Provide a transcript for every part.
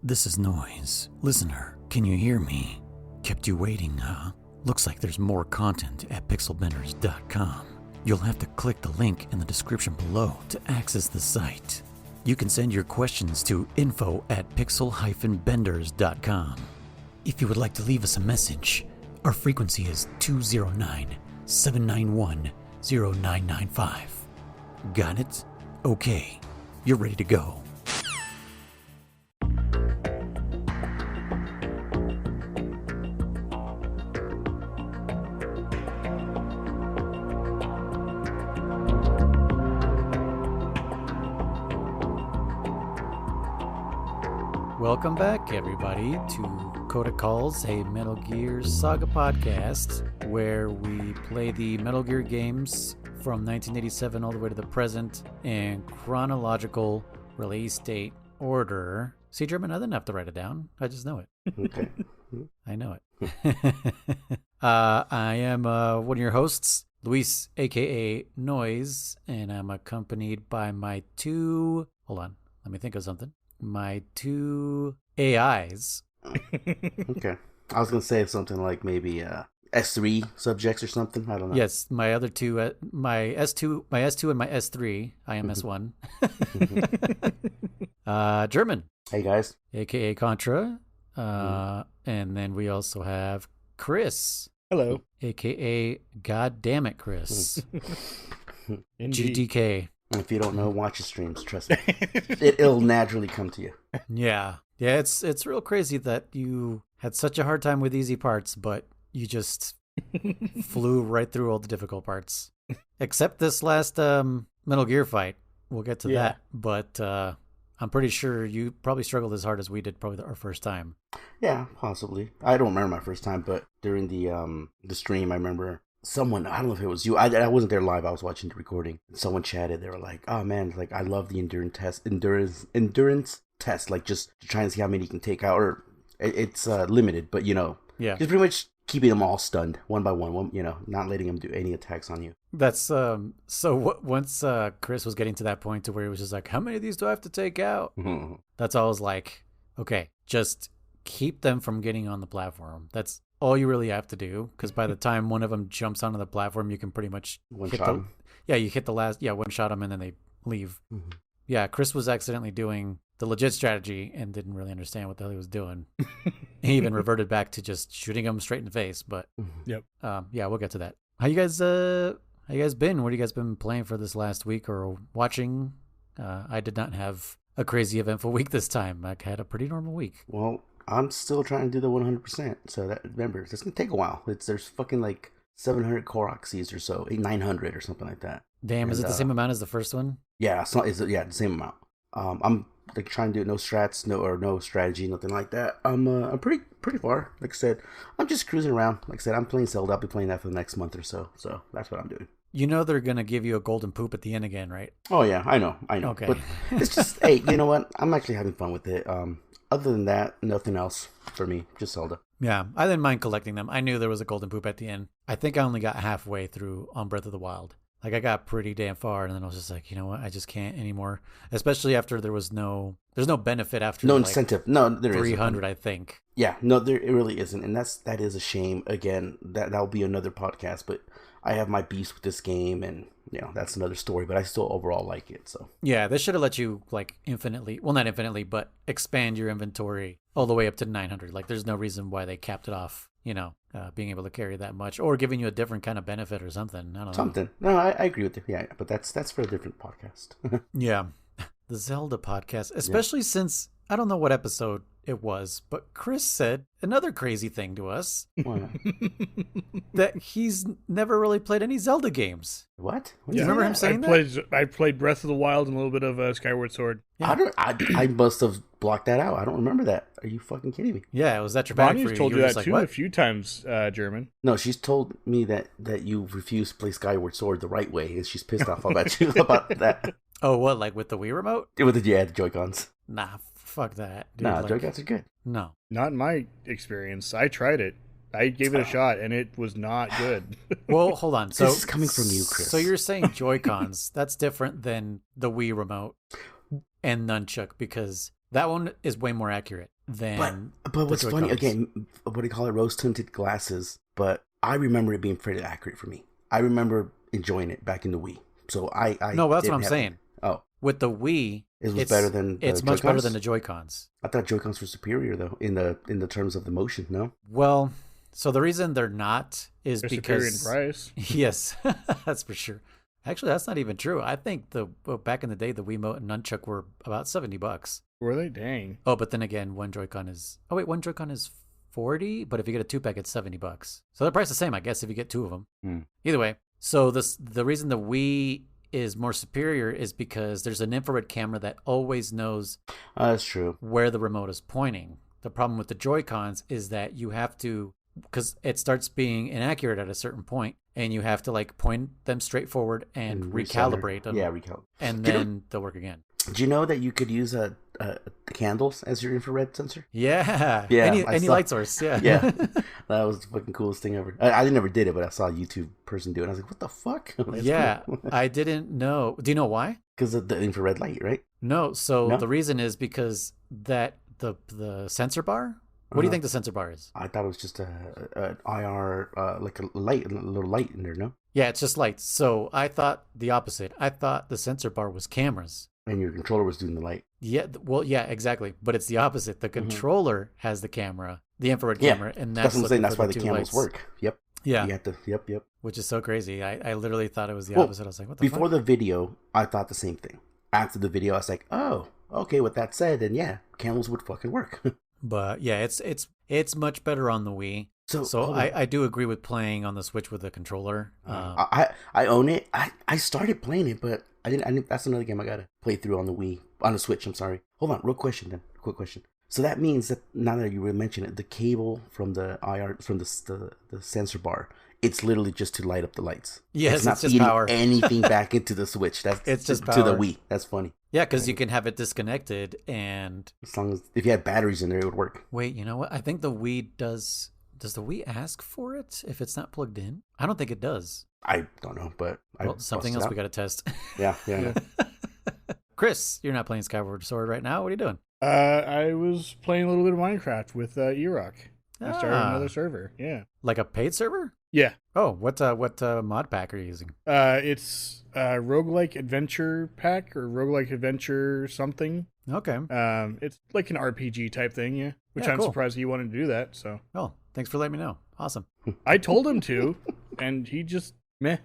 This is Noise. Listener, can you hear me? Kept you waiting, huh? Looks like there's more content at pixelbenders.com. You'll have to click the link in the description below to access the site. You can send your questions to info@pixel-benders.com. If you would like to leave us a message, our frequency is 209-791-0995. Got it? Okay, you're ready to go. Welcome back, everybody, to Codec Calls, a Metal Gear Saga podcast, where we play the Metal Gear games from 1987 all the way to the present in chronological release date order. See, German, I didn't have to write it down. I just know it. Okay. I know it. I am one of your hosts, Luis, a.k.a. Noise, and I'm accompanied by my two... Hold on. Let me think of something. My two AIs. Okay. I was going to say something like maybe S3 subjects or something. I don't know. Yes, my other two, my S2 and my S3. I am S1. German. Hey, guys. A.k.a. Contra. And then we also have Kriss. Hello. A.k.a. God damn it, Kriss. GDK. If you don't know, watch the streams. Trust me. It'll naturally come to you. Yeah. Yeah, it's real crazy that you had such a hard time with easy parts, but you just flew right through all the difficult parts. Except this last Metal Gear fight. We'll get to that. But I'm pretty sure you probably struggled as hard as we did probably our first time. Yeah, possibly. I don't remember my first time, but during the stream, I remember someone, I don't know if it was you, I wasn't there live, I was watching the recording. Someone chatted, they were like, oh man, like I love the endurance test, like just trying to see how many you can take out, or it's limited, but just pretty much keeping them all stunned one by one, not letting them do any attacks on you. That's so once Kriss was getting to that point to where he was just like, how many of these do I have to take out? That's all I was like, okay, just keep them from getting on the platform. That's all you really have to do, because by the time one of them jumps onto the platform, you can pretty much one shot them. Yeah, you hit the last, one shot them and then they leave. Yeah, Kriss was accidentally doing the legit strategy and didn't really understand what the hell he was doing. He even reverted back to just shooting him straight in the face. But yep. Yeah, we'll get to that. How you guys been? What have you guys been playing for this last week or watching? I did not have a crazy eventful week this time. I had a pretty normal week. Well, I'm still trying to do the 100%. So that, remember, it's going to take a while. There's fucking like 700 Korok Seas or so, 900 or something like that. Damn, is it the same amount as the first one? Yeah, the same amount. I'm like trying to do no strats, no strategy, nothing like that. I'm pretty far. Like I said, I'm just cruising around. Like I said, I'm playing Zelda. I'll be playing that for the next month or so. So that's what I'm doing. You know they're gonna give you a golden poop at the end again, right? Oh yeah, I know. Okay. But it's just, hey, you know what? I'm actually having fun with it. Other than that, nothing else for me. Just Zelda. Yeah, I didn't mind collecting them. I knew there was a golden poop at the end. I think I only got halfway through on Breath of the Wild. Like, I got pretty damn far, and then I was just like, you know what? I just can't anymore. Especially after there's no benefit after no incentive. No, there 300, I think. Yeah, no, it really isn't, and that is a shame. Again, that'll be another podcast. But I have my beefs with this game, and that's another story. But I still overall like it. So yeah, they should have let you like infinitely. Well, not infinitely, but expand your inventory all the way up to 900. Like, there's no reason why they capped it off. Being able to carry that much, or giving you a different kind of benefit or something. I don't know. Something. No, I agree with you. Yeah, but that's for a different podcast. Yeah. The Zelda podcast, especially since I don't know what episode it was, but Kriss said another crazy thing to us. That he's never really played any Zelda games. What? Do you remember him saying that? I played Breath of the Wild and a little bit of Skyward Sword. Yeah. I must have blocked that out. I don't remember that. Are you fucking kidding me? Yeah, it was that your bag for you. Bonnie's told you that too a few times, German. No, she's told me that you refused to play Skyward Sword the right way, and she's pissed off about you about that. Oh, what, like with the Wii remote? With the Joy-Cons. Nah, fuck that. Dude, nah, Joy-Cons are good. No. Not in my experience. I tried it. I gave it a shot, and it was not good. Well, hold on. So this is coming from you, Kriss. So you're saying Joy-Cons. That's different than the Wii remote and Nunchuk, because that one is way more accurate. than but what's funny, Joy-Cons. again, what do you call it, rose-tinted glasses, but I remember it being pretty accurate for me. I remember enjoying it back in the Wii. So I No, that's what didn't I'm have saying. Oh, With the Wii, it was better than the it's much better Joy-Cons? than the Joy-Cons. I thought Joy-Cons were superior though in the terms of the motion. No, Well, so the reason they're not is They're because superior in price. yes, that's for sure. Actually, that's not even true. I think back in the day, the Wiimote and Nunchuck were about $70. Were they? Dang. Oh, but then again, one Joy-Con is 40, but if you get a 2-pack, it's $70. So the price is the same, I guess, if you get two of them. Either way, so the reason the Wii is more superior is because there's an infrared camera that always knows that's true. where the remote is pointing. The problem with the Joy-Cons is that you have to, because it starts being inaccurate at a certain point, and you have to like point them straight forward and recalibrate them. Yeah, recalibrate. And then they'll work again. Do you know that you could use candles as your infrared sensor? Yeah. Yeah, Any light source. Yeah. Yeah, that was the fucking coolest thing ever. I never did it, but I saw a YouTube person do it. I was like, what the fuck? Yeah. I didn't know. Do you know why? Because of the infrared light, right? No. So No? the reason is because that the sensor bar. What do you think the sensor bar is? I thought it was just an IR, like a little light in there, no? Yeah, it's just lights. So I thought the opposite. I thought the sensor bar was cameras. And your controller was doing the light. Yeah, well, yeah, exactly. But it's the opposite. The controller has the camera, the infrared camera, and that's what I'm saying. That's why the candles candles work. Yep. Yeah. You have to. Yep. Which is so crazy. I literally thought it was the opposite. I was like, what the before fuck? the video, I thought the same thing. After the video, I was like, oh, okay. With that said, then yeah, candles would fucking work. But yeah, it's much better on the Wii. So I do agree with playing on the Switch with the controller. I own it. I started playing it, but I didn't. That's another game I gotta play through on the Wii, on the Switch. I'm sorry. Hold on, quick question. So that means that now that you really mention it, the cable from the IR from the sensor bar, it's literally just to light up the lights. Yes, it's not just feeding power. anything back into the Switch. That's It's just to the power. Wii. That's funny. Yeah, because you can have it disconnected and As long as if you had batteries in there, it would work. wait. You know what? I think the Wii does. Does the Wii ask for it if it's not plugged in? I don't think it does. I don't know, but Well, something else we got to test. Yeah. Chris, you're not playing Skyward Sword right now. What are you doing? I was playing a little bit of Minecraft with E-Rock. I started another server. Yeah. Like a paid server? Yeah. Oh, what mod pack are you using? It's roguelike adventure pack or roguelike adventure something. Okay. It's like an RPG type thing, yeah. Which Yeah, I'm cool. surprised he wanted to do that. So Oh, thanks for letting me know. Awesome. I told him to, and he just meh.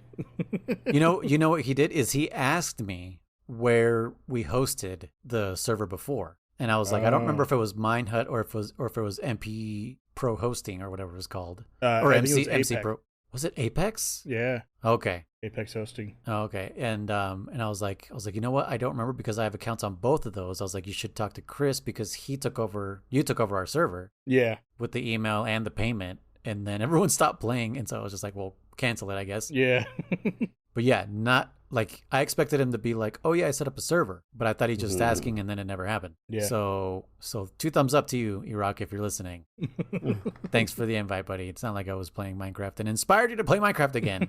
You know what he did is he asked me where we hosted the server before, and I was like, I don't remember if it was Minehut or if it was MP Pro Hosting or whatever it was called, or I think it was MC Apex. Pro. Was it Apex? Yeah, Okay. Apex hosting. Oh, okay. And I was like, you know what? I don't remember because I have accounts on both of those. I was like, you should talk to Chris because you took over our server Yeah, with the email and the payment, and then everyone stopped playing, and so I was just like, well, cancel it, I guess. yeah. But yeah, not like I expected him to be like, oh yeah, I set up a server, but I thought he just asking, and then it never happened. Yeah. So 2 thumbs up to you, Iraq, if you're listening. Thanks for the invite, buddy. It's not like I was playing Minecraft and inspired you to play Minecraft again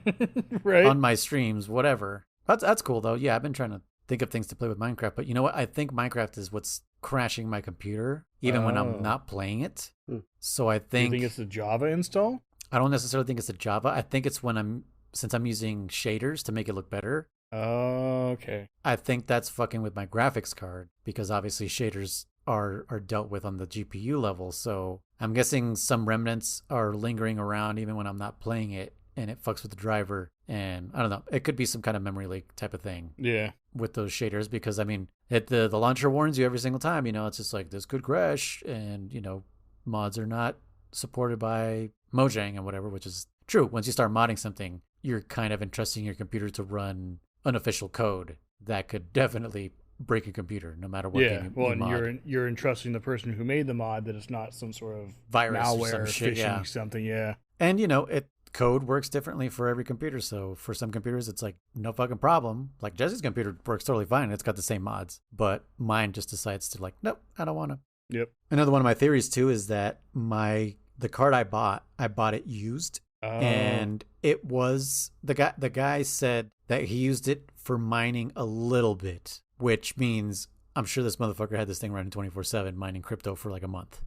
Right. on my streams, whatever. That's cool though. Yeah, I've been trying to think of things to play with Minecraft, but you know what? I think Minecraft is what's crashing my computer, even when I'm not playing it. So I Do you think think it's the Java install? I don't necessarily think it's the Java. I think it's since I'm using shaders to make it look better. Oh, okay. I think that's fucking with my graphics card because obviously shaders are dealt with on the GPU level. So I'm guessing some remnants are lingering around even when I'm not playing it, and it fucks with the driver. And I don't know, it could be some kind of memory leak type of thing Yeah. with those shaders because I mean, the launcher warns you every single time. You know, it's just like this could crash, and you know, mods are not supported by Mojang and whatever, which is true. Once you start modding something, you're kind of entrusting your computer to run unofficial code that could definitely break a computer no matter what Yeah. game Well, you and mod. you're entrusting the person who made the mod that it's not some sort of Virus or malware some shit, phishing yeah. something. Yeah. And you know, code works differently for every computer. So for some computers, it's like no fucking problem. Like Jesse's computer works totally fine. It's got the same mods, but mine just decides to like, nope, I don't want to. Yep. Another one of my theories too is that the card I bought it used. And it was the guy said that he used it for mining a little bit, which means I'm sure this motherfucker had this thing running 24/7 mining crypto for like a month,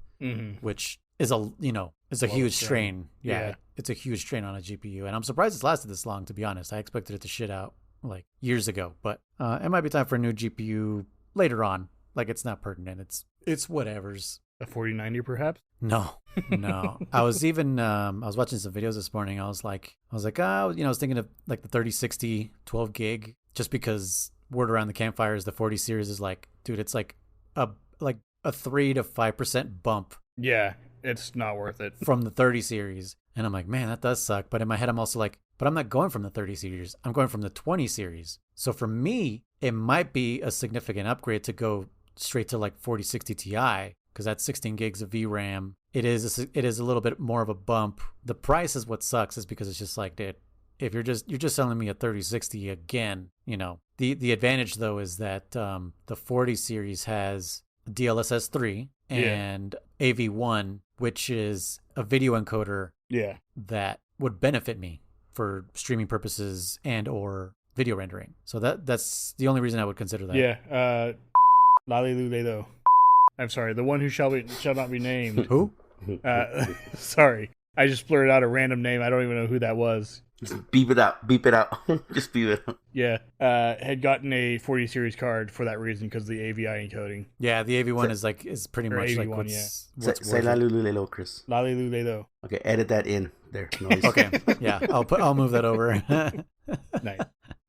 which is a huge strain. Yeah, it's a huge strain on a GPU, and I'm surprised it's lasted this long. To be honest, I expected it to shit out like years ago, but it might be time for a new GPU later on. Like, it's not pertinent. It's whatever's. A 4090 perhaps? No. I was even I was watching some videos this morning. I was like, I was thinking of like the 3060 12 gig, just because word around the campfire is the 40 series is like, dude, it's like a 3 to 5% bump. Yeah, it's not worth it from the 30 series. And I'm like, man, that does suck. But in my head, I'm also like, but I'm not going from the 30 series. I'm going from the 20 series. So for me, it might be a significant upgrade to go straight to like 4060 Ti, because that's 16 gigs of VRAM. It is a little bit more of a bump. The price is what sucks, is because it's just like, dude, if you're just selling me a 3060 again, the advantage though is that the 40 series has DLSS 3 and AV1, which is a video encoder that would benefit me for streaming purposes and or video rendering. So that's the only reason I would consider that. Yeah. Laliluledo. I'm sorry, the one who shall not be named. Who? Sorry. I just blurted out a random name. I don't even know who that was. Just beep it out. Just beep it out. Yeah. Had gotten a 40 series card for that reason, because of the AVI encoding. Yeah, the AV1 is pretty much AV1, like what's say Lalululelo, Kriss. Laliluledo. Okay, edit that in there. Noise. Okay. Yeah, I'll move that over. Nice.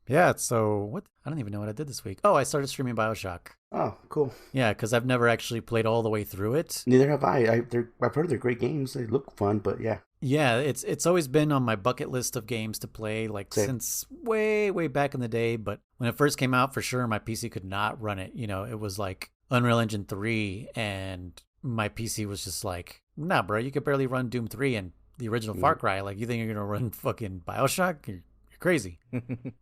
Yeah, so what? I don't even know what I did this week. Oh, I started streaming BioShock. Oh, cool. Yeah, because I've never actually played all the way through it. Neither have I. I've heard they're great games. They look fun, but yeah. Yeah, it's always been on my bucket list of games to play, like since way back in the day. But when it first came out, for sure, my PC could not run it. It was like Unreal Engine 3, and my PC was just like, nah, bro, you could barely run Doom 3 and the original Far Cry. Like, you think you're gonna run fucking BioShock? You're crazy.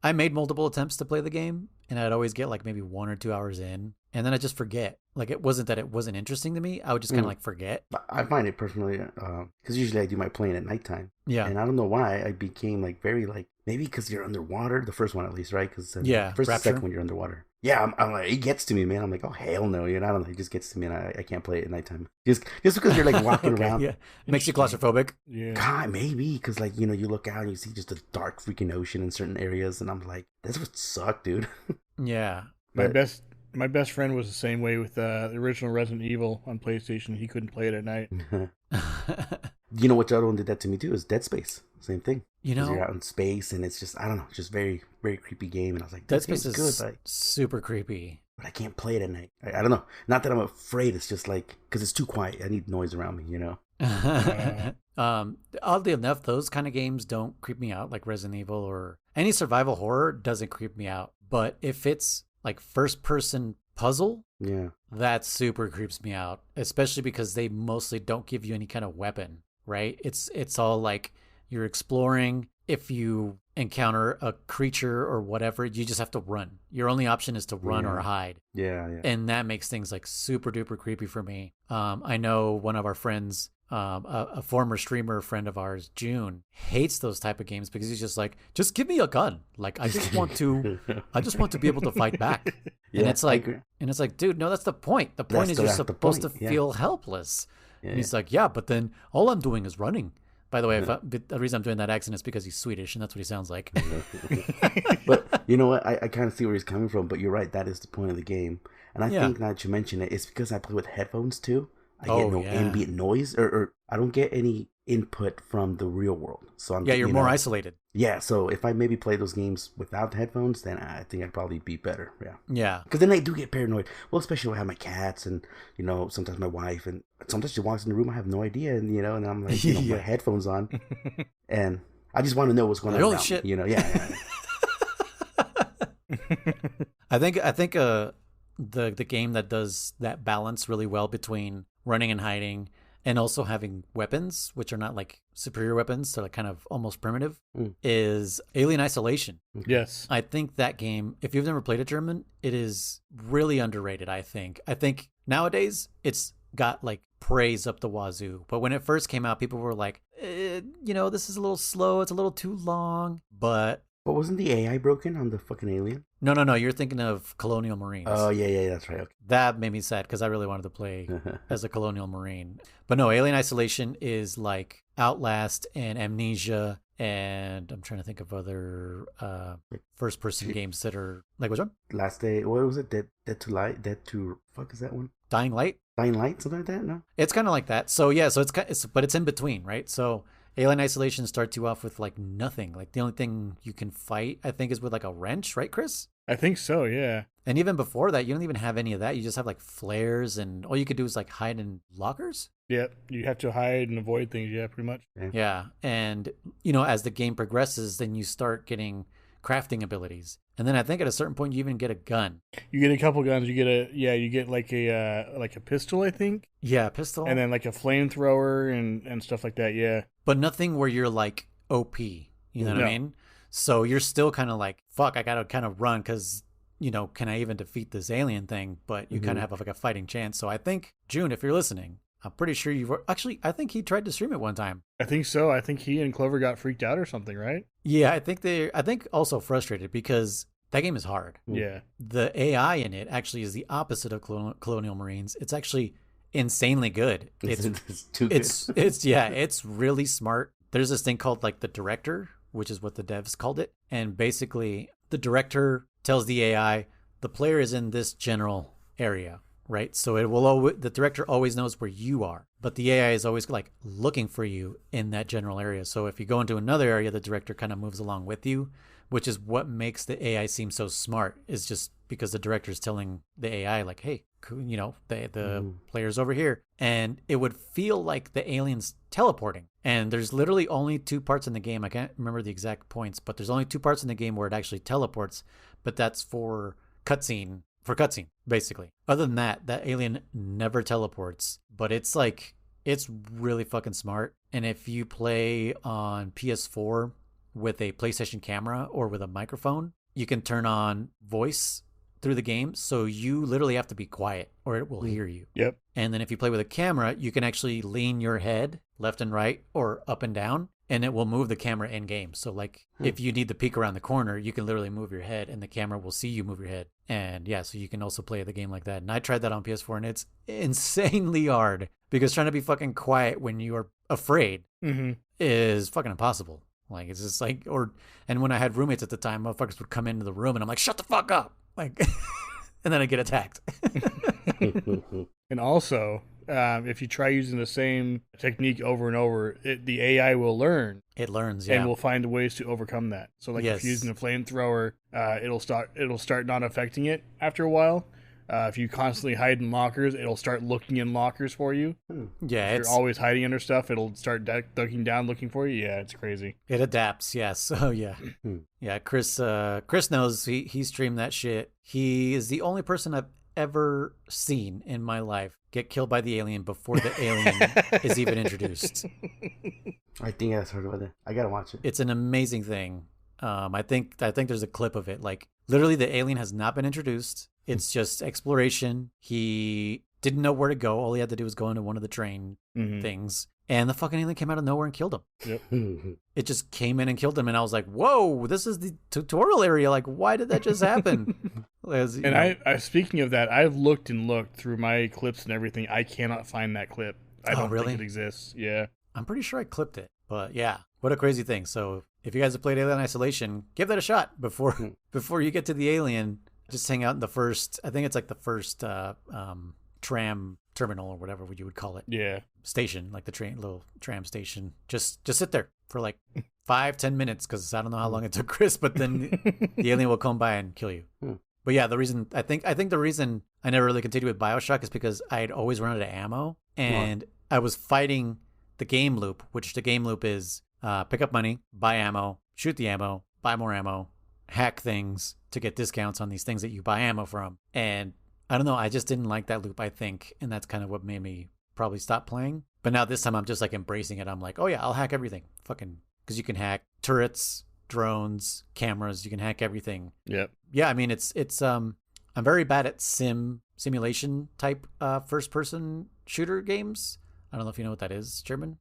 I made multiple attempts to play the game, and I'd always get like maybe 1 or 2 hours in, and then I just forget. Like, it wasn't that it wasn't interesting to me. I would just kind of like forget. I find it personally, because usually I do my playing at nighttime. Yeah. And I don't know why I became like very like, maybe because you're underwater, the first one at least, right? Because first and second when you're underwater. Yeah, I'm like, it gets to me, man. I'm like, oh hell no, I don't know, it just gets to me, and I can't play it at nighttime. Just because you're like walking okay, around. Yeah, makes you claustrophobic. Yeah. God, maybe because like you look out and you see just a dark freaking ocean in certain areas, and I'm like, that's what sucked, dude. Yeah. My best friend was the same way with the original Resident Evil on PlayStation. He couldn't play it at night. You know what other one did that to me too? Is Dead Space. Same thing. You're out in space, and it's just, I don't know, just very, very creepy game. And I was like, Dead Space is good, but super creepy. But I can't play it at night. I don't know. Not that I'm afraid. It's just like, because it's too quiet. I need noise around me, Oddly enough, those kind of games don't creep me out, like Resident Evil or any survival horror doesn't creep me out. But if it's like first person puzzle, that super creeps me out, especially because they mostly don't give you any kind of weapon, right? It's all like you're exploring. If you encounter a creature or whatever, you just have to run. Your only option is to run or hide. Yeah. And that makes things like super duper creepy for me. I know one of our friends, a former streamer friend of ours, June, hates those type of games because he's just like, just give me a gun. Like, I just want to be able to fight back. And it's like, dude, no, that's the point. The point is you're supposed to feel helpless. And he's like, yeah, but then all I'm doing is running. By the way, the reason I'm doing that accent is because he's Swedish, and that's what he sounds like. But you know what? I kind of see where he's coming from, but you're right. That is the point of the game. And I think now that you mention it, it's because I play with headphones, too. I get no ambient noise, or I don't get any input from the real world. So you're more isolated. Yeah, so if I maybe play those games without headphones, then I think I'd probably be better. Yeah. Because then I do get paranoid. Well, especially when I have my cats and, sometimes my wife, and sometimes she walks in the room, I have no idea, and, and I'm like, my headphones on, and I just want to know what's going on holy around shit. me, yeah. I think the game that does that balance really well between running and hiding and also having weapons, which are not like superior weapons, so like kind of almost primitive, is Alien Isolation. Yes. I think that game, if you've never played it, German, it is really underrated, I think. I think nowadays it's got like praise up the wazoo. But when it first came out, people were like, this is a little slow. It's a little too long. But wasn't the AI broken on the fucking Alien? No. You're thinking of Colonial Marines. Oh, yeah, that's right. Okay. That made me sad because I really wanted to play as a Colonial Marine. But no, Alien Isolation is like Outlast and Amnesia, and I'm trying to think of other first-person games that are like, which one? Last Day, what was it? Dead to Light? Fuck is that one? Dying Light? Dying Light, something like that, no? It's kind of like that. So yeah, so but it's in between, right? So Alien Isolation starts you off with like nothing. Like the only thing you can fight, I think, is with like a wrench, right, Kriss? I think so, yeah. And even before that, you don't even have any of that. You just have like flares, and all you could do is like hide in lockers. Yep, you have to hide and avoid things, yeah, pretty much. Yeah, and as the game progresses, then you start getting crafting abilities, and then I think at a certain point you even get a gun. You get a couple guns. You get like a pistol, I think. Yeah, a pistol, and then like a flamethrower and stuff like that. Yeah, but nothing where you're like OP. You know what I mean? So you're still kind of like, fuck, I gotta kind of run because can I even defeat this alien thing? But you kind of have like a fighting chance. So I think June, if you're listening, I'm pretty sure you've actually. I think he tried to stream it one time. I think so. I think he and Clover got freaked out or something, right? Yeah, I think also frustrated because that game is hard. Yeah. The AI in it actually is the opposite of Colonial Marines. It's actually insanely good. It's too good. It's really smart. There's this thing called like the director, which is what the devs called it, and basically the director tells the AI the player is in this general area. Right, so the director always knows where you are, but the AI is always like looking for you in that general area. So if you go into another area, the director kind of moves along with you, which is what makes the AI seem so smart. Is just because the director is telling the AI like, "Hey, the player's over here," and it would feel like the alien's teleporting. And there's literally only 2 parts in the game. I can't remember the exact points, but there's only 2 parts in the game where it actually teleports. But that's for cutscene. Basically. Other than that alien never teleports, but it's really fucking smart. And if you play on PS4 with a PlayStation camera or with a microphone, you can turn on voice through the game. So you literally have to be quiet or it will hear you. Yep. And then if you play with a camera, you can actually lean your head left and right or up and down, and it will move the camera in game. So like if you need to peek around the corner, you can literally move your head and the camera will see you move your head. And yeah, so you can also play the game like that. And I tried that on PS4 and it's insanely hard because trying to be fucking quiet when you are afraid is fucking impossible. Like it's just like, and when I had roommates at the time, motherfuckers would come into the room and I'm like, shut the fuck up. Like, and then I get attacked. And also, if you try using the same technique over and over, the AI will learn. It learns, yeah, and will find ways to overcome that. So, like if you're using a flamethrower, it'll start not affecting it after a while. If you constantly hide in lockers, it'll start looking in lockers for you. Yeah, if you're always hiding under stuff, it'll start ducking down looking for you. Yeah, it's crazy. It adapts, yes. So yeah, yeah. Kriss knows. He streamed that shit. He is the only person I've ever seen in my life get killed by the alien before the alien is even introduced. I think I heard about it. I gotta watch it. It's an amazing thing. I think there's a clip of it. Like literally, the alien has not been introduced. It's just exploration. He didn't know where to go. All he had to do was go into one of the train things, and the fucking alien came out of nowhere and killed him. Yep. It just came in and killed him, and I was like, "Whoa, this is the tutorial area. Like, why did that just happen?" I speaking of that, I've looked through my clips and everything. I cannot find that clip. I don't think it exists. Yeah, I'm pretty sure I clipped it, but yeah, what a crazy thing. So if you guys have played Alien Isolation, give that a shot before you get to the alien. Just hang out in the first, I think it's like the first tram terminal or whatever you would call it. Yeah. Station, like the little tram station. Just sit there for like 5-10 minutes because I don't know how long it took Kriss, but then the alien will come by and kill you. But yeah, I think the reason I never really continued with BioShock is because I'd always run out of ammo and I was fighting the game loop, which the game loop is pick up money, buy ammo, shoot the ammo, buy more ammo, hack things to get discounts on these things that you buy ammo from. And I don't know, I just didn't like that loop, I think. And that's kind of what made me probably stop playing. But now this time I'm just like embracing it. I'm like, oh yeah, I'll hack everything. Fucking, because you can hack turrets, drones, cameras, you can hack everything. Yep. Yeah, I mean, it's I'm very bad at simulation type first person shooter games. I don't know if you know what that is, German.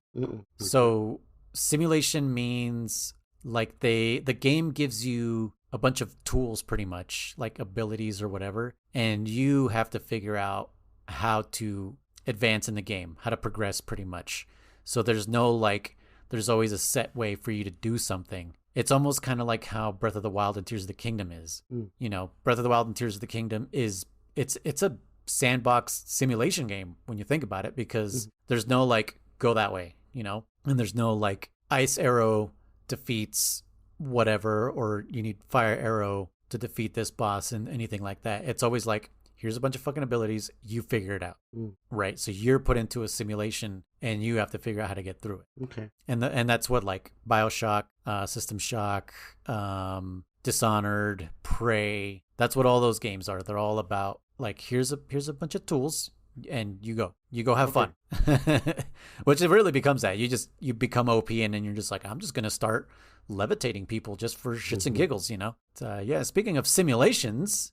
So simulation means like the game gives you a bunch of tools, pretty much, like abilities or whatever, and you have to figure out how to advance in the game, how to progress, pretty much. So there's no like, there's always a set way for you to do something. It's almost kind of like how Breath of the Wild and Tears of the Kingdom is. You know, Breath of the Wild and Tears of the Kingdom is it's a sandbox simulation game when you think about it, because there's no like go that way, you know, and there's no like ice arrow defeats whatever, or you need fire arrow to defeat this boss and anything like that. It's always like, here's a bunch of fucking abilities, you figure it out. Right? So you're put into a simulation and you have to figure out how to get through it. Okay. And that's what like BioShock, System Shock, Dishonored, Prey, that's what all those games are. They're all about like, here's a bunch of tools and you go have fun. Which it really becomes that. You become OP and then you're just like, I'm just going to start levitating people just for shits and giggles, you know? Yeah, speaking of simulations,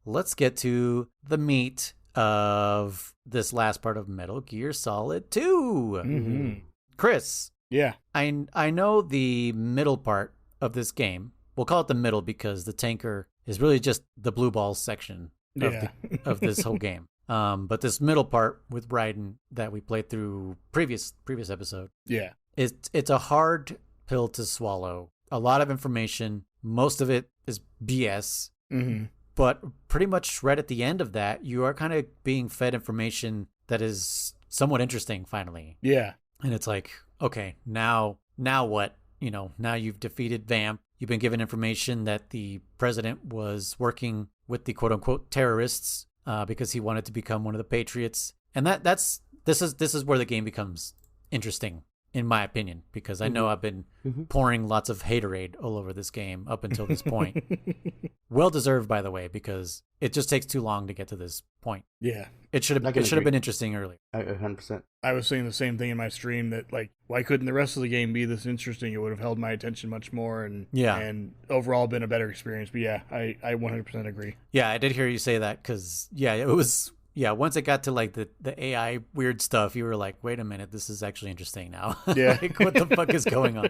let's get to the meat of this last part of Metal Gear Solid 2. Kriss. Yeah. I know the middle part of this game. We'll call it the middle because the tanker is really just the blue balls section of this whole game. But this middle part with Raiden that we played through previous episode. Yeah. It's a hard pill to swallow. A lot of information. Most of it is BS. But pretty much right at the end of that, you are kind of being fed information that is somewhat interesting finally. Yeah. And it's like, okay, now what? You know, now you've defeated Vamp. You've been given information that the president was working with the quote unquote terrorists because he wanted to become one of the Patriots. And this is where the game becomes interesting, in my opinion, because I know I've been pouring lots of haterade all over this game up until this point. Well deserved, by the way, because it just takes too long to get to this point. Yeah. It should have been interesting earlier. 100%. I was saying the same thing in my stream, that like, why couldn't the rest of the game be this interesting? It would have held my attention much more and overall been a better experience. But yeah, I 100% agree. Yeah, I did hear you say that because it was. Yeah, once it got to like the AI weird stuff, you were like, wait a minute, this is actually interesting now. Yeah. Like, what the fuck is going on?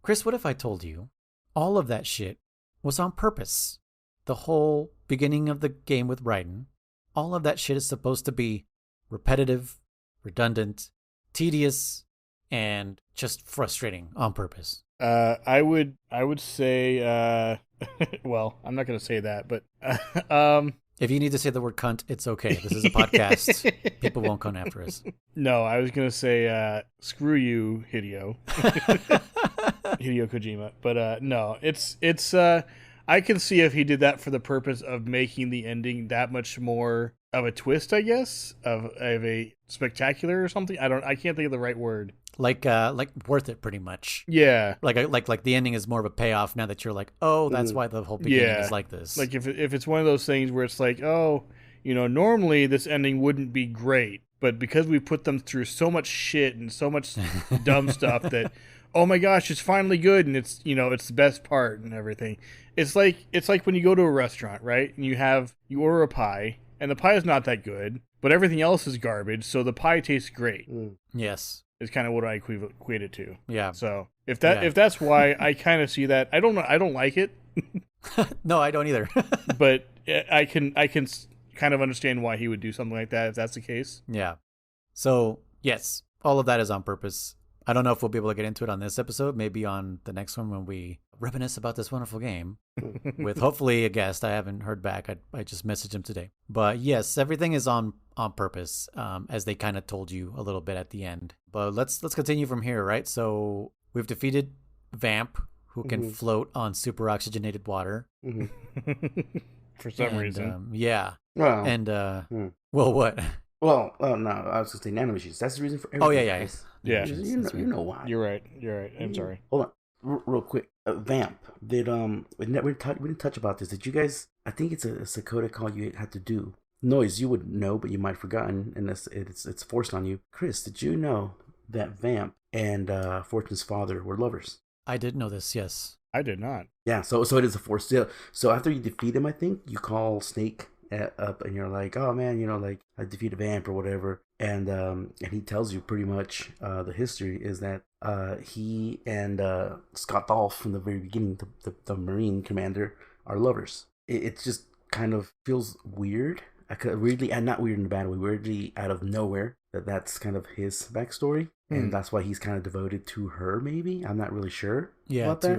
Kriss, what if I told you all of that shit was on purpose? The whole beginning of the game with Raiden, all of that shit is supposed to be repetitive, redundant, tedious, and just frustrating on purpose. I would say, well, I'm not going to say that, but if you need to say the word cunt, it's okay. This is a podcast. People won't come after us. No, I was going to say, screw you, Hideo. Hideo Kojima. But no, it's I can see if he did that for the purpose of making the ending that much more of a twist, I guess, of a spectacular or something. I can't think of the right word. Like worth it, pretty much. Yeah. Like the ending is more of a payoff now that you're like, oh, that's why the whole beginning is like this. Like if it's one of those things where it's like, oh, you know, normally this ending wouldn't be great, but because we put them through so much shit and so much dumb stuff that, oh my gosh, it's finally good and it's, you know, it's the best part and everything. It's like when you go to a restaurant, right? And you order a pie and the pie is not that good, but everything else is garbage, so the pie tastes great. Yes. Is kind of what I equate it to. Yeah. So if that's why I kind of see that, I don't know. I don't like it. No, I don't either. But I can kind of understand why he would do something like that if that's the case. Yeah. So yes, all of that is on purpose. I don't know if we'll be able to get into it on this episode. Maybe on the next one when we reminisce about this wonderful game with hopefully a guest. I haven't heard back. I just messaged him today. But yes, everything is on purpose, as they kind of told you a little bit at the end. But let's continue from here, right? So we've defeated Vamp, who can float on super oxygenated water. For some reason. Yeah. Well, and well, what? Well, no, I was going to say nanomachines. That's the reason for everything. Oh, yeah. Yeah. You know why. You're right. I'm sorry. Hold on. Real quick. Vamp. We didn't touch about this. Did you guys, I think it's a Codec call you had to do. Noise, you would know, but you might have forgotten, and it's forced on you. Kriss, did you know that Vamp and Fortune's father were lovers? I did know this, yes. I did not. Yeah, so it is a forced deal. So after you defeat him, I think, you call Snake up and you're like, oh man, you know, like I defeated Vamp or whatever. and he tells you pretty much the history is that he and Scott Dolph from the very beginning, the Marine commander, are lovers. It just kind of feels weird. I could weirdly, and not weird in a bad way, weirdly out of nowhere that's kind of his backstory, and that's why he's kind of devoted to her. Maybe I'm not really sure. Yeah, about that.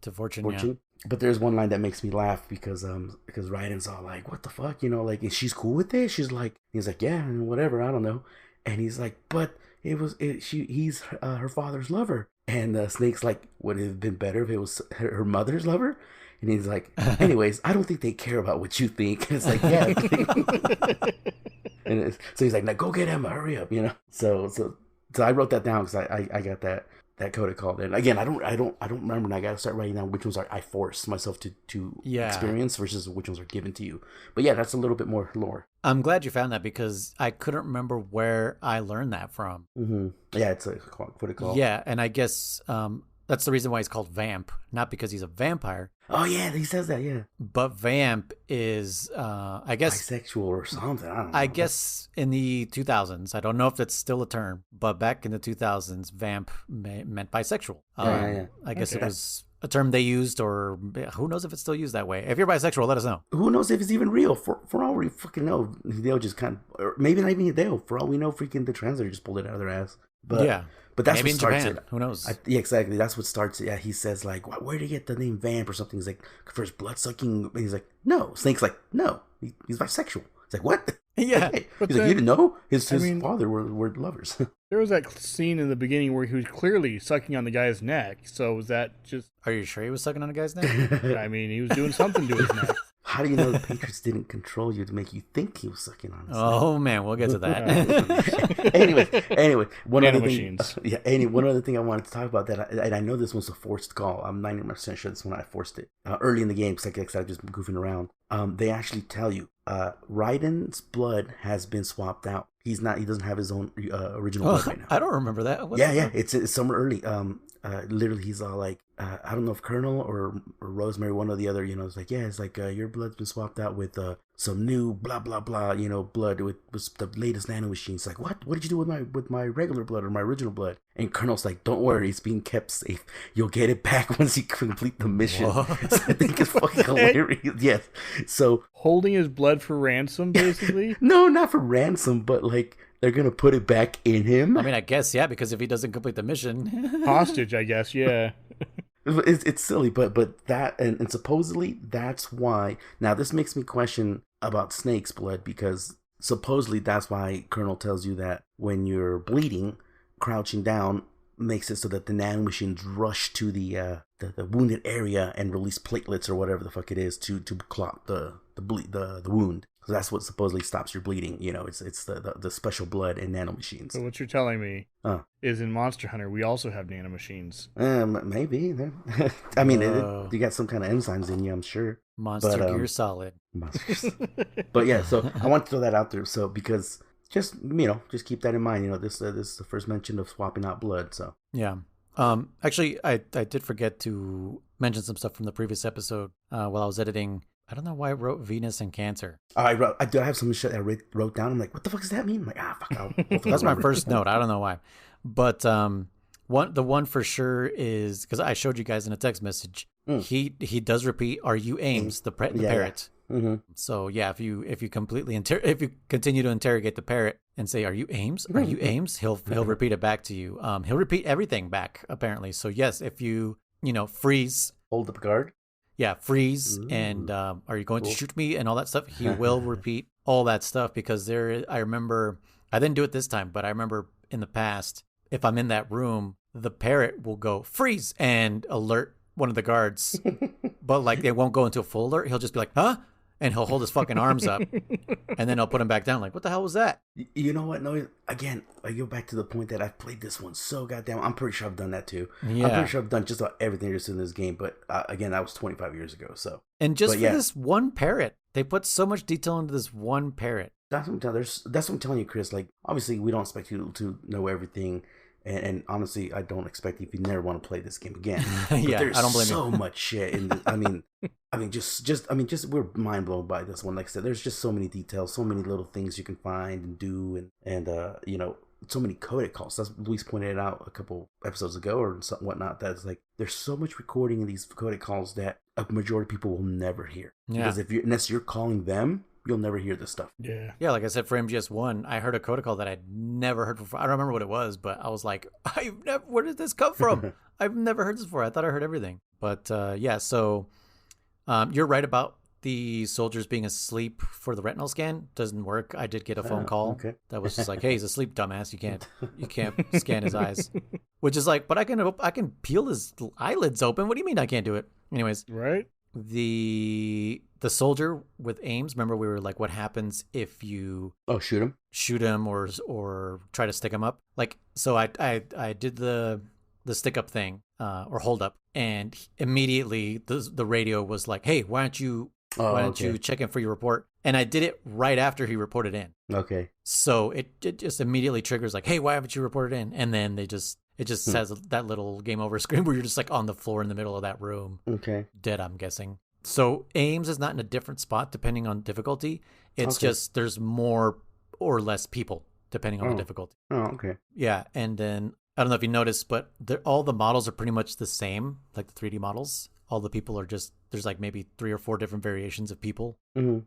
To Fortune. Fortune. Yeah. But there's one line that makes me laugh because Raiden's all like, "What the fuck?" You know, like, and she's cool with it. She's like, he's like, "Yeah, whatever, I don't know," and he's like, "But he's her father's lover," and Snake's like, "Would it have been better if it was her mother's lover?" And he's like, "Anyways, I don't think they care about what you think." And it's like, yeah. So he's like, "Now go get Emma, hurry up," you know. So I wrote that down because I got that Codec Call. And again, I don't remember, and I got to start writing down which ones I forced myself to experience versus which ones are given to you. But yeah, that's a little bit more lore. I'm glad you found that because I couldn't remember where I learned that from. Mm-hmm. Yeah, it's a Codec Call. Yeah, and I guess that's the reason why he's called Vamp, not because he's a vampire. Oh yeah, he says that. Yeah, but Vamp is, I guess, bisexual or something. I don't know. I guess in the 2000s, I don't know if it's still a term, but back in the 2000s, Vamp meant bisexual. Yeah. I guess it was a term they used, or who knows if it's still used that way. If you're bisexual, let us know. Who knows if it's even real? For all we fucking know, they'll just kind of, or maybe not even they'll. For all we know, freaking the translator just pulled it out of their ass. But yeah. But that's maybe what starts Japan. it. Who knows? Yeah, exactly. That's what starts it. Yeah, he says like, "Where did he get the name Vamp or something?" He's like, "For his blood sucking." He's like, "No." Snake's like, "No, he's bisexual." It's like, "What?" Yeah. He's like, "You didn't know?" His father were lovers. There was that scene in the beginning where he was clearly sucking on the guy's neck. So was that just? Are you sure he was sucking on a guy's neck? I mean, he was doing something to his neck. How do you know the Patriots didn't control you to make you think he was sucking on his neck? Man, we'll get to that. Anyway, one other thing I wanted to talk about and I know this was a forced call. I'm 90% sure this one I forced it early in the game because I just goofing around. They actually tell you Raiden's blood has been swapped out. He doesn't have his own original blood right now. I don't remember that. Yeah, it's somewhere early. Literally, he's all like, I don't know if Colonel or Rosemary, one or the other, you know, it's like, yeah, it's like your blood's been swapped out with some new blah blah blah, you know, blood with the latest nano machine. It's like, what did you do with my regular blood or my original blood? And Colonel's like, don't worry, it's being kept safe. You'll get it back once you complete the mission. So I think it's fucking hilarious. Yes. So holding his blood for ransom, basically. No, not for ransom, but like they're gonna put it back in him. I mean, I guess yeah, because if he doesn't complete the mission, hostage, I guess, yeah. It's silly, but that and supposedly that's why. Now this makes me question about Snake's blood because supposedly that's why Colonel tells you that when you're bleeding, crouching down makes it so that the nanomachines rush to the wounded area and release platelets or whatever the fuck it is to clot the wound. So that's what supposedly stops your bleeding. You know, it's the special blood and nanomachines. So what you're telling me is in Monster Hunter we also have nanomachines. Maybe. I mean, you got some kind of enzymes in you, I'm sure. Monster Gear Solid. But yeah, so I want to throw that out there. So because just keep that in mind. You know, this is the first mention of swapping out blood. So yeah. Actually, I did forget to mention some stuff from the previous episode while I was editing. I don't know why I wrote Venus and Cancer. I have some shit I wrote down. I'm like, what the fuck does that mean? I'm like, fuck. That's my first note. I don't know why. But the one for sure is, because I showed you guys in a text message, he does repeat, "Are you Ames?" the parrot. Yeah. Mm-hmm. So yeah, if you if you continue to interrogate the parrot and say, "Are you Ames? Are you Ames?" he'll repeat it back to you. He'll repeat everything back apparently. So yes, if you freeze, hold up guard. Yeah, freeze. Ooh. And are you going to shoot me and all that stuff? He will repeat all that stuff because I remember, I didn't do it this time, but I remember in the past, if I'm in that room, the parrot will go freeze and alert one of the guards, but like it won't go into a full alert. He'll just be like, "Huh?" And he'll hold his fucking arms up and then he'll put him back down. Like, what the hell was that? You know what? No, again, I go back to the point that I've played this one so goddamn. I'm pretty sure I've done that too. Yeah. I'm pretty sure I've done just about everything there's in this game. But again, that was 25 years ago. So for this one parrot, they put so much detail into this one parrot. That's what I'm telling you, Kriss. Like, obviously, we don't expect you to know everything And honestly, I don't expect you if you never want to play this game again. Yeah, there's I don't blame so you. much shit in I mean, just we're mind blown by this one. Like I said, there's just so many details, so many little things you can find and do, and so many codec calls. That's Luis pointed it out a couple episodes ago or something whatnot. That's like there's so much recording in these codec calls that a majority of people will never hear. Yeah. Because unless you're calling them, you'll never hear this stuff. Yeah. Yeah, like I said, for MGS1, I heard a codec call that I'd never heard before. I don't remember what it was, but I was like, where did this come from? I've never heard this before. I thought I heard everything. But yeah, so you're right about the soldiers being asleep for the retinal scan. Doesn't work. I did get a phone call that was just like, hey, he's asleep, dumbass. You can't scan his eyes. Which is like, but I can peel his eyelids open. What do you mean I can't do it? Anyways. Right. The soldier with aims, remember we were like, what happens if you shoot him or try to stick him up? Like, so I did the stick up thing or hold up, and immediately the radio was like, hey, why don't you check in for your report? And I did it right after he reported in. Okay. So it just immediately triggers like, hey, why haven't you reported in? And then it just says that little game over screen where you're just like on the floor in the middle of that room. Okay. Dead, I'm guessing. So aims is not in a different spot depending on difficulty. It's just there's more or less people depending on the difficulty. Oh, okay. Yeah, and then I don't know if you noticed, but all the models are pretty much the same, like the 3D models. All the people are just, there's like maybe 3 or 4 different variations of people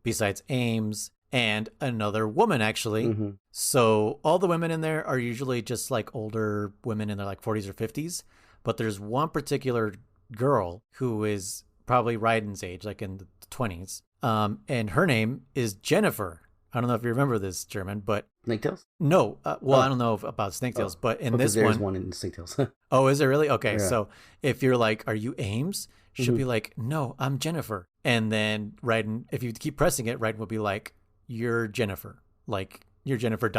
besides aims and another woman, actually. So all the women in there are usually just like older women in their like 40s or 50s. But there's one particular girl who is probably Raiden's age, like in the 20s. And her name is Jennifer. I don't know if you remember this, German, but... Snaketails? No. I don't know about Snaketails, but in this there's one in Snaketails. Oh, is it really? Okay, Yeah. So if you're like, are you Ames? She'll be like, no, I'm Jennifer. And then Raiden, if you keep pressing it, Raiden will be like, you're Jennifer. Like, you're Jennifer ...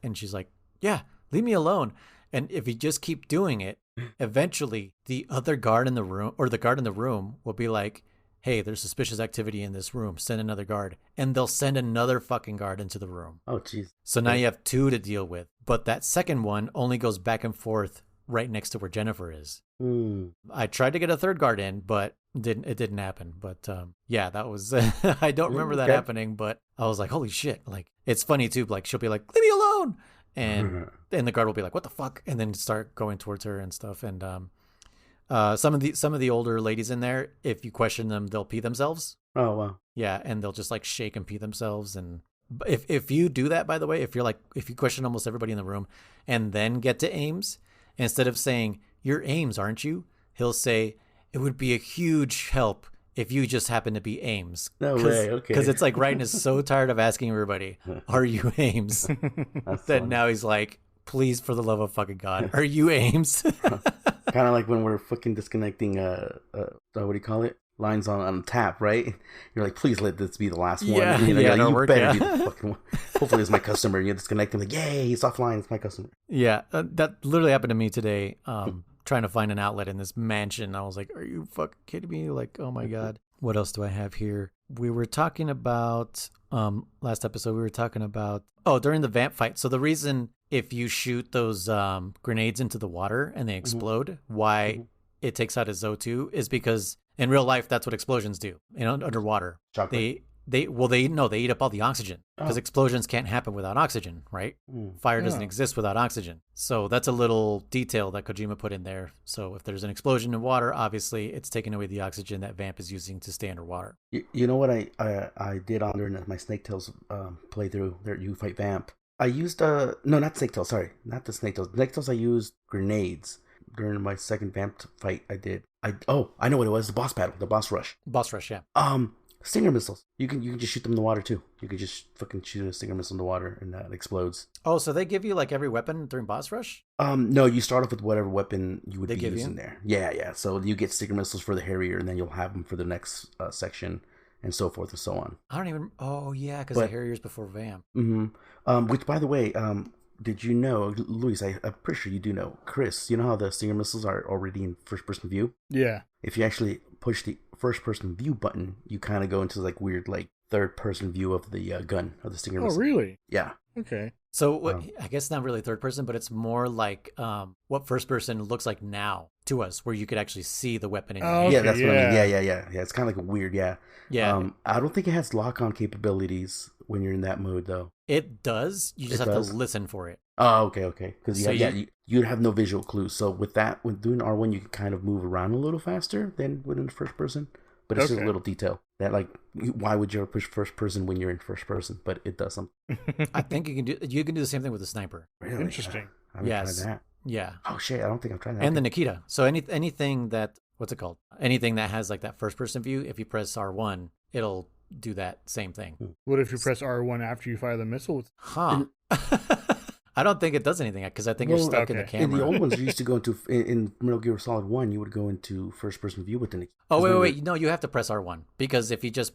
And she's like, yeah, leave me alone. And if you just keep doing it, eventually the other guard in the room, or the guard in the room, will be like, hey, there's suspicious activity in this room. Send another guard. And they'll send another fucking guard into the room. Oh, jeez. So now you have 2 to deal with. But that second one only goes back and forth right next to where Jennifer is. I tried to get a third guard in, but it didn't happen. But yeah, that was I don't remember that happening, but I was like, holy shit. Like, it's funny too, like she'll be like, leave me alone. And the guard will be like, what the fuck? And then start going towards her and stuff. And some of the older ladies in there, if you question them, they'll pee themselves. Oh, wow. Yeah, and they'll just like shake and pee themselves. And if you do that, by the way, if you question almost everybody in the room and then get to Ames, instead of saying, you're Ames, aren't you? He'll say, it would be a huge help if you just happen to be Ames. No way, okay. Because it's like Raiden is so tired of asking everybody, are you Ames? That now he's like, please, for the love of fucking God, are you Ames? Kind of like when we're fucking disconnecting, what do you call it? Lines on tap, right? You're like, please let this be the last one. Yeah, you work, better be the fucking one. Hopefully it's my customer. You disconnect him, like, yay, he's offline, it's my customer. Yeah, that literally happened to me today. Trying to find an outlet in this mansion. I was like, are you fucking kidding me? Like, oh my God. What else do I have here? We were talking about, last episode, during the vamp fight. So the reason if you shoot those grenades into the water and they explode, why it takes out his O2 is because in real life, that's what explosions do, underwater. Chocolate. They eat up all the oxygen because explosions can't happen without oxygen, right? Fire doesn't exist without oxygen. So that's a little detail that Kojima put in there. So if there's an explosion in water, obviously it's taking away the oxygen that Vamp is using to stay underwater. You know what I did on during my Snaketails playthrough there, you fight Vamp. I used no, not Snaketails, sorry, not the Snaketails. Snaketails I used grenades during my second Vamp fight. I know what it was, the boss battle, the boss rush. Boss rush, yeah. Stinger missiles. You can just shoot them in the water too. You could just fucking shoot a stinger missile in the water and it explodes. Oh, so they give you like every weapon during boss rush? No, you start off with whatever weapon you would be using there. Yeah. So you get stinger missiles for the Harrier, and then you'll have them for the next section, and so forth and so on. I don't even. Oh yeah, because the Harrier's before Vamp. Which, by the way, did you know, Luis? I'm pretty sure you do know, Kriss. You know how the stinger missiles are already in first-person view? Yeah. If you actually push the first-person view button, you kind of go into like weird like third person view of the gun of the Stinger Oh, missile. really? Yeah. Okay. So I guess not really third person, but it's more like what first person looks like now to us, where you could actually see the weapon in your hand. Okay, Yeah, that's what I mean. yeah. Yeah. It's kind of like a weird, yeah. Yeah. I don't think it has lock-on capabilities when you're in that mode, though. It does. You just It have does? to listen for it. Oh, okay. Because So you'd have no visual clues. So with that, when doing R1, you can kind of move around a little faster than within the first person. But it's just a Okay. little detail that, like, why would you ever push first person when you're in first person? But it does something. I think you can do the same thing with the sniper. Really? Interesting. I haven't Yes. tried that. Yeah. Oh shit! I don't think I've tried that. And the Okay. Nikita. So anything that what's it called? Anything that has like that first person view, if you press R1, it'll do that same thing. What if you press R1 after you fire the missile? Huh. I don't think it does anything because I think you're Well, stuck in the okay. camera. In the old ones, you used to go into in Metal Gear Solid 1, you would go into first person view with the Nikita. Oh, 'Cause wait. No, you have to press R1 because if you just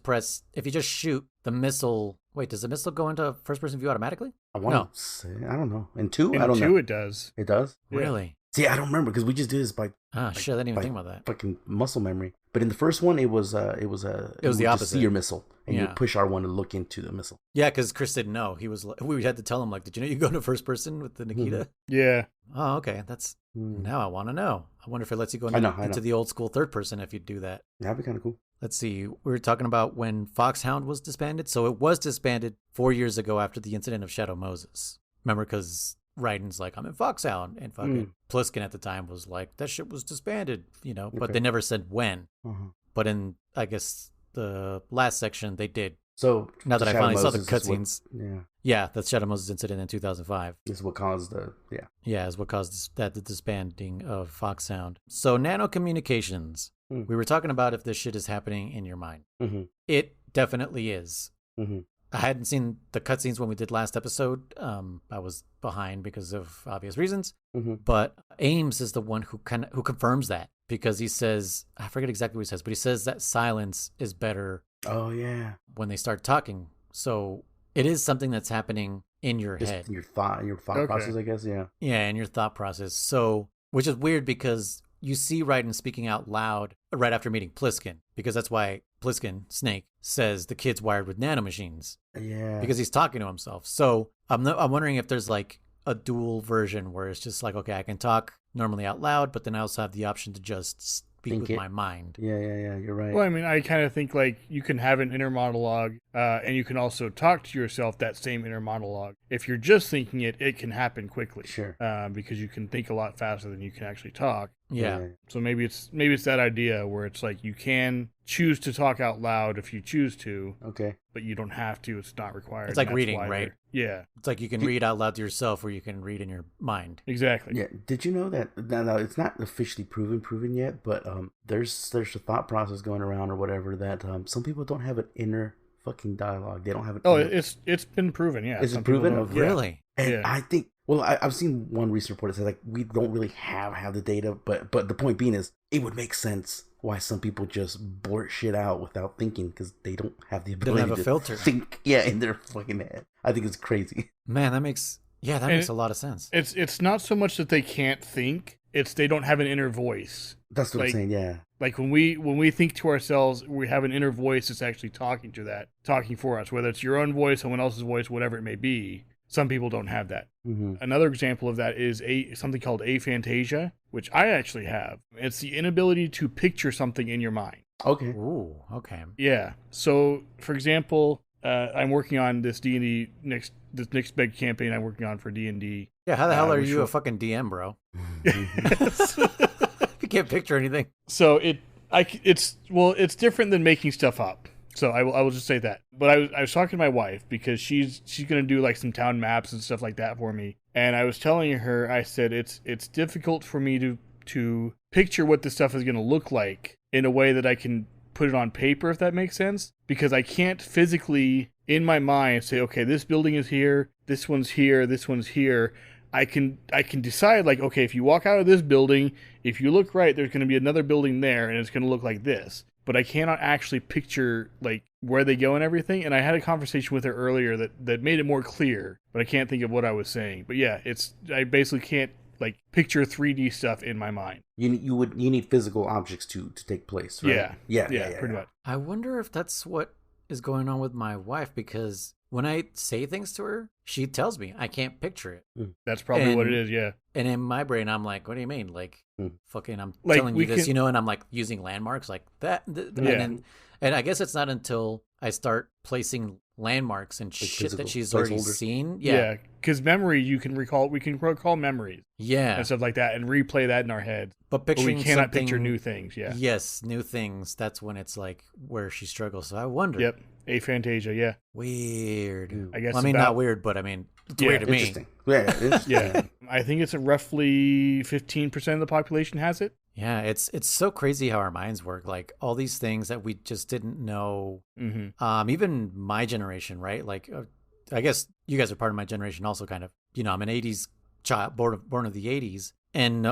shoot the missile. Wait, does the missile go into first person view automatically? I want to say, I don't know. In 2, In I don't 2, know. it does. It does? Yeah. Really? See, I don't remember because we just did this by Ah, shit, I didn't even by think about that. fucking muscle memory. But in the first one, it was you the would just opposite. see your missile, and you Yeah. would push R1 to look into the missile. Yeah, because Chris didn't know. He was. We had to tell him like, did you know you go to first person with the Nikita? Yeah. Oh, okay. That's now I want to know. I wonder if it lets you go I know. into the old school third person if you do that. That'd be kind of cool. Let's see. We were talking about when Foxhound was disbanded. So it was disbanded 4 years ago after the incident of Shadow Moses. Remember, because Raiden's like, I'm in Foxhound. And fucking Pliskin at the time was like, that shit was disbanded, but Okay. they never said when. Uh-huh. But in, I guess, the last section, they did. So Now that I finally saw the Moses is what- cutscenes. Yeah, Yeah, that's Shadow Moses incident in 2005. this is what caused the Yeah, is what caused the disbanding of Foxhound. So Nano Communications. We were talking about if this shit is happening in your mind. Mm-hmm. It definitely is. Mm-hmm. I hadn't seen the cutscenes when we did last episode. I was behind because of obvious reasons. Mm-hmm. But Ames is the one who confirms that because he says, I forget exactly what he says, but he says that silence is better Oh yeah, when they start talking. So it is something that's happening in your just head. your thought Okay. process, I guess. Yeah. Yeah, in your thought process. So, which is weird because you see Raiden speaking out loud right after meeting Pliskin, because that's why Pliskin, Snake, says the kid's wired with nanomachines, Yeah. because he's talking to himself. So I'm wondering if there's like a dual version where it's just like, okay, I can talk normally out loud, but then I also have the option to just speak Think with it. my mind. Yeah. You're right. Well, I mean, I kind of think like you can have an inner monologue, and you can also talk to yourself that same inner monologue. If you're just thinking it, it can happen quickly. Sure. Because you can think a lot faster than you can actually talk. Yeah. So maybe it's that idea where it's like you can choose to talk out loud if you choose to, Okay. but you don't have to. It's not required. It's like and that's reading, why right? Yeah, It's like you can read out loud to yourself or you can read in your mind. exactly. Yeah. Did you know that? Now it's not officially proven yet, but there's a thought process going around or whatever that some people don't have an inner fucking dialogue. They don't have an. Oh, inner... it's been proven. Yeah, Is it Some people proven? don't- Okay. yeah. Really? And Yeah. I think, well, I've seen one recent report that says like we don't really have the data, but the point being is it would make sense why some people just blurt shit out without thinking because they don't have the don't ability have a to filter. think. Yeah, in their fucking head. I think it's crazy. Man, that makes a lot of sense. It's not so much that they can't think; it's they don't have an inner voice. That's what I'm Like- saying. Yeah. Like when we think to ourselves, we have an inner voice that's actually talking for us, whether it's your own voice, someone else's voice, whatever it may be. Some people don't have that. Mm-hmm. Another example of that is something called aphantasia, which I actually have. It's the inability to picture something in your mind. Okay. Ooh, okay. Yeah. So, for example, I'm working on this D&D this next big campaign I'm working on for D&D. Yeah, how the hell are which you will- a fucking DM, bro? You can't picture anything. So it's different than making stuff up. So I will just say that. But I was talking to my wife because she's gonna do like some town maps and stuff like that for me. And I was telling her, I said it's difficult for me to picture what this stuff is gonna look like in a way that I can put it on paper, if that makes sense. Because I can't physically in my mind say, okay, this building is here, this one's here, this one's here. I can decide like, okay, if you walk out of this building, if you look right, there's going to be another building there and it's going to look like this. But I cannot actually picture like where they go and everything. And I had a conversation with her earlier that made it more clear, but I can't think of what I was saying. But yeah, I basically can't like picture 3D stuff in my mind. You need physical objects to take place, right? Yeah, pretty much. I wonder if that's what is going on with my wife because when I say things to her, she tells me I can't picture it. That's probably what it is, yeah. And in my brain, I'm like, what do you mean? Like, fucking, I'm Like, telling you this, and I'm like using landmarks like that. And I guess it's not until I start placing landmarks and Like shit that physical she's already placeholders. seen. Yeah, because memory, we can recall memories Yeah. and stuff like that and replay that in our head. But But picturing we cannot something, picture new things, yeah. Yes, new things. That's when it's like where she struggles. So I wonder. Yep, aphantasia, yeah. Weird. I guess Well, I mean, about- not weird, but I mean, it's Yeah, weird to me. Interesting. Yeah, interesting. Yeah, I think it's roughly 15% of the population has it. Yeah, it's so crazy how our minds work. Like all these things that we just didn't know. Mm-hmm. Even my generation, right? Like, I guess you guys are part of my generation, also. Kind of. I'm an '80s child, born of the '80s, and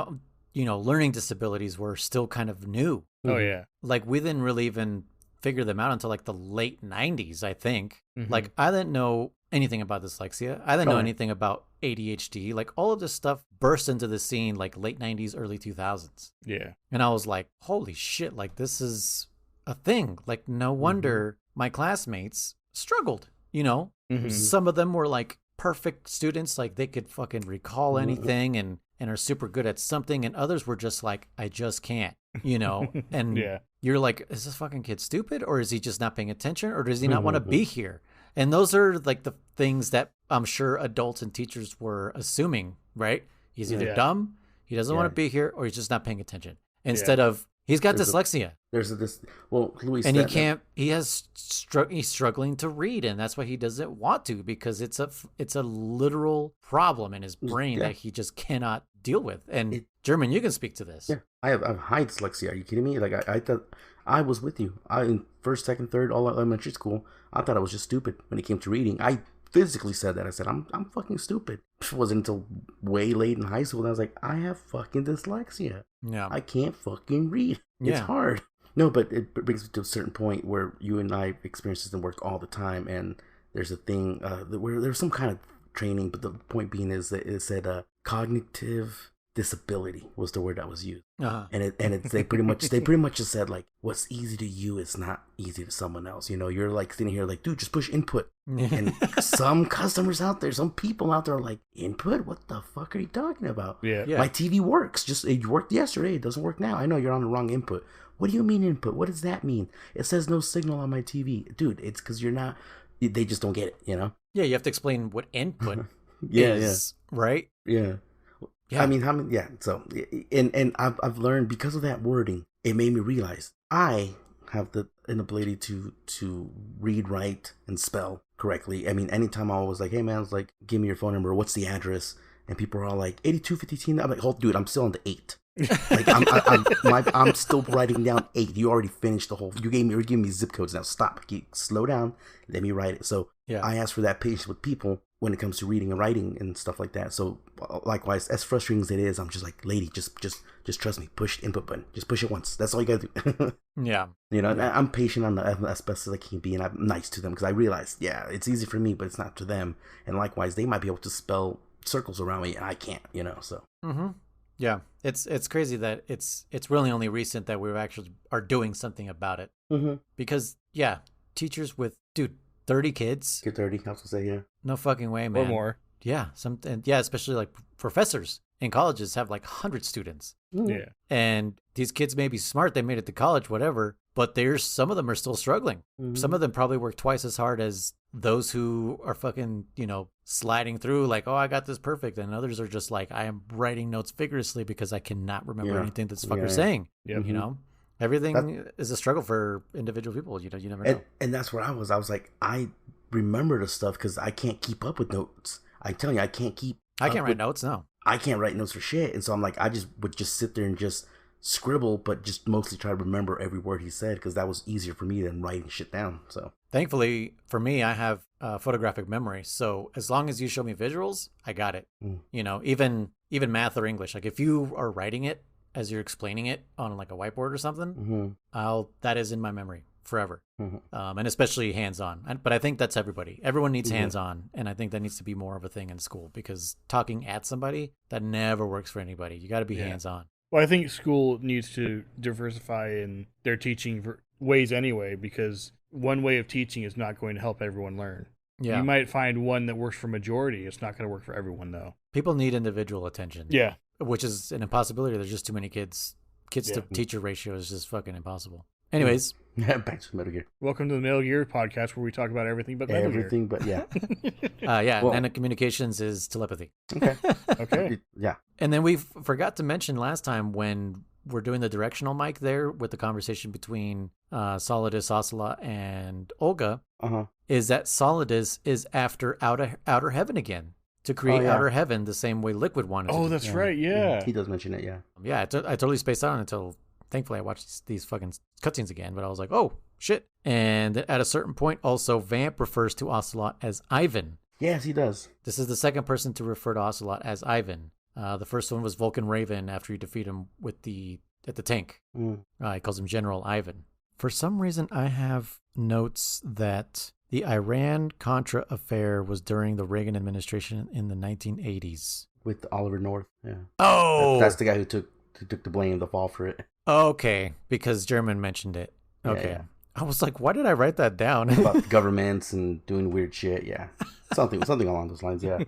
learning disabilities were still kind of new. Oh, yeah. Like we didn't really even figure them out until like the late '90s, I think. Mhm. Like I didn't know anything about dyslexia. I didn't know Oh. anything about ADHD. Like all of this stuff burst into the scene like late '90s, early 2000s. Yeah. And I was like, holy shit, like this is a thing. Like no wonder my classmates struggled, Mhm. Some of them were like perfect students, like they could fucking recall anything and are super good at something, and others were just like, I just can't, and Yeah. you're like, is this fucking kid stupid, or is he just not paying attention, or does he not want to be here? And those are like the things that I'm sure adults and teachers were assuming, right? He's either Yeah. dumb, he doesn't want Yeah. to be here, or he's just not paying attention. Instead of, he's got There's dyslexia. Louis, And he can't. He's struggling to read, and that's why he doesn't want to, because it's a literal problem in his brain Yeah. that he just cannot deal with. And German, you can speak to this. Yeah, I have high dyslexia. Are you kidding me? Like I thought I was with you. In first, second, third, all elementary school, I thought I was just stupid when it came to reading. I physically said that. I said I'm fucking stupid. It wasn't until way late in high school that I was like, I have fucking dyslexia. Yeah. I can't fucking read. It's Yeah. hard. No, but it brings me to a certain point where you and I experience this in work all the time, and there's a thing where there's some kind of training, but the point being is that it said cognitive disability was the word that was used, and they pretty much just said like, what's easy to you is not easy to someone else. You're like sitting here like, dude, just push input, and some customers out there, some people out there are like, input? What the fuck are you talking about? Yeah. Yeah. My TV works. It worked yesterday. It doesn't work now. I know you're on the wrong input. What do you mean input? What does that mean? It says no signal on my TV. Dude, it's because you're not... They just don't get it, Yeah, you have to explain what input Yeah, is, right? Yeah. Yeah. I mean, so... And I've learned, because of that wording, it made me realize I have the inability to read, write, and spell correctly. I mean, anytime I was like, hey, man, I was like, give me your phone number. What's the address? And people are all like, 8250. I'm like, hold, dude, I'm still on the 8. Like I'm still writing down 8. You already finished the whole. You're giving me zip codes now. Stop. Slow down. Let me write it. So Yeah. I ask for that patience with people when it comes to reading and writing and stuff like that. So likewise, as frustrating as it is, I'm just like, lady, just trust me. Push the input button. Just push it once. That's all you gotta do. Yeah. And I'm patient on as best as I can be, and I'm nice to them because I realize, yeah, it's easy for me, but it's not to them. And likewise, they might be able to spell circles around me, and I can't. So. Mm-hmm. Yeah, it's crazy that it's really only recent that we actually are doing something about it. Mm-hmm. Because teachers with 30 kids, Get 30, I was gonna say, yeah. no fucking way, man. Or more. Yeah, especially like professors in colleges have like 100 students, Yeah. and these kids may be smart, they made it to college, whatever, but some of them are still struggling. Mhm. Some of them probably work twice as hard as those who are fucking, sliding through like, oh, I got this perfect. And others are just like, I am writing notes vigorously because I cannot remember Yeah. anything this fucker's Yeah. saying. Yep. Everything is a struggle for individual people. You never know. And that's where I was. I was like, I remember the stuff because I can't keep up with notes. I'm telling you, I can't keep. I up can't write with- notes, no. I can't write notes for shit, and so I'm like, I would just sit there and just scribble, but just mostly try to remember every word he said because that was easier for me than writing shit down. So Thankfully, for me, I have photographic memory. So as long as you show me visuals, I got it. Mm. Even math or English. Like if you are writing it as you're explaining it on like a whiteboard or something, that is in my memory forever. And especially hands-on. But I think that's everybody. Everyone needs hands-on, and I think that needs to be more of a thing in school because talking at somebody, that never works for anybody. You got to be hands-on. Well, I think school needs to diversify in their teaching ways anyway, because one way of teaching is not going to help everyone learn. Yeah. You might find one that works for majority. It's not going to work for everyone, though. People need individual attention. Yeah. Which is an impossibility. There's just too many kids. Kids to Yeah. teacher ratio is just fucking impossible. Anyways, Back to Metal Gear. Welcome to the Metal Gear podcast where we talk about everything but Metal Everything, but yeah. yeah, Well- nanocommunications is telepathy. Okay. Gear. Okay. Yeah. And then we forgot to mention last time when we're doing the directional mic there with the conversation between Solidus, Ocelot, and Olga, Uh-huh. is that Solidus is after Outer Heaven again to create yeah. Outer Heaven the same way Liquid wanted to Oh, do. that's right. Yeah. He does mention it, yeah. Yeah, I totally spaced out until thankfully I watched these fucking cutscenes again, but I was like, oh, shit. And at a certain point, also, Vamp refers to Ocelot as Ivan. Yes, he does. This is the second person to refer to Ocelot as Ivan. The first one was Vulcan Raven after you defeat him at the tank. Mm. He calls him General Ivan. For some reason, I have notes that the Iran-Contra affair was during the Reagan administration in the 1980s. With Oliver North, yeah. Oh! That's the guy who took the blame, the fall for it. Okay, because German mentioned it. Yeah, Okay. yeah. I was like, why did I write that down? About governments and doing weird shit, yeah. Something along those lines, yeah.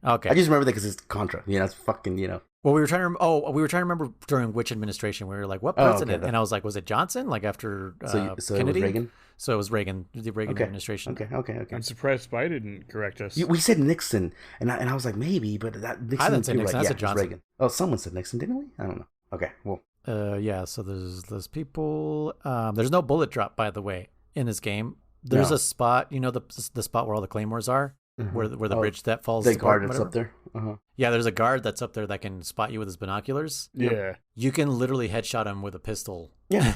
Okay. I just remember that because it's Contra. Yeah, that's fucking, Well, we were trying to remember during which administration. We were like, what Oh, okay, president? that- And I was like, was it Johnson? Like after So it was Kennedy? Reagan? So it was Reagan, the Reagan Okay. administration. Okay. I'm surprised Spy didn't correct us. We said Nixon, and I was like, maybe, but that Nixon. I didn't say you're Nixon, I Right. said Yeah, it was Johnson. Reagan. Oh, someone said Nixon, didn't we? I don't know. Okay, well. Yeah, so there's those people. There's no bullet drop, by the way, in this game. There's No. a spot, the spot where all the claymores are, where the Oh, bridge that falls the apart, guard that's whatever. up there. Uh-huh. Yeah, there's a guard that's up there that can spot you with his binoculars. Yeah. You can literally headshot him with a pistol. Yeah.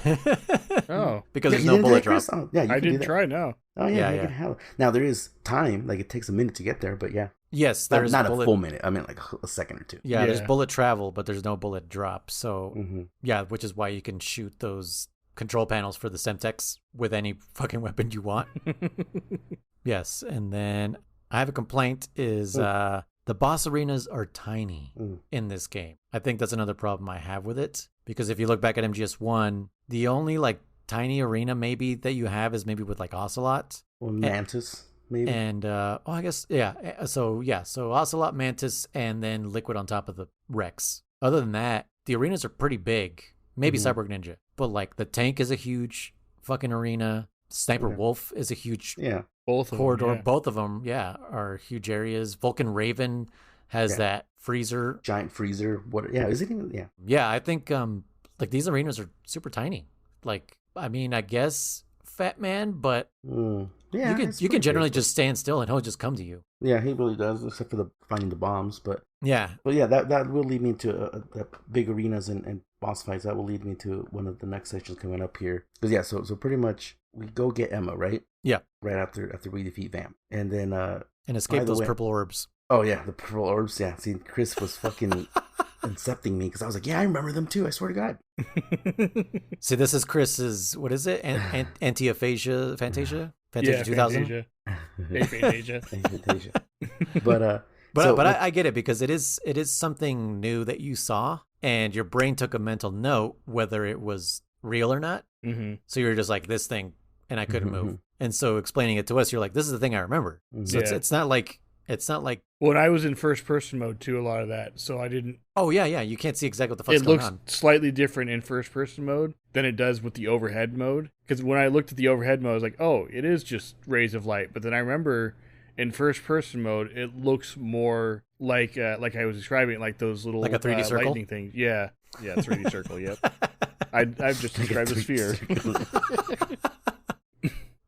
Oh. Because Yeah, there's you no didn't do bullet that, drop. Chris? Oh, yeah, you I can do didn't that. try, no. Oh, Yeah, yeah, you yeah. can have it. Now, there is time. Like, it takes a minute to get there, but yeah. Yes, there's Not bullet. a full minute. I mean, like a second or two. Yeah, there's Yeah. bullet travel, but there's no bullet drop. So, Mm-hmm. yeah, which is why you can shoot those control panels for the Semtex with any fucking weapon you want. Yes, and then I have a complaint is the boss arenas are tiny in this game. I think that's another problem I have with it, because if you look back at MGS1, the only like tiny arena maybe that you have is maybe with like Ocelot. Well, Mantis, maybe. And I guess so Ocelot, Mantis, and then Liquid on top of the Rex. Other than that, the arenas are pretty big. Maybe Cyborg Ninja, but like the tank is a huge fucking arena. Sniper Wolf is a huge Yeah. Both of corridor. them, yeah. Both of them, are huge areas. Vulcan Raven has that freezer. Giant freezer. What? Yeah, is it even? Yeah. Yeah, I think like these arenas are super tiny. Like, I mean, I guess Fat Man, but Yeah. you it's can pretty generally big. just stand still and he'll just come to you. Yeah, he really does, except for the finding the bombs. But Yeah. yeah, that will lead me to big arenas and boss fights. That will lead me to one of the next sections coming up here. Because yeah, so pretty much we go get Emma, right? Yeah. Right after we defeat Vamp, and then And escape By the those way- purple orbs. oh yeah, the purple orbs. Yeah, see, Chris was fucking incepting me because I was like, yeah, I remember them too. I swear to God. See, this is Chris's, what is it? Anti-aphasia, Fantasia? Fantasia Yeah, 2000? Fantasia. Hey, Fantasia. Fantasia. But But I get it, because it is something new that you saw, and your brain took a mental note whether it was real or not. Mm-hmm. So you're just like, this thing, and I couldn't move. And so explaining it to us, you're like, this is the thing I remember. So Yeah. it's not like, Well, and I was in first person mode too, a lot of that. So I didn't. oh yeah, you can't see exactly what the fuck's It going looks on. slightly different in first person mode than it does with the overhead mode. Because when I looked at the overhead mode, I was like, oh, it is just rays of light. But then I remember in first person mode, it looks more like I was describing, like those little Like a 3D circle? lightning things. Yeah, 3D circle. Yep. I've just described a sphere.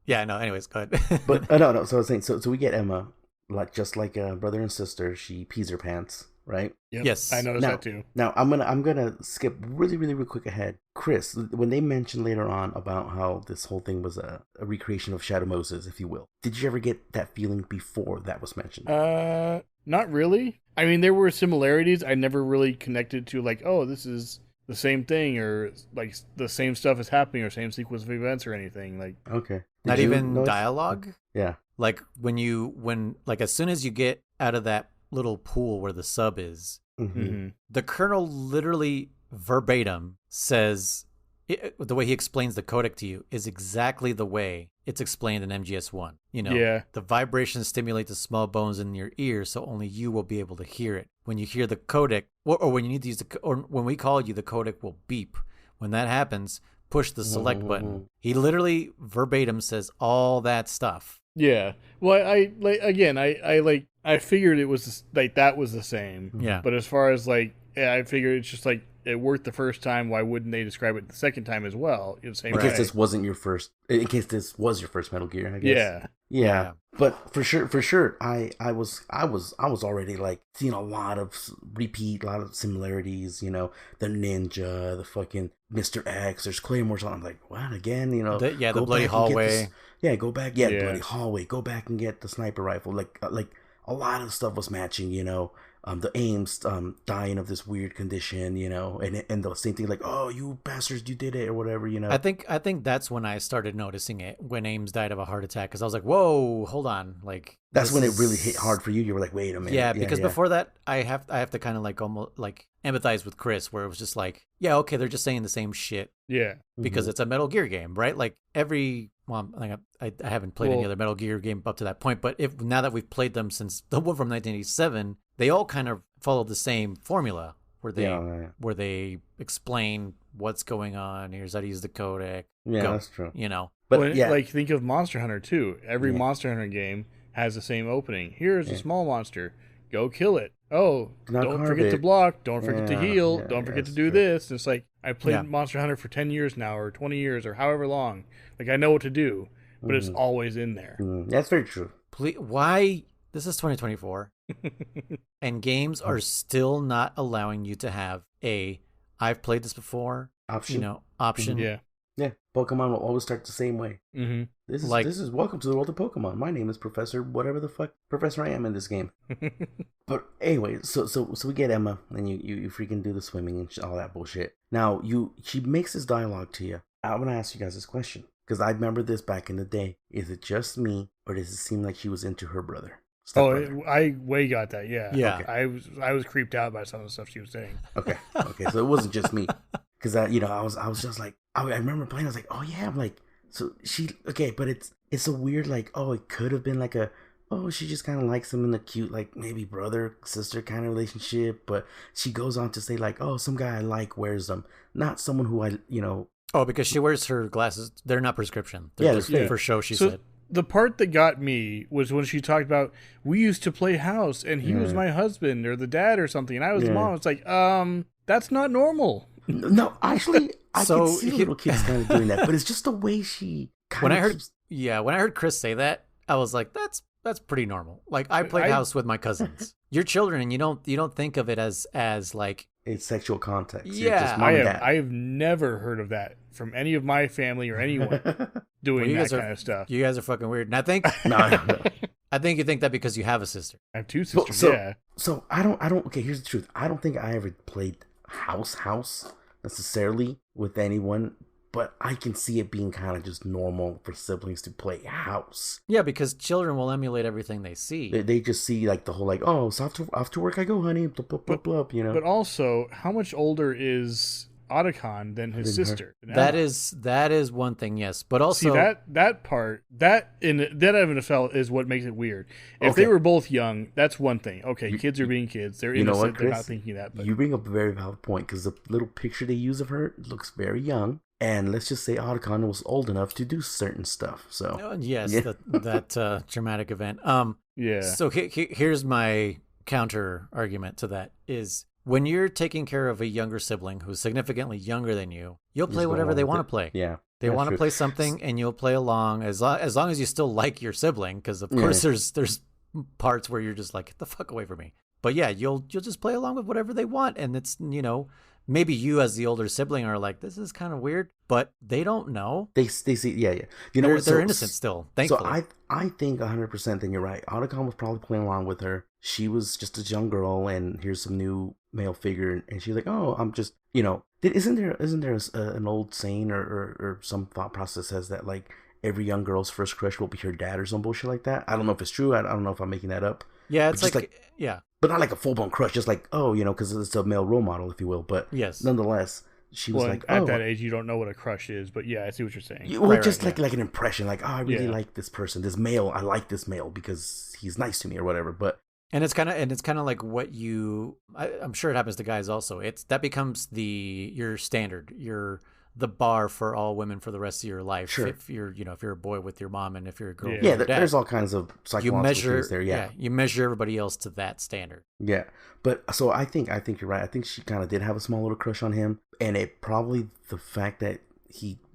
Yeah, no, anyways, go ahead. But no. So I was saying, so we get Emma, like just like a brother and sister. She pees her pants, right? Yep. Yes. I noticed Now- that too. Now I'm gonna skip really quick ahead. Chris, when they mentioned later on about how this whole thing was a recreation of Shadow Moses, if you will, did you ever get that feeling before that was mentioned? Not really. I mean, there were similarities. I never really connected to like, oh, this is the same thing, or like the same stuff is happening, or same sequence of events, or anything. Like, Okay. Not Did you even notice? dialogue? Yeah. Like when as soon as you get out of that little pool where the sub is, Mm-hmm. the colonel literally verbatim says the way he explains the codec to you is exactly the way it's explained in MGS1. You know, Yeah. the vibrations stimulate the small bones in your ear, so only you will be able to hear it. When you hear the codec, or when you need to use or when we call you, the codec will beep. When that happens, push the select button. He literally verbatim says all that stuff. Yeah. Well, I figured it was like that was the same. Yeah. But as far as like, I figured it's just like it worked the first time. Why wouldn't they describe it the second time as well? In case this wasn't your first. In case this was your first Metal Gear, I guess. Yeah. But for sure, I was already like seeing a lot of similarities. You know, the ninja, the fucking Mr. X. There's Claymores on. I'm like, what again? You know, the bloody hallway. Go back. Yeah, the bloody hallway. Go back and get the sniper rifle. Like a lot of stuff was matching. You know. The Ames dying of this weird condition, you know, and the same thing, like, oh, you bastards, you did it, or whatever, you know. I think that's when I started noticing it, when Ames died of a heart attack, because I was like, whoa, hold on, like that's when it really hit hard for you. You were like, wait a minute. Yeah, because before that, I have to kind of like almost like empathize with Kriss, where it was just like, yeah, okay, they're just saying the same shit. Yeah, because it's a Metal Gear game, right? Like I haven't played any other Metal Gear game up to that point, but now that we've played them since the one from 1987, they all kind of follow the same formula, where they explain what's going on. Here's how to use the codec. Yeah, that's true. You know, but like think of Monster Hunter too. Every Monster Hunter game has the same opening. Here's a small monster. Go kill it. Oh, don't forget to block. Don't forget to heal. Don't forget to do this. It's like I played Monster Hunter for 10 years now, or 20 years, or however long. Like I know what to do, but it's always in there. That's very true. Why? This is 2024, and games are still not allowing you to have I've played this before option. You know, option. Yeah. Pokemon will always start the same way. Mm-hmm. This is welcome to the world of Pokemon. My name is Professor whatever the fuck Professor I am in this game. But anyway, so we get Emma, and you freaking do the swimming and all that bullshit. Now she makes this dialogue to you. I want to ask you guys this question, because I remember this back in the day. Is it just me, or does it seem like she was into her brother? I way got that. Yeah. Okay. I was creeped out by some of the stuff she was saying. Okay. So it wasn't just me, because I was just like, I remember playing. I was like, oh yeah, I'm like, so she but it's a weird, like, oh, it could have been like she just kind of likes him in a cute, like, maybe brother sister kind of relationship, but she goes on to say like, oh, some guy I like wears them, not someone who I Oh, because she wears her glasses. They're not prescription. They're just for show, she said. The part that got me was when she talked about, we used to play house and he was my husband or the dad or something, and I was the mom. It's like, that's not normal. No, actually, I can see little kids kind of doing that, but it's just the way she when I heard Kriss say that, I was like, that's pretty normal. Like, I played house with my cousins. You're children, and you don't think of it as like it's sexual context. Yeah, I have never heard of that from any of my family or anyone doing that kind of stuff. You guys are fucking weird, and I think no. I think you think that because you have a sister. I have two sisters. So I don't. Okay, here's the truth. I don't think I ever played house necessarily with anyone, but I can see it being kind of just normal for siblings to play house. Yeah, because children will emulate everything they see. They just see like the whole like, oh, so off to work I go, honey, blah, blah, blah, blah, you know. But also, how much older is Otacon than his sister? That is one thing, yes. But also, see, that part that NFL is what makes it weird. If they were both young, that's one thing. Okay, kids are being kids. They're innocent. What, Chris? They're not thinking that. But... You bring up a very valid point, because the little picture they use of her looks very young. And let's just say Otacon was old enough to do certain stuff. So yes, that dramatic event. Yeah. So here's my counter argument to that is, when you're taking care of a younger sibling who's significantly younger than you, you'll play whatever they want to play. Yeah. They want to play something, and you'll play along as long as you still like your sibling, because of course there's parts where you're just like, get the fuck away from me. But yeah, you'll just play along with whatever they want, and it's, maybe you as the older sibling are like, this is kind of weird, but they don't know. They see, yeah. They're innocent still, thankfully. So I think 100% then you're right. Otacon was probably playing along with her. She was just a young girl, and here's some new male figure, and she's like, oh, I'm just, isn't there an old saying or some thought process says that, like, every young girl's first crush will be her dad or some bullshit like that? I don't know if it's true. I don't know if I'm making that up. Yeah, it's yeah. But not like a full-blown crush, just like, because it's a male role model, if you will. But yes, nonetheless, she was like, at oh, that age, you don't know what a crush is, but yeah, I see what you're saying. Just like an impression, like, oh, I really like this person, this male. I like this male because he's nice to me or whatever. But it's kind of like what I'm sure it happens to guys also. That becomes your standard, the bar for all women for the rest of your life. Sure. If you're a boy with your mom, and if you're a girl with your dad. There's all kinds of psychological things there. You measure everybody else to that standard. Yeah, but so I think you're right. I think she kind of did have a small little crush on him, and it probably the fact that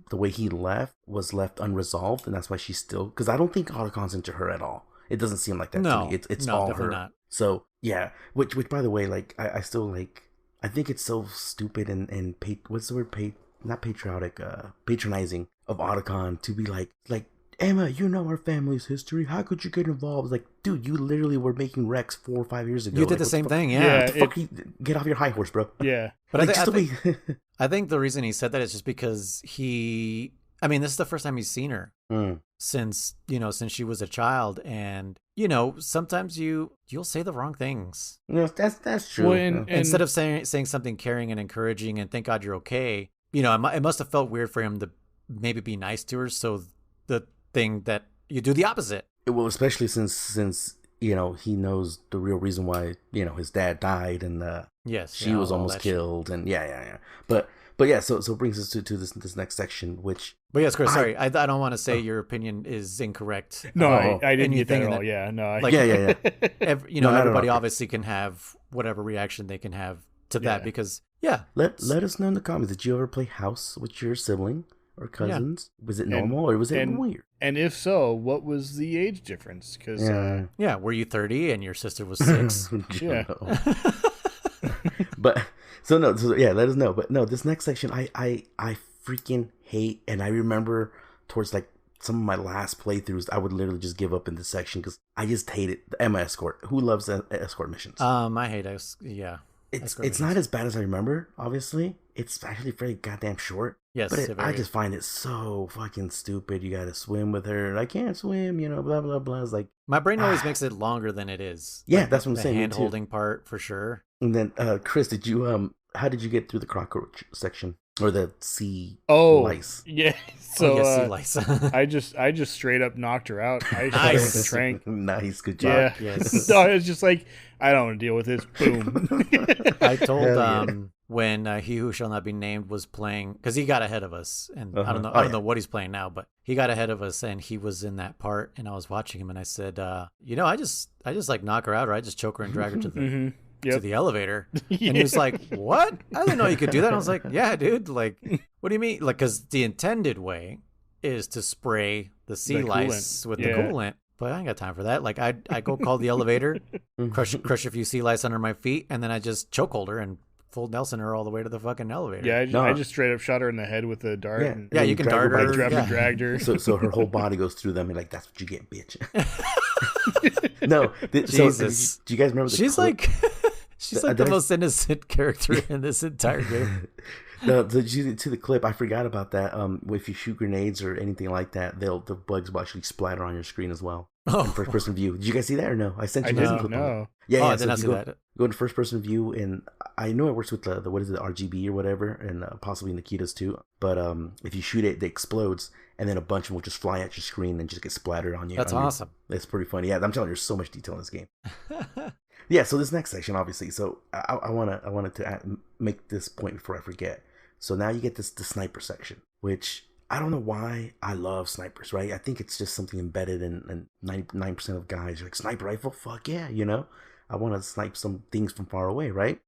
the way he was left unresolved, and that's why she's still, because I don't think Otacon's into her at all. It doesn't seem like that to me. It's all her. Not. So yeah, which by the way, like I still like, I think it's so stupid and what's the word, not patriotic, patronizing of Otacon to be like Emma, you know our family's history. How could you get involved? Like, dude, you literally were making Rex 4 or 5 years ago. You did the same thing, yeah. Get off your high horse, bro. Yeah, but I think the reason he said that is just because this is the first time he's seen her since she was a child, and sometimes you'll say the wrong things. No, that's true. Well, and instead of saying something caring and encouraging and thank God you're okay, it must have felt weird for him to maybe be nice to her. So the thing that you do the opposite. Well, especially since he knows the real reason why his dad died, and she was almost killed, and but yeah, so it brings us to this next section, which. But yes, Chris, sorry, I don't want to say your opinion is incorrect. No, I didn't get that at all. Yeah, no. Everybody obviously can have whatever reaction they can have to that because Let us know in the comments. Did you ever play house with your sibling or cousins? Yeah. Was it normal or was it weird? And if so, what was the age difference? Because were you 30 and your sister was 6? Yeah. But let us know. But no, this next section I freaking hate, and I remember towards like some of my last playthroughs, I would literally just give up in this section because I just hate it. The Emma escort. Who loves escort missions? I hate It's not as bad as I remember. Obviously, it's actually very goddamn short. Yes, but I just find it so fucking stupid. You got to swim with her, and I can't swim. Blah blah blah. It's like my brain always makes it longer than it is. Yeah, like that's what I'm saying. The hand holding part for sure. And then, Chris, did you how did you get through the cockroach section or the sea lice? Yeah, so sea lice. I just straight up knocked her out. I shot her with the trank. Nice, good job. Yeah, yes. No, it's just like I don't want to deal with this. Boom. I told when He Who Shall Not Be Named was playing, because he got ahead of us, and I don't know what he's playing now, but he got ahead of us, and he was in that part, and I was watching him, and I said, I just like knock her out, or I just choke her and drag her to the to the elevator. And he was like, what? I didn't know you could do that. I was like, yeah, dude. Like, what do you mean? Like, because the intended way is to spray the sea lice with the coolant. But I ain't got time for that. Like, I go call the elevator, crush a few sea lice under my feet, and then I just choke hold her and full Nelson her all the way to the fucking elevator. Yeah, I just straight up shot her in the head with a dart. Yeah, you can dart her. Dragged her. So her whole body goes through them, and like, that's what you get, bitch. No, Jesus. Do you guys remember? She's like the most innocent character in this entire game. To the clip, I forgot about that. If you shoot grenades or anything like that, the bugs will actually splatter on your screen as well. In first person view. Did you guys see that or no? I sent you a clip. No. Yeah, I did not see that. Go into first person view, and I know it works with the what is it, the RGB or whatever, and possibly Nikita's too. But if you shoot it explodes, and then a bunch of them will just fly at your screen and just get splattered on you. That's awesome. It's pretty funny. Yeah, I'm telling you, there's so much detail in this game. Yeah, so this next section, obviously. So I wanted to make this point before I forget. So now you get the sniper section, which I don't know why I love snipers, right? I think it's just something embedded in 99% of guys. You're like, sniper rifle? Fuck yeah, I want to snipe some things from far away, right?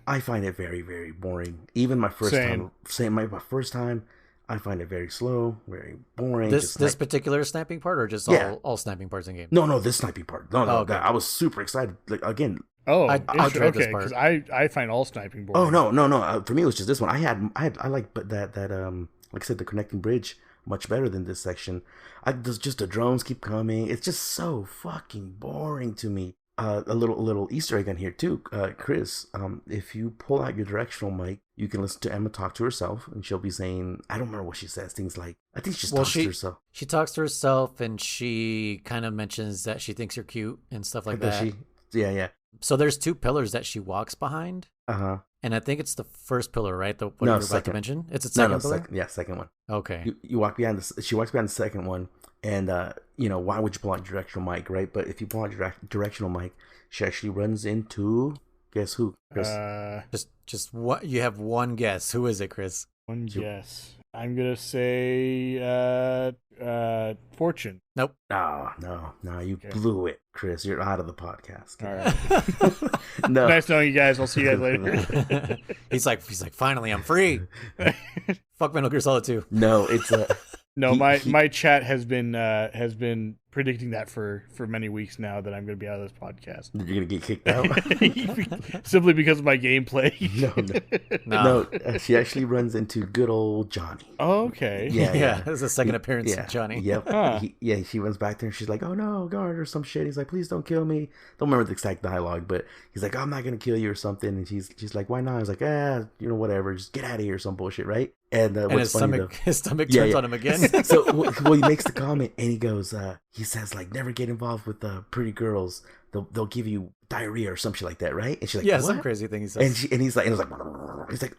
I find it very, very boring. Even my first time, I find it very slow, very boring. This particular sniping part, or just all sniping parts in game? No, this sniping part. No, okay. I was super excited. Like, again. Oh, I tried this part. Because I find all sniping boring. Oh no. For me, it was just this one. I like that like I said, the connecting bridge much better than this section. There's just the drones keep coming. It's just so fucking boring to me. A little Easter egg on here too, Chris. If you pull out your directional mic, you can listen to Emma talk to herself, and she'll be saying, I don't remember what she says. Things like, I think she just talks to herself. She talks to herself, and she kind of mentions that she thinks you're cute and stuff like that. Yeah. So there's 2 pillars that she walks behind. And I think it's the first pillar, right? The what No, you were about to second. mention. It's a second pillar. Second one. Okay. You walk behind the. She walks behind the second one, and why would you pull out directional mic, right? But if you pull out directional mic, she actually runs into guess who? Chris. Just what you have one guess. Who is it, Chris? One guess. I'm gonna say Fortune. Nope. No, you blew it, Chris. You're out of the podcast. All right. No. Nice knowing you guys. I'll see you guys later. He's like, finally, I'm free. Fuck Metal Gear Solid 2. No, it's a. No, my chat has been predicting that for many weeks now that I'm going to be out of this podcast. You're gonna get kicked out simply because of my gameplay. No. She actually runs into good old Johnny. Oh, okay. Yeah. This is a second appearance of Johnny. Yep. She runs back there and she's like, "Oh no, guard," or some shit. He's like, "Please don't kill me." Don't remember the exact dialogue, but he's like, "I'm not gonna kill you" or something. And she's like, "Why not?" He's like, whatever. Just get out of here, or some bullshit, right? And his stomach turns on him again. So he makes the comment and he goes, he says like, "Never get involved with pretty girls. They'll give you diarrhea or some shit like that, right?" And she's like, "What?" Some crazy thing he says. And he's like,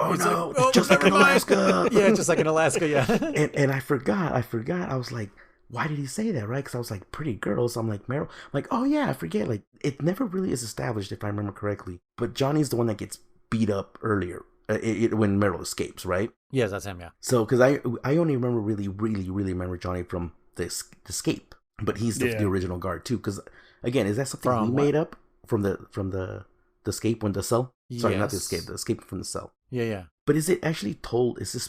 "Oh no, just like in Alaska." Yeah, just like in Alaska. Yeah. And I forgot. I was like, why did he say that, right? Because I was like, pretty girls. I'm like, Meryl. I'm like, oh yeah, I forget. Like, it never really is established if I remember correctly. But Johnny's the one that gets beat up earlier. When Meryl escapes, right? Yes, that's him. Yeah. So, because I only remember really remember Johnny from the escape, but he's the original guard too. Because again, is that something we made up from the escape when the cell? Sorry, not the escape. The escape from the cell. Yeah. But is it actually told? Is it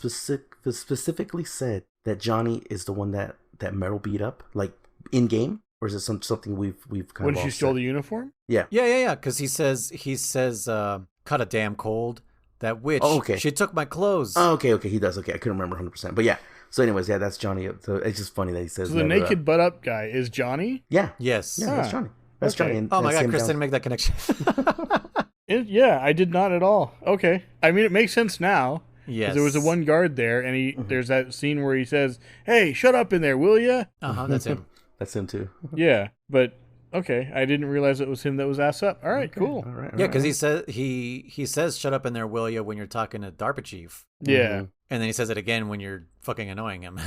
specifically said that Johnny is the one that Meryl beat up, like in game, or is it something we've kind of? When she stole the uniform? Yeah. Because he says, "Cut a damn cold." That witch. Oh, okay. She took my clothes. Oh, okay. He does. Okay, I couldn't remember 100%, but yeah. So, anyways, that's Johnny. So it's just funny that he says. So the naked butt up guy is Johnny. Yeah. Yes. Yeah, that's Johnny. That's okay. Johnny. And oh my God, Chris didn't make that connection. I did not at all. Okay, I mean it makes sense now. Yes. There was a one guard there, and there's that scene where he says, "Hey, shut up in there, will ya?" That's him. That's him too. Yeah, but. Okay, I didn't realize it was him that was ass up. All right, cool. All right, yeah, because he says "shut up in there, will ya?" when you're talking to DARPA chief. Yeah, and then he says it again when you're fucking annoying him.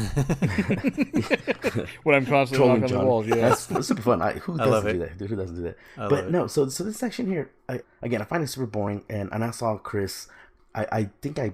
When I'm constantly knocking on the walls. Yeah, that's super fun. Who doesn't do that? Dude, who doesn't do that? But no, so this section here, I find it super boring. And I saw Chris. I think I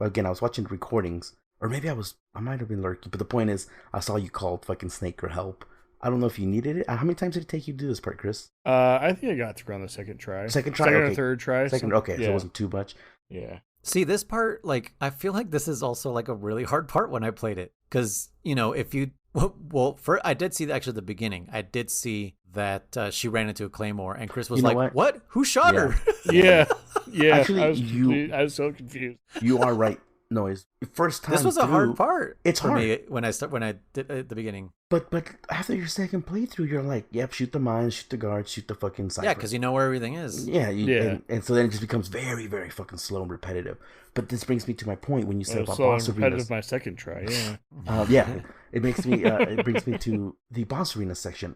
was watching the recordings, or maybe I might have been lurking. But the point is, I saw you called fucking Snake or help. I don't know if you needed it. How many times did it take you to do this part, Chris? I think I got through on the second try. Second try? Or third try. Second, okay, so it wasn't too much. Yeah. See, this part, like, I feel like this is also, like, a really hard part when I played it. Because, if you... Well, I did see actually the beginning. I did see that she ran into a claymore, and Chris was like, what? Who shot her? Yeah. Actually, I was so confused. You are right, Noise. First time this was a hard part. It's for hard me when I did at the beginning. But after your second playthrough, you're like, yep, shoot the mines, shoot the guards, shoot the fucking cypher. Yeah, because you know where everything is. Yeah, and so then it just becomes very, very fucking slow and repetitive. But this brings me to my point when you said about boss arenas. My second try, it makes me. It brings me to the boss arena section.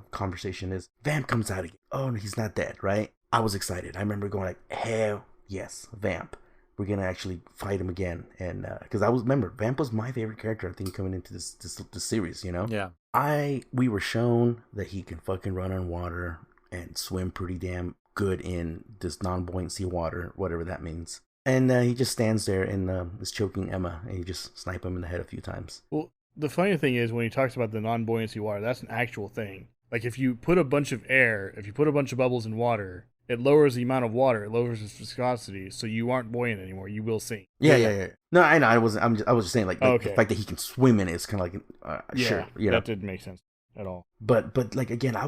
Conversation is Vamp comes out again. Oh, he's not dead, right? I was excited. I remember going like, hell yes, Vamp. We're gonna actually fight him again, and because remember Vamp was my favorite character. I think coming into this series, Yeah. We were shown that he can fucking run on water and swim pretty damn good in this non-buoyancy water, whatever that means. And he just stands there and is choking Emma, and you just snipe him in the head a few times. Well, the funny thing is when he talks about the non-buoyancy water, that's an actual thing. Like if you put a bunch of bubbles in water, it lowers the amount of water, it lowers its viscosity, so you aren't buoyant anymore. You will sink. Yeah. No, I know. I was just saying, like the fact that he can swim in it is kind of like, sure, that didn't make sense at all. But like again, I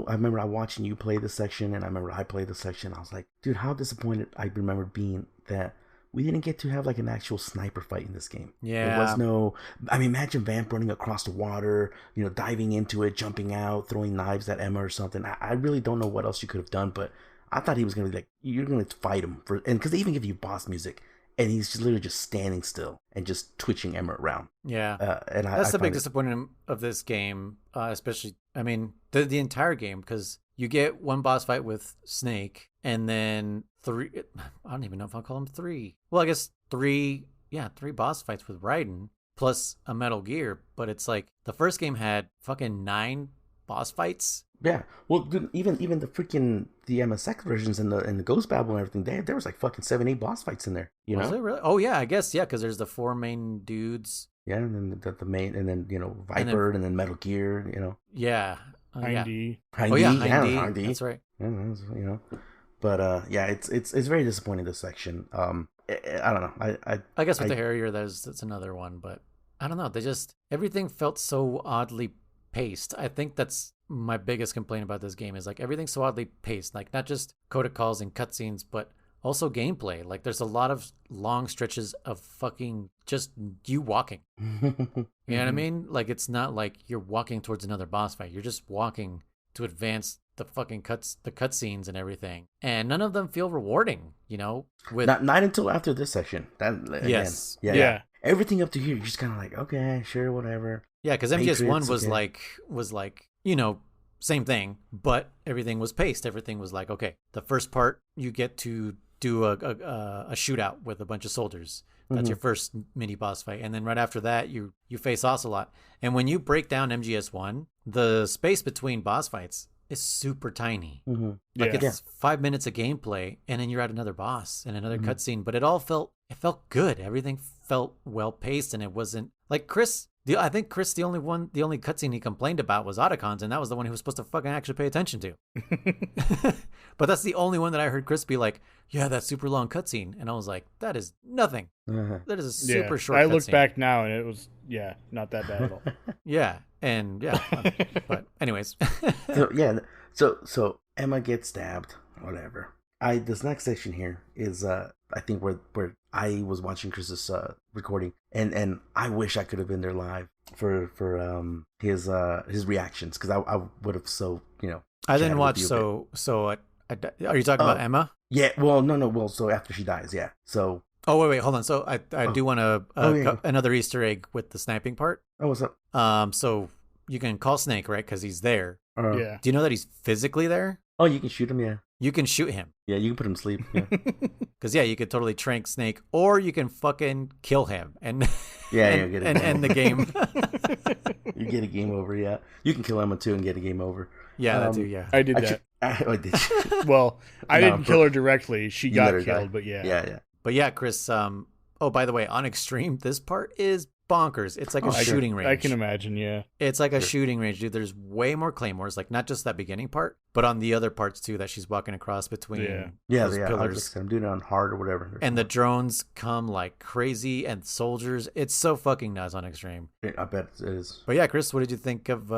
remember watching you play this section, and I remember I played this section. I was like, dude, how disappointed I remember being that we didn't get to have like an actual sniper fight in this game. Yeah. There was no, I mean, imagine Vamp running across the water, diving into it, jumping out, throwing knives at Emma or something. I really don't know what else you could have done, but I thought he was going to be like, you're going to fight him and because they even give you boss music and he's just literally just standing still and just twitching Emma around. Yeah. That's the big disappointment of this game, especially, I mean, the entire game, because you get one boss fight with Snake, and then three. I don't even know if I'll call them three. Well, I guess three. Yeah, three boss fights with Raiden plus a Metal Gear. But it's like the first game had fucking 9 boss fights. Yeah, well, dude, even the freaking the MSX versions and the Ghost Babel and everything, there was like fucking 7-8 boss fights in there. You Was know? it really? Oh yeah, I guess yeah, because there's the 4 main dudes. Yeah, and then the main, and then Viper, and then Metal Gear. Yeah. Yeah. 9D. Oh yeah, Hind 9D. That's right. Yeah, but yeah, it's very disappointing, this section. I don't know. I guess with the Harrier, that's another one, but I don't know. Everything felt so oddly paced. I think that's my biggest complaint about this game is like everything's so oddly paced. Like not just codec calls and cutscenes, but also gameplay. Like there's a lot of long stretches of fucking just you walking. You know what I mean? Like it's not like you're walking towards another boss fight. You're just walking to advance the fucking cutscenes and everything, and none of them feel rewarding. With not until after this section. Yes, again, yeah. Everything up to here, you're just kind of like, okay, sure, whatever. Yeah, because MGS1 was like same thing, but everything was paced. Everything was like, okay, the first part you get to do a shootout with a bunch of soldiers. That's your first mini boss fight, and then right after that you face Ocelot. And when you break down MGS1, the space between boss fights is super tiny. Like it's 5 minutes of gameplay, and then you're at another boss and another cutscene. But it felt good. Everything felt well paced, and it wasn't like Kriss. I think Kriss, the only cutscene he complained about was Otacon's, and that was the one he was supposed to fucking actually pay attention to. But that's the only one that I heard Kriss be like, yeah, that super long cutscene. And I was like, that is nothing. That is a super short cutscene. I look back now, and it was, not that bad at all. Yeah, and but anyways. So Emma gets stabbed, whatever. This next section here is I think where I was watching Chris's recording, and I wish I could have been there live for his reactions, because I would have I didn't watch, so are you talking about Emma? Yeah, well, no, well, so after she dies, yeah. So wait, hold on. So I do want to another Easter egg with the sniping part. Oh, what's up? So you can call Snake, right? Because he's there. Yeah. Do you know that he's physically there? Oh, you can shoot him, yeah. You can shoot him. Yeah, you can put him to sleep. Yeah. Because you could totally trank Snake, or you can fucking kill him and end the game. You get a game over. Yeah, you can kill Emma too and get a game over. Yeah, that too. Yeah, I did that. I did. Well, I didn't kill her directly. She got killed, but yeah. Yeah. But yeah, Kriss. Oh, by the way, on Extreme, this part is bonkers. It's like a shooting range. I can imagine, yeah. It's like a shooting range, dude. There's way more claymores, like not just that beginning part, but on the other parts too that she's walking across between those pillars. I'm doing it on hard or whatever. And the drones come like crazy, and soldiers. It's so fucking nuts on Extreme. I bet it is. But yeah, Kriss, what did you think of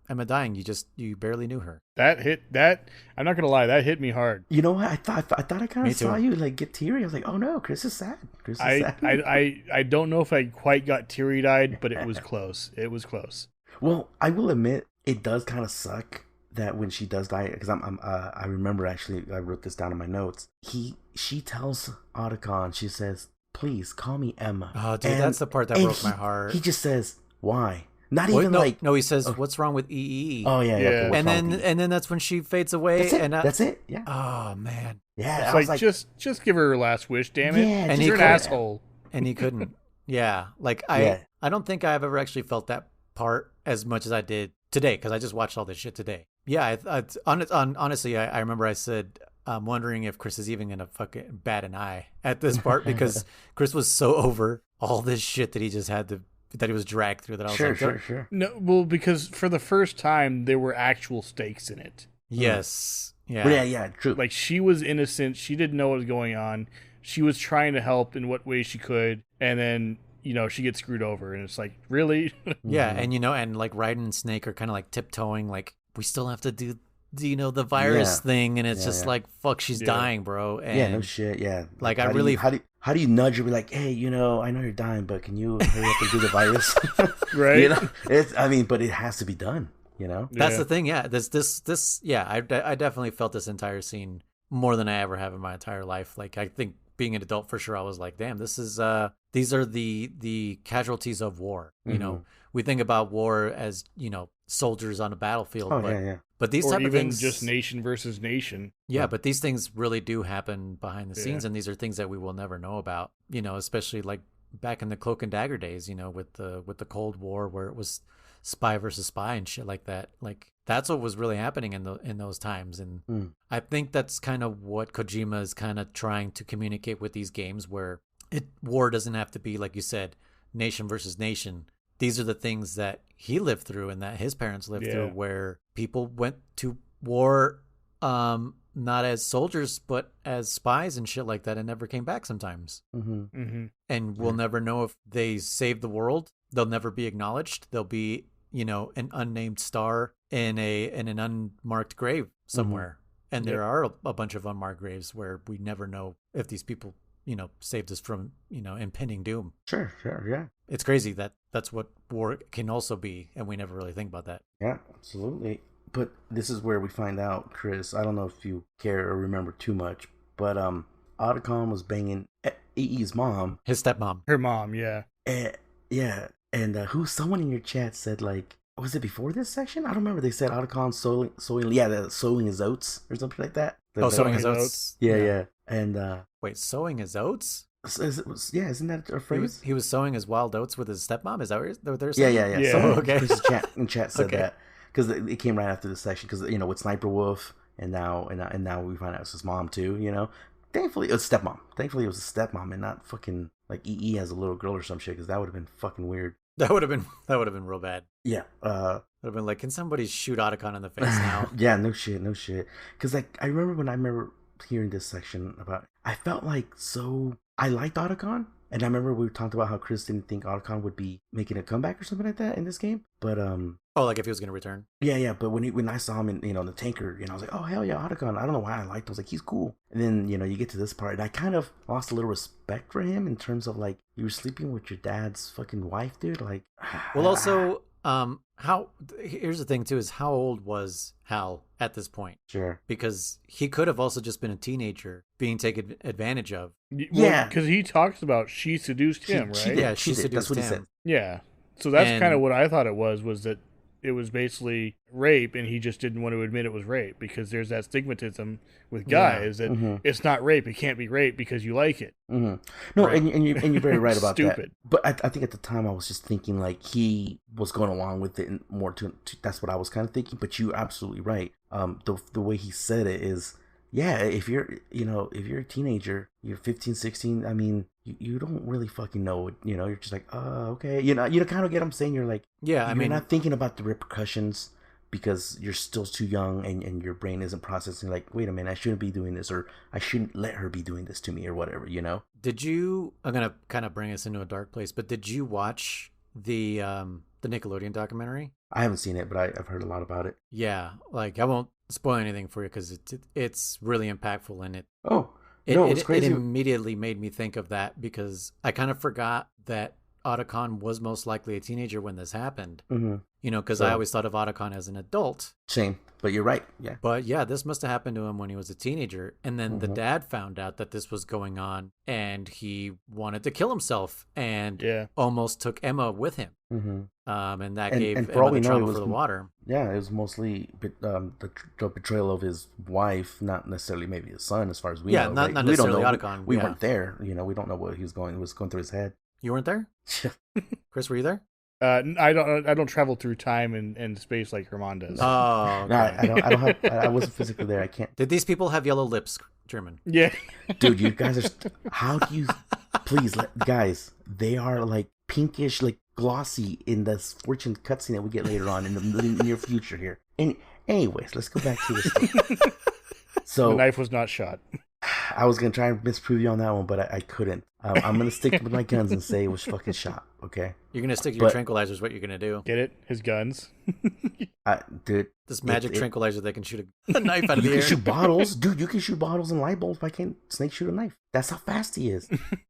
Emma dying? You barely knew her. I'm not gonna lie, that hit me hard. You know what? I thought I kind of saw you like get teary. I was like, oh no, Kriss is sad. I don't know if I quite got teary eyed, but it was close. It was close. Well, I will admit it does kind of suck that when she does die, because I remember actually I wrote this down in my notes. She tells Otacon, she says, "Please call me Emma." Oh, dude, that's the part that broke my heart. He just says, "Why?" Not even like no. He says, "What's wrong with EE?" Oh yeah. Okay, and then that's when she fades away. That's it. Yeah. Oh man. Yeah. It's like just give her last wish, damn it. Yeah, and you're an asshole. And he couldn't. Yeah. Like I don't think I've ever actually felt that part as much as I did today, because I just watched all this shit today. Yeah. Honestly, I remember I said, I'm wondering if Kriss is even gonna fucking bat an eye at this part, because Kriss was so over all this shit that he just had to. That he was dragged through. That I was sure. No, well, because for the first time there were actual stakes in it. Yes. Yeah. But yeah, true. Like she was innocent. She didn't know what was going on. She was trying to help in what way she could, and then she gets screwed over, and it's like, really? Yeah, and and like Raiden and Snake are kind of like tiptoeing, like we still have to do the virus thing, and it's just like, fuck, she's dying, bro. And no shit. Yeah. Like how do you nudge her? Be like, hey, I know you're dying, but can you hurry up and do the virus? Right. But it has to be done. That's the thing. Yeah. This. Yeah. I definitely felt this entire scene more than I ever have in my entire life. Like, I think being an adult, for sure, I was like, damn, this is these are the casualties of war. We think about war as soldiers on a battlefield, But these or type even of things, just nation versus nation. yeah, but these things really do happen behind the scenes, Yeah. and these are things that we will never know about. Especially like back in the Cloak and Dagger days. With the Cold War, where it was spy versus spy and shit like that. Like that's what was really happening in those times, and I think that's kind of what Kojima is kind of trying to communicate with these games, where war doesn't have to be, like you said, nation versus nation. These are the things that he lived through and that his parents lived through, where people went to war not as soldiers but as spies and shit like that, and never came back sometimes. And we'll never know if they saved the world. They'll never be acknowledged. They'll be an unnamed star in an unmarked grave somewhere. And there are a bunch of unmarked graves where we never know if these people saved us from impending doom. Sure, yeah. It's crazy that that's what war can also be, and we never really think about that. Yeah, absolutely. But this is where we find out, Chris, I don't know if you care or remember too much, but Otacon was banging EE's mom. His stepmom. Her mom, yeah. Yeah, and someone in your chat said, like, was it before this section? I don't remember. They said Otacon sowing his oats or something like that. Sowing his oats? Yeah. And wait, sowing his oats? Isn't that a phrase? He was sowing his wild oats with his stepmom? Is that what they're saying? Yeah. Someone okay. in chat said that. Because it came right after the section. Because, with Sniper Wolf, and now we find out it's his mom, too, Thankfully, it was stepmom. Thankfully, it was a stepmom and not fucking, like, EE has a little girl or some shit, because that would have been fucking weird. That would have been real bad. Yeah. Would have been like, can somebody shoot Otacon in the face now? Yeah, no shit. Because, like, I remember hearing this section about, I felt like I liked Otacon, and I remember we talked about how Kriss didn't think Otacon would be making a comeback or something like that in this game, but like if he was gonna return. Yeah, but when I saw him in the tanker, I was like, oh hell yeah, Otacon. I don't know why I liked him. I was like, he's cool. And then you get to this part, and I kind of lost a little respect for him in terms of, like, you were sleeping with your dad's fucking wife, dude. Like, well, also, here's the thing too, is how old was Hal at this point? Sure. Because he could have also just been a teenager being taken advantage of. Yeah, because he talks about she seduced him, right? She seduced That's what him. he said. Yeah. So that's kind of what I thought it was that it was basically rape, and he just didn't want to admit it was rape, because there's that stigmatism with guys that it's not rape, it can't be rape because you like it. No, right. and you're very right about Stupid. that. But I think at the time I was just thinking, like, he was going along with it and more to that's what I was kind of thinking. But you're absolutely right. The way he said it is, yeah, if you're a teenager, you're 15, 16, I mean, you don't really fucking know, you're just like, oh, okay. You kind of get what I'm saying. You're like, yeah, you're not thinking about the repercussions because you're still too young and your brain isn't processing, like, wait a minute, I shouldn't be doing this, or I shouldn't let her be doing this to me, or whatever, Did you, I'm going to kind of bring us into a dark place, but did you watch the Nickelodeon documentary? I haven't seen it, but I've heard a lot about it. Yeah, like, I won't spoil anything for you because it's really impactful, and it's crazy. It immediately made me think of that, because I kind of forgot that Otacon was most likely a teenager when this happened. Because I always thought of Otacon as an adult. Same, but you're right. Yeah. But yeah, this must have happened to him when he was a teenager, and then the dad found out that this was going on, and he wanted to kill himself, and almost took Emma with him. And that gave Emma the trouble for the water. Yeah, it was mostly the betrayal of his wife, not necessarily maybe his son, as far as we know. Not necessarily Otacon. We weren't there. We don't know what was going through his head. You weren't there? Kriss, were you there? I don't travel through time and space like Herman does. Oh, okay. No, I don't have. I wasn't physically there. I can't. Did these people have yellow lips, German? Yeah. Dude, you guys are. How do you? Please, guys. They are like pinkish, like glossy in the fortune cutscene that we get later on in the near future here. Anyways, let's go back to this. So the knife was not shot. I was gonna try and misprove you on that one, but I couldn't. I'm gonna stick with my guns and say it was fucking shot. Okay. You're gonna stick to your tranquilizers. What you're gonna do? Get it? His guns. Dude. This magic tranquilizer that can shoot a knife out of the air. You can shoot bottles, dude. You can shoot bottles and light bulbs. Why can't Snake shoot a knife? That's how fast he is.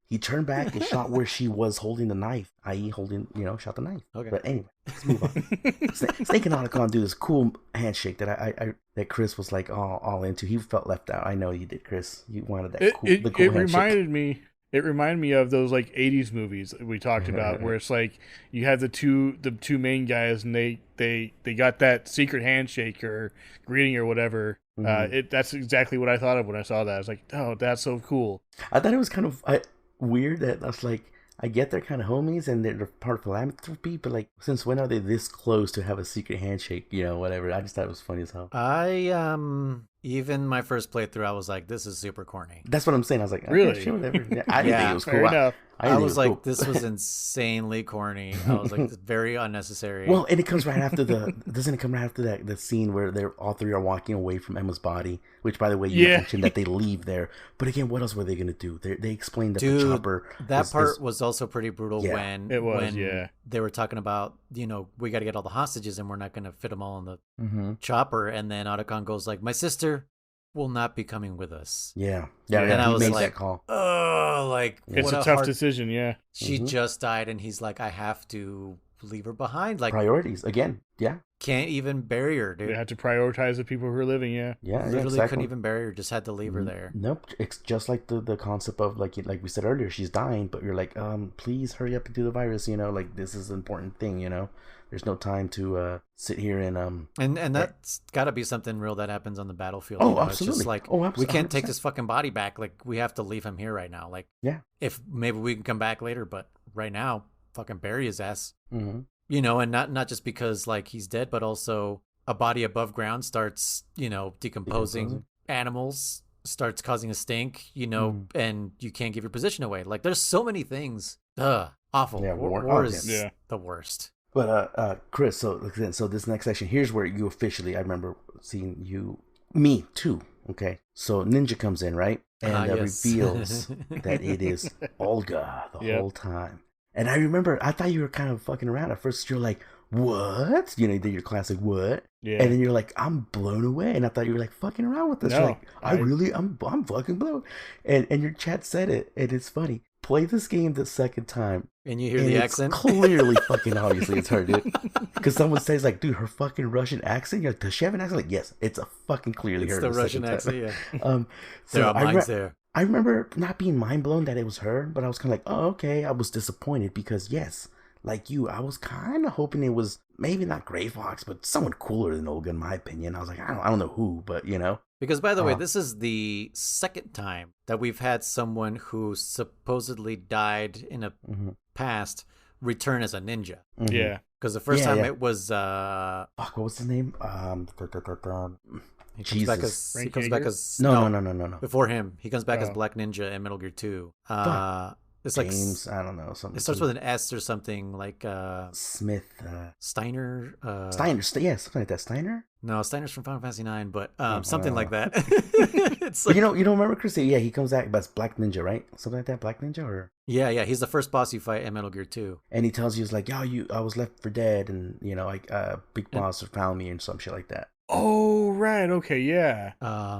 He turned back and shot where she was holding the knife, i.e., shot the knife. Okay. But anyway, let's move on. Snake and Otacon do this cool handshake that that Kriss was like all into. He felt left out. I know you did, Kriss. You wanted that cool handshake. It reminded me. It reminded me of those like '80s movies that we talked about, where it's like you have the two main guys, and they got that secret handshake or greeting or whatever. That's exactly what I thought of when I saw that. I was like, oh, that's so cool. I thought it was kind of weird that that's like, I get they're kind of homies and they're part of philanthropy, but like, since when are they this close to have a secret handshake? You know, whatever. I just thought it was funny as hell. Even my first playthrough, I was like, this is super corny. That's what I'm saying. I was like, okay, really? sure, whatever. Yeah, I didn't think it was fair cool. enough. I was like, this was insanely corny. I was like, very unnecessary. Well, and it comes right after doesn't it come right after the scene where they're all three are walking away from Emma's body, which, by the way, you mentioned that they leave there. But again, what else were they going to do? They explained that the chopper... That part was also pretty brutal when they were talking about, we got to get all the hostages and we're not going to fit them all in the chopper. And then Otacon goes like, my sister will not be coming with us. Yeah. And I was made like, that call. Oh, like, it's a tough decision, yeah. She just died, and he's like, I have to leave her behind. Like, priorities again. Yeah. Can't even bury her, dude. They had to prioritize the people who are living, Yeah, literally exactly. couldn't even bury her, just had to leave her there. Nope. It's just like the concept of like we said earlier, she's dying, but you're like, please hurry up and do the virus, like this is an important thing, There's no time to sit here and that's got to be something real that happens on the battlefield. Oh, absolutely. It's just like, we can't take this fucking body back. Like, we have to leave him here right now. Like, if maybe we can come back later, but right now, fucking bury his ass. Mm-hmm. And not just because like he's dead, but also a body above ground starts, decomposing animals, starts causing a stink, and you can't give your position away. Like, there's so many things. Awful. Yeah, war is the worst. But Chris, so this next section, here's where you officially, I remember seeing me too. Okay, so Ninja comes in, right, and reveals that it is Olga the whole time. And I remember, I thought you were kind of fucking around at first. You're like, what? You did your classic what? Yeah. And then you're like, I'm blown away. And I thought you were like fucking around with this. No, you're like, I'm fucking blown. And your chat said it, and it's funny. Play this game the second time, and you hear the accent. Clearly, fucking obviously, it's her, dude. Because someone says like, "Dude, her fucking Russian accent." You're like, does she have an accent? Like, yes, it's a fucking clearly it's her. The Russian accent, yeah. So there are minds there. I remember not being mind blown that it was her, but I was kind of like, oh, okay. I was disappointed because yes, like you, I was kind of hoping it was maybe not Gray Fox, but someone cooler than Olga, in my opinion. I was like, I don't know who, but Because, by the way, this is the second time that we've had someone who supposedly died in a past return as a ninja. Mm-hmm. Yeah. Because the first time it was... Fuck, what was his name? He comes back as... No. Before him. He comes back as Black Ninja in Metal Gear 2. It's James, I don't know. It starts with an S or something, like... Smith. Steiner? Steiner, something like that. Steiner? No, Steiner's from Final Fantasy 9, but something like that. It's like, you don't remember, Chris? Yeah, he comes back, but it's Black Ninja, right? Something like that, Black Ninja, or yeah, he's the first boss you fight in Metal Gear 2, and he tells you, he's like, I was left for dead, and big boss found me and some shit like that. Oh right, okay, yeah,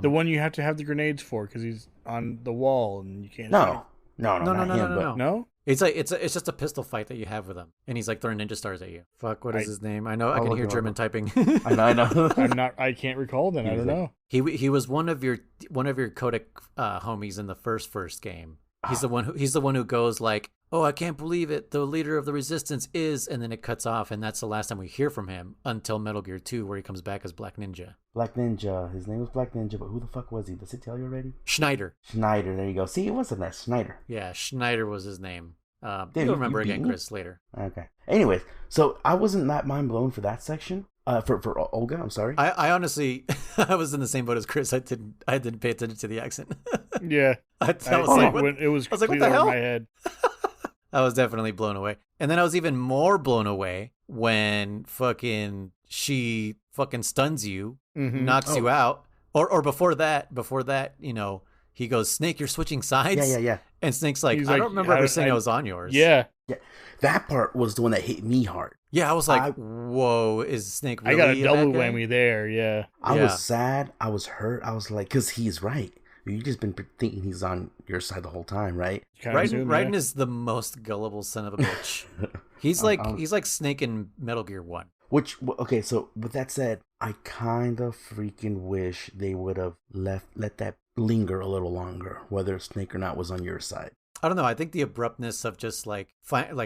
the one you have to have the grenades for because he's on the wall and you can't. No. No. It's like it's just a pistol fight that you have with him, and he's like throwing ninja stars at you. Fuck, what is his name? I know I can hear German typing. I know. I can't recall. Then I don't know. He was one of your codec homies in the first game. He's the one who goes like, oh, I can't believe it. The leader of the resistance is, and then it cuts off, and that's the last time we hear from him until Metal Gear 2, where he comes back as Black Ninja. Black Ninja. His name was Black Ninja, but who the fuck was he? Does it tell you already? Schneider. There you go. See, it wasn't that. Schneider. Yeah, Schneider was his name. You'll remember again, Chris, later. Okay. Anyways, so I wasn't that mind blown for that section. For Olga, I'm sorry. I honestly, I was in the same boat as Chris. I didn't pay attention to the accent. Yeah. I was like, what the hell? In my head. I was definitely blown away. And then I was even more blown away when she fucking stuns you, knocks you out. Or before that, he goes, Snake, you're switching sides? Yeah. And Snake's like, I don't remember ever saying I was on yours. Yeah. That part was the one that hit me hard. Yeah, I was like, whoa, is Snake really I got a double bad guy? whammy there, yeah. I was sad. I was hurt. I was like, because he's right. You've just been thinking he's on your side the whole time, right? Raiden is the most gullible son of a bitch. He's like Snake in Metal Gear 1. Okay, so with that said, I kind of freaking wish they would have let that linger a little longer, whether Snake or not was on your side. I don't know. I think the abruptness of just like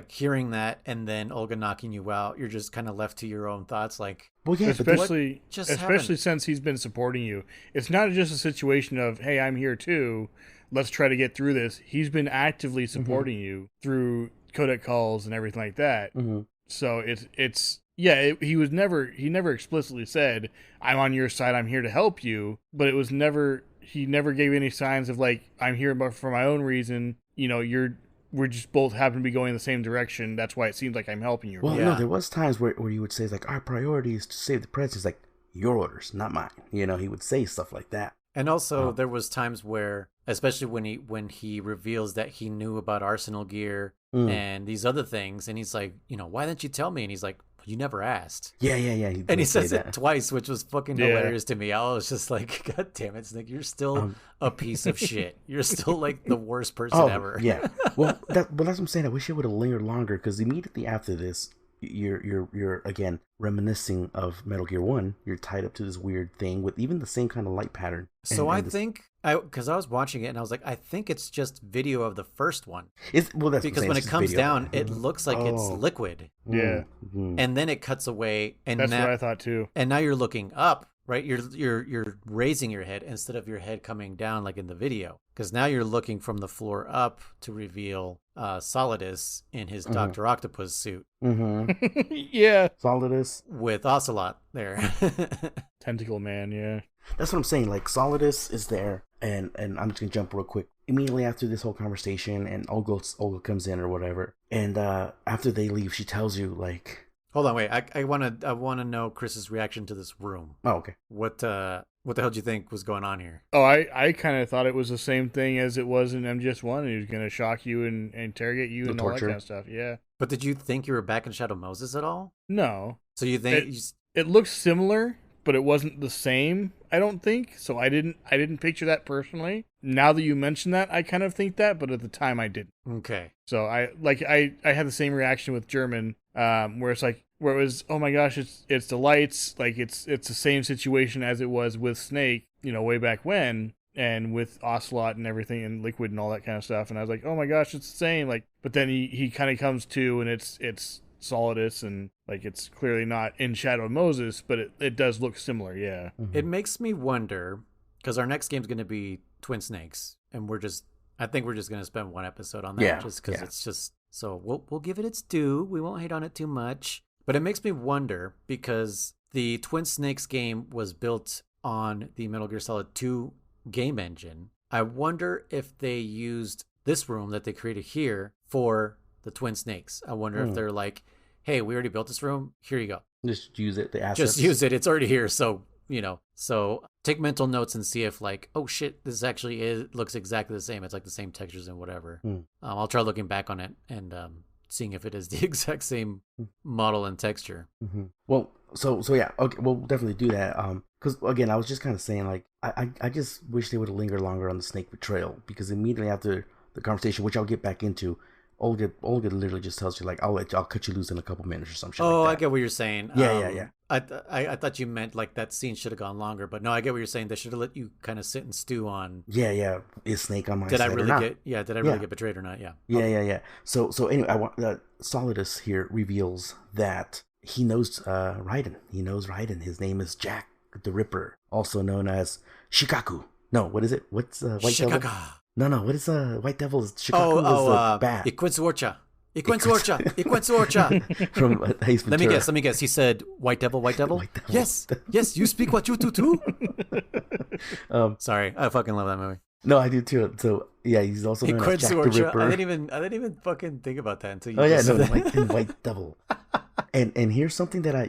hearing that and then Olga knocking you out, you're just kind of left to your own thoughts. Like, Well, yeah, especially since he's been supporting you. It's not just a situation of, hey, I'm here too. Let's try to get through this. He's been actively supporting you through Codec Calls and everything like that. So he never explicitly said, I'm on your side, I'm here to help you, but it was never, he never gave any signs of like, I'm here for my own reason, we're just both happen to be going in the same direction, that's why it seems like I'm helping you. Well, no, there was times where you would say, like, our priority is to save the president. It's like, your orders, not mine. He would say stuff like that. And also, there was times where, especially when he reveals that he knew about Arsenal gear and these other things, and he's like, why didn't you tell me? And he's like, you never asked. Yeah. And he says it twice, which was fucking hilarious to me. I was just like, God damn it, Snake, you're still a piece of shit. You're still like the worst person ever. Yeah. Well, that's what I'm saying. I wish it would have lingered longer, because immediately after this, you're again reminiscing of Metal Gear 1. You're tied up to this weird thing with even the same kind of light pattern. So I think, because I was watching it and I was like, I think it's just video of the first one. That's because when it comes down, it looks like it's liquid. Yeah. And then it cuts away, and that's what I thought too. And now you're looking up, right? You're raising your head instead of your head coming down like in the video, because now you're looking from the floor up to reveal Solidus in his Dr. Octopus suit. Yeah. Solidus with Ocelot there. Tentacle Man, yeah. That's what I'm saying. Like, Solidus is there, and I'm just gonna jump real quick. Immediately after this whole conversation, and Olga comes in or whatever, and after they leave, she tells you, like, hold on, wait. I wanna know Chris's reaction to this room. Oh, okay. What the hell do you think was going on here? Oh, I kind of thought it was the same thing as it was in MGS1. He was going to shock you and interrogate you and all that kind of stuff. Yeah. But did you think you were back in Shadow Moses at all? No. So you think it looked similar, but it wasn't the same, I don't think. So I didn't picture that personally. Now that you mention that, I kind of think that, but at the time I didn't. Okay. So I had the same reaction with German, where it was, oh my gosh, it's the lights, like it's the same situation as it was with Snake, way back when, and with Ocelot and everything and Liquid and all that kind of stuff. And I was like, oh my gosh, it's the same. Like, but then he kind of comes to, and it's Solidus, and like it's clearly not in Shadow of Moses, but it does look similar. Yeah. It makes me wonder, because our next game is going to be Twin Snakes, and I think we're just going to spend one episode on that, just because it's just, so we'll give it its due. We won't hate on it too much. But it makes me wonder, because the Twin Snakes game was built on the Metal Gear Solid 2 game engine. I wonder if they used this room that they created here for the Twin Snakes. I wonder if they're like, hey, we already built this room. Here you go. Just use it, the assets. Just use it. It's already here. So, so take mental notes and see if like, oh shit, this actually looks exactly the same. It's like the same textures and whatever. I'll try looking back on it and seeing if it is the exact same model and texture. Well, so yeah, okay, we'll definitely do that. Because again, I was just kind of saying, like, I just wish they would have lingered longer on the Snake betrayal, because immediately after the conversation, which I'll get back into, Olga literally just tells you, like, I'll cut you loose in a couple minutes or some shit. Oh, like that. I get what you're saying. Yeah. I thought you meant like that scene should have gone longer, but no, I get what you're saying. They should have let you kind of sit and stew on. Yeah. Is Snake on my side? Did I really get betrayed or not? Yeah. Yeah. So anyway, I want Solidus here reveals that he knows Raiden. He knows Raiden. His name is Jack the Ripper, also known as Shikaku. No, what is it? What's White Devil? No. What is White Devil's Shikaku? Was the bat. Iquinsuorcha. From Ace Ventura. Let me guess. He said, White Devil. Yes. You speak what you do too? Sorry, I fucking love that movie. No, I do too. So yeah, he's also known as Jack the Ripper. I didn't even fucking think about that until you. White Devil. And here's something that I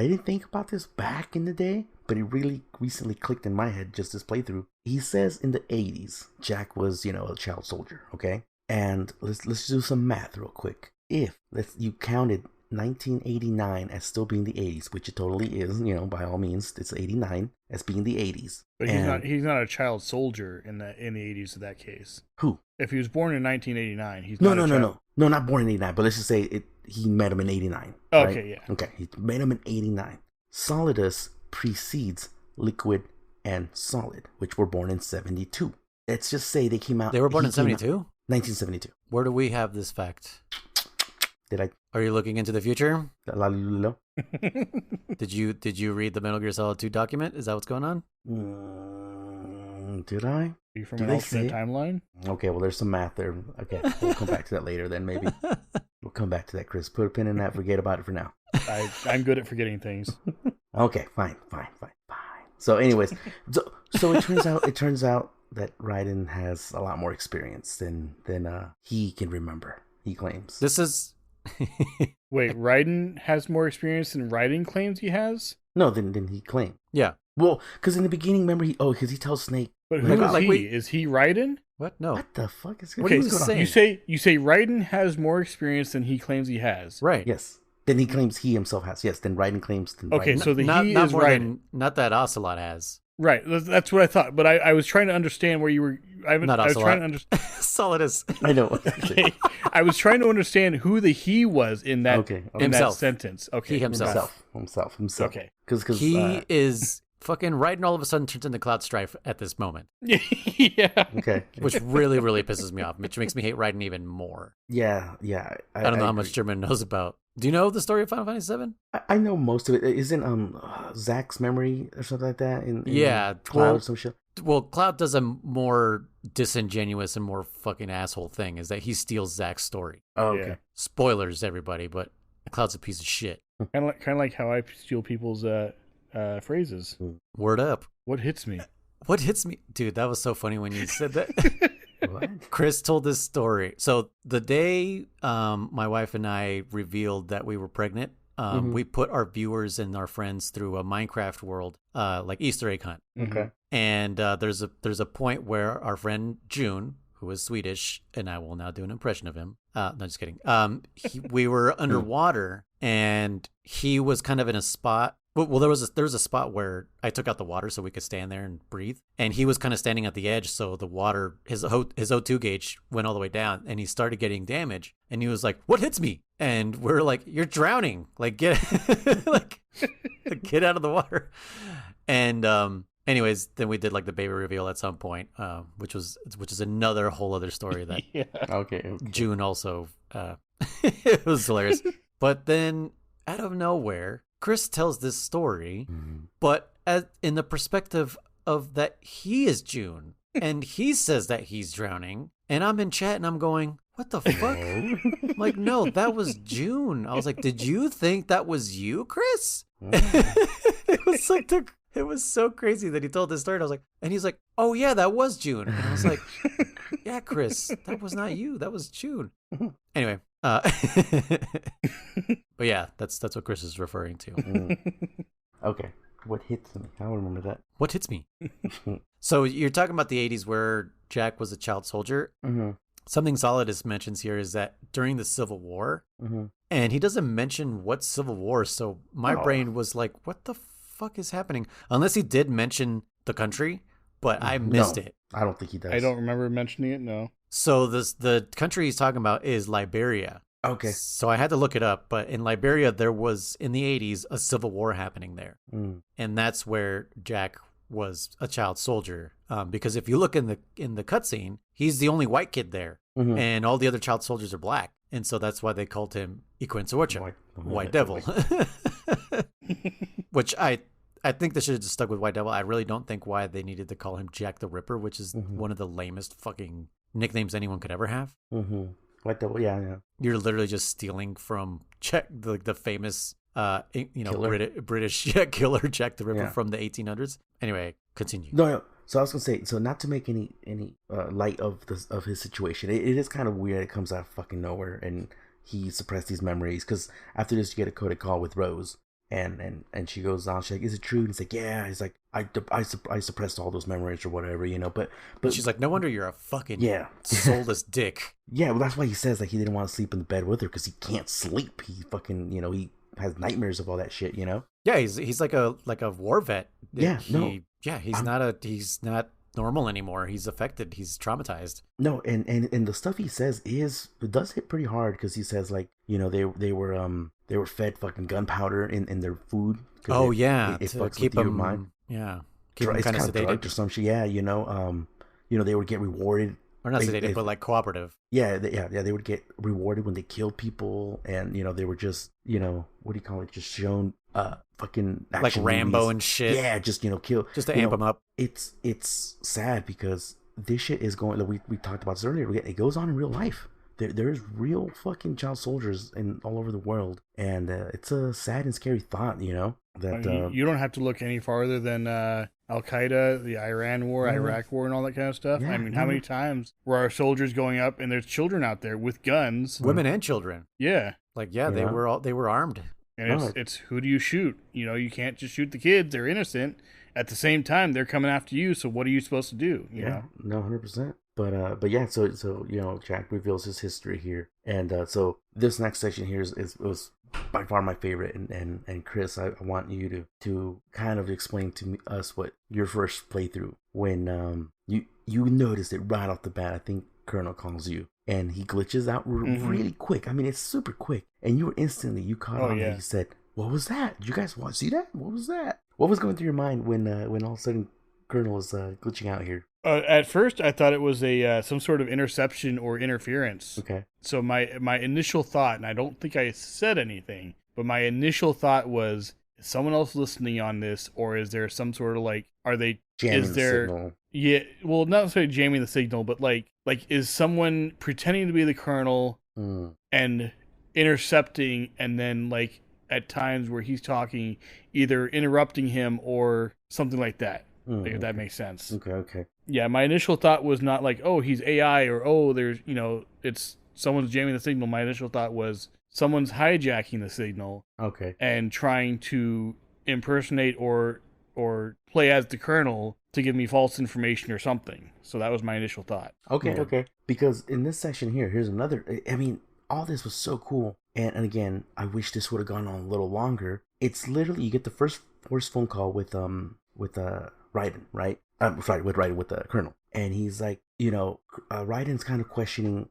didn't think about this back in the day, but it really recently clicked in my head just this playthrough. He says in the 80s, Jack was, a child soldier, okay? And let's do some math real quick. If you counted 1989 as still being the 80s, which it totally is, by all means, it's 89 as being the 80s. But he's not a child soldier in the 80s in that case. Who? If he was born in 1989, he's no, not born in 89, but let's just say he met him in 89. Okay, right? yeah. Okay, he met him in 89. Solidus precedes Liquid and Solid, which were born in 72. Let's just say they came out. They were born in 72? 1972. Where do we have this fact? Did I? Are you looking into the future? No. Did you read the Metal Gear Solid 2 document? Is that what's going on? Did I? Are you from Did an they alternate say? timeline? Okay, well, there's some math there. Okay, we'll come back to that later then, maybe. We'll come back to that, Chris. Put a pin in that. Forget about it for now. I'm good at forgetting things. Okay, fine. So, anyways, so it turns out that Raiden has a lot more experience than he can remember. He claims. This is... Wait, Raiden has more experience than Raiden claims he has? No, than he claimed. Yeah. Well, because in the beginning, remember because he tells Snake. But who is like he? Is he Raiden? What? No. What the fuck is What are you going on? saying? You say Raiden has more experience than he claims he has. Right. Yes. Then he claims he himself has. Yes. Then Raiden claims. Okay, Raiden. so the not he not is more Raiden. than, not that Ocelot has. Right, that's what I thought. But I was trying to understand where you were. I was Ocelot. trying to understand. Solid as... I know. Okay. I was trying to understand who the he was in that Okay. in Himself. that sentence. Okay, He himself. Himself. Okay. Because He is fucking Raiden all of a sudden turns into Cloud Strife at this moment, Yeah. Okay. which really, really pisses me off, which makes me hate Raiden even more. Yeah. I don't know how agree. much German knows about. Do you know the story of Final Fantasy VII? I know most of it. Isn't Zack's memory or something like that? In Yeah, Cloud well- or some shit. Well, Cloud does a more disingenuous and more fucking asshole thing, is that he steals Zack's story. Oh, Yeah. okay. Spoilers, everybody, but Cloud's a piece of shit. Kind of like how I steal people's phrases. Word up. What hits me? What hits me? Dude, that was so funny when you said that. What? Chris told this story. So the day my wife and I revealed that we were pregnant, we put our viewers and our friends through a Minecraft world, like Easter egg hunt. Okay. And there's a point where our friend June, who is Swedish, and I will now do an impression of him. No, just kidding. We were underwater, and he was kind of in a spot. Well, there was a spot where I took out the water so we could stand there and breathe, and he was kind of standing at the edge, so the water, his O2 gauge went all the way down, and he started getting damage, and he was like, "What hits me?" And we're like, "You're drowning! Like get get out of the water!" And anyways, then we did like the baby reveal at some point, which is another whole other story that Yeah. Okay. June also it was hilarious. But then out of nowhere, Chris tells this story, but in the perspective of that he is June, and he says that he's drowning, and I'm in chat and I'm going, "What the fuck?" I'm like, no, that was June. I was like, "Did you think that was you, Chris?" It was so crazy that he told this story. And I was like, and he's like, "Oh yeah, that was June." And I was like, "Yeah, Chris, that was not you. That was June." Anyway, but yeah, that's what Chris is referring to. Okay. What hits me? I don't remember that. What hits me? So you're talking about the 80s where Jack was a child soldier. Mm-hmm. Something Solidus mentions here is that during the Civil War, Mm-hmm. and he doesn't mention what Civil War, so my brain was like, what the fuck is happening? Unless he did mention the country, but I missed it. I don't think he does. I don't remember mentioning it. No. So the country he's talking about is Liberia. Okay. So I had to look it up, but in Liberia, there was, in the 80s, a civil war happening there. And that's where Jack was a child soldier. Because if you look in the cutscene, he's the only white kid there. Mhm. And all the other child soldiers are black. And so that's why they called him Iquinsawacha, White Devil. Which I think they should have just stuck with White Devil. I really don't think why they needed to call him Jack the Ripper, which is one of the lamest fucking nicknames anyone could ever have. Mm-hmm. White Devil, yeah. You're literally just stealing from Jack, the famous, Killer. British killer Jack the Ripper Yeah. from the 1800s. Anyway, continue. No. So I was gonna say, so not to make any light of his situation, it is kind of weird. It comes out of fucking nowhere, and he suppressed these memories. Because after this, you get a codec call with Rose, and she goes on. She's like, "Is it true?" And he's like, "Yeah." He's like, I suppressed all those memories or whatever, But She's like, "No wonder you're a fucking yeah, soulless dick." yeah. Well, that's why he says like he didn't want to sleep in the bed with her because he can't sleep. He fucking he has nightmares of all that shit. Yeah, he's like a war vet. Yeah, he's not normal anymore. He's affected. He's traumatized. No, and the stuff he says it does hit pretty hard because he says like they were fed fucking gunpowder in their food. Oh it to fucks keep with your him mind. yeah, keep him It's kind of sedated drugged or some shit. Yeah, they would get rewarded Or not sedated, but like cooperative. Yeah, they would get rewarded when they killed people, and they were just what do you call it? Just shown fucking action like Rambo movies. and shit. Yeah, just kill just to amp them up. It's sad because this shit is going. Like we talked about this earlier. It goes on in real life. There's real fucking child soldiers all over the world, and it's a sad and scary thought. That you don't have to look any farther than Al Qaeda, the Iran War, Iraq War, and all that kind of stuff. Yeah, I mean, how many times were our soldiers going up and there's children out there with guns, women and children? Yeah, like they were armed. And it's who do you shoot? You can't just shoot the kids; they're innocent. At the same time, they're coming after you. So what are you supposed to do? You know? No, 100%. But yeah, so Jack reveals his history here, and so this next section here was by far my favorite, and Kriss, I want you to kind of explain to us what your first playthrough when you noticed it right off the bat. I think Colonel calls you, and he glitches out really quick. I mean, it's super quick, and you caught on. And you said, "What was that? Did you guys want to see that? What was that? What was going through your mind when all of a sudden Colonel is glitching out here?" At first, I thought it was some sort of interception or interference. Okay. So my initial thought, and I don't think I said anything, but my initial thought was, is someone else listening on this, or is there some sort of are they jamming the signal? Yeah, well, not necessarily jamming the signal, but like is someone pretending to be the Colonel and intercepting, and then at times where he's talking, either interrupting him or something like that. If that makes sense. Okay. Yeah, my initial thought was not oh, he's AI, or there's it's someone's jamming the signal. My initial thought was someone's hijacking the signal. Okay. And trying to impersonate or play as the Colonel to give me false information or something. So that was my initial thought. Okay. Because in this section here's another. I mean, all this was so cool, and again, I wish this would have gone on a little longer. It's literally you get the first phone call with Raiden, right? With the Colonel, and he's like, Raiden's kind of questioning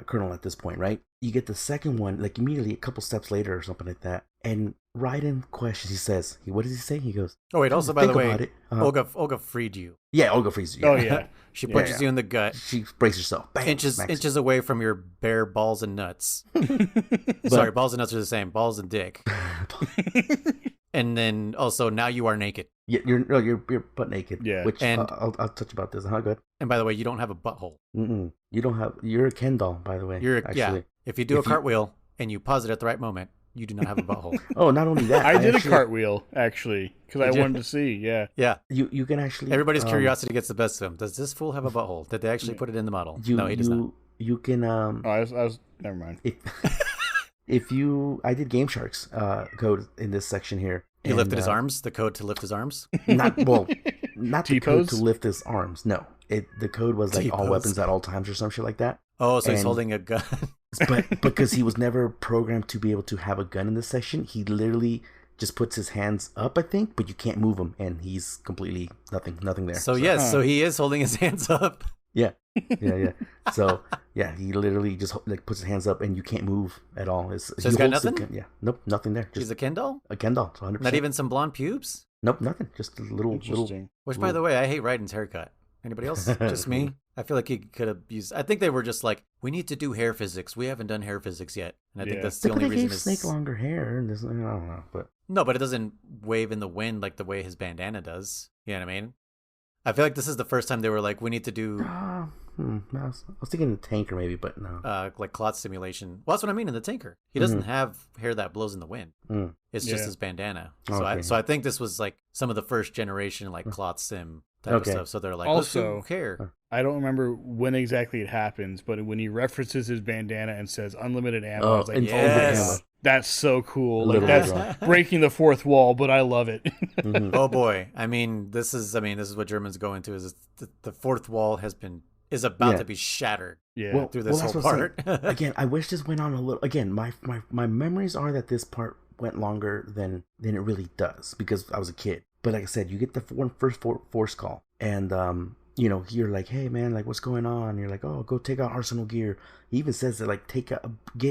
Colonel at this point, right? You get the second one immediately a couple steps later or something like that, and Raiden questions. He says, "What does he say?" He goes, "Oh wait, also by the way, Olga freed you." Yeah, Olga frees you. Oh yeah, she punches you in the gut. She breaks herself. Bam, inches away from your bare balls and nuts. Sorry, balls and nuts are the same. Balls and dick. And then also now you are naked. Yeah, you're butt naked. Yeah, which I'll touch about this. Good. And by the way, you don't have a butthole. You don't have. You're a Ken doll, by the way. Yeah. If you do a cartwheel and you pause it at the right moment, you do not have a butthole. Oh, not only that, I did a cartweel actually because I wanted to see. Yeah. Yeah. You can actually. Everybody's curiosity gets the best of them. Does this fool have a butthole? Did they actually put it in the model? No, he does not. You can. I was never mind. I did Game Shark's code in this section here. He lifted his arms. The code to lift his arms. Not the code to lift his arms. No, the code was T-pose. all weapons at all times or some shit like that. Oh, so he's holding a gun. But because he was never programmed to be able to have a gun in this section, he literally just puts his hands up, I think, but you can't move him, and he's completely nothing there. So yes, so he is holding his hands up. Yeah. So yeah, he literally just puts his hands up, and you can't move at all. So he's got nothing. Yeah, nope, nothing there. He's a Ken doll. A Ken doll, 100%. Not even some blonde pubes. Nope, nothing. Just a little. Which, by the way, I hate Raiden's haircut. Anybody else? Just me? I feel like he could have used. I think they were just like, we need to do hair physics. We haven't done hair physics yet, and I think that's the only reason. They gave Snake longer hair, and I don't know, but no, but it doesn't wave in the wind like the way his bandana does. You know what I mean? I feel like this is the first time they were like, we need to do. I was thinking the tanker maybe, but no. Like clot stimulation. Well, that's what I mean in the tanker. He doesn't have hair that blows in the wind. It's just his bandana. So I think this was like some of the first generation like clot sim type of stuff. So they're like, also, let's do hair. I don't remember when exactly it happens, but when he rereferences his bandana and says unlimited ammo, I was like, yes, that's so cool. Like that's breaking the fourth wall, but I love it. Oh boy. I mean, this is what Germans go into is the fourth wall is about to be shattered through this whole part. Again, I wish this went on a little. Again, my memories are that this part went longer than it really does because I was a kid. But like I said, you get the first force call, and you're like, hey man, like what's going on? And you're like, oh, go take out Arsenal gear. He even says that like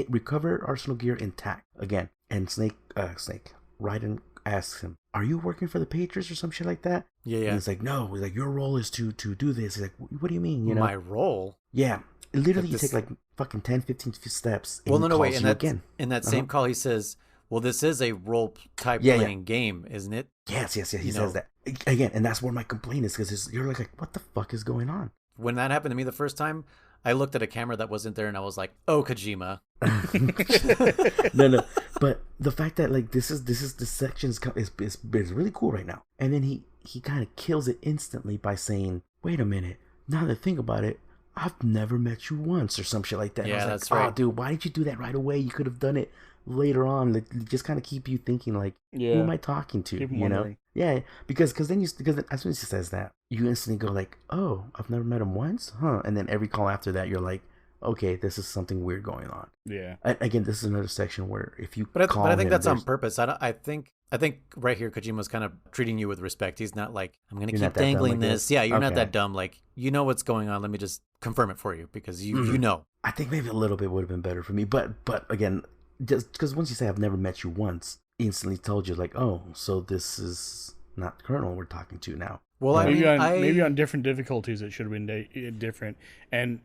recover Arsenal gear intact again. And Raiden asks him, are you working for the Patriots or some shit like that? Yeah. And it's like, no, he's like, your role is to do this. He's like, what do you mean? You know, My role. Yeah, literally, Like you take like fucking 10, 15 steps. And well, no, wait. calls you again. In that same call, he says, "Well, this is a role type playing game, isn't it?" Yes. He says that again, and that's where my complaint is because you're like, what the fuck is going on? When that happened to me the first time, I looked at a camera that wasn't there, and I was like, "Oh, Kojima." No, but the fact that like this section is really cool right now, and then he kind of kills it instantly by saying, "Wait a minute, now that I think about it, I've never met you once," or some shit like that. Yeah, and I was that's like, right. "Oh, dude, why did you do that right away? You could have done it later on." Like, just kind of keep you thinking, like, who am I talking to? Keep you wondering. know? Yeah, because then as soon as he says that, you instantly go like, "Oh, I've never met him once, huh?" And then every call after that, you're like, "Okay, this is something weird going on." Yeah. Again, this is another section where if you But call I think him, that's on there's- purpose. I think right here, Kojima's kind of treating you with respect. He's not like, "I'm going to You're keep not that dumb, dangling I this." guess. Yeah, you're not Okay. that dumb. Like, you know what's going on. Let me just confirm it for you because you know. I think maybe a little bit would have been better for me, but again, just because once you say I've never met you once, instantly told you like, oh, so this is not Colonel we're talking to now. Well, I mean, maybe on different difficulties it should have been different, and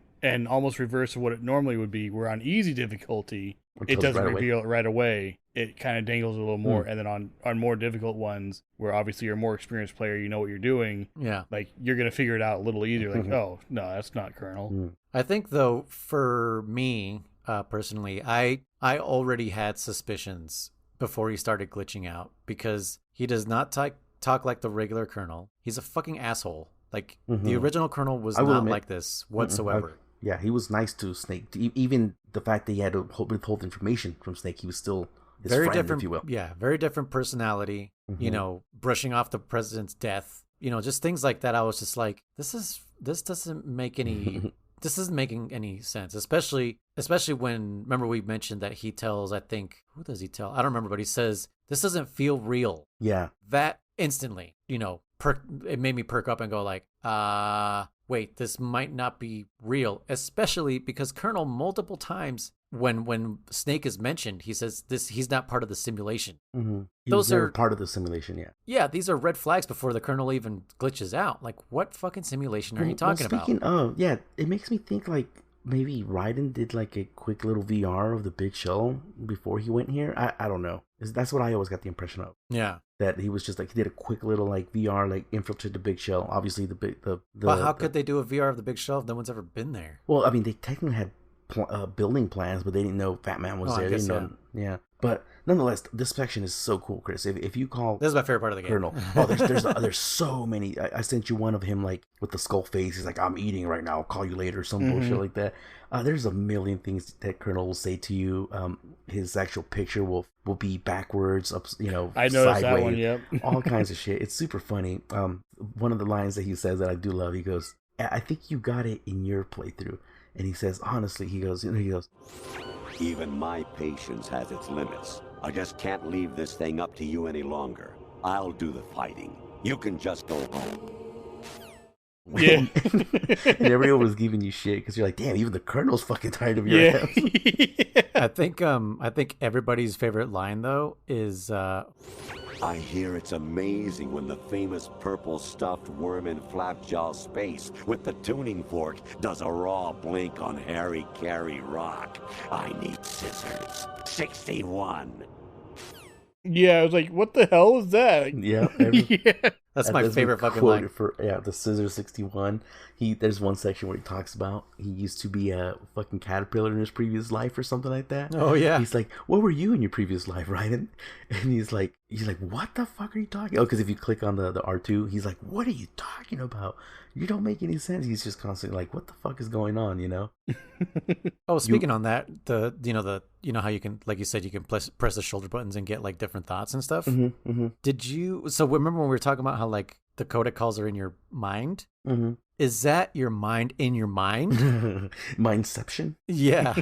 almost reverse of what it normally would be. Where on easy difficulty, it doesn't reveal it right away. It kind of dangles a little more, and then on more difficult ones, where obviously you're a more experienced player, you know what you're doing. Yeah, like you're gonna figure it out a little easier. Like, oh no, that's not Colonel. I think though, for me personally, I already had suspicions before he started glitching out because he does not talk like the regular Colonel. He's a fucking asshole. Like the original Colonel was not like this whatsoever. Yeah, he was nice to Snake. Even the fact that he had to withhold information from Snake, he was still his very friend, different, if you will. Yeah, very different personality. You know, brushing off the president's death. You know, just things like that. I was just like, this doesn't make any. This isn't making any sense, especially when, remember we mentioned that he tells, I think, who does he tell? I don't remember, but he says, this doesn't feel real. Yeah. That instantly, you know, it made me perk up and go like, wait, this might not be real, especially because Colonel multiple times when Snake is mentioned, he says he's not part of the simulation. Those are part of the simulation, yeah. Yeah, these are red flags before the Colonel even glitches out. Like, what fucking simulation are you talking about? Speaking of, yeah, it makes me think like maybe Raiden did like a quick little VR of the Big Show before he went here. I don't know. That's what I always got the impression of. Yeah. That he was just like, he did a quick little like VR, like infiltrate the Big Shell. Obviously the But how could they do a VR of the Big Shell if no one's ever been there? Well, I mean, they technically had building plans, but they didn't know Fat Man was there. They didn't know, yeah. But nonetheless, this section is so cool, Chris. If you call, this is my favorite part of the game. Colonel. There's so many. I sent you one of him like with the skull face. He's like, I'm eating right now. I'll call you later. Some bullshit like that. There's a million things that Colonel will say to you. His actual picture will be backwards, up, you know, I noticed sideways, that one. Yep. all kinds of shit. It's super funny. One of the lines that he says that I do love. He goes, "I think you got it in your playthrough." And he says, honestly, he goes, even my patience has its limits. I just can't leave this thing up to you any longer. I'll do the fighting. You can just go home. Yeah. And everyone was giving you shit because you're like, damn, even the Colonel's fucking tired of your ass. I think everybody's favorite line though is I hear it's amazing when the famous purple stuffed worm in Flapjaw space with the tuning fork does a raw blink on Harry Carey rock. I need scissors. 61. Yeah, I was like, what the hell is that? Yeah. That's my favorite fucking line. The Scissor 61. There's one section where he talks about he used to be a fucking caterpillar in his previous life or something like that. Oh yeah. He's like, what were you in your previous life, right? And he's like, what the fuck are you talking? Oh, because if you click on the R2, he's like, what are you talking about? You don't make any sense. He's just constantly like, what the fuck is going on? You know. Oh, speaking on that, you know how you can, like you said, you can press the shoulder buttons and get like different thoughts and stuff. Did you? So remember when we were talking about how like the codec calls are in your mind? Is that your mind in your mind? Mindception? Yeah.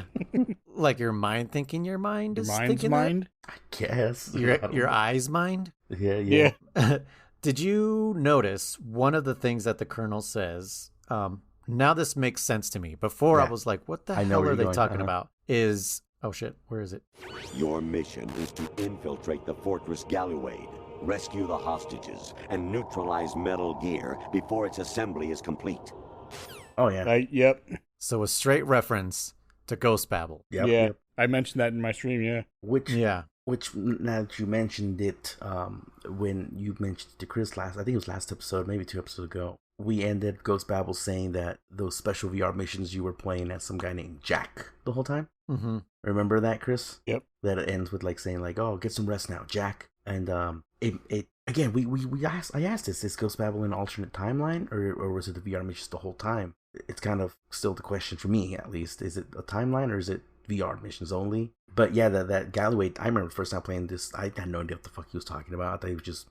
Like your mind thinking your mind is Mind's thinking mind? I guess. Your eyes mind? Yeah. Did you notice one of the things that the Colonel says? Now this makes sense to me. Before I was like, what the hell are they talking about? Is, oh shit, where is it? Your mission is to infiltrate the Fortress Galluade. rescue the hostages, and neutralize Metal Gear before its assembly is complete. Oh yeah. Yep. So a straight reference to Ghost Babel. Yep, yeah. yep. I mentioned that in my stream, yeah. Which now that you mentioned it, when you mentioned to Kriss I think it was last episode, maybe 2 episodes ago, we ended Ghost Babel saying that those special VR missions you were playing as some guy named Jack the whole time. Mm-hmm. Remember that, Kriss? Yep. That it ends with like saying like, "Oh, get some rest now, Jack." And it again, I asked this: is Ghost Babel an alternate timeline, or was it the VR missions the whole time? It's kind of still the question for me, at least. Is it a timeline or is it VR missions only? But yeah, that Galloway, I remember the first time playing this, I had no idea what the fuck he was talking about. I thought he was just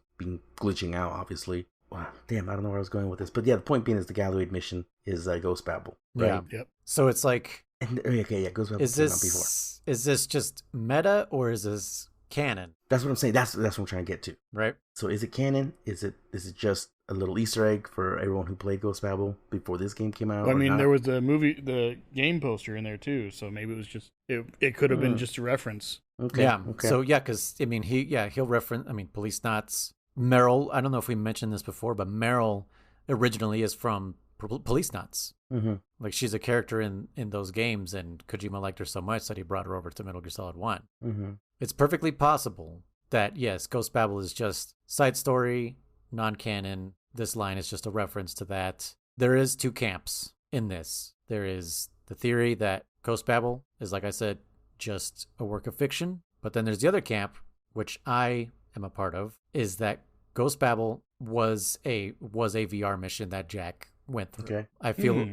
glitching out, obviously. Wow, damn, I don't know where I was going with this. But yeah, the point being is the Galloway mission is Ghost Babel. Right? Yeah. Yep. So it's like, okay, yeah, Ghost Babel is came out before. this just meta or is this canon? That's what I'm saying. That's what I'm trying to get to. Right. So is it canon? Is it just a little Easter egg for everyone who played Ghost Babel before this game came out? Well, I mean, not? there was the game poster in there too, so maybe it was just it could have been just a reference. Okay. Yeah. Okay. So yeah, because I mean he'll reference. I mean, Police Knots. Meryl. I don't know if we mentioned this before, but Meryl originally is from Police Knots. Mm-hmm. Like she's a character in those games, and Kojima liked her so much that he brought her over to Metal Gear Solid 1. Mm-hmm. It's perfectly possible that yes, Ghost Babel is just side story, non-canon. This line is just a reference to that. There is 2 camps in this. There is the theory that Ghost Babel is, like I said, just a work of fiction. But then there's the other camp, which I am a part of, is that Ghost Babel was a VR mission that Jack went through. Okay. I feel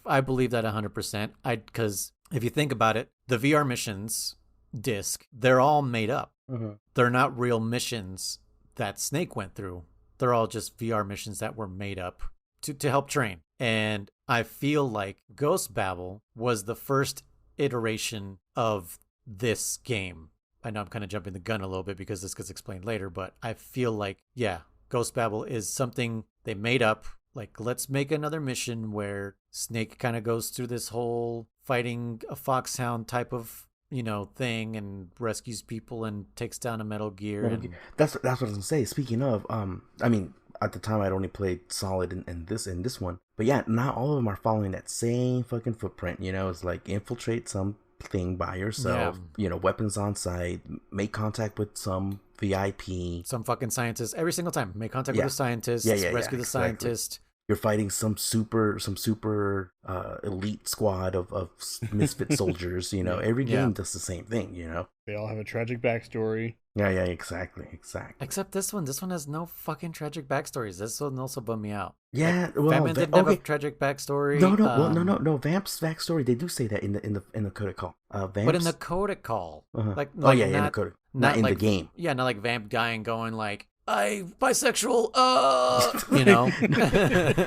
I believe that 100%. Because if you think about it, the VR missions disc, they're all made up. Mm-hmm. They're not real missions that Snake went through. They're all just VR missions that were made up to help train. And I feel like Ghost Babel was the first iteration of this game. I know I'm kind of jumping the gun a little bit because this gets explained later, but I feel like, yeah, Ghost Babel is something they made up. Like, let's make another mission where Snake kind of goes through this whole fighting a foxhound type of, thing and rescues people and takes down a Metal Gear. That's what I was gonna say. Speaking of, I mean, at the time I'd only played Solid in this one, but yeah, not all of them are following that same fucking footprint. It's like infiltrate something by yourself. Yeah. Weapons on site, make contact with some VIP, some fucking scientist every single time. Make contact with a scientist. Rescue the scientist. You're fighting some super elite squad of misfit soldiers. Every game does the same thing. They all have a tragic backstory. Yeah, exactly. Except this one has no fucking tragic backstories. This one also bummed me out. Yeah, Batman didn't have a tragic backstory. No. Vamp's backstory. They do say that in the Codec Call. Vamps, but in the Codec Call, in the Codec, not in like, the game. Yeah, not like Vamp dying, going like, I'm bisexual.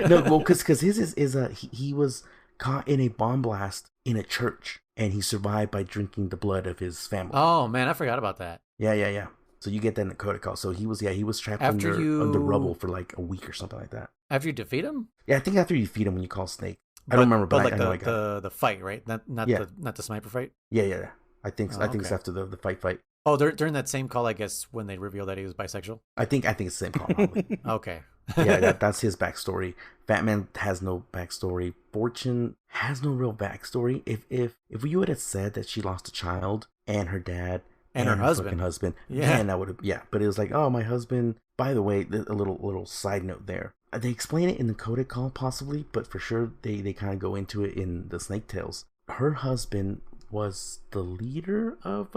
No, well, because his is he was caught in a bomb blast in a church, and he survived by drinking the blood of his family. Oh man, I forgot about that. Yeah. So you get that in the Codec Call. So he was trapped under rubble for like a week or something like that. After you defeat him? Yeah, I think after you defeat him when you call Snake. I don't remember, but like I know I got the fight, right? Not the sniper fight. Yeah. I think it's after the fight. Oh, during that same call, I guess, when they revealed that he was bisexual. I think it's the same call. Probably. Okay. Yeah, that's his backstory. Batman has no backstory. Fortune has no real backstory. If you would have said that she lost a child and her dad and her husband, then I would have. Yeah, but it was like, oh, my husband. By the way, a little side note there. They explain it in the Codec Call possibly, but for sure they kind of go into it in the Snake Tales. Her husband was the leader of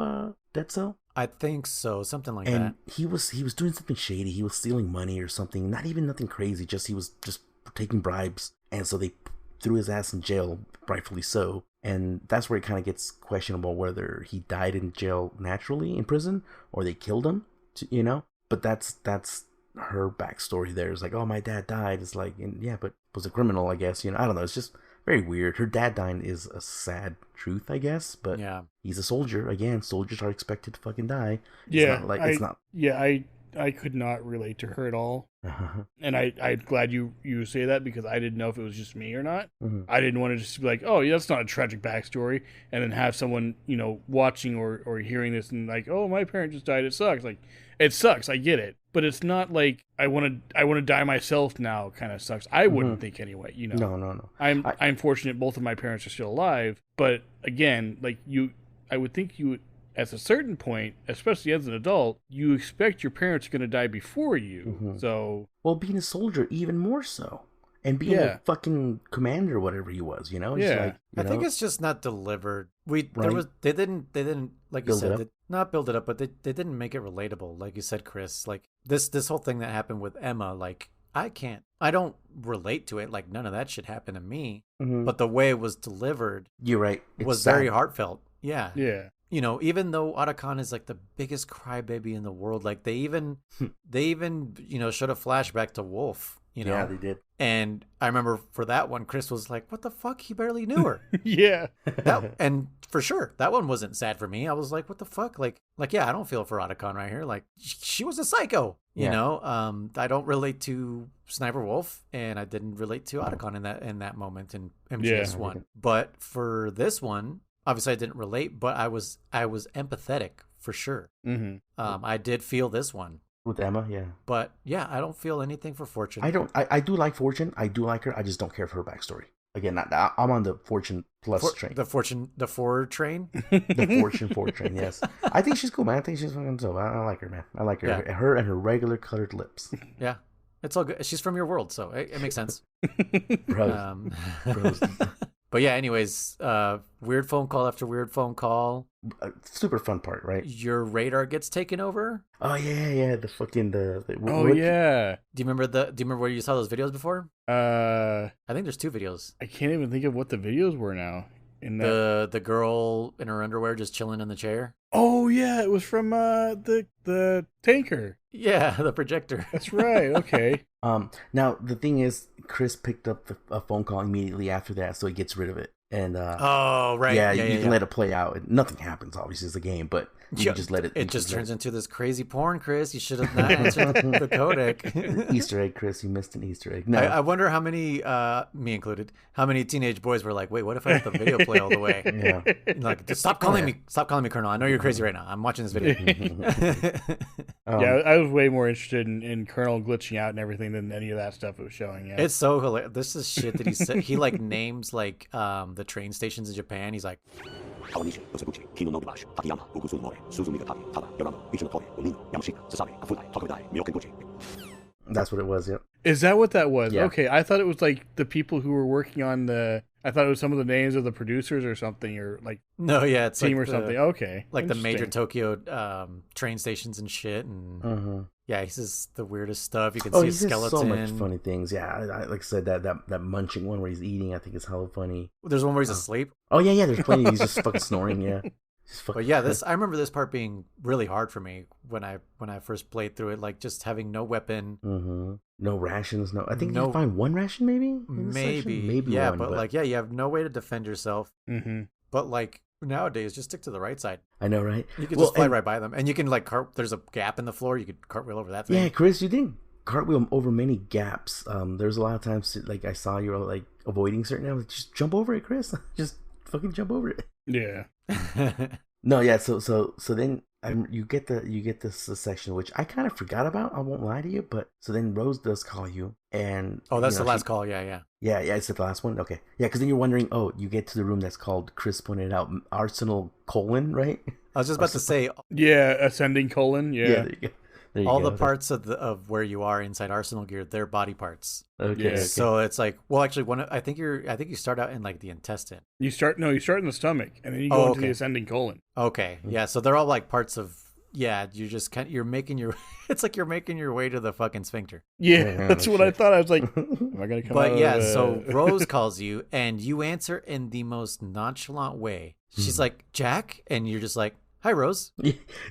Dead Cell. I think so, something like and that. He was doing something shady. He was stealing money or something. Not even nothing crazy. Just he was just taking bribes, and so they threw his ass in jail, rightfully so. And that's where it kind of gets questionable whether he died in jail naturally in prison or they killed him. But that's her backstory. There is like, oh, my dad died. It's like, but was a criminal, I guess. I don't know. It's just very weird. Her dad dying is a sad truth, I guess. But he's a soldier. Again, soldiers are expected to fucking die. It's not. Yeah, I could not relate to her at all. And I'm glad you say that, because I didn't know if it was just me or not. Mm-hmm. I didn't want to just be like, oh, yeah, that's not a tragic backstory, and then have someone, watching or hearing this and like, oh, my parent just died. It sucks. Like, it sucks. I get it. but it's not like I want to die myself now kind of sucks. I wouldn't think anyway, you know. No. I'm fortunate both of my parents are still alive, but again, like I would think you, at a certain point, especially as an adult, you expect your parents are going to die before you. So, well, being a soldier, even more so. And being a fucking commander, whatever he was, you know? Yeah. I think it's just not delivered. They didn't like Build you it said, not build it up, but they didn't make it relatable. Like you said, Chris, like this whole thing that happened with Emma, like I don't relate to it. Like none of that shit happened to me. But the way it was delivered, you're right, was very heartfelt. Yeah. Yeah. You know, even though Otacon is like the biggest crybaby in the world, like they even you know, showed a flashback to Wolf. You know? Yeah, they did. And I remember for that one, Chris was like, "What the fuck? He barely knew her." Yeah. And for sure, that one wasn't sad for me. I was like, "What the fuck?" Like, yeah, I don't feel for Otacon right here. Like, she was a psycho. You know, I don't relate to Sniper Wolf, and I didn't relate to Otacon in that moment in MGS1. But for this one, obviously, I didn't relate, but I was empathetic for sure. I did feel this one. With Emma, yeah. But yeah, I don't feel anything for Fortune. I do like Fortune. I do like her. I just don't care for her backstory. Again, I'm on the Fortune Plus train. The Ford train? The Fortune 4 train, yes. I think she's cool, man. I think she's fucking dope. I like her, man. I like her. Yeah. Her and her regular colored lips. Yeah. It's all good. She's from your world, so it makes sense. Bros. But yeah, anyways, weird phone call after weird phone call. Super fun part, right? Your radar gets taken over. Oh yeah. The fucking yeah. Do you remember where you saw those videos before? I think there's 2 videos. I can't even think of what the videos were now. In the girl in her underwear just chilling in the chair. Oh yeah, it was from the tanker. Yeah, the projector. That's right. Okay. Now the thing is, Kriss picked up a phone call immediately after that, so he gets rid of it. And oh right, yeah, you can let it play out. Nothing happens, obviously, it's a game, but you can just let it. It just turns into this crazy porn, Chris. You should have not answered the codec. Easter egg, Kriss. You missed an Easter egg. No, I wonder how many, me included, how many teenage boys were like, "Wait, what if I let the video play all the way?" Yeah. Like, stop calling me, Colonel. I know you're crazy right now. I'm watching this video. Yeah, I was way more interested in Colonel glitching out and everything than any of that stuff it was showing. Yeah. It's so hilarious. This is shit that he said. He like names like the train stations in Japan. He's like, that's what it was. Yep. Is that what that was? Yeah. Okay, I thought it was like the people who were working on I thought it was some of the names of the producers or something, or like no, yeah, it's team like or something. Okay, like the major Tokyo train stations and shit, and yeah, he says the weirdest stuff. You can see a skeleton. So much funny things. Yeah, I like I said, that munching one where he's eating, I think is hella funny. There's one where he's asleep. Oh yeah. There's plenty. He's just fucking snoring. Yeah. But yeah, I remember this part being really hard for me when I first played through it. Like just having no weapon, no rations. No, I think you find one ration maybe. Maybe yeah, one, but like yeah, you have no way to defend yourself. But like nowadays, just stick to the right side. I know, right? You can just fly right by them, and you can like there's a gap in the floor. You could cartwheel over that thing. Yeah, Kriss, you didn't cartwheel over many gaps. There's a lot of times like I saw you were like avoiding certain areas. Just jump over it, Kriss. Just fucking jump over it. Yeah. No, yeah. So then you get this section which I kind of forgot about. I won't lie to you, but so then Rose does call you, and that's the last call. Yeah. Is it the last one? Okay, yeah. Because then you're wondering, you get to the room that's called, Kriss pointed out, Arsenal : right? I was just about to say, yeah, ascending : yeah. There you go. All the parts of where you are inside Arsenal gear, they're body parts. Okay. So it's like, well, actually, I think you start out in like the intestine. You start in the stomach, and then you go into the ascending colon. Okay, yeah. So they're all like parts of. Yeah, you're making your. It's like you're making your way to the fucking sphincter. Yeah, that's what I thought. I was like, am I gonna come? But yeah, so Rose calls you, and you answer in the most nonchalant way. She's like, "Jack," and you're just like, "Hi, Rose."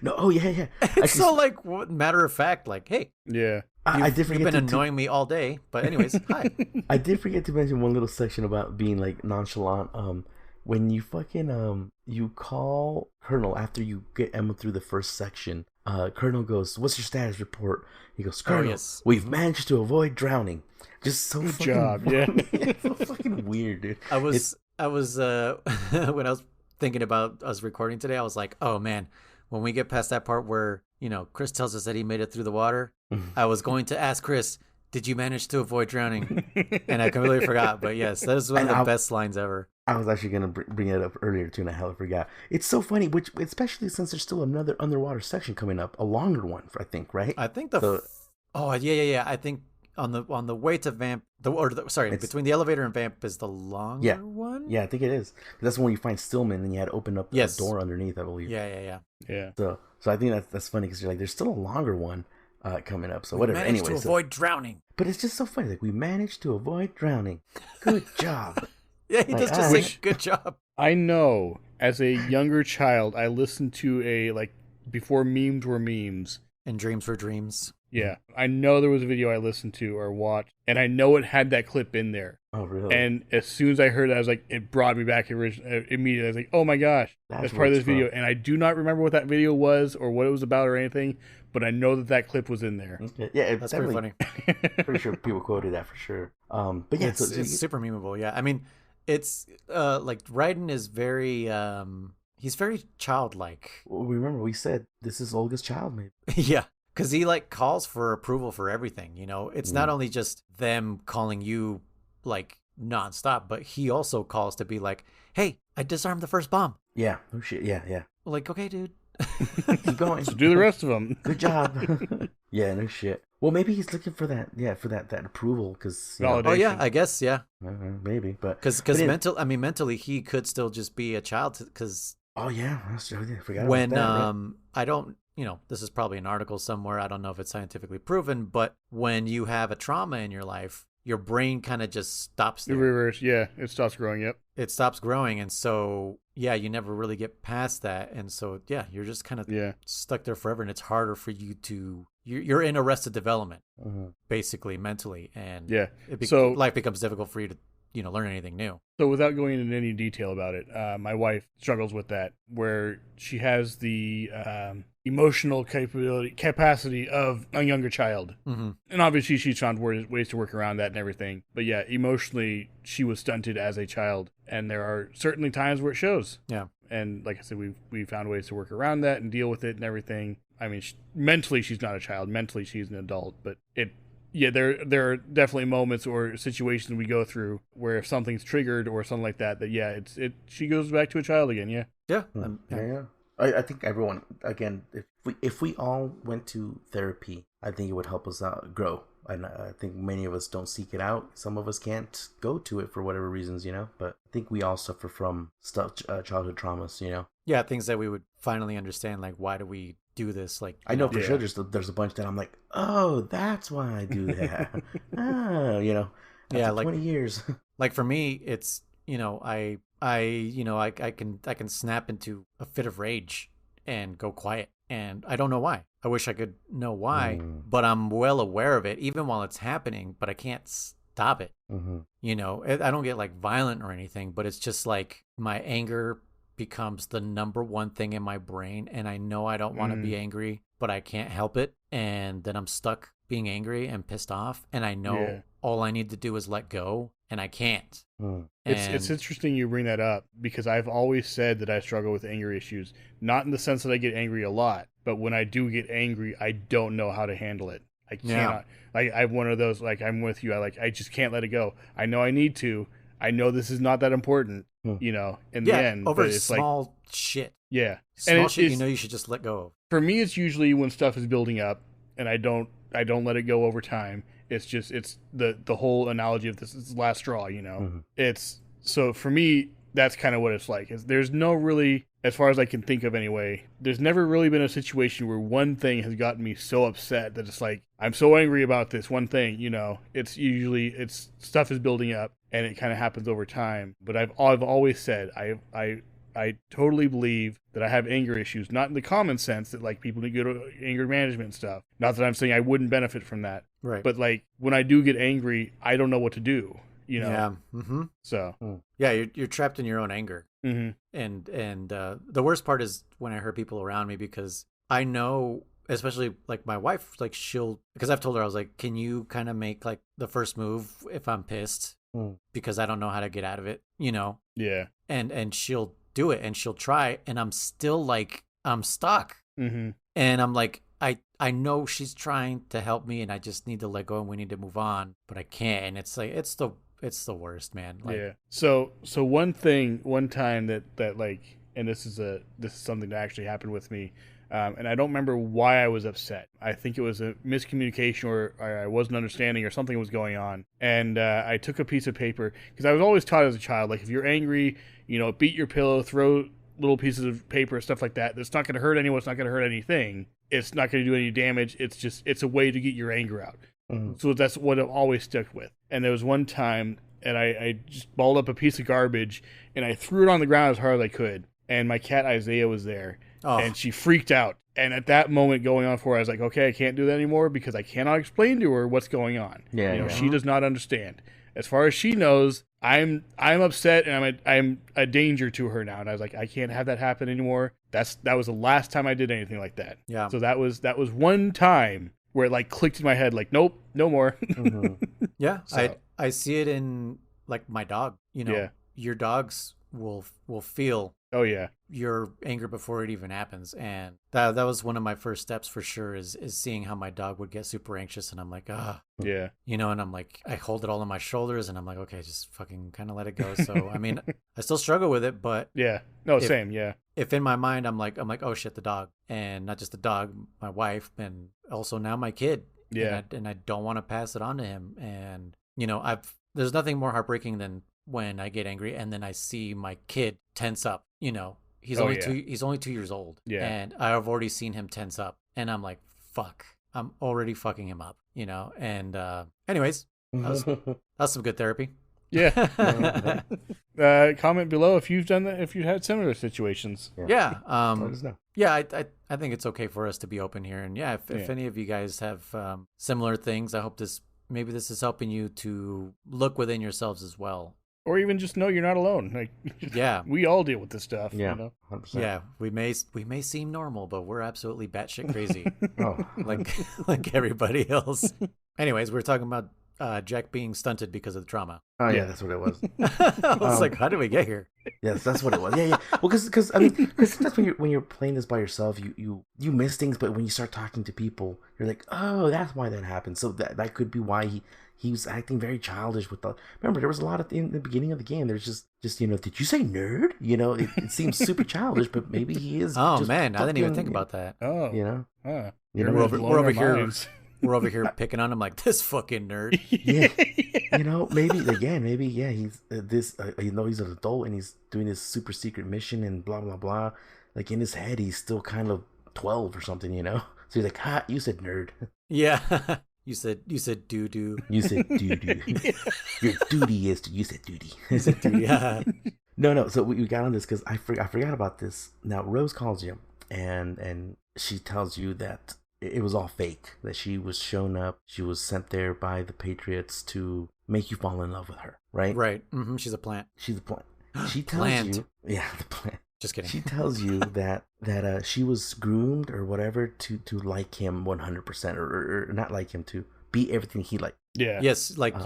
No, oh yeah. It's so like matter of fact, like, hey. Yeah. I did forget. You've been annoying me all day, but anyways, hi. I did forget to mention one little section about being like nonchalant. When you fucking you call Colonel after you get Emma through the first section. Colonel goes, "What's your status report?" He goes, "Colonel, yes. We've managed to avoid drowning." Just so good fucking job, yeah. so fucking weird, dude. I was when I was thinking about us recording today, I was like, oh man, when we get past that part where Kriss tells us that he made it through the water. I was going to ask Kriss, did you manage to avoid drowning? And I completely forgot. But yes, that is one of the best lines ever. I was actually going to bring it up earlier too, and I hella forgot. It's so funny, especially since there's still another underwater section coming up, a longer one, I think, right? I think yeah. I think on the way to Vamp, between the elevator and Vamp is the longer one. Yeah, I think it is. That's when you find Stillman and you had to open up the door underneath, I believe. Yeah. So I think that's funny because you're like, there's still a longer one coming up. So whatever. Managed to avoid drowning. But it's just so funny. Like, we managed to avoid drowning. Good job. Yeah, he does just say good job. I know, as a younger child, I listened to before memes were memes. And dreams were dreams. Yeah, I know there was a video I listened to or watched, and I know it had that clip in there. Oh, really? And as soon as I heard it, I was like, it brought me back immediately. I was like, oh my gosh, that's part of this video. And I do not remember what that video was or what it was about or anything, but I know that clip was in there. Okay. Yeah, that's pretty funny. Pretty sure people quoted that for sure. But yeah, it's super memeable. Yeah, I mean, it's like Raiden is very he's very childlike. Well, remember we said this is Olga's child, maybe. Yeah. Because he calls for approval for everything, It's not only just them calling you nonstop, but he also calls to be like, "Hey, I disarmed the first bomb." Yeah. Oh shit. Yeah. Like, okay, dude. Keep going. So do the rest of them. Good job. Yeah. No shit. Well, maybe he's looking for that. Yeah, for that approval because. Oh yeah, I guess yeah. Maybe, but because mentally he could still just be a child because. Oh yeah, that's true. I forgot when about that, right? I don't. This is probably an article somewhere. I don't know if it's scientifically proven, but when you have a trauma in your life, your brain kind of just stops there. Reverse, yeah, it stops growing. Yep, it stops growing, and so you never really get past that, and so you're just kind of stuck there forever, and it's harder for you to. You're in arrested development, basically mentally, and so life becomes difficult for you to learn anything new. So without going into any detail about it, my wife struggles with that, where she has the emotional capacity of a younger child. Mm-hmm. And obviously she's found ways to work around that and everything. But yeah, emotionally, she was stunted as a child. And there are certainly times where it shows. Yeah. And like I said, we found ways to work around that and deal with it and everything. I mean, mentally, she's not a child. Mentally, she's an adult. But there are definitely moments or situations we go through where if something's triggered or something like that, she goes back to a child again. Yeah. Yeah. Yeah. I think everyone, again, if we all went to therapy, I think it would help us out grow. And I think many of us don't seek it out. Some of us can't go to it for whatever reasons, But I think we all suffer from childhood traumas, Yeah, things that we would finally understand, like why do we do this? Like I know for sure there's a bunch that I'm like, oh, that's why I do that. After 20 years. Like for me, it's I can snap into a fit of rage and go quiet. And I don't know why. I wish I could know why, but I'm well aware of it, even while it's happening, but I can't stop it. Mm-hmm. I don't get violent or anything, but it's just my anger becomes the number one thing in my brain. And I know I don't want to be angry, but I can't help it. And then I'm stuck being angry and pissed off. And I know all I need to do is let go, and I can't. It's interesting you bring that up because I've always said that I struggle with anger issues, not in the sense that I get angry a lot, but when I do get angry, I don't know how to handle it. I cannot. I'm one of those, I'm with you. I just can't let it go. I know I need to. I know this is not that important, in the end. Over small shit. Yeah. Small shit you should just let go of. For me, it's usually when stuff is building up and I don't let it go over time. It's the whole analogy of this is the last straw, It's so for me, that's kind of what it's like. There's no really, as far as I can think of anyway, there's never really been a situation where one thing has gotten me so upset that it's I'm so angry about this one thing, It's usually stuff is building up and it kind of happens over time. But I've always said I totally believe that I have anger issues, not in the common sense that people need to go to anger management stuff. Not that I'm saying I wouldn't benefit from that. Right. But when I do get angry, I don't know what to do, Yeah. Mm-hmm. So. Yeah, you're trapped in your own anger. Mm-hmm. And the worst part is when I hurt people around me, because I know, especially my wife, because I've told her, I was like, can you kind of make the first move if I'm pissed? Because I don't know how to get out of it, Yeah. And she'll do it and she'll try, and I'm still I'm stuck. Mm-hmm. And I'm I know she's trying to help me and I just need to let go and we need to move on, but I can't. And it's like, it's the worst, man. Like, yeah. So one time that like, and this is something that actually happened with me. And I don't remember why I was upset. I think it was a miscommunication or I wasn't understanding or something was going on. And I took a piece of paper because I was always taught as a child, like if you're angry, beat your pillow, throw little pieces of paper, stuff like that. That's not going to hurt anyone. It's not going to hurt anything. It's not going to do any damage. It's a way to get your anger out. Mm-hmm. So that's what I've always stuck with. And there was one time and I just balled up a piece of garbage and I threw it on the ground as hard as I could. And my cat Isaiah was there. Oh. And she freaked out. And at that moment going on for her, I was like, okay, I can't do that anymore because I cannot explain to her what's going on. Yeah, she does not understand. As far as she knows, I'm upset and I'm a danger to her now. And I was like, I can't have that happen anymore. That was the last time I did anything like that. Yeah. So that was one time where it like clicked in my head, like, nope, no more. Mm-hmm. Yeah. So. I see it in like my dog. Your dogs will feel your anger before it even happens, and that was one of my first steps for sure is seeing how my dog would get super anxious, and I'm like, and I'm like, I hold it all on my shoulders and I'm like, okay, just fucking kind of let it go. So I mean, I still struggle with it, but same. If in my mind I'm like, oh shit, the dog, and not just the dog, my wife, and also now my kid, and I don't want to pass it on to him, and there's nothing more heartbreaking than when I get angry and then I see my kid tense up. He's only 2 years old. Yeah. And I've already seen him tense up. And I'm like, fuck. I'm already fucking him up, And anyways, that was some good therapy. Yeah. Comment below if you've done that, if you had similar situations. Yeah. I think it's okay for us to be open here. And if any of you guys have similar things, I hope maybe this is helping you to look within yourselves as well. Or even just know you're not alone. Like, we all deal with this stuff. Yeah, 100%. Yeah. We may seem normal, but we're absolutely batshit crazy, like everybody else. Anyways, we're talking about Jack being stunted because of the trauma. Oh yeah, that's what it was. I was like, how did we get here? Yes, that's what it was. Yeah. Well, because that's when you're playing this by yourself, you miss things, but when you start talking to people, you're like, oh, that's why that happened. So that could be why he was acting very childish with the. Remember, there was a lot in the beginning of the game. There's just did you say nerd? It seems super childish, but maybe he is. Oh man, I didn't even think about that. Oh, we're over here. We're over here picking on him like this fucking nerd. Yeah, maybe he's this. He's an adult and he's doing this super secret mission and blah blah blah. Like in his head, he's still kind of 12 or something, So he's like, "Ha, you said nerd." Yeah, you said doo doo. You said doo doo. Your duty is to. You said duty. You said duty. Yeah. No. So we got on this because I forgot about this. Now Rose calls you and she tells you that it was all fake, that she was shown up, she was sent there by the Patriots to make you fall in love with her, right? Right. Mm-hmm. She's a plant. She tells you, the plant. Just kidding. She tells you that she was groomed or whatever to like him 100%, or not like him, to be everything he liked. Yeah. Yes, like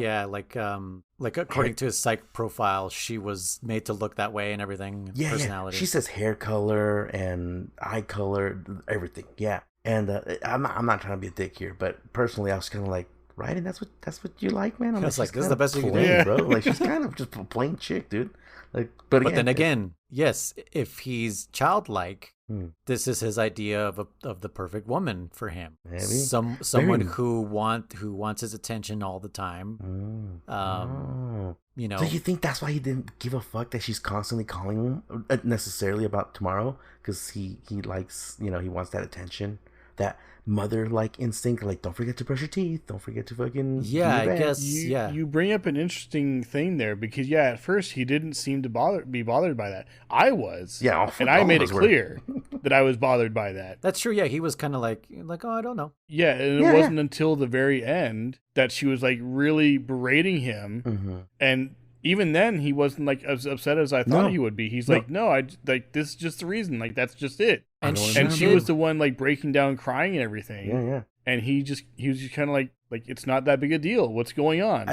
according to his psych profile, she was made to look that way and everything. Yeah, personality. Yeah. She says hair color and eye color, everything. Yeah. And I'm not trying to be a dick here, but personally, I was kind of like, right, and that's what you like, man. I was like, this is the best you can do, bro. Like, she's kind of just a plain chick, dude. Like, but then again, yes, if he's childlike, this is his idea of the perfect woman for him. Maybe. Someone who wants his attention all the time. So you think that's why he didn't give a fuck that she's constantly calling him necessarily about tomorrow, because he likes, he wants that attention, that mother-like instinct, like, don't forget to brush your teeth, don't forget to fucking I guess you bring up an interesting thing there, because at first he didn't seem to be bothered by that. I was, and I made it clear that I was bothered by that. That's true. He was kind of like oh, I don't know. And it wasn't until the very end that she was like really berating him, and even then he wasn't like as upset as I thought he would be. He's like, no, I like, this is just the reason, like, that's just it. And she was the one like breaking down, crying and everything. Yeah. And he was just kind of like it's not that big a deal. What's going on?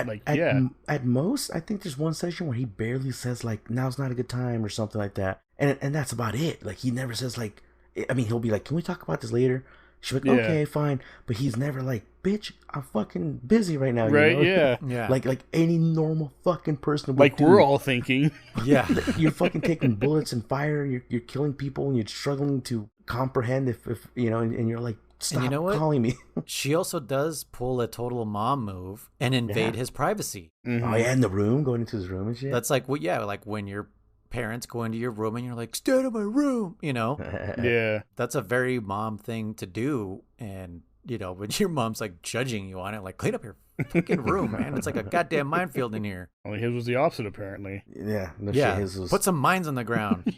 At most, I think there's one section where he barely says like, now's not a good time or something like that. And that's about it. Like, he never says like, I mean, he'll be like, can we talk about this later? She's like, okay, fine. But he's never like, bitch, I'm fucking busy right now. Right, you know? Yeah. Like any normal fucking person would Like do. we're all thinking. Yeah. You're fucking taking bullets and fire. You're killing people, and you're struggling to comprehend if you know, and you're like, stop you know what? calling me. She also does pull a total mom move and invade his privacy. Mm-hmm. Oh yeah, in the room, going into his room and shit. That's like, like when your parents go into your room and you're like, stay out of my room, you know? Yeah. That's a very mom thing to do. And, you know, when your mom's like judging you on it, like, clean up your fucking room, man. It's like a goddamn minefield in here. Only his was the opposite, apparently. Yeah, no Yeah. shit. His was... Put some mines on the ground.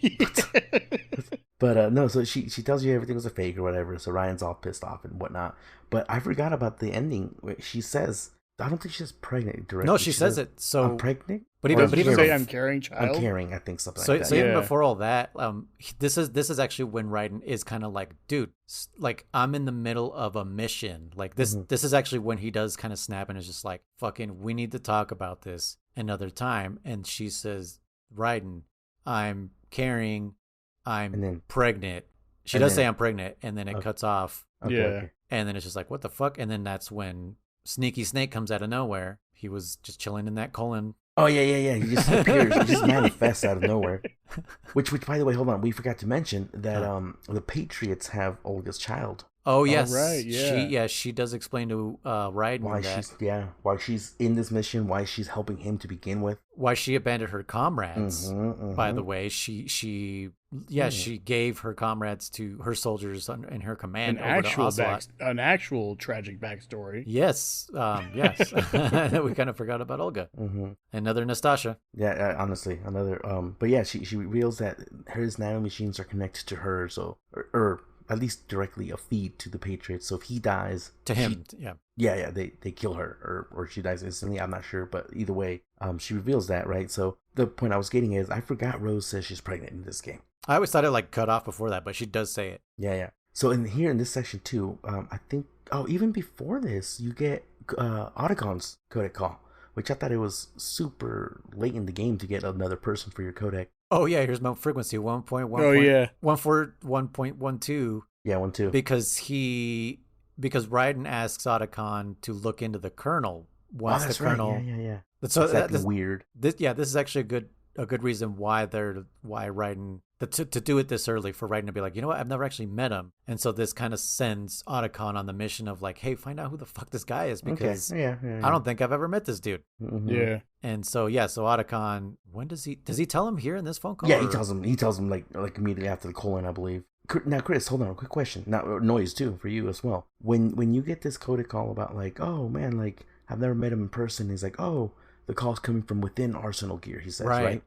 But no, so she tells you everything was a fake or whatever. So Ryan's all pissed off and whatnot. But I forgot about the ending. She says, I don't think she's pregnant directly. No, she says it. So I'm pregnant. But Or even say I'm carrying child. I'm carrying, I think, something so like that. so even Yeah. before all that, this is actually when Raiden is kind of like, dude, like I'm in the middle of a mission. Like this is actually when he does kind of snap and is just like, fucking, we need to talk about this another time. And she says, Raiden, I'm carrying, I'm pregnant. She does say I'm pregnant, and then it cuts off. Okay. And then it's just like, what the fuck? And then that's when Sneaky Snake comes out of nowhere. He was just chilling in that colon. Oh yeah. He just appears. He just manifests out of nowhere. Which, by the way, hold on. We forgot to mention that the Patriots have Olga's child. Oh yes, right, yeah. She does explain to Raiden why she's in this mission, why she's helping him to begin with, why she abandoned her comrades. By the way, she gave her comrades to her soldiers in her command. An actual tragic backstory. Yes, yes. We kind of forgot about Olga. Another Nastasha. Yeah, honestly, another. But yeah, she reveals that his nano machines are connected to her, so or at least directly a feed to the Patriots. So if he dies, to him, they kill her, or she dies instantly. I'm not sure, but either way, she reveals that, right? So the point I was getting is, I forgot Rose says she's pregnant in this game. I always thought it like cut off before that, but she does say it. Yeah. So in this section too, I think, even before this, you get Otacon's codec call, which I thought it was super late in the game to get another person for your codec. Oh yeah, here's my frequency 1.1. Oh yeah, 1.1.12. Yeah, 1.2. Because Raiden asks Otacon to look into the kernel once the kernel. Right. Yeah. So that's weird. This is actually a good reason why Raiden to do it this early, for Raiden to be like, you know what, I've never actually met him, and so this kind of sends Otacon on the mission of like, hey, find out who the fuck this guy is, because I don't think I've ever met this dude. Yeah. And so Otacon, when does he tell him here in this phone call? Yeah, he tells him like immediately after the colon, I believe. Now, Chris, hold on, a quick question. Now, noise too for you as well. When you get this codec call about like, oh man, like I've never met him in person, he's like, oh, the call's coming from within Arsenal Gear, he says, right?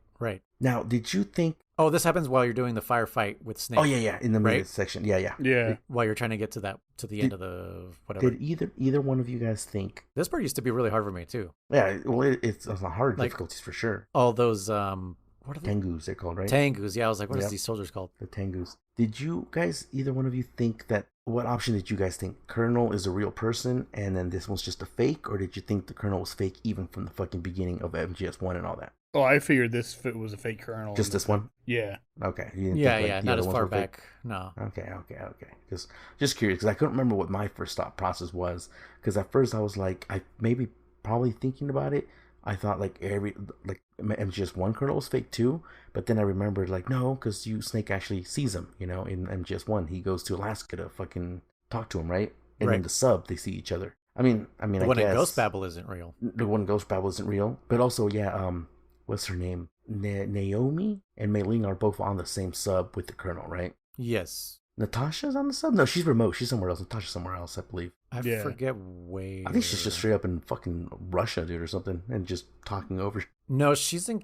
Now, did you think... Oh, this happens while you're doing the firefight with Snake. Oh, yeah, in the middle section. Yeah. While you're trying to get to the end of the whatever. Did either one of you guys think... This part used to be really hard for me, too. Yeah, well, it's a hard difficulties for sure. All those, what are they? Tengus, they're called, right? Tengus, yeah. I was like, what is these soldiers called? The Tengus. Did you guys, either one of you think that... What option did you guys think? Colonel is a real person, and then this one's just a fake? Or did you think the Colonel was fake even from the fucking beginning of MGS1 and all that? Oh, I figured this was a fake kernel. Just this one? Yeah. Okay. Not as far back. Fake? No. Okay. Just curious, because I couldn't remember what my first thought process was. Because at first I was like, probably thinking about it, I thought like MGS1 Colonel was fake too. But then I remembered like, no, because Snake actually sees him, in MGS1. He goes to Alaska to fucking talk to him, right? And in the sub, they see each other. I mean, the one in Ghost Babel isn't real. The one in Ghost Babel isn't real. But also, what's her name? Naomi and Mei Ling are both on the same sub with the Colonel, right? Yes. Natasha's on the sub? No, she's remote. She's somewhere else. Natasha's somewhere else, I believe. I forget where. I think she's just straight up in fucking Russia, dude, or something, and just talking over. No, she's in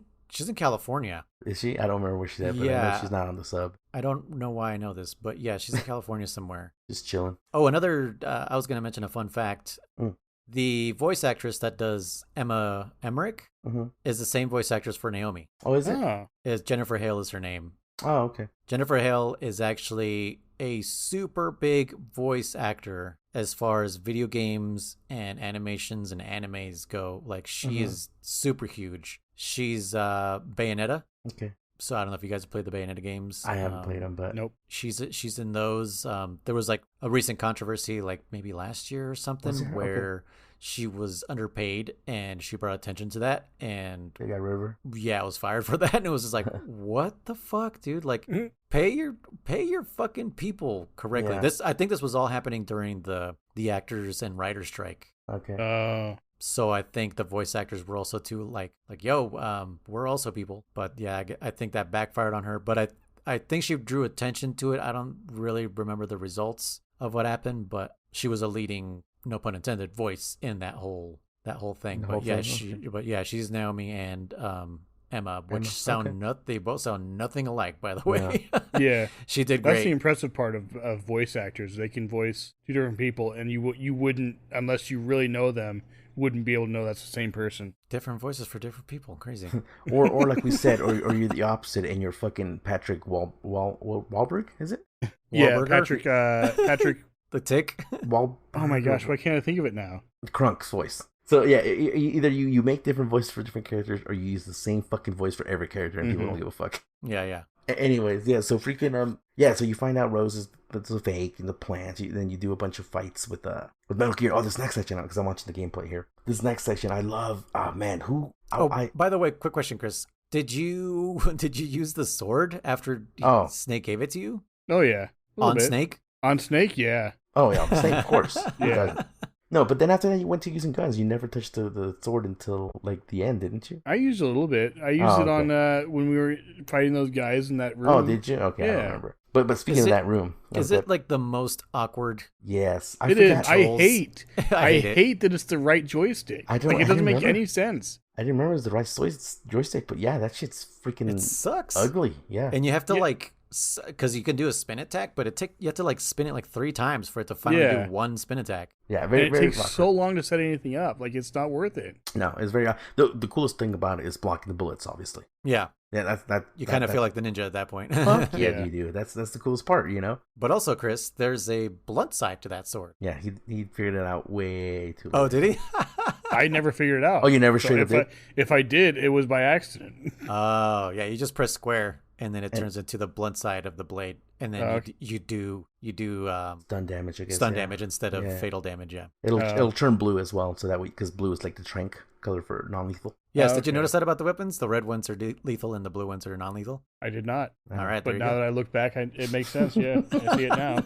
California. Is she? I don't remember where she's at, but I know she's not on the sub. I don't know why I know this, but yeah, she's in California somewhere. Just chilling. Oh, another, I was going to mention a fun fact. The voice actress that does Emma Emmerich is the same voice actress for Naomi. Oh, is it? Is Jennifer Hale is her name. Oh, okay. Jennifer Hale is actually a super big voice actor as far as video games and animations and animes go. Like, she is super huge. She's Bayonetta. Okay. So I don't know if you guys have played the Bayonetta games. I haven't played them, but Nope. She's in those. There was like a recent controversy, like maybe last year or something, where she was underpaid and she brought attention to that, and they got rid of her. Yeah, I was fired for that, and it was just like, what the fuck, dude? Like, pay your fucking people correctly. Yeah. I think this was all happening during the actors and writers strike. Okay. So I think the voice actors were also too like yo, we're also people. But yeah, I think that backfired on her. But I think she drew attention to it. I don't really remember the results of what happened, but she was a leading, no pun intended, voice in that whole thing. She's Naomi and Emma, which they both sound nothing alike, by the way. Yeah. She did great. That's the impressive part of voice actors. They can voice two different people, and you wouldn't, unless you really know them, wouldn't be able to know that's the same person. Different voices for different people. Crazy. or like we said, or you're the opposite, and you're fucking Patrick Wahlberg, is it? Yeah, Wahlberger? Patrick. The Tick. Oh my gosh, why can't I think of it now? Crunk's voice. So yeah, either you make different voices for different characters, or you use the same fucking voice for every character, and people don't give a fuck. Yeah. Anyways, yeah. So freaking so you find out Rose is that's a fake and the plans. Then you do a bunch of fights with Metal Gear. Oh, this next section, because I'm watching the gameplay here. This next section, I love. Oh man, by the way, quick question, Chris. Did you use the sword after Snake gave it to you? Oh yeah, on Snake. On Snake, yeah. Oh yeah, Snake, of course. Yeah. No, but then after that, you went to using guns. You never touched the sword until like the end, didn't you? I used a little bit. I used it on when we were fighting those guys in that room. Oh, did you? Okay, yeah. I don't remember. But speaking of that room, is it like the most awkward? Yes, it is. I hate that it's the right joystick. It doesn't make any sense. I didn't remember it was the right joystick, but yeah, that shit's freaking. It sucks. Ugly. Yeah, and you have to because you can do a spin attack, but you have to like spin it like 3 times for it to finally do one spin attack. Yeah, very. It takes so long to set anything up. Like it's not worth it. No, it's very. The coolest thing about it is blocking the bullets, obviously. Yeah. Yeah, you kind of feel like the ninja at that point. Yeah, you do. That's the coolest part, you know. But also, Chris, there's a blunt side to that sword. Yeah, he figured it out way too late. Oh, did he? I never figured it out. Oh, you never straight up did? If I did, it was by accident. Oh, yeah, you just press square, and then it turns into the blunt side of the blade, and then you do stun damage, I guess. Stun damage instead of fatal damage. Yeah, it'll turn blue as well, so that way, because blue is like the trank color for non-lethal. Yes, did you notice that about the weapons? The red ones are lethal and the blue ones are non-lethal. I did not. All right, but now that I look back, it makes sense. Yeah, I see it now.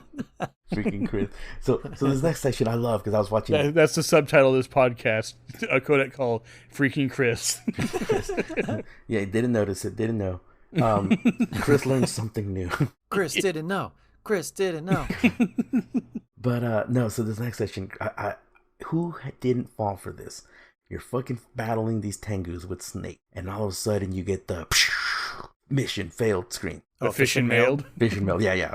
Freaking Kriss. So this next section I love because I was watching. That's the subtitle of this podcast. A codec called "Freaking Kriss." Yeah, didn't notice it. Didn't know. Kriss learned something new. Kriss didn't know. Kriss didn't know. But no. So this next section, who didn't fall for this? You're fucking battling these Tengus with Snake, and all of a sudden you get the mission failed screen. Fission mailed. Fission mailed. Yeah.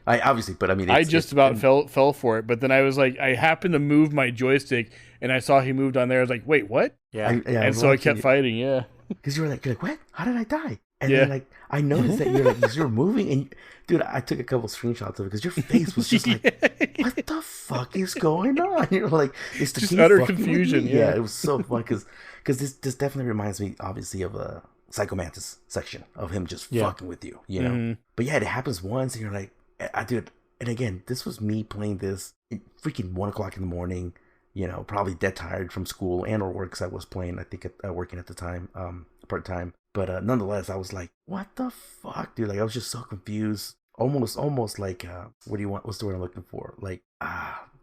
Obviously, but I mean, I just about fell for it, but then I was like, I happened to move my joystick, and I saw he moved on there. I was like, wait, what? Yeah. And so I kept fighting. Yeah. Because you're like, what? How did I die? And then like I noticed that you're moving, and dude, I took a couple screenshots of it because your face was just like, what the fuck is going on? You're like, it's the just utter confusion. Yeah, it was so fun because this definitely reminds me, obviously, of a Psycho Mantis section of him just fucking with you, you know. Mm-hmm. But yeah, it happens once, and you're like, dude. And again, this was me playing this at freaking 1:00 in the morning. You know, probably dead tired from school and or work because I was playing, I think, working at the time, part time. But nonetheless, I was like, what the fuck, dude? Like, I was just so confused. Almost like, what's the word I'm looking for? Like,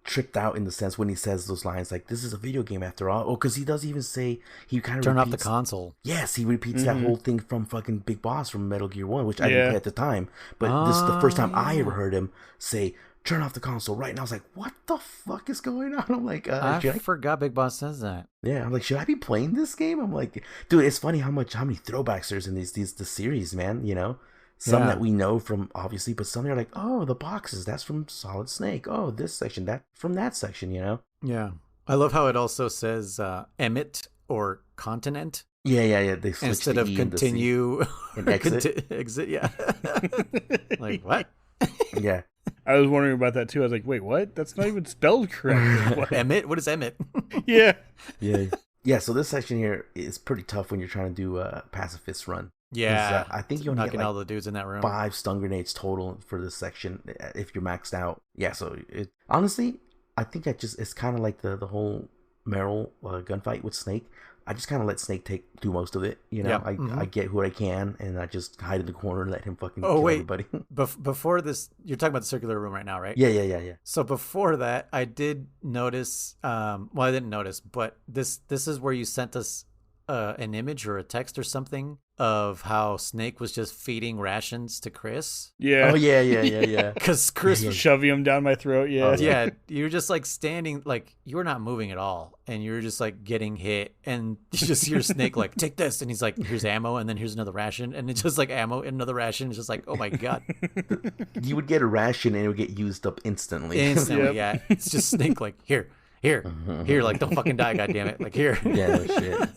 tripped out in the sense when he says those lines, like, this is a video game after all. Oh, because he does even say, he kind of turn off the console. Yes, he repeats that whole thing from fucking Big Boss from Metal Gear 1, which I didn't play at the time. But this is the first time I ever heard him say, turn off the console, right? And I was like, what the fuck is going on? I'm like, I forgot Big Boss says that. Yeah, I'm like, should I be playing this game? I'm like, dude, it's funny how many throwbacks there's in the series, man, you know? Some that we know from, obviously, but some are like, oh, the boxes, that's from Solid Snake. Oh, this section, that from that section, you know? Yeah. I love how it also says emit or continent. Yeah. They switch instead of continue and exit. Exit, yeah. Like, what? Yeah. I was wondering about that too. I was like, wait, what? That's not even spelled correct. Emit? What is emit? Yeah. Yeah. So this section here is pretty tough when you're trying to do a pacifist run. Yeah, I think you only knocking get all the dudes in that room. 5 stun grenades total for this section if you're maxed out. Yeah, so it honestly, I think it's kind of like the whole Meryl gunfight with Snake. I just kind of let Snake do most of it. You know, I get who I can, and I just hide in the corner and let him fucking kill everybody. Before this, you're talking about the circular room right now, right? Yeah. So before that, I did notice. Well, I didn't notice, but this is where you sent us an image or a text or something of how Snake was just feeding rations to Kriss. Yeah. Oh yeah. Because Kriss was shoving him down my throat. Yeah. yeah, you're just like standing, like you were not moving at all, and you're just like getting hit, and you just hear Snake like, take this, and he's like, here's ammo, and then here's another ration, and it's just like ammo and another ration. It's just like, oh my god. You would get a ration and it would get used up instantly. Instantly, yeah. It's just Snake like, here, like don't fucking die, goddammit, like here. Yeah, no shit.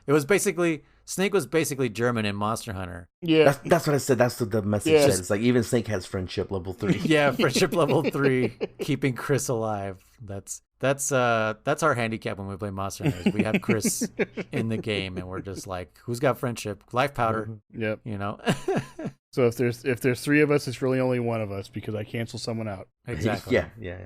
It was basically Snake was basically German in Monster Hunter. Yeah, that's what I said. That's what the message said. It's like even Snake has friendship level 3. Yeah, friendship level 3, keeping Kriss alive. That's our handicap when we play Monster Hunters. We have Kriss in the game, and we're just like, who's got friendship? Life powder. Yep. You know. So if there's 3 of us, it's really only one of us because I cancel someone out. Exactly. Yeah.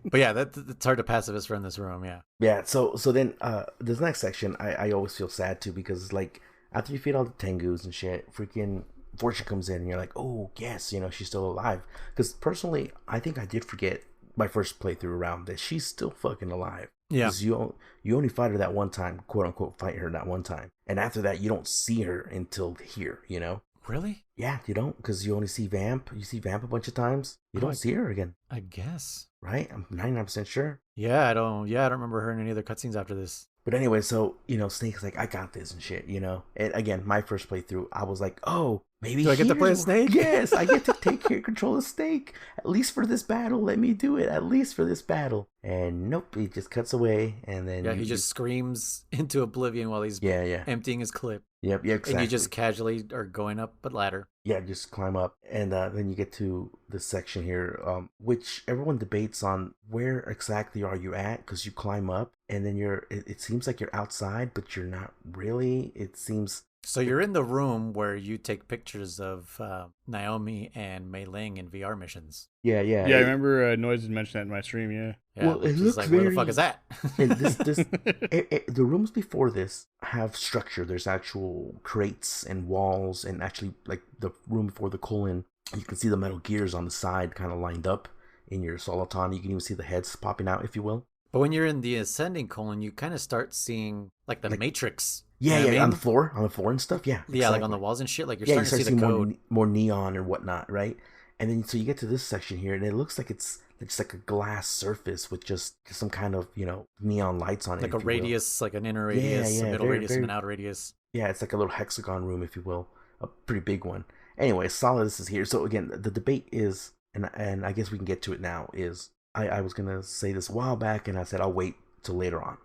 But yeah, it's hard to pacifist run this room. Yeah. Yeah. So then this next section, I always feel sad too because it's like after you feed all the Tengus and shit, freaking Fortune comes in and you're like, oh yes, you know she's still alive. Because personally, I think I did forget my first playthrough around that she's still fucking alive. Yeah. Because you only fight her that one time, quote unquote, fight her that one time, and after that you don't see her until here. You know. Really? Yeah, you don't, because you only see Vamp. You see Vamp a bunch of times. You don't see her again. I guess. Right? I'm 99% sure. Yeah, I don't remember her in any other cutscenes after this. But anyway, so, you know, Snake's like, I got this and shit, you know? And again, my first playthrough, I was like, oh, maybe do I get to play a Snake? Yes, I get to take control of Snake. At least for this battle, let me do it. At least for this battle. And nope, he just cuts away, and then... Yeah, he just screams into oblivion while he's emptying his clip. Yep, exactly. And you just casually are going up a ladder. Yeah, just climb up. And then you get to this section here, which everyone debates on where exactly are you at, because you climb up, and then it seems like you're outside, but you're not really. It seems... So you're in the room where you take pictures of Naomi and Mei Ling in VR missions. Yeah. Yeah, I remember Noise had mentioned that in my stream, yeah. Well, it looks like, very... where the fuck is that? And the rooms before this have structure. There's actual crates and walls, and actually, like, the room before the colon, you can see the metal gears on the side kind of lined up in your Soliton. You can even see the heads popping out, if you will. But when you're in the ascending colon, you kind of start seeing, like, the Matrix. Yeah, you know what I mean? on the floor and stuff. Yeah, yeah, like on the walls and shit. Like you're starting to see the code. More neon or whatnot, right? And then so you get to this section here, and it looks like it's just like a glass surface with just some kind of, you know, neon lights on it. Like a radius, like an inner radius, a middle radius, and an outer radius. Yeah, it's like a little hexagon room, if you will, a pretty big one. Anyway, Solidus is here. So again, the debate is, and I guess we can get to it now. Is I was gonna say this a while back, and I said I'll wait till later on.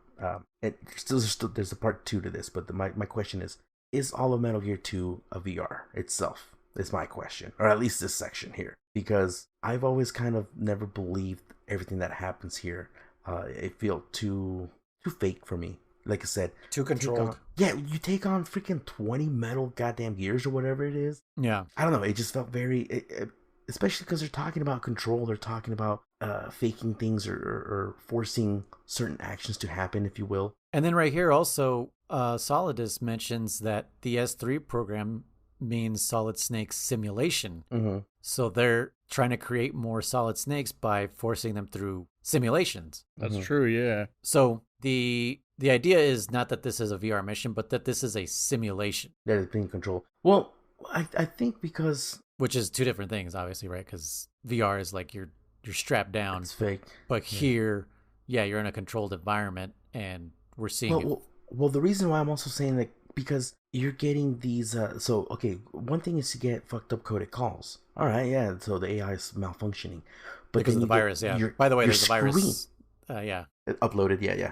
And there's a part 2 to this, but my question is all of Metal Gear 2 a VR itself? Is my question, or at least this section here, because I've always kind of never believed everything that happens here. It felt too fake for me. Like I said, too controlled. You take on freaking 20 metal goddamn gears or whatever it is. Yeah, I don't know. It just felt very, especially because they're talking about control. They're talking about faking things or forcing certain actions to happen, if you will. And then right here also, Solidus mentions that the S3 program means Solid Snake simulation. Mm-hmm. So they're trying to create more Solid Snakes by forcing them through simulations. That's true, yeah. So the idea is not that this is a VR mission, but that this is a simulation. That is being controlled. Well, I think because... Which is 2 different things, obviously, right? Because VR is like you're strapped down. It's fake. But here, you're in a controlled environment, and we're seeing Well, the reason why I'm also saying that, because you're getting these... so, okay, one thing is to get fucked up codec calls. All right, yeah, so the AI is malfunctioning. But because of the virus, By the way, there's a virus. Uploaded, yeah.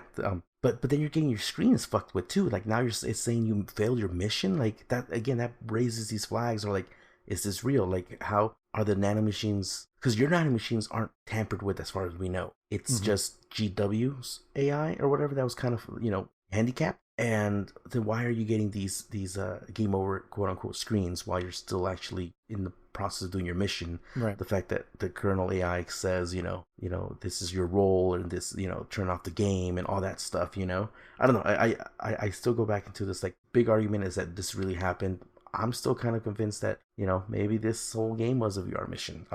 But then you're getting your screen is fucked with, too. Like, now it's saying you failed your mission. Like, that, again, that raises these flags, or like, is this real? Like, how are the nanomachines... Because your nanomachines aren't tampered with as far as we know. It's just GW's AI or whatever that was kind of, you know, handicapped. And then why are you getting these game over quote unquote screens while you're still actually in the process of doing your mission? Right. The fact that the kernel AI says, this is your role and this, turn off the game and all that stuff, I don't know. I still go back into this like big argument is that this really happened. I'm still kind of convinced that, maybe this whole game was a VR mission.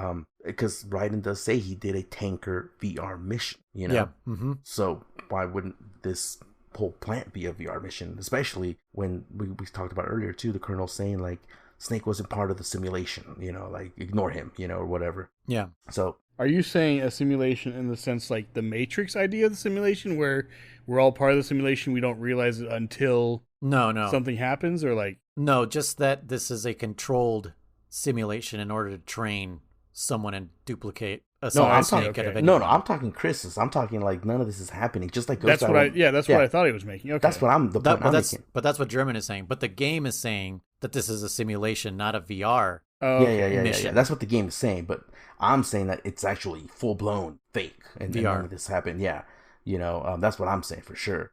Because Raiden does say he did a tanker VR mission, Yeah. Mm-hmm. So why wouldn't this whole plant be a VR mission? Especially when we talked about earlier too, the Colonel saying like Snake wasn't part of the simulation, like ignore him, or whatever. Yeah. So are you saying a simulation in the sense like the Matrix idea of the simulation where we're all part of the simulation, we don't realize it until No. something happens, or like No, just that this is a controlled simulation in order to train someone and duplicate a snake out of any. No, I'm talking Kriss. I'm talking like none of this is happening. Just like that's what what I thought he was making. Okay, that's what I'm making. But that's what German is saying. But the game is saying that this is a simulation, not a VR. Oh, yeah. That's what the game is saying. But I'm saying that it's actually full blown fake and VR. none of this happened. Yeah, that's what I'm saying for sure.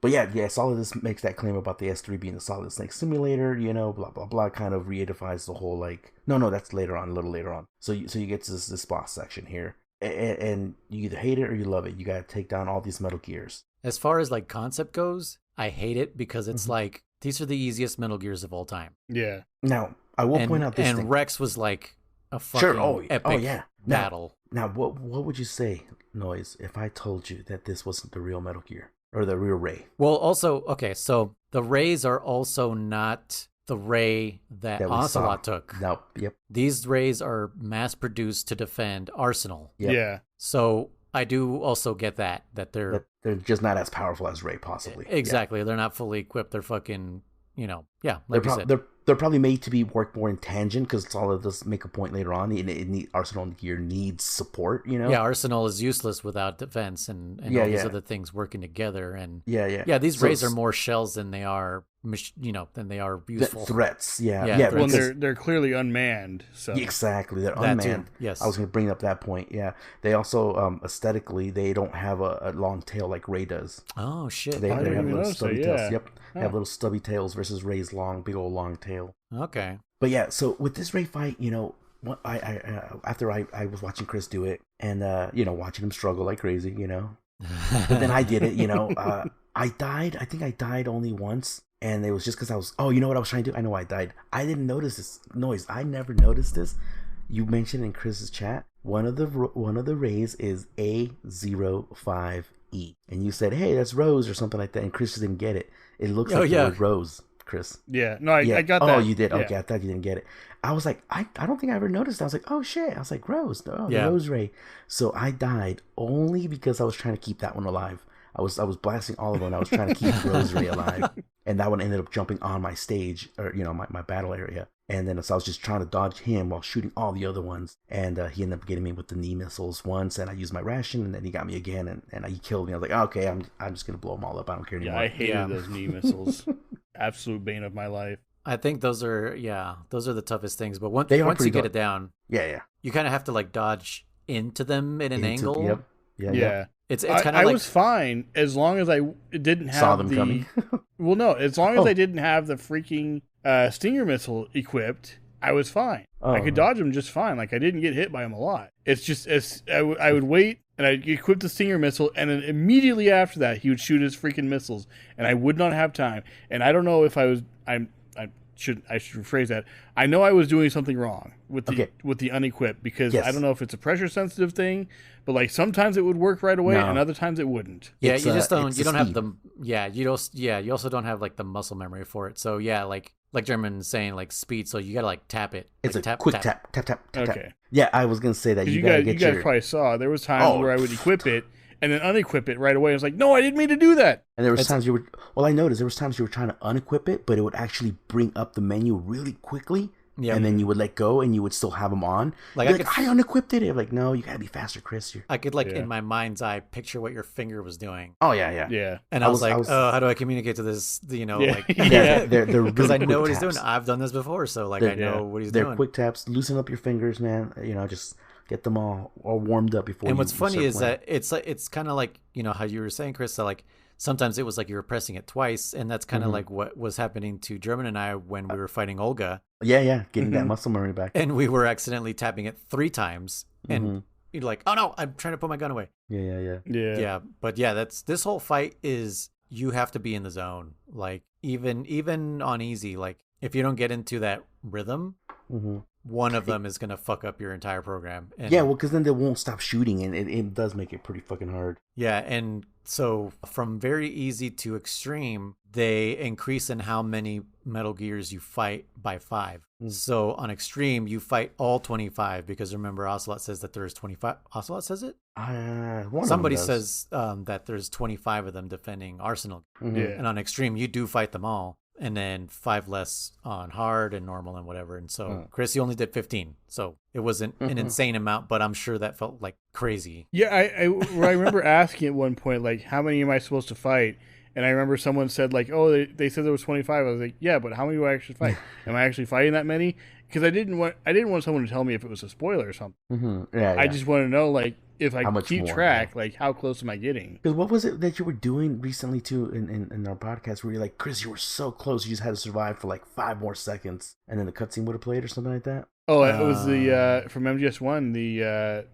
But yeah, Solid this makes that claim about the S3 being the Solid Snake simulator, blah blah blah, kind of reidifies the whole like no, that's later on, a little later on. So you get to this boss section here, and you either hate it or you love it. You got to take down all these Metal Gears. As far as like concept goes, I hate it because it's like these are the easiest Metal Gears of all time. Yeah. Now I will point out this thing. And Rex was like a fucking epic battle. Now what would you say, Noise, if I told you that this wasn't the real Metal Gear? Or the real Ray. Well, also, okay, so the Rays are also not the Ray that Ocelot took. No, yep. These Rays are mass-produced to defend Arsenal. Yep. Yeah. So I do also get that they're just not as powerful as Ray, possibly. Exactly. Yeah. They're not fully equipped. They're fucking, like you said. They're probably made to be work more in tangent because Solid does make a point later on. Arsenal Gear needs support, Yeah, Arsenal is useless without defense and all these other things working together. And yeah. These Rays are more shells than they are, than they are useful. Threats, yeah. Well, they're clearly unmanned. So exactly, they're unmanned. Too. Yes, I was going to bring up that point. Yeah, they also aesthetically they don't have a long tail like Ray does. Oh shit! They have little stubby tails. Yep, they have little stubby tails versus Ray's big old long tail. Okay. But yeah, so with this Ray fight, I after I was watching Kriss do it and watching him struggle like crazy, but then I did it, I died. I think I died only once, and it was just because I was. Oh, you know what I was trying to do? I know I died. I didn't notice this Noise. I never noticed this. You mentioned in Chris's chat one of the Rays is A05E, and you said, "Hey, that's Rose" or something like that, and Chris didn't get it. It looks like the word Rose. Kriss. Yeah, no, I got that. Oh, you did? Yeah. Okay, I thought you didn't get it. I was like, I don't think I ever noticed. I was like, oh shit. I was like, Rose. Oh, the Rose Ray. So I died only because I was trying to keep that one alive. I was blasting all of them. I was trying to keep Rose Ray alive. And that one ended up jumping on my stage, or, my battle area. And then so I was just trying to dodge him while shooting all the other ones. And he ended up getting me with the knee missiles once. And I used my ration, and then he got me again. And he killed me. I was like, okay, I'm just going to blow them all up. I don't care anymore. Yeah, I hated those knee missiles. Absolute bane of my life. I think those are the toughest things. But once you get it down, you kind of have to like dodge into them in an angle. Yep. Yeah. It's kind of like... I was fine as long as I didn't have saw them coming. Well, no, as long as I didn't have the freaking Stinger missile equipped, I was fine. I could dodge them just fine. Like I didn't get hit by them a lot. It's just I would wait and I'd equip the Stinger missile, and then immediately after that he would shoot his freaking missiles, and I would not have time. And I don't know if I should rephrase that. I know I was doing something wrong with the unequipped because I don't know if it's a pressure sensitive thing, but like sometimes it would work right away and other times it wouldn't. Yeah, you just don't. You don't have the. Yeah, you don't. Yeah, you also don't have like the muscle memory for it. So yeah, like German's saying, like speed. So you gotta like tap it. It's like, a quick tap. Okay. Yeah, I was gonna say that you guys probably saw there was times where I would equip it and then unequip it right away. I was like, no, I didn't mean to do that. And there was times you were. Well, I noticed there was times you were trying to unequip it, but it would actually bring up the menu really quickly. Yeah. And then you would let go, and you would still have them on. I unequipped it. I'm like, no, you gotta be faster, Kriss. I could in my mind's eye picture what your finger was doing. Oh yeah. And I was like, how do I communicate to this? they're because I know what he's doing. I've done this before, so I know what he's doing. They're quick taps. Loosen up your fingers, man. Just get them all warmed up before. And what's funny is that it's kind of like how you were saying, Kriss. So sometimes it was like you were pressing it twice, and that's kind of like what was happening to German and I when we were fighting Olga. Yeah, getting that muscle memory back. And we were accidentally tapping it 3 times, and you're like, oh no, I'm trying to put my gun away. Yeah. But yeah, this whole fight is, you have to be in the zone. Like even on easy, like if you don't get into that rhythm, one of them is gonna fuck up your entire program. And yeah, well, because then they won't stop shooting, and it does make it pretty fucking hard. yeah, and so from very easy to extreme, they increase in how many Metal Gears you fight by 5. So on extreme, you fight all 25, because remember, Ocelot says that there's 25. Ocelot says it? Somebody says that there's 25 of them defending Arsenal. And on extreme, you do fight them all. And then 5 less on hard and normal and whatever. And so Kriss, you only did 15. So it wasn't an insane amount, but I'm sure that felt like crazy. Yeah, I remember asking at one point, like, how many am I supposed to fight? And I remember someone said, like, oh, they said there was 25. I was like, yeah, but how many do I actually fight? Am I actually fighting that many? Because I didn't want someone to tell me if it was a spoiler or something. I just want to know, like, if I keep track, like, how close am I getting? Because what was it that you were doing recently, too, in our podcast, where you're like, Kriss, you were so close, you just had to survive for, like, 5 more seconds, and then the cutscene would have played or something like that? Oh, it was the, from MGS1,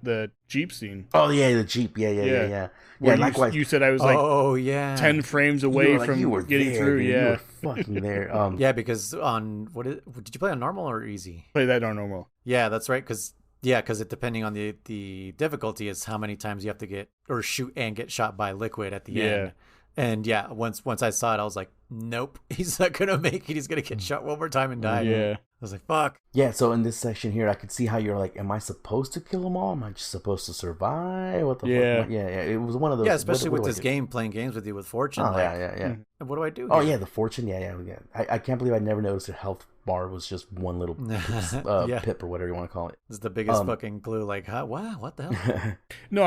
the Jeep scene. Oh, yeah, the Jeep, yeah. Yeah, likewise. You said I was, like, 10 frames away from getting there, through, dude. You were fucking there. Yeah, because did you play on normal or easy? Play that on normal. Yeah, that's right, because it depending on the difficulty is how many times you have to get or shoot and get shot by liquid at the end. And yeah, once I saw it, I was like, nope, he's not gonna make it. He's gonna get shot one more time and die. Yeah. I was like, fuck. Yeah, so in this section here, I could see how you're like, am I supposed to kill them all? Am I just supposed to survive? What the fuck? Yeah, it was one of those. Yeah, especially with this game, playing games with you with Fortune. Oh, yeah. What do I do? Oh, yeah, the Fortune. Yeah. I can't believe I never noticed a health bar was just one little pip or whatever you want to call it. It's the biggest fucking clue. Like, wow, what the hell? No,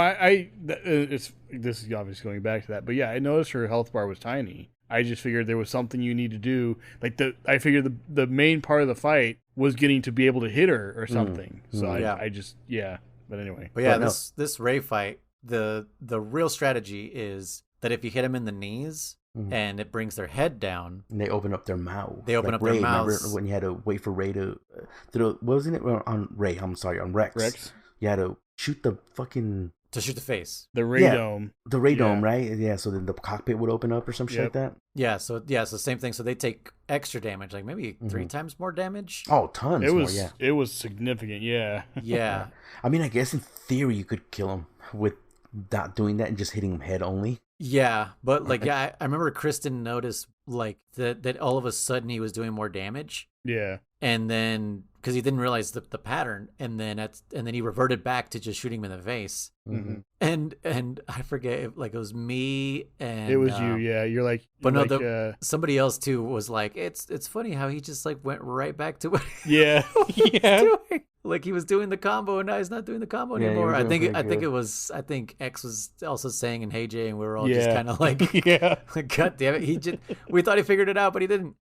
this is obviously going back to that, but yeah, I noticed her health bar was tiny. I just figured there was something you need to do. Like I figured the main part of the fight was getting to be able to hit her or something. So I just But anyway. But yeah, this Ray fight, the real strategy is that if you hit them in the knees and it brings their head down, and they open up their mouth. They open up their mouths. Remember when you had to wait for Ray to throw? Wasn't it on Ray? I'm sorry, on Rex. Rex. You had to shoot the fucking. To shoot the face. The radome. The radome, right? Yeah, so then the cockpit would open up or some shit like that? Yeah, so same thing. So they take extra damage, like maybe 3 times more damage. Oh, tons more, yeah. It was significant, yeah. Yeah. I mean, I guess in theory you could kill him with not doing that and just hitting him head only. Yeah, but like, I remember Kriss didn't notice like that all of a sudden he was doing more damage. Yeah. And then, because he didn't realize the pattern, and then he reverted back to just shooting him in the face. And I forget, if, like, it was me and it was you. Yeah, you're like, but no, somebody else too was like, it's funny how he just like went right back to what he was doing. Like he was doing the combo and now he's not doing the combo anymore. I think X was also saying in Hey Jay, and we were all just kind of like, God damn it, we thought he figured it out, but he didn't.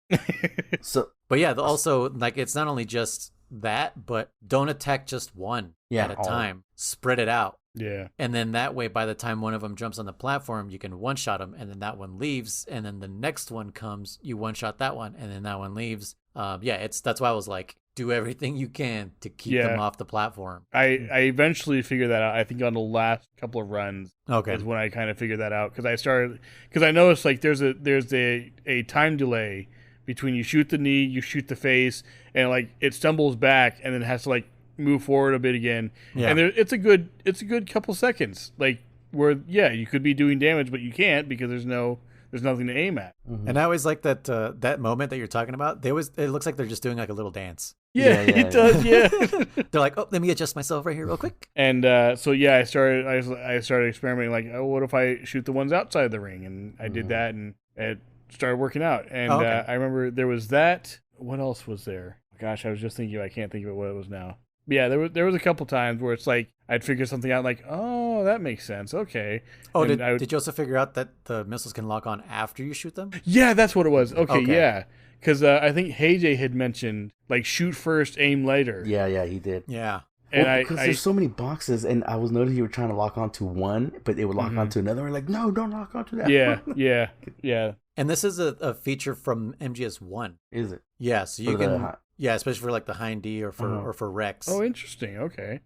But yeah, also, like, it's not only just that, but don't attack just one at a time. Spread it out. Yeah. And then that way, by the time one of them jumps on the platform, you can one-shot them, and then that one leaves, and then the next one comes, you one-shot that one, and then that one leaves. That's why I was like, do everything you can to keep them off the platform. I eventually figured that out. I think on the last couple of runs is when I kind of figured that out, because I noticed like there's a time delay between you shoot the knee, you shoot the face, and like it stumbles back and then has to like move forward a bit again. Yeah. And it's a good couple seconds, like where you could be doing damage, but you can't because there's nothing to aim at. And I always like that moment that you're talking about. It looks like they're just doing like a little dance. Yeah, it does. Yeah. They're like, oh, let me adjust myself right here real quick. And I started experimenting. Like, oh, what if I shoot the ones outside the ring? And I did that, and it started working out. And I remember there was that. What else was there? Gosh, I was just thinking. I can't think of what it was now. But yeah, there was a couple times where it's like I'd figure something out. Like, oh, that makes sense. Okay. Oh, did you also figure out that the missiles can lock on after you shoot them? Yeah, that's what it was. Okay. Yeah. Because I think Hey Jay had mentioned, like, shoot first, aim later. Yeah, he did. Yeah. And because there's so many boxes, and I was noticing you were trying to lock onto one, but it would lock onto another. We're like, no, don't lock onto that. Yeah. And this is a feature from MGS1. Is it? Yeah, so you can... Yeah, especially for like the Hind D or for Rex. Oh, interesting. Okay.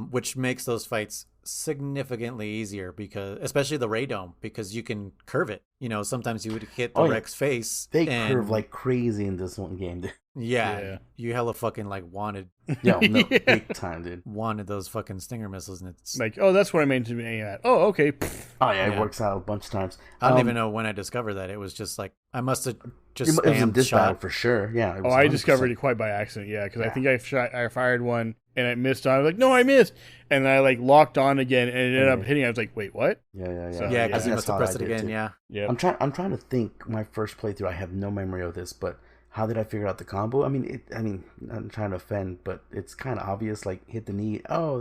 Which makes those fights significantly easier because, especially the Ray Dome, because you can curve it. You know, sometimes you would hit the Rex face. They curve like crazy in this one game, dude. Yeah, you hella fucking like wanted. No, big time, dude. Wanted those fucking Stinger missiles, and it's like, oh, that's what I meant to be aiming at. Oh, okay. Oh yeah, it works out a bunch of times. I don't even know when I discovered that. It was just like I must have just it was in this shot battle for sure. Yeah. Oh, I discovered it quite by accident. Yeah, because I think I fired one and it missed on. I was like, no, I missed, and I like locked on again, and it ended up hitting. I was like, wait, what? Yeah. So, because you must have pressed it again. Too. Yeah. I'm trying to think. My first playthrough, I have no memory of this, but how did I figure out the combo? I mean, I'm trying to offend, but it's kind of obvious. Like hit the knee. Oh,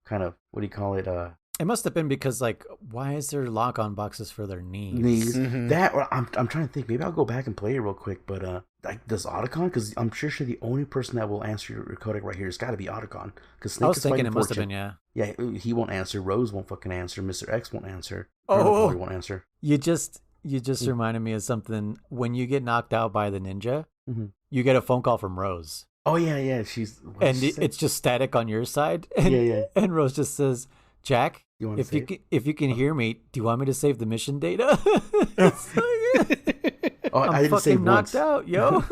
kind of what do you call it? It must have been because like, why is there lock-on boxes for their knees? That, or I'm trying to think. Maybe I'll go back and play it real quick. But like does Otacon? Because I'm sure the only person that will answer your codec right here has got to be Otacon. Because Snake I was thinking it must have been Yeah, he won't answer. Rose won't fucking answer. Mr. X won't answer. Oh, won't answer. You just reminded me of something. When you get knocked out by the ninja, you get a phone call from Rose. Oh yeah. It's just static on your side. And, and Rose just says, "Jack, if you can hear me, do you want me to save the mission data?" I didn't fucking knocked once. out, yo.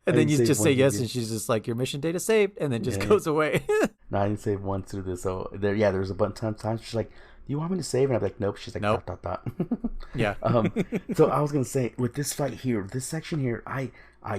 And then you just say yes, and she's just like, "Your mission data saved," and then just goes away. No, I didn't save once through this. So there's a bunch of times she's like, "Do you want me to save?" And I'm like, "Nope." She's like, "Nope." ... Yeah. So I was gonna say with this fight here, this section here, I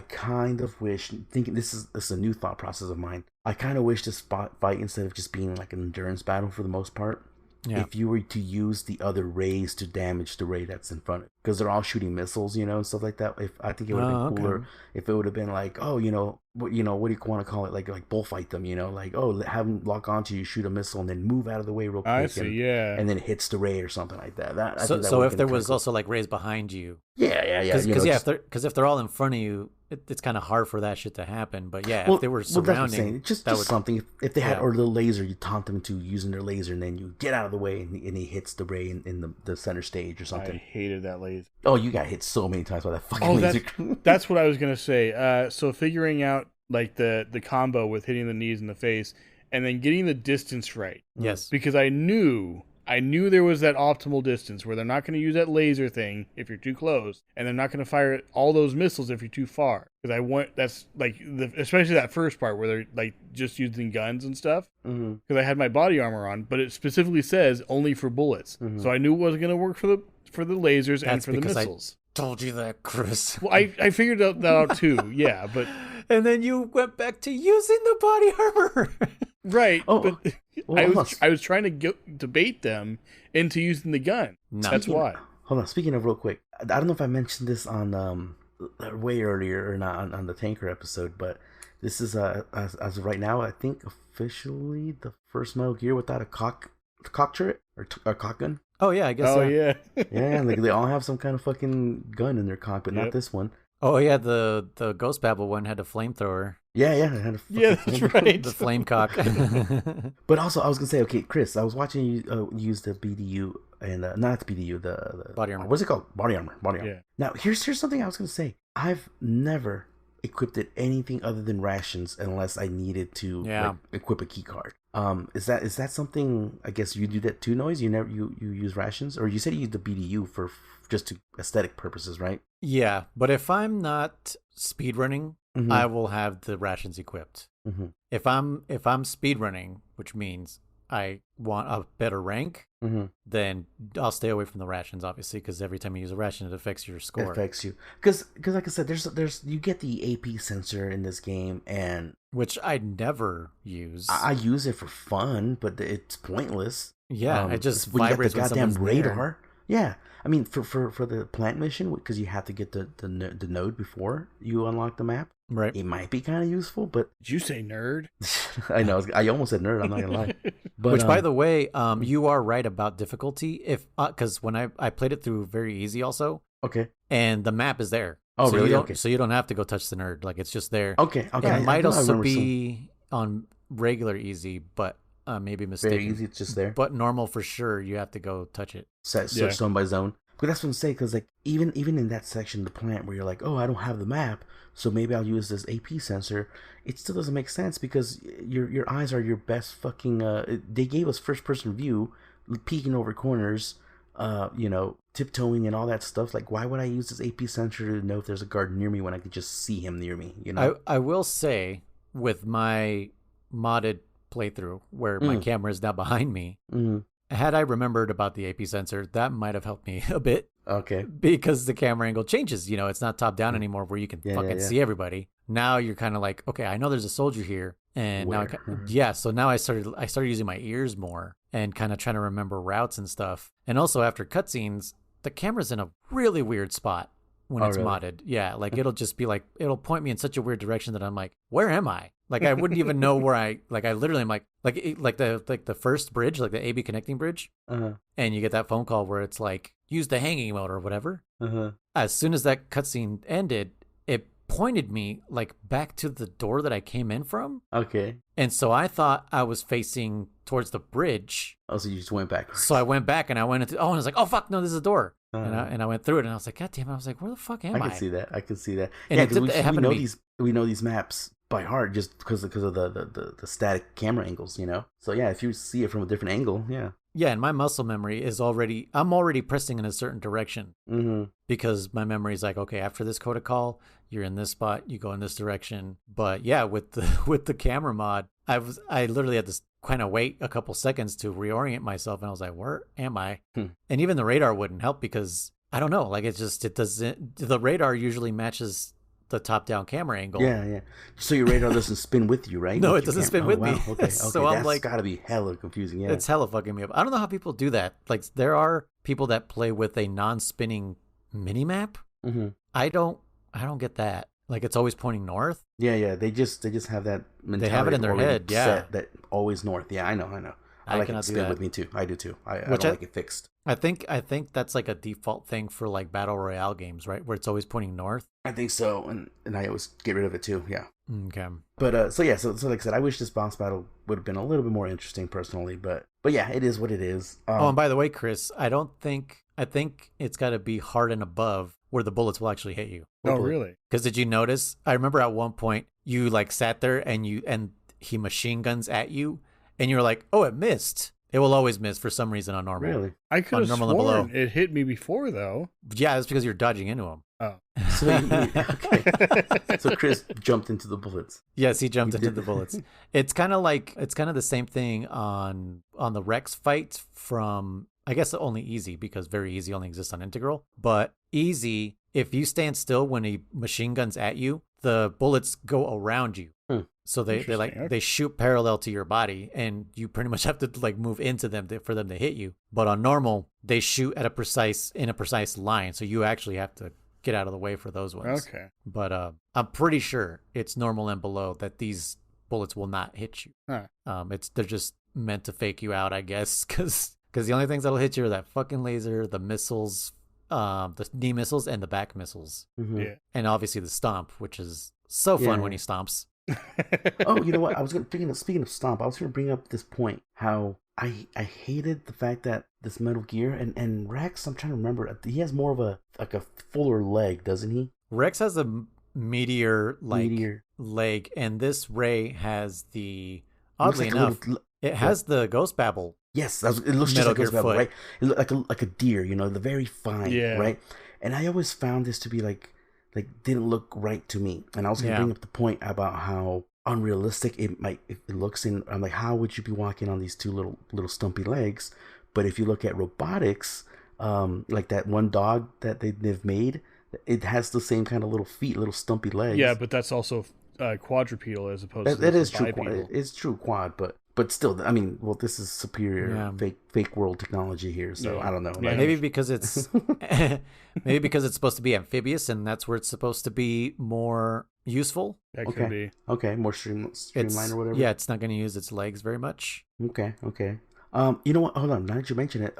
kind of wish, thinking this is a new thought process of mine. I kind of wish this fight, instead of just being like an endurance battle for the most part, if you were to use the other rays to damage the ray that's in front of it, because they're all shooting missiles, and stuff like that. I think it would have been cooler if it would have been like, what do you want to call it, like bullfight them, like, have them lock onto you, shoot a missile, and then move out of the way real quick. I see, and then it hits the ray or something like that. So if there was also like rays behind you, because if they're all in front of you, it's kind of hard for that shit to happen. But if they were surrounding, just something. If they had or the laser, you taunt them to using their laser, and then you get out of the way, and he hits the ray in the center stage or something. I hated that laser. Oh, you got hit so many times by that fucking laser. That's what I was gonna say. So figuring out like the combo with hitting the knees in the face, and then getting the distance right. Yes, because I knew there was that optimal distance where they're not going to use that laser thing if you're too close, and they're not going to fire all those missiles if you're too far. Because that's like especially that first part where they're like just using guns and stuff. Because I had my body armor on, but it specifically says only for bullets, so I knew it wasn't going to work for the lasers and for the missiles. I told you that, Chris. Well, I figured that out too. Yeah, but and then you went back to using the body armor. Right, but I was trying to bait them into using the gun. That's why. Hold on. Speaking of real quick, I don't know if I mentioned this on way earlier or not on the Tanker episode, but this is as of right now, I think officially the first Metal Gear without a cock turret or a cock gun. Oh yeah, I guess. Oh yeah. Yeah, like they all have some kind of fucking gun in their cock, but not this one. Oh yeah, the Ghost Babel one had a flamethrower. Yeah, it had that's right. The flame cock. But also, I was gonna say, okay, Chris, I was watching you use the BDU and not the BDU, the body armor. What's it called? Body armor. Yeah. Now, here's something I was gonna say. I've never equipped it anything other than rations unless I needed to equip a key card. Is that something? I guess you do that too, Noise. You use rations, or you said you use the BDU for just to aesthetic purposes, right? Yeah, but if I'm not speedrunning, I will have the rations equipped. If I'm speedrunning, which means I want a better rank, then I'll stay away from the rations, obviously, because every time you use a ration, it affects your score. It affects you, because like I said, there's you get the AP sensor in this game, and which I never use. I use it for fun, but it's pointless. Yeah, it just vibrates when you got the goddamn radar. There. Yeah, I mean for the plant mission, because you have to get the node before you unlock the map. Right. It might be kind of useful, but did you say nerd? I know. I almost said nerd. I'm not gonna lie. But, which, by the way, you are right about difficulty. If because when I played it through very easy, also. Okay. And the map is there. Oh, so really? Okay. So you don't have to go touch the nerd. Like, it's just there. Okay. It might also be on regular easy, but maybe mistaken. Very easy, it's just there. But normal for sure, you have to go touch it. Search zone by zone. But that's what I'm saying, because like even in that section of the plant where you're like, oh, I don't have the map, so maybe I'll use this AP sensor. It still doesn't make sense because your eyes are your best fucking. They gave us first person view, peeking over corners, tiptoeing and all that stuff. Like, why would I use this AP sensor to know if there's a guard near me when I could just see him near me? You know. I will say with my modded playthrough where my camera is now behind me. Had I remembered about the AP sensor, that might have helped me a bit. Okay. Because the camera angle changes. It's not top down anymore where you can see everybody. Now you're kind of like, okay, I know there's a soldier here. And so now I started using my ears more and kind of trying to remember routes and stuff. And also after cutscenes, the camera's in a really weird spot when it's modded. Yeah, like it'll just be like, it'll point me in such a weird direction that I'm like, where am I? Like I wouldn't even know where I literally am like the first bridge, like the AB connecting bridge. And you get that phone call where it's like, use the hanging mode or whatever. As soon as that cutscene ended, it pointed me like back to the door that I came in from. Okay. And so I thought I was facing towards the bridge. Oh, so you just went back. So I went back and I went into, and I was like, oh fuck, no, this is a door. And I went through it and I was like, God damn it. I was like, where the fuck am I? I can see that. And yeah, because we know these maps by heart just because of the static camera angles, So yeah, if you see it from a different angle, yeah. Yeah, and my muscle memory is I'm already pressing in a certain direction. Because my memory is like, okay, after this Codec call, you're in this spot, you go in this direction. But yeah, with the camera mod, I literally had to kind of wait a couple seconds to reorient myself, and I was like, where am I? And even the radar wouldn't help because I don't know, like it doesn't. The radar usually matches the top-down camera angle. Yeah. So your radar doesn't spin with you, right? No, it doesn't spin with me. Okay. So I'm that's like, gotta be hella confusing. Yeah, it's hella fucking me up. I don't know how people do that. Like, there are people that play with a non-spinning mini map. I don't get that. Like, it's always pointing north. Yeah. They just have that mentality. They have it in their head. Yeah, that always north. Yeah, I know. I like it to spin with me too. I do too. I don't like it fixed. I think that's like a default thing for like battle royale games, right? Where it's always pointing north. I think so, and I always get rid of it too. Yeah. Okay. But so like I said, I wish this boss battle would have been a little bit more interesting personally. But yeah, it is what it is. And by the way, Chris, I think it's got to be hard and above where the bullets will actually hit you. Oh, really? Because did you notice? I remember at one point you like sat there and he machine guns at you. And you're like, oh, it missed. It will always miss for some reason on normal. Really? I could have sworn it hit me before, though. Yeah, it's because you're dodging into him. Oh. So Chris jumped into the bullets. Yes, he jumped into the bullets. It's kind of the same thing on the Rex fight from, I guess, only easy, because very easy only exists on integral. But easy, if you stand still when he machine guns at you, the bullets go around you. So they shoot parallel to your body, and you pretty much have to like move into them for them to hit you. But on normal, they shoot in a precise line, so you actually have to get out of the way for those ones. Okay. But I'm pretty sure it's normal and below that these bullets will not hit you. Huh. They're just meant to fake you out, I guess, because the only things that'll hit you are that fucking laser, the missiles, the knee missiles, and the back missiles. Yeah. And obviously the stomp, which is so fun when he stomps. Oh, you know what? Speaking of stomp, I was gonna bring up this point. How I hated the fact that this Metal Gear and Rex, I'm trying to remember, he has more of a fuller leg, doesn't he? Rex has a meteor leg, and this Ray has the, oddly enough, it has the Ghost Babble. Yes, it looks just like Ghost Babble, right? It looked like a deer, the very fine, right? And I always found this to be like didn't look right to me. And I was gonna bring up the point about how unrealistic it looks in. I'm like, how would you be walking on these two little stumpy legs? But if you look at robotics, like that one dog that they've made, it has the same kind of little feet, little stumpy legs. Yeah, but that's also quadrupedal as opposed to that is true. It's true quad, but still, I mean, well, this is superior fake world technology here, so I don't know. Yeah. Maybe because it's supposed to be amphibious, and that's where it's supposed to be more useful. That could be. Okay, more streamlined or whatever. Yeah, it's not going to use its legs very much. Okay. You know what? Hold on. Now that you mention it,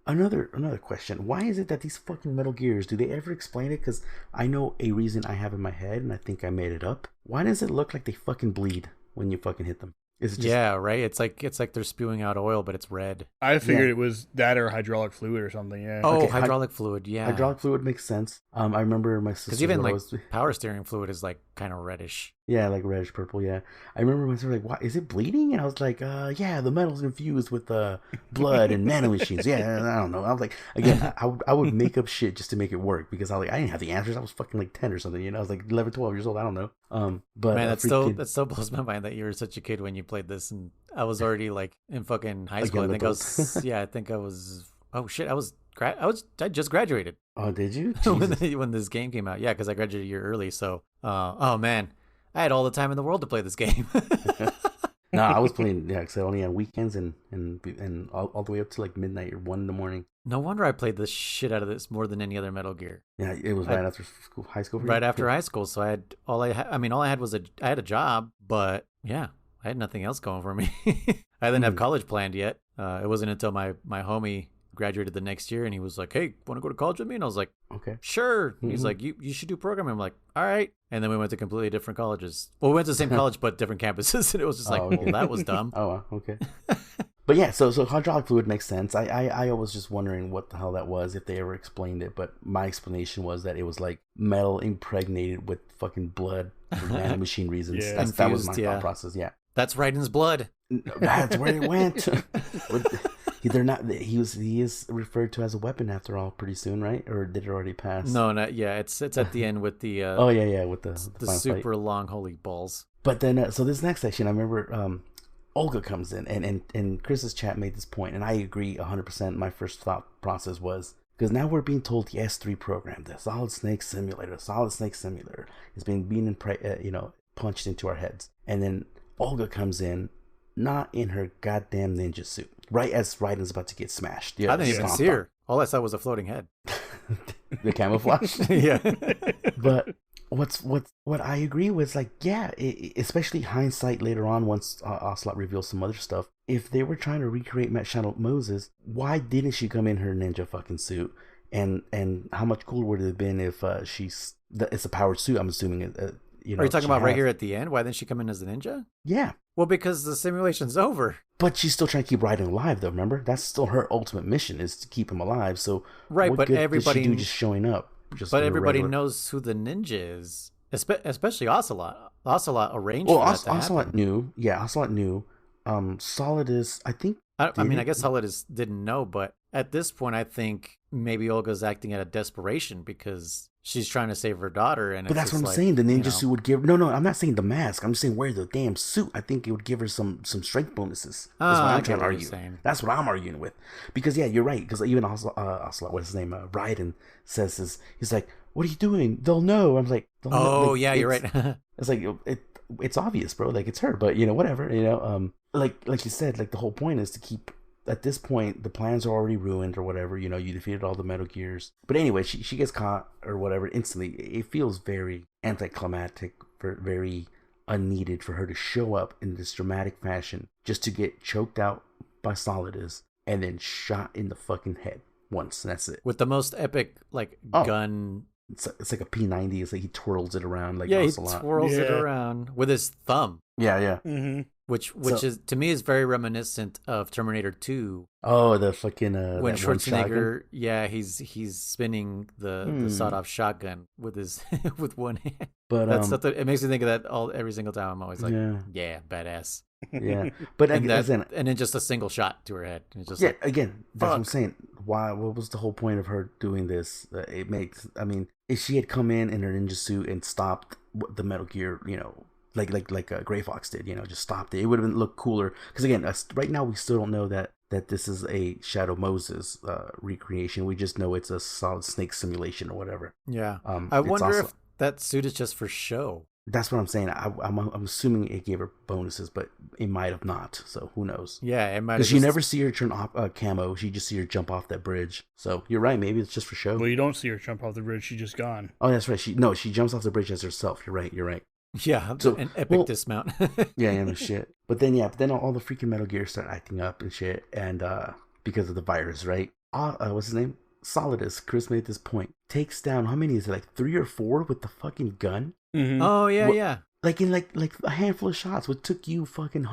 another question. Why is it that these fucking Metal Gears, do they ever explain it? Because I know a reason I have in my head, and I think I made it up. Why does it look like they fucking bleed when you fucking hit them? Is it just Yeah, right. It's like they're spewing out oil, but it's red. I figured it was that or hydraulic fluid or something. Yeah. Oh, Okay, hydraulic fluid. Yeah, hydraulic fluid makes sense? I remember my sister because even like always, power steering fluid is like kind of reddish. yeah, like reddish purple. Yeah, I remember my sister like, "What is it bleeding?" And I was like, yeah, the metal's infused with blood and nanomachines." Yeah, I don't know. I was like, again, I would make up shit just to make it work because I didn't have the answers. I was fucking like 10 or something. I was like 11, 12 years old. I don't know. But Man, that still blows my mind that you were such a kid when you played this, and I was already like in fucking high school. I think I was. Oh shit, I just graduated. Oh, did you? when this game came out? Yeah, because I graduated a year early. So, oh man, I had all the time in the world to play this game. No, I was playing, yeah, because only on weekends and all the way up to like midnight or 1 in the morning. No wonder I played the shit out of this more than any other Metal Gear. Yeah, it was right after high school. Right after high school, so I had all I had was I had a job, but yeah, I had nothing else going for me. I didn't have college planned yet. It wasn't until my homie graduated the next year, and he was like, "Hey, want to go to college with me?" And I was like, "Okay, sure." He's like, "You should do programming." I'm like, "All right." And then we went to completely different colleges. Well, we went to the same college but different campuses, and it was just like, okay. well, that was dumb. Oh, okay. But yeah, so hydraulic fluid makes sense. I was just wondering what the hell that was, if they ever explained it. But my explanation was that it was like metal impregnated with fucking blood for nanomachine reasons. Yeah. That was my thought process. Yeah, that's Raiden's blood. That's where it went. They're not. He is referred to as a weapon after all. Pretty soon, right? Or did it already pass? No, not yeah. It's at the end with the. Oh yeah, with the super fight. Long holy balls. But then, so this next section, I remember Olga comes in, and Chris's chat made this point, and I agree 100%. My first thought process was, because now we're being told the S3 program, the Solid Snake Simulator, is being punched into our heads, and then Olga comes in, not in her goddamn ninja suit, right as Raiden's about to get smashed. I didn't even see her. All I saw was a floating head. The camouflage. Yeah. But what I agree with, like, yeah, especially hindsight later on once Ocelot reveals some other stuff. If they were trying to recreate Shadow Moses, why didn't she come in her ninja fucking suit? And how much cooler would it have been if it's a powered suit? I'm assuming Are you talking about right here at the end? Why didn't she come in as a ninja? Yeah. Well, because the simulation's over. But she's still trying to keep Raiden alive, though. Remember, that's still her ultimate mission, is to keep him alive. So right, but everybody did she do just showing up? But everybody knows who the ninja is, especially Ocelot. Ocelot arranged. Well, for that to Ocelot happen. knew. Yeah, Ocelot knew. Solidus, I think. I mean, I guess Solidus didn't know, but at this point, I think maybe Olga's acting out of desperation because she's trying to save her daughter. And but that's what I'm saying. The ninja suit would give. No, I'm not saying the mask. I'm just saying wear the damn suit. I think it would give her some strength bonuses. That's what I'm trying to argue. That's what I'm arguing with. Because yeah, you're right. Because even Ocelot, what's his name? Raiden says he's like, "What are you doing? They'll know." I'm like, "Oh yeah, you're right." It's like it's obvious, bro. Like, it's her. But whatever. Like you said, like the whole point is to keep. At this point, the plans are already ruined or whatever. You defeated all the Metal Gears. But anyway, she gets caught or whatever instantly. It feels very anticlimactic, very unneeded for her to show up in this dramatic fashion just to get choked out by Solidus and then shot in the fucking head once. And that's it. With the most epic gun. It's like a P90. It's like he twirls it around like Ocelot. He twirls it around with his thumb. Yeah. Mm-hmm. Which is to me is very reminiscent of Terminator 2. Oh, the fucking when Schwarzenegger, he's spinning the sawed-off shotgun with his with one hand. But it makes me think of that every single time. I'm always like, yeah badass. Yeah, but and then just a single shot to her head. And it's just again, that's what I'm saying. Why? What was the whole point of her doing this? It makes. I mean, if she had come in her ninja suit and stopped the Metal Gear, like Gray Fox did, just stopped it. It would have looked cooler. Because again, right now we still don't know that this is a Shadow Moses recreation. We just know it's a Solid Snake simulation or whatever. Yeah. I wonder if that suit is just for show. That's what I'm saying. I'm assuming it gave her bonuses, but it might have not. So who knows? Yeah, it might. Because you never see her turn off camo. You just see her jump off that bridge. So you're right. Maybe it's just for show. Well, you don't see her jump off the bridge. She's just gone. Oh, that's right. She jumps off the bridge as herself. You're right. Yeah, so, an epic dismount. yeah, no shit. But then all the freaking Metal Gear start acting up and shit, and because of the virus, right? What's his name? Solidus. Chris made this point. Takes down, how many is it? Like 3 or 4 with the fucking gun. Mm-hmm. Oh yeah. Like in like a handful of shots, what took you fucking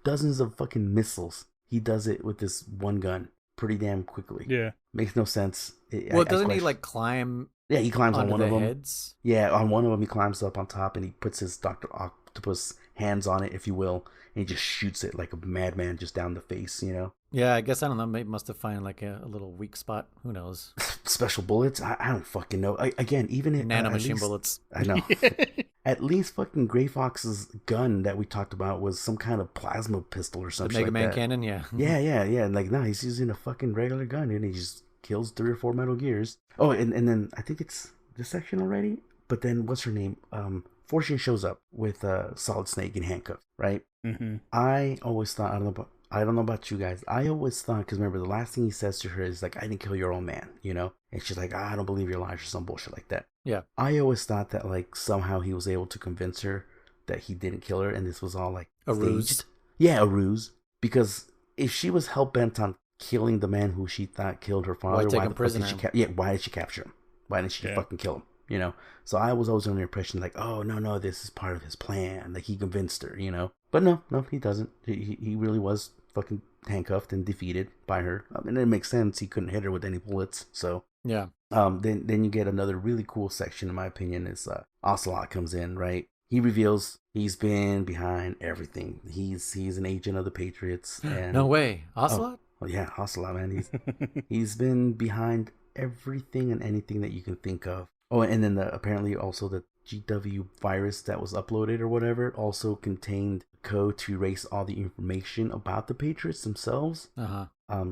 dozens of fucking missiles. He does it with this one gun pretty damn quickly. Yeah. Makes no sense. Doesn't he like climb? Yeah, he climbs on one of them. Heads? Yeah, on one of them he climbs up on top and he puts his Dr. Octopus hands on it, if you will, and he just shoots it like a madman just down the face, you know? Yeah, I guess, I don't know, maybe must have found like a little weak spot. Who knows? Special bullets? I don't fucking know. Again, even in nanomachine bullets. I know. At least fucking Gray Fox's gun that we talked about was some kind of plasma pistol or something. The Mega like Man that. cannon, yeah. Yeah. Like, no, he's using a fucking regular gun and he just kills 3 or 4 Metal Gears. Oh, and then I think it's this section already. But then what's her name? Fortune shows up with Solid Snake in handcuffs, right? Mm-hmm. I always thought, I don't know about you guys. I always thought, because remember, the last thing he says to her is like, "I didn't kill your own man," you know? And she's like, "I don't believe your lies," or some bullshit like that. Yeah. I always thought that like somehow he was able to convince her that he didn't kill her and this was all like a staged. ruse. Yeah, a ruse. Because if she was hell-bent on killing the man who she thought killed her father, why did she capture him? Why didn't she fucking kill him? You know? So I was always under the impression like, oh, no, this is part of his plan. Like, he convinced her, you know? But no, he doesn't. He really was fucking handcuffed and defeated by her. I mean, it makes sense. He couldn't hit her with any bullets, so... Yeah. Then you get another really cool section, in my opinion, is Ocelot comes in, right? He reveals he's been behind everything. He's an agent of the Patriots. And no way. Ocelot? Oh yeah, Ocelot, man. He's been behind everything and anything that you can think of. Oh, and then apparently also the GW virus that was uploaded or whatever also contained code to erase all the information about the Patriots themselves.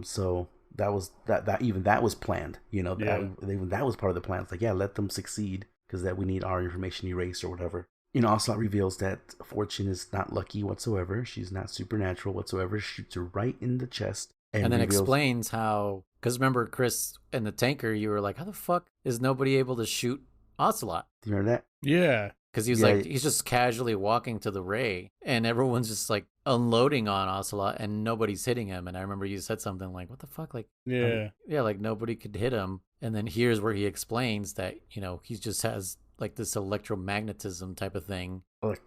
So that was planned, you know. Yeah. That was part of the plan. It's like, yeah, let them succeed because that we need our information erased or whatever. You know, Ocelot reveals that Fortune is not lucky whatsoever. She's not supernatural whatsoever. Shoots her right in the chest. And then explains how, because remember, Kriss and the tanker, you were like, how the fuck is nobody able to shoot Ocelot? Do you remember that? Yeah. Because he's just casually walking to the ray and everyone's just like unloading on Ocelot and nobody's hitting him. And I remember you said something like, what the fuck? Like, like nobody could hit him. And then here's where he explains that, you know, he just has like this electromagnetism type of thing.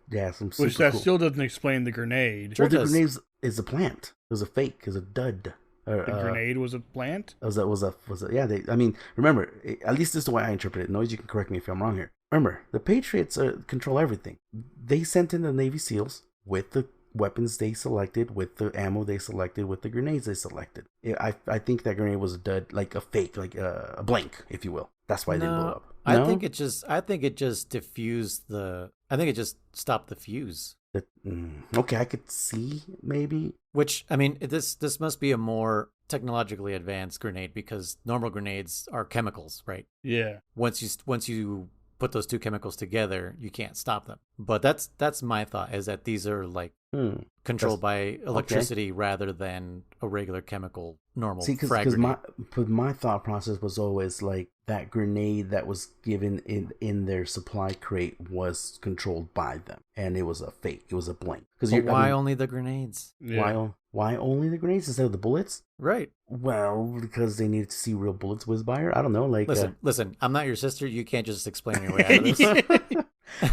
Yeah, which that cool. Still doesn't explain the grenade. Well, the grenade is a plant. It was a fake. It was a dud. The grenade was a plant? Was a yeah. I mean, remember, at least this is the way I interpret it. Noise, you can correct me if I'm wrong here. Remember, the Patriots control everything. They sent in the Navy SEALs with the weapons they selected, with the ammo they selected, with the grenades they selected. I think that grenade was a dud, like a fake, like a blank, if you will. That's why it didn't blow up. No? I think it just diffused the. I think it just stopped the fuse. Okay, I could see maybe. Which, I mean, this must be a more technologically advanced grenade because normal grenades are chemicals, right? Yeah. Once you put those two chemicals together, you can't stop them. But that's my thought, is that these are like controlled by electricity rather than a regular chemical normal frag grenade. My thought process was always like that grenade that was given in their supply crate was controlled by them, and it was a fake. It was a blank. Why only the grenades? Yeah. Why only the grenades instead of the bullets? Right. Well, because they needed to see real bullets whiz by her. I don't know. Like, listen. I'm not your sister. You can't just explain your way out of this.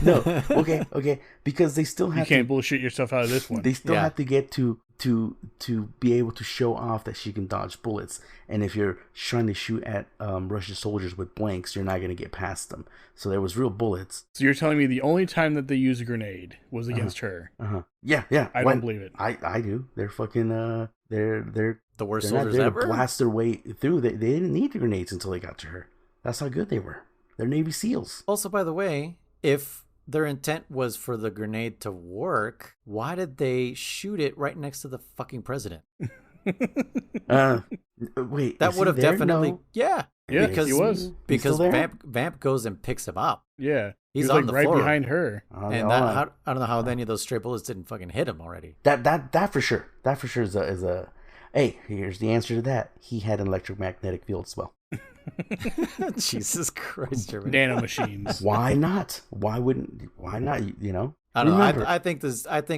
No. Okay. Because they still have. You can't bullshit yourself out of this one. They still have to get to be able to show off that she can dodge bullets. And if you're trying to shoot at Russian soldiers with blanks, you're not going to get past them. So there was real bullets. So you're telling me the only time that they used a grenade was against her? Yeah. I don't believe it. I do. They're fucking they're the worst they're soldiers not there ever. To blast their way through. They didn't need the grenades until they got to her. That's how good they were. They're Navy SEALs. Also, by the way, if their intent was for the grenade to work, why did they shoot it right next to the fucking president? Wait, that would have definitely No. Yeah, because he was Vamp goes and picks him up. Yeah, he's on like the right floor behind her, and I don't know how any of those stray bullets didn't fucking hit him already. That for sure. That for sure is a. Hey, here's the answer to that. He had an electromagnetic field as well. Jesus Christ, Jeremy. Nanomachines. Why not? Why not? You know. I don't know. I think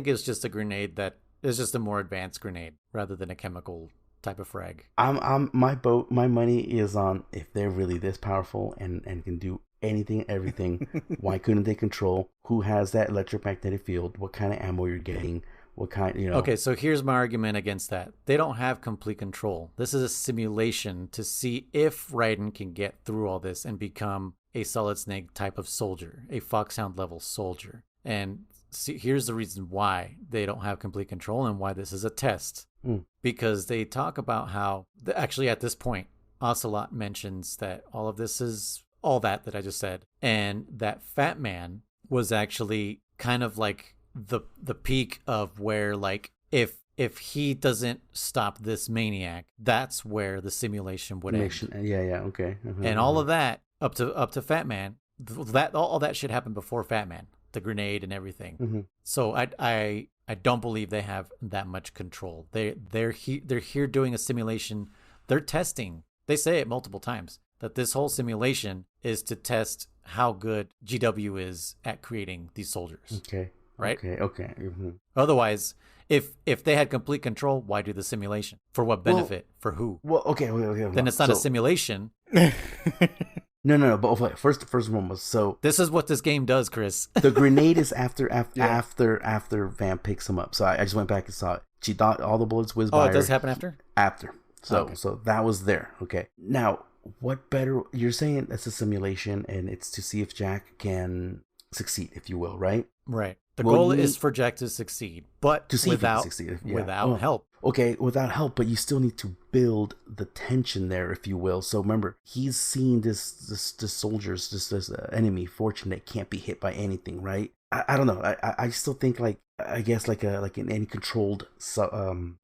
it's just a grenade that is just a more advanced grenade rather than a chemical type of frag. My money is on if they're really this powerful and can do anything, everything. Why couldn't they control who has that electromagnetic field? What kind of ammo you're getting? What kind, Okay, so here's my argument against that. They don't have complete control. This is a simulation to see if Raiden can get through all this and become a Solid Snake type of soldier, a Foxhound level soldier. And see, here's the reason why they don't have complete control and why this is a test. Because they talk about how, actually at this point, Ocelot mentions that all of this is all that I just said. And that Fat Man was actually kind of like the peak of where, like, if he doesn't stop this maniac, that's where the simulation would end. Yeah, okay. And all of that up to Fat Man, that all that shit happened before Fat Man, the grenade and everything. So I don't believe they have that much control. They're here doing a simulation. They're testing. They say it multiple times that this whole simulation is to test how good GW is at creating these soldiers. Okay. Right? Okay. Otherwise, if they had complete control, why do the simulation? For what benefit? For who? Well, okay. Then it's not a simulation. No. But first one was so. This is what this game does, Chris. The grenade is after Vamp picks him up. So I just went back and saw it. She thought all the bullets whizzed by her. Oh, it does happen after. After. So that was there. Okay. Now, what better? You're saying it's a simulation, and it's to see if Jack can succeed, if you will, right? Right. The goal is for Jack to succeed, but to see without, if he can succeed. Without help. Okay, without help, but you still need to build the tension there, if you will. So remember, he's seen this soldiers, this enemy, Fortune, that can't be hit by anything, right? I don't know. I still think, like, I guess like in any controlled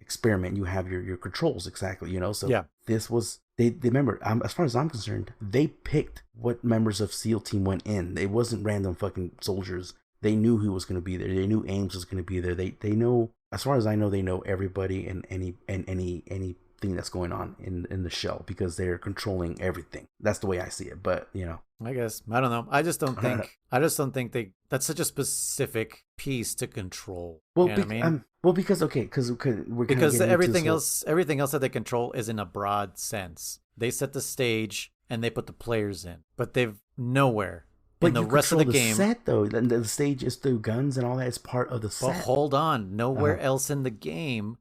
experiment, you have your controls exactly, So yeah. This was they remember. As far as I'm concerned, they picked what members of SEAL Team went in. It wasn't random fucking soldiers. They knew who was going to be there. They knew Ames was going to be there. They know, as far as I know, they know everybody and anything that's going on in the shell, because they're controlling everything. That's the way I see it. But I guess I don't know. I just don't think that's such a specific piece to control. Well, you know what I mean? Because everything else that they control is in a broad sense. They set the stage and they put the players in, but they've nowhere. But in the rest of the game, set though, the stage is through guns and all that. It's part of the set. But hold on, nowhere else in the game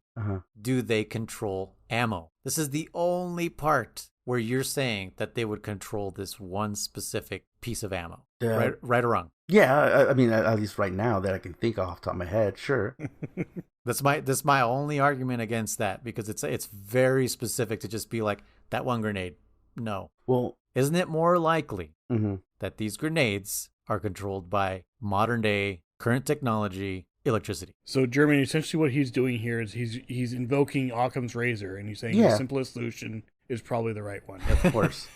do they control ammo. This is the only part where you're saying that they would control this one specific piece of ammo, right or wrong? Yeah, I mean, at least right now that I can think off the top of my head, sure. That's my only argument against that, because it's very specific to just be like that one grenade. No. Well, isn't it more likely that these grenades are controlled by modern day current technology electricity? So German, essentially what he's doing here is he's invoking Occam's razor, and he's saying the simplest solution is probably the right one. Of course.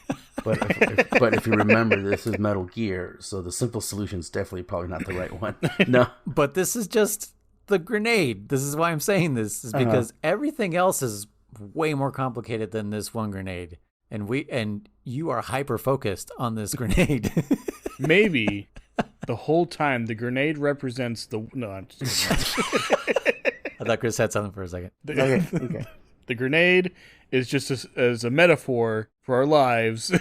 But if you remember, this is Metal Gear, so the simple solution is definitely probably not the right one. No. But this is just the grenade. This is why I'm saying this, is because everything else is way more complicated than this one grenade. And you are hyper focused on this grenade. Maybe the whole time the grenade represents the no. I'm just I thought Chris had something for a second. Okay. The grenade is just as a metaphor for our lives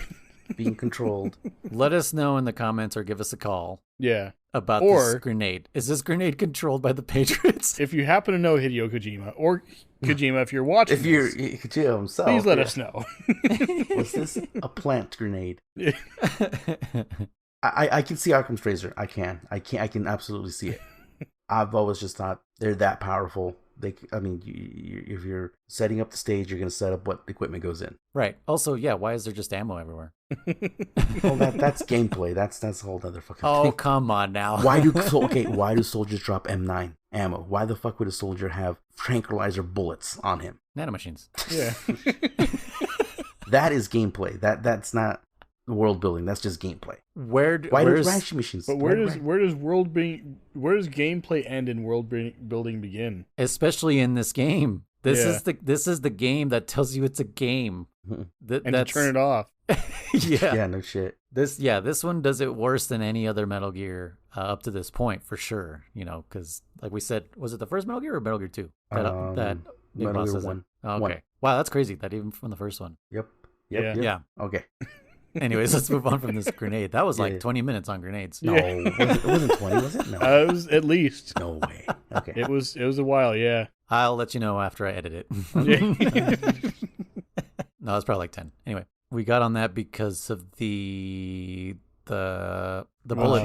being controlled. Let us know in the comments or give us a call. Yeah. About this grenade. Is this grenade controlled by the Patriots? If you happen to know Hideo Kojima, or Kojima, if you're watching Kojima himself, please let us know. Was this a plant grenade? I can see Occam's razor. I can absolutely see it. I've always just thought they're that powerful. If you're setting up the stage, you're going to set up what equipment goes in. Right. Also, why is there just ammo everywhere? Well, that's gameplay. That's a whole other fucking thing. Oh, come on now. Why do soldiers drop M9 ammo? Why the fuck would a soldier have tranquilizer bullets on him? Nanomachines. Yeah. That is gameplay. That's not world building. That's just gameplay. Where does gameplay end and world building begin? Especially in this game. This is the game that tells you it's a game. To turn it off. Yeah, no shit. This one does it worse than any other Metal Gear up to this point, for sure. Because like we said, was it the first Metal Gear or Metal Gear 2? Metal Gear 1. Okay. Wow, that's crazy. That even from the first one. Yep. Yeah. Okay. Anyways, let's move on from this grenade. That was like Yeah. 20 minutes on grenades. No, it wasn't 20, was it? No. It was at least. No way. Okay. It was a while, yeah. I'll let you know after I edit it. Yeah. No, it's probably like 10. Anyway, we got on that because of the bullet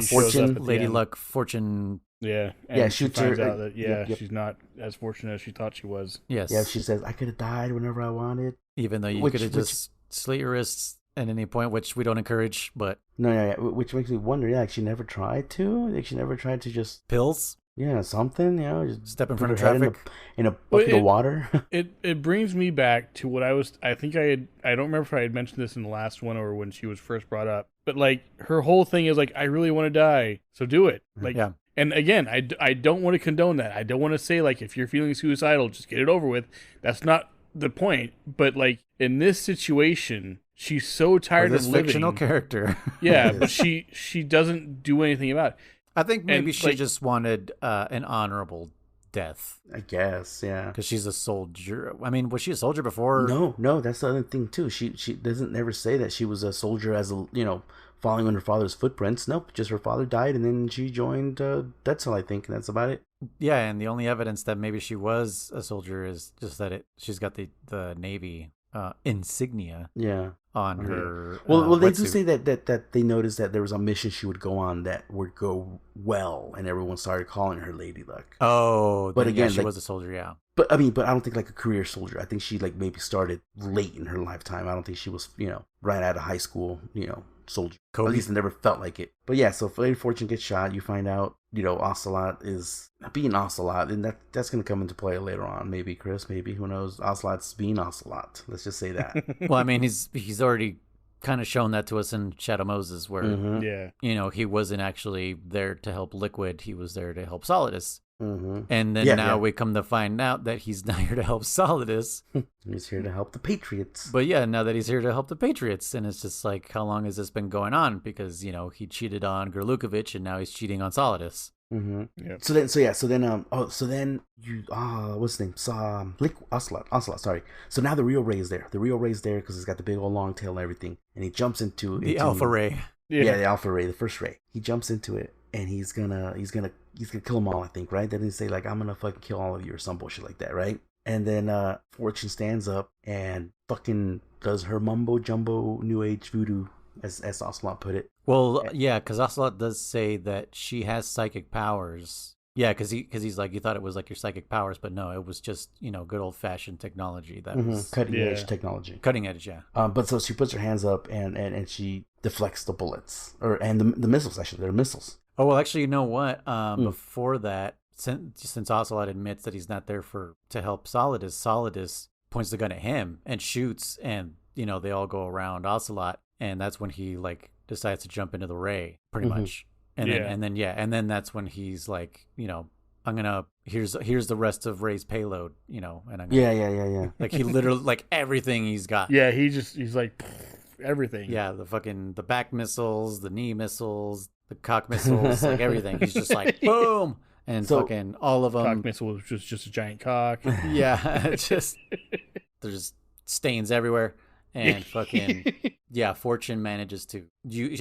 she shows fortune, up at the Lady end. Luck fortune. Yeah. Yeah, And she shoots finds her- out that, yep. she's not as fortunate as she thought she was. Yes. Yeah, she says, I could have died whenever I wanted. Even though you could have just slit your wrists at any point, which we don't encourage, but No, yeah, which makes me wonder, yeah, like she never tried to? Like she never tried to just, pills, yeah, something, you know, just step in put front of her head traffic. in a bucket of water. It brings me back to what I think I don't remember if I had mentioned this in the last one or when she was first brought up, but like her whole thing is like, I really want to die, so do it. Like, Yeah. And again, I don't want to condone that. I don't want to say like, if you're feeling suicidal, just get it over with. That's not the point. But like in this situation, she's so tired this of living. fictional character. Yeah, but she doesn't do anything about it. I think maybe And, she like- just wanted an honorable death I guess, yeah. because she's a soldier. I mean, was she a soldier before? No, that's the other thing too. She doesn't never say that she was a soldier as a, you know, following in her father's footprints. Nope, just her father died and then she joined Dead Cell, I think, and that's about it. Yeah, and the only evidence that maybe she was a soldier is just that she's got the Navy insignia Yeah. on her. Well, they do wetsuit. say that they noticed that there was a mission she would go on that would go well, and everyone started calling her Lady Luck. Oh, But then, again, she like- was a soldier. Yeah. But I don't think like a career soldier. I think she like maybe started late in her lifetime. I don't think she was, you know, right out of high school, you know, soldier. Kobe. At least it never felt like it. But yeah, so Lady Fortune gets shot. You find out, you know, Ocelot is being Ocelot, and that's going to come into play later on. Maybe Chris, maybe, who knows? Ocelot's being Ocelot. Let's just say that. Well, I mean, he's already kind of shown that to us in Shadow Moses, where Mhm. Yeah. you know he wasn't actually there to help Liquid; he was there to help Solidus. Mhm. And then Yeah, now yeah. we come to find out that he's not here to help Solidus. He's here to help the Patriots. But yeah, now that he's here to help the Patriots, and it's just like, how long has this been going on? Because, you know, he cheated on Gerlukovic, and now he's cheating on Solidus. Yep. So then you what's his name? Ocelot. Sorry. So now the real Ray is there. The real Ray's there because he's got the big old long tail and everything, and he jumps into The Alpha Ray. Yeah, the Alpha Ray, the first Ray. He jumps into it, and he's gonna kill them all. I think, right? Then he say like, "I'm gonna fucking kill all of you" or some bullshit like that, right? And then Fortune stands up and fucking does her mumbo jumbo new age voodoo, as Ocelot put it. Well, yeah, because Ocelot does say that she has psychic powers. Yeah, because he's like, you thought it was like your psychic powers, but no, it was just, you know, good old fashioned technology that was Cutting edge Yeah. technology. cutting edge. Yeah. But so she puts her hands up and she deflects the bullets and the missiles. Actually, they're missiles. Oh, well, actually, you know what? Before that, since Ocelot admits that he's not there to help Solidus points the gun at him and shoots, and, you know, they all go around Ocelot, and that's when he, like, decides to jump into the Ray, pretty much. And then that's when he's like, you know, I'm gonna here's the rest of Ray's payload, you know, and I'm gonna, Yeah. like he literally like everything he's got. Yeah, he's like everything. Yeah, the back missiles, the knee missiles, the cock missiles, like everything. He's just like boom, and So- fucking all of them. Cock missile was just a giant cock. Yeah, it's just there's stains everywhere, and fucking yeah. Fortune manages to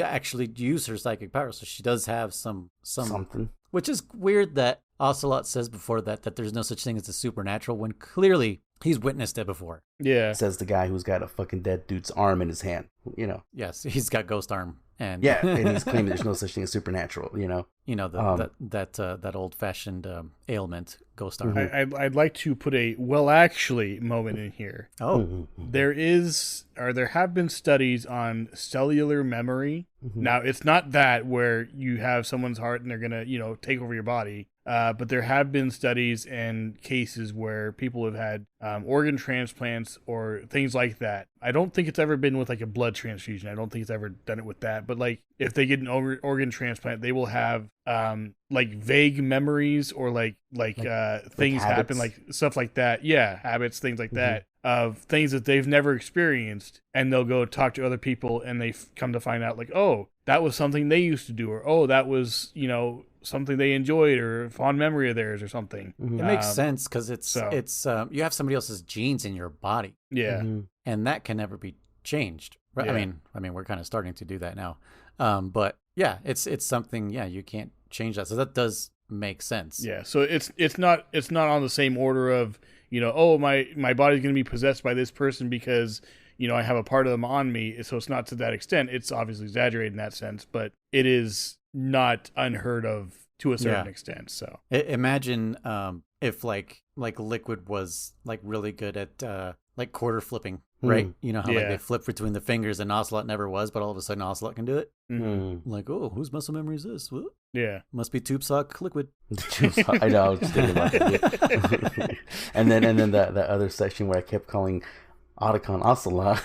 actually use her psychic power, so she does have some Something. which is weird that Ocelot says before that there's no such thing as a supernatural when clearly he's witnessed it before. Yeah. Says the guy who's got a fucking dead dude's arm in his hand. You know. Yes, he's got ghost arm, and Yeah, and he's claiming there's no such thing as supernatural. You know. you know that old fashioned ailment, ghost arm. I'd like to put a well actually moment in here. Oh, There have been studies on cellular memory. Now, it's not that where you have someone's heart and they're going to, you know, take over your body. But there have been studies and cases where people have had organ transplants or things like that. I don't think it's ever been with like a blood transfusion. I don't think it's ever done it with that. But like if they get an organ transplant, they will have like vague memories or like things happen, habits? like stuff like that. Yeah, habits, things like that. of things that they've never experienced, and they'll go talk to other people, and they come to find out like, oh, that was something they used to do, or oh, that was, you know, something they enjoyed or a fond memory of theirs or something. It makes sense because it's you have somebody else's genes in your body. Yeah. And that can never be changed. Right? Yeah. I mean, we're kind of starting to do that now. But yeah, it's something, you can't change that. So that does make sense. Yeah. So it's not on the same order of, you know, oh, my body's going to be possessed by this person because, you know, I have a part of them on me. So it's not to that extent. It's obviously exaggerated in that sense, but it is not unheard of to a certain extent. So imagine if like Liquid was like really good at like quarter flipping, right? You know how like they flip between the fingers and Ocelot never was, but all of a sudden Ocelot can do it. Like, oh, whose muscle memory is this? What? Yeah, must be Tube Sock Liquid. I know, I was just thinking about it. and then the other section where I kept calling Otacon Ocelot.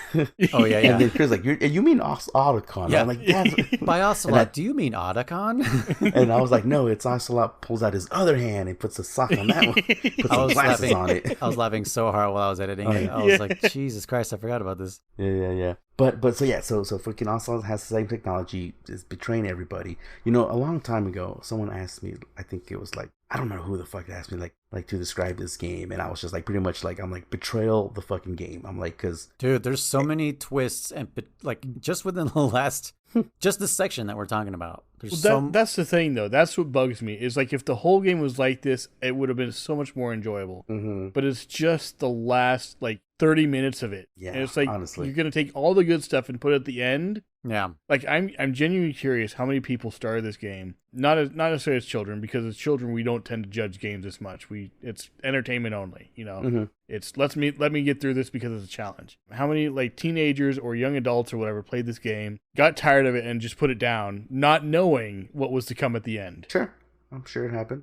Oh yeah. And then Kriss like, you mean Otacon? Yeah. I'm like, that's... By Ocelot, do you mean Otacon? And I was like, no, it's Ocelot pulls out his other hand and puts a sock on that one. Puts some glasses on it. I was laughing so hard while I was editing it. I was like, Jesus Christ, I forgot about this. Yeah. But so freaking Ocelot has the same technology, is betraying everybody. You know, a long time ago, someone asked me, I think it was like, I don't know who the fuck asked me like to describe this game, and I was just like pretty much like, I'm like, betrayal the fucking game. I'm like, cause dude, there's so many twists and like just within the last just this section that we're talking about. That's the thing though. That's what bugs me is like if the whole game was like this, it would have been so much more enjoyable. But it's just the last like 30 minutes of it. Yeah, and it's like, honestly, you're gonna take all the good stuff and put it at the end. Yeah, like I'm genuinely curious how many people started this game. Not necessarily as children, because as children we don't tend to judge games as much. It's entertainment only. You know, it's let me get through this because it's a challenge. How many like teenagers or young adults or whatever played this game, got tired of it, and just put it down, not knowing what was to come at the end? Sure, I'm sure it happened.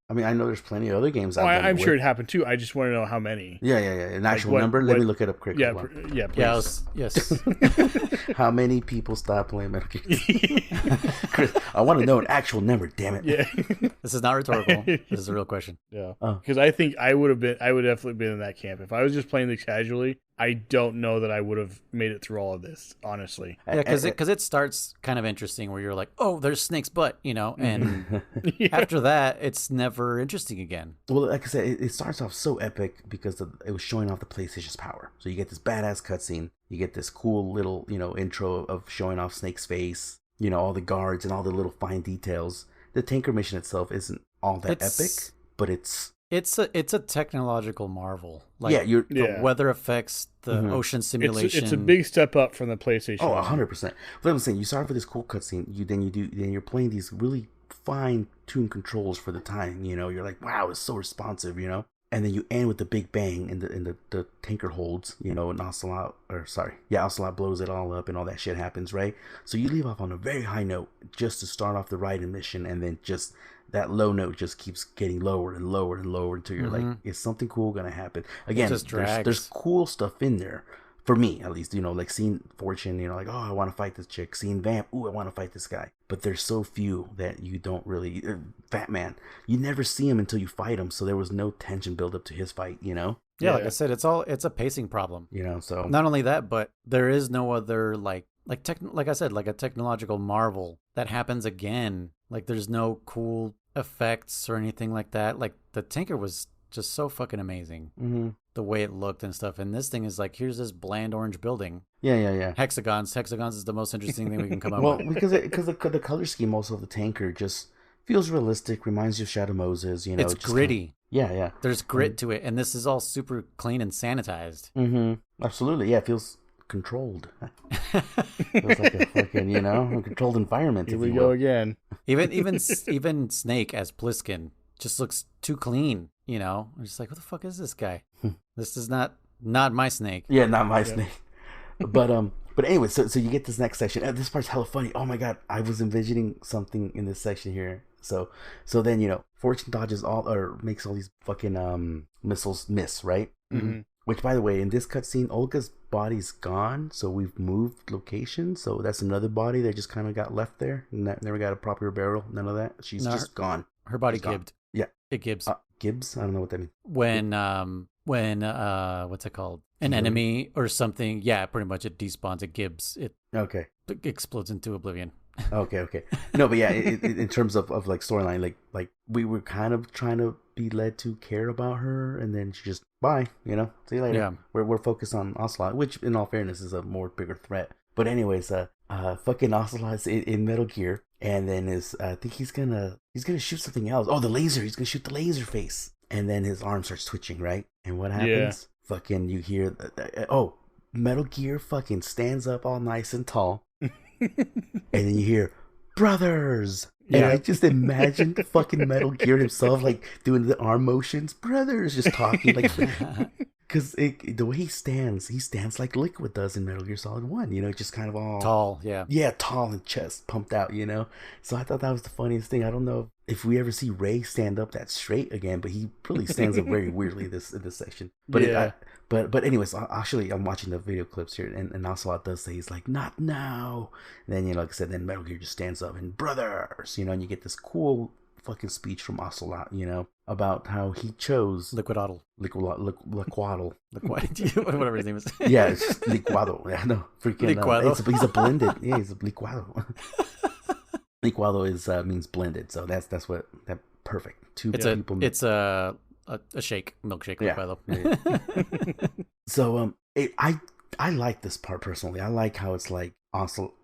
I mean, I know there's plenty of other games out there. I'm sure it happened too. I just want to know how many. Yeah. An actual number? Let me look it up quick. Yeah, please. Yes. How many people stopped playing Metal Gear? Kriss, I want to know an actual number, damn it. Yeah. This is not rhetorical. This is a real question. Yeah. Because I think I would definitely been in that camp. If I was just playing this casually, I don't know that I would have made it through all of this, honestly. Yeah, because it starts kind of interesting where you're like, oh, there's Snake's butt, you know, and after that, it's never interesting again. Well, like I said, it starts off so epic because it was showing off the PlayStation's power. So you get this badass cutscene, you get this cool little, you know, intro of showing off Snake's face, you know, all the guards and all the little fine details. The tanker mission itself isn't all that epic, but it's a technological marvel. Like, the weather effects, the ocean simulation. It's a big step up from the PlayStation. Oh, 100%. But I'm saying, you start with this cool cutscene, then you're playing these really fine-tuned controls for the time. You know, you're like, wow, it's so responsive. You know, and then you end with the big bang, and the tanker holds. You know, and Ocelot blows it all up, and all that shit happens, right? So you leave off on a very high note just to start off the Raiden mission, and then just that low note just keeps getting lower and lower and lower until you're like, is something cool gonna happen? Again, there's cool stuff in there, for me at least, you know, like seeing Fortune, you know, like, oh, I want to fight this chick, seeing Vamp, ooh, I want to fight this guy. But there's so few that you don't really, Fat Man, you never see him until you fight him, so there was no tension build up to his fight, you know? Yeah, like I said, it's a pacing problem. You know, so not only that, but there is no other like I said, like a technological marvel that happens again. Like there's no cool effects or anything like that. Like the Tinker was just so fucking amazing. The way it looked and stuff. And this thing is like, here's this bland orange building. Yeah. Hexagons is the most interesting thing we can come up with. Well, because the color scheme also of the tanker just feels realistic, reminds you of Shadow Moses, you know. It's gritty. Yeah. There's grit to it, and this is all super clean and sanitized. Absolutely. Yeah, it feels controlled. Feels like a fucking, you know, a controlled environment. Here we go again. Even Snake as Pliskin just looks too clean, you know. I'm just like, what the fuck is this guy? This is not my Snake. Yeah, not my Snake. But anyway, so you get this next section. This part's hella funny. Oh my god, I was envisioning something in this section here. So then, you know, Fortune dodges makes all these fucking missiles miss, right? Which, by the way, in this cutscene, Olga's body's gone, so we've moved location. So that's another body that just kind of got left there. Never got a proper burial. None of that. She's just gone. Her body gibbed. Yeah. It gibbs. Gibbs? I don't know what that means. When when what's it called? An enemy or something. Yeah, pretty much it despawns. It gibbs. It Okay. explodes into oblivion. Okay. No, but yeah, in terms of like storyline, like we were kind of trying to be led to care about her, and then she just bye, see you later. Yeah. We're focused on Ocelot, which in all fairness is a more bigger threat. But anyways, fucking Ocelot's in Metal Gear, and then I think he's gonna shoot something else. Oh, the laser. He's gonna shoot the laser face, and then his arm starts twitching, right? And what happens? Yeah. Fucking you hear Metal Gear fucking stands up all nice and tall. And then you hear brothers, and I just imagine fucking Metal Gear himself like doing the arm motions, brothers, just talking like, because the way he stands like Liquid does in Metal Gear Solid 1, just kind of all Tall, yeah, tall and chest pumped out, so I thought that was the funniest thing. I don't know if we ever see Ray stand up that straight again, but he really stands up very weirdly in this section. But Yeah. But anyways, actually, I'm watching the video clips here, and Ocelot does say, he's like, not now. And then, like I said, then Metal Gear just stands up and brothers, and you get this cool fucking speech from Ocelot, about how he chose Liquidotl. Liquadle. Whatever his name is. Yeah, it's just Liquado. Yeah, no, freaking. He's a blended. Yeah, he's a Liquado. Liquado is means blended, so that's what that perfect. Two people. It's a shake, milkshake. Yeah. Liquado. Yeah. So I like this part personally. I like how it's like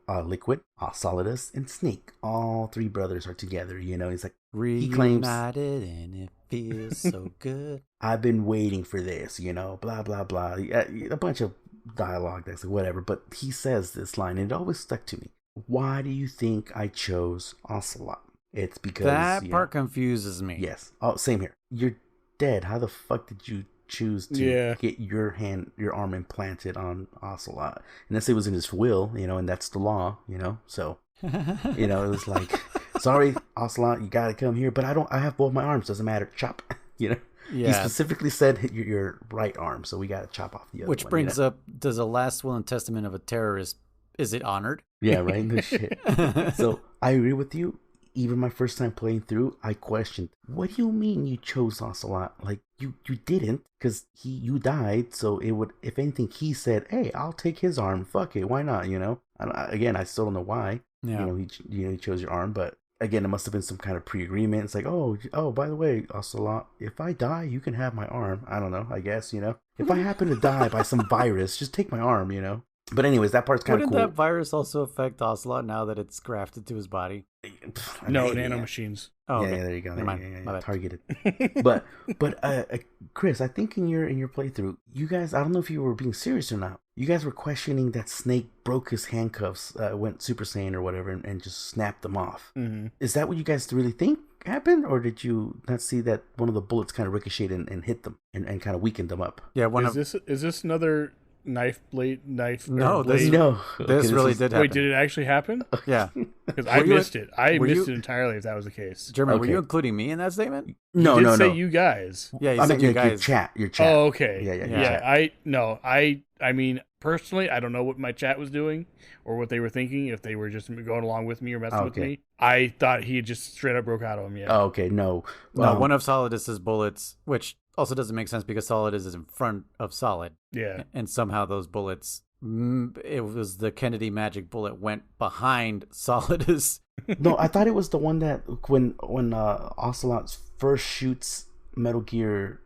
Liquid, Solidus, and Snake. All three brothers are together. He's like he claims reunited, and it feels so good. I've been waiting for this. Blah blah blah. A bunch of dialogue that's whatever. But he says this line, and it always stuck to me. Why do you think I chose Ocelot? It's because that part confuses me. Yes. Oh, same here. You're dead. How the fuck did you choose to get your arm implanted on Ocelot? Unless it was in his will, and that's the law, So, it was like, sorry, Ocelot, you gotta come here, but I have both my arms. Doesn't matter. Chop. Yeah. He specifically said your right arm, so we gotta chop off the other Which one. brings up, does the last will and testament of a terrorist, is it honored? Yeah, right? No shit. So I agree with you. Even my first time playing through, I questioned, what do you mean you chose Ocelot? Like, you didn't, because you died, so it would, if anything, he said, hey, I'll take his arm, fuck it, why not, Again, I still don't know why, he chose your arm, but again, it must have been some kind of pre-agreement. It's like, oh, by the way, Ocelot, if I die, you can have my arm. I don't know, I guess, If I happen to die by some virus, just take my arm, But anyways, that part's kind of cool. Wouldn't that virus also affect Ocelot now that it's grafted to his body? No, nanomachines. Oh, okay. Yeah, there you go. Never mind. My bad. Targeted. but Kriss, I think in your playthrough, you guys, I don't know if you were being serious or not. You guys were questioning that Snake broke his handcuffs, went Super Saiyan or whatever, and just snapped them off. Mm-hmm. Is that what you guys really think happened, or did you not see that one of the bullets kind of ricocheted and hit them and kind of weakened them up? Yeah. Is this another knife? No, blade? This really did happen. Wait, did it actually happen? Yeah. Because I missed it. I missed it entirely if that was the case. German, were Okay. you including me in that statement? No, you no, did say no. you guys. Yeah, you I said mean, you guys. your chat. Oh, okay. Yeah. I mean, personally, I don't know what my chat was doing or what they were thinking, if they were just going along with me or messing with me. I thought he had just straight up broke out of him, yeah. Oh, okay, no. No, one of Solidus's bullets, which also doesn't make sense because Solidus is in front of Solid. Yeah. And somehow those bullets, it was the Kennedy magic bullet went behind Solidus. No, I thought it was the one that when Ocelot first shoots Metal Gear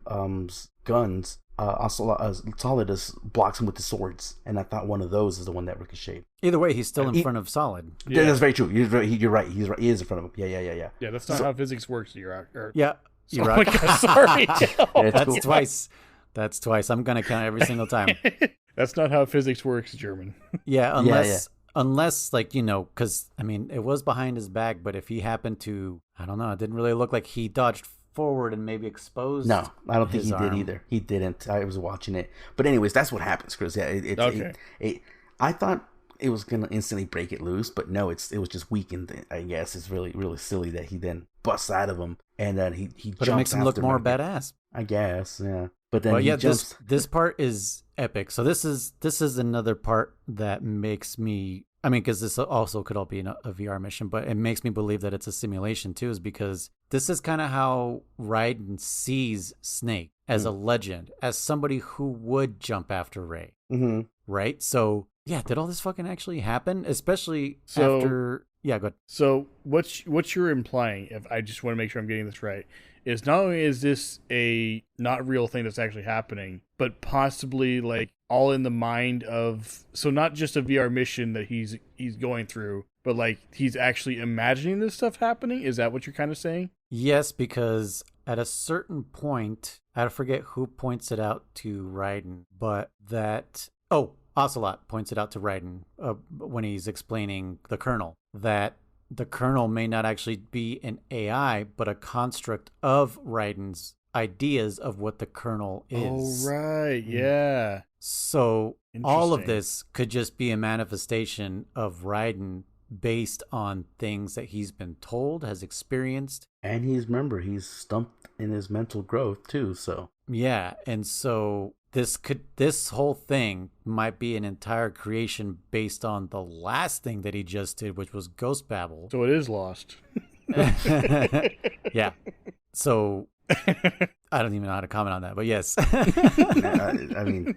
guns, Solidus blocks him with the swords, and I thought one of those is the one that ricocheted. Either way, he's still in front of Solid. Yeah. That's very true. You're right. He's right. He is in front of him. Yeah. Yeah, that's not how physics works, Iraq. Yeah. Oh my God, sorry. That's twice. That's twice. I'm going to count every single time. That's not how physics works, German. Yeah, unless like, because, I mean, it was behind his back, but if he happened to, I don't know, it didn't really look like he dodged forward and maybe exposed. No, I don't think he arm. did either. He didn't. I was watching it. But anyways, that's what happens, Kriss. Yeah, Okay. I thought it was going to instantly break it loose, but no, it was just weakened, I guess. It's really, really silly that he then busts out of him, and then he jumps. But it makes him look more Metal Gear. badass. I guess, yeah. But then he jumps. This part is epic. So this is another part that makes me, I mean, because this also could all be a VR mission, but it makes me believe that it's a simulation too, is because this is kind of how Raiden sees Snake. as a legend, as somebody who would jump after Rey. Mm-hmm. Right? So, yeah, did all this fucking actually happen? Especially after... Yeah, go ahead. So what you're implying, if I just want to make sure I'm getting this right, is not only is this a not real thing that's actually happening, but possibly like all in the mind of, so not just a VR mission that he's going through, but like he's actually imagining this stuff happening? Is that what you're kind of saying? Yes, because at a certain point, I forget who points it out to Raiden, but that... Oh, Ocelot points it out to Raiden when he's explaining the Colonel, that the Colonel may not actually be an AI, but a construct of Raiden's ideas of what the Colonel is. Oh, right. Yeah. So all of this could just be a manifestation of Raiden based on things that he's been told, has experienced. And he's stumped in his mental growth too, so. Yeah, and so this whole thing might be an entire creation based on the last thing that he just did, which was Ghost Babble. So it is lost. Yeah. So I don't even know how to comment on that, but yes. I mean,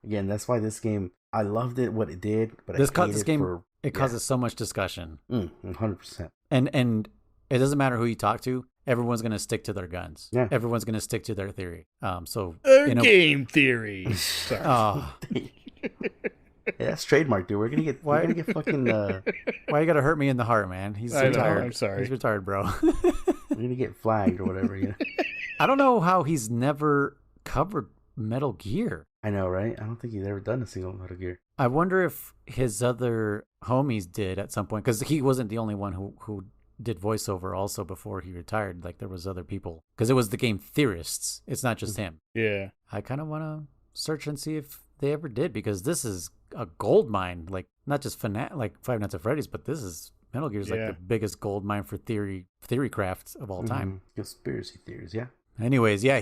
again, that's why this game, I loved it, what it did, but this game causes so much discussion. 100%. And it doesn't matter who you talk to. Everyone's going to stick to their guns. Yeah. Everyone's going to stick to their theory. So game theory. Sorry. Oh. Yeah, that's trademark, dude. We're gonna get fucking. Why you gotta hurt me in the heart, man? He's retired. I'm sorry. He's retired, bro. We're gonna get flagged or whatever. You know? I don't know how he's never covered Metal Gear. I know, right? I don't think he's ever done a single Metal Gear. I wonder if his other homies did at some point, because he wasn't the only one who did voiceover also before he retired. Like there was other people, because it was the game theorists. It's not just him. Yeah. I kind of want to search and see if they ever did, because this is a gold mine. Like not just like Five Nights at Freddy's, but this is Metal Gear's like the biggest gold mine for theory crafts of all time. Conspiracy theories, yeah. Anyways, yeah,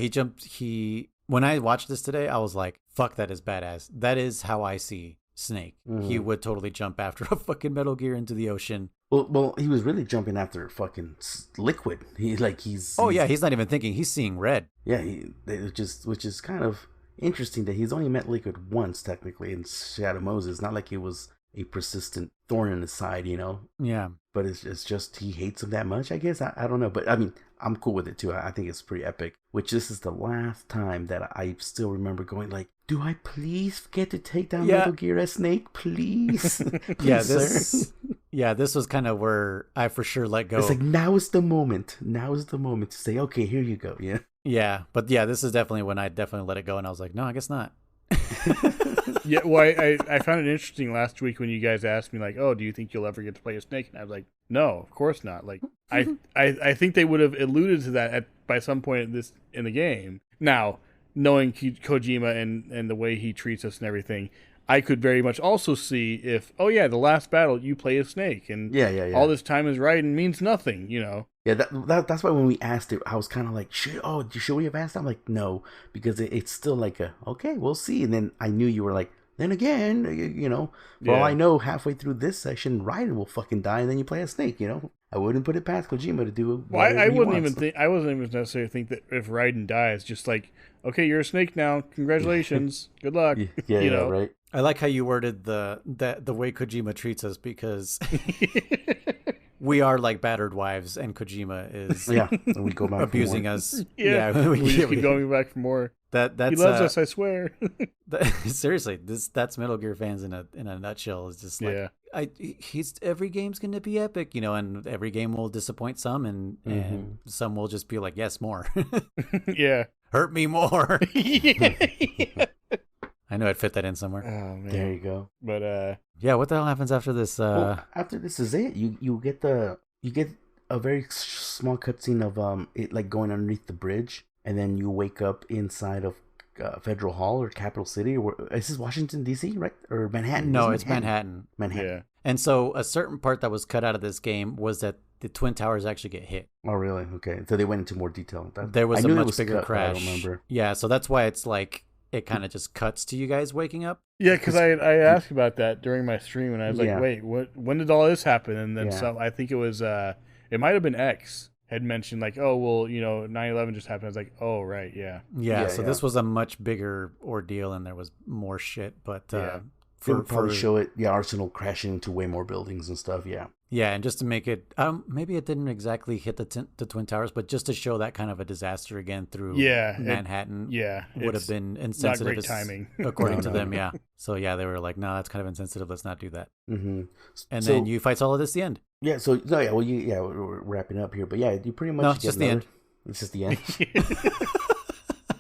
when I watched this today, I was like, fuck, that is badass. That is how I see Snake. He would totally jump after a fucking Metal Gear into the ocean. Well, he was really jumping after fucking liquid. He's not even thinking. He's seeing red. Yeah, which is kind of interesting that he's only met liquid once technically in Shadow Moses. Not like it was a persistent thorn in his side, you know. Yeah. But it's just he hates him that much, I guess. I don't know, but I mean, I'm cool with it too. I think it's pretty epic. Which this is the last time that I still remember going like, do I please get to take down Metal Gear as Snake, please? Please, this was kind of where I for sure let go. It's like, now is the moment to say, okay, here you go. Yeah, but this is definitely when I definitely let it go, and I was like, no, I guess not. Yeah, well, I found it interesting last week when you guys asked me like, oh, do you think you'll ever get to play a Snake? And I was like, no, of course not. Like, I think they would have alluded to that by some point in the game. Now, knowing Kojima and the way he treats us and everything, I could very much also see if, the last battle you play as Snake, and all this time is Raiden means nothing, you know. Yeah, that's why when we asked it, I was kind of like, should we have asked? I'm like, no, because it's still like okay, we'll see. And then I knew you were like, then again, you know, for all I know, halfway through this session, Raiden will fucking die, and then you play a Snake, you know. I wouldn't put it past Kojima to do. Well, I wasn't even necessarily think that if Raiden dies, just like, okay, you're a Snake now, congratulations, good luck. Yeah, you know? Right. I like how you worded the way Kojima treats us, because we are like battered wives, and Kojima is and we go back abusing us. We just keep going back for more. That's he loves us, I swear. Seriously, that's Metal Gear fans in a nutshell. It's just like every game's gonna be epic, you know, and every game will disappoint some, and some will just be like, yes, more. Yeah, hurt me more. I know I'd fit that in somewhere. Oh man, there you go. But what the hell happens after this? After this is it. You get a very small cutscene of it like going underneath the bridge, and then you wake up inside of Federal Hall or Capital City. Is this Washington D.C., right, or Manhattan? No, it's Manhattan. Yeah. And so a certain part that was cut out of this game was that the Twin Towers actually get hit. Oh, really? Okay. So they went into more detail. There was a much bigger crash. I don't remember. Yeah, so that's why it's like it kind of just cuts to you guys waking up. Yeah, because I asked about that during my stream, and I was like, wait, when did all this happen? And then I think it was, it might have been X. had mentioned like, oh, well, 9/11 just happened. I was like, oh, right. Yeah. Yeah. So this was a much bigger ordeal and there was more shit. But they would probably show it, Arsenal crashing into way more buildings and stuff. Yeah. Yeah, and just to make it, maybe it didn't exactly hit the Twin Towers, but just to show that kind of a disaster again through Manhattan, would have been insensitive. Not great timing, according to them. Yeah, so they were like, no, that's kind of insensitive. Let's not do that. Mm-hmm. And then you fight all of this at the end. Yeah. So we're wrapping up here, but yeah, you pretty much it's just the end. It's just the end.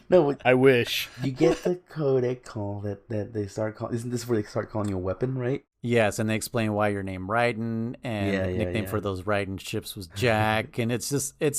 No, I wish you get the codec call that they start calling. Isn't this where they start calling you a weapon, right? Yes, and they explain why you're named Raiden, and the nickname for those Raiden ships was Jack, and it's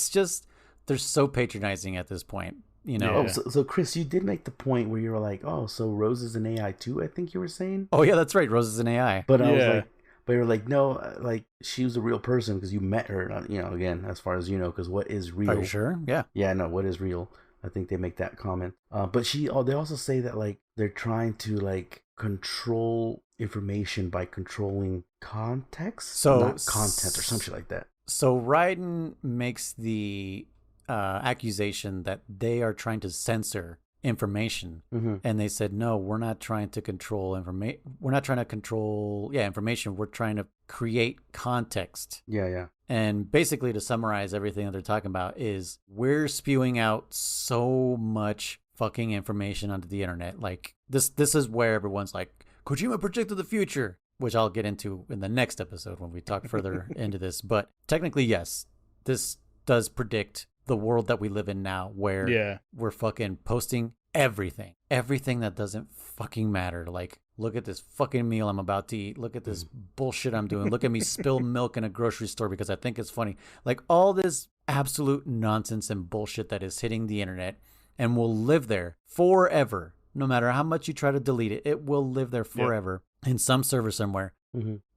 just they're so patronizing at this point, Oh, so Kriss, you did make the point where you were like, oh, so Rose is an AI too? I think you were saying. Oh yeah, that's right, Rose is an AI. But I was like, but you were like, no, like she was a real person because you met her. Again, as far as you know, because what is real? Are you sure? Yeah. Yeah, no, what is real? I think they make that comment. But they also say that like they're trying to like control information by controlling context, not content or some shit like that. So Raiden makes the accusation that they are trying to censor information, and they said, no, we're not trying to control information. We're not trying to control information. We're trying to create context. Yeah. And basically, to summarize everything that they're talking about is we're spewing out so much fucking information onto the internet. Like this is where everyone's like, Kojima predicted the future, which I'll get into in the next episode when we talk further into this. But technically, yes, this does predict the world that we live in now, where we're fucking posting everything that doesn't fucking matter. Like, look at this fucking meal I'm about to eat. Look at this bullshit I'm doing. Look at me spill milk in a grocery store because I think it's funny. Like all this absolute nonsense and bullshit that is hitting the internet and will live there forever. No matter how much you try to delete it, it will live there forever in some server somewhere.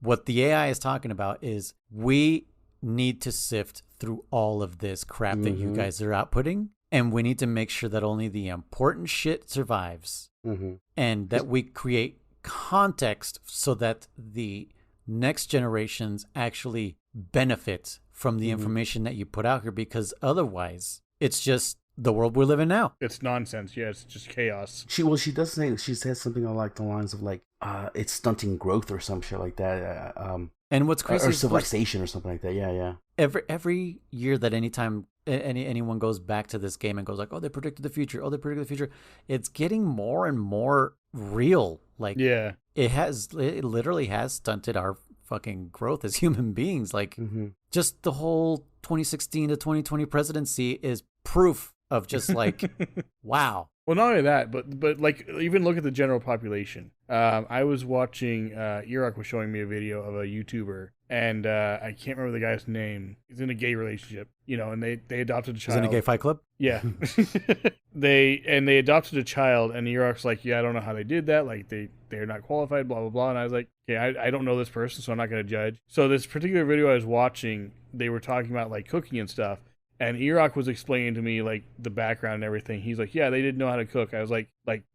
What the AI is talking about is we need to sift through all of this crap that you guys are outputting, and we need to make sure that only the important shit survives, and that we create context so that the next generations actually benefit from the information that you put out here, because otherwise it's just the world we live in now. It's nonsense. Yeah, it's just chaos. She does say, she says something along the lines of like, it's stunting growth or some shit like that. And what's crazy or civilization or something like that. Yeah. Every year that anyone goes back to this game and goes like, oh, they predicted the future. It's getting more and more real. Like, it literally has stunted our fucking growth as human beings. Like, just the whole 2016 to 2020 presidency is proof of just like, wow. Well, not only that, but like even look at the general population. I was watching, Iraq was showing me a video of a YouTuber, and I can't remember the guy's name. He's in a gay relationship, and they adopted a child. He's in a gay fight club? Yeah. They adopted a child, and Iraq's like, yeah, I don't know how they did that. Like they're not qualified, blah, blah, blah. And I was like, okay, I don't know this person, so I'm not going to judge. So this particular video I was watching, they were talking about like cooking and stuff. And Iraq was explaining to me like the background and everything. He's like, yeah, they didn't know how to cook. I was like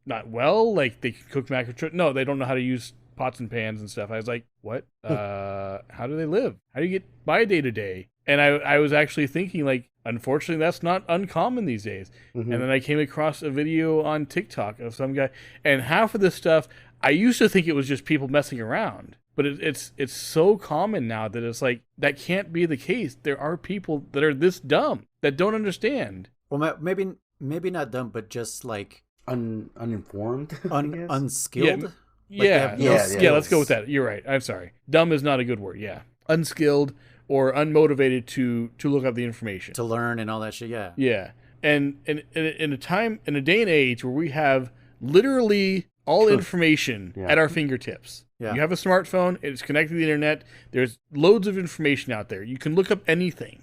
not well, like they could cook mac and cheese. No, they don't know how to use pots and pans and stuff. I was like, what? How do they live? How do you get by day to day? And I was actually thinking like, unfortunately, that's not uncommon these days. And then I came across a video on TikTok of some guy, and half of this stuff, I used to think it was just people messing around. But it's so common now that it's like, that can't be the case. There are people that are this dumb that don't understand. Well, maybe not dumb, but just like uninformed, unskilled. Yeah, let's go with that. You're right. I'm sorry. Dumb is not a good word. Yeah, unskilled or unmotivated to look up the information, to learn and all that shit. Yeah. Yeah, and in a day and age where we have literally all information at our fingertips. Yeah. You have a smartphone, it's connected to the internet, there's loads of information out there. You can look up anything,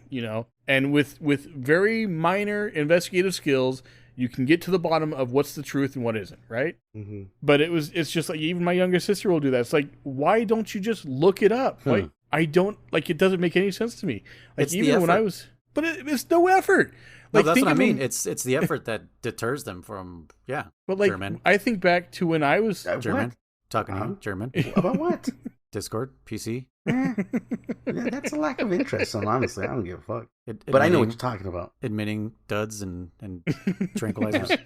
and with very minor investigative skills, you can get to the bottom of what's the truth and what isn't, right? But it's just like, even my younger sister will do that. It's like, why don't you just look it up? Why? I don't, like, it doesn't make any sense to me. Like, it's even when I was, but it's no effort. Like, no, that's what I mean. It's the effort that deters them from, But like, German. I think back to when I was German. Talking to you, German. About what? Discord, PC. Yeah, that's a lack of interest. So honestly, I don't give a fuck. But I know what you're talking about. Admitting duds and tranquilizers.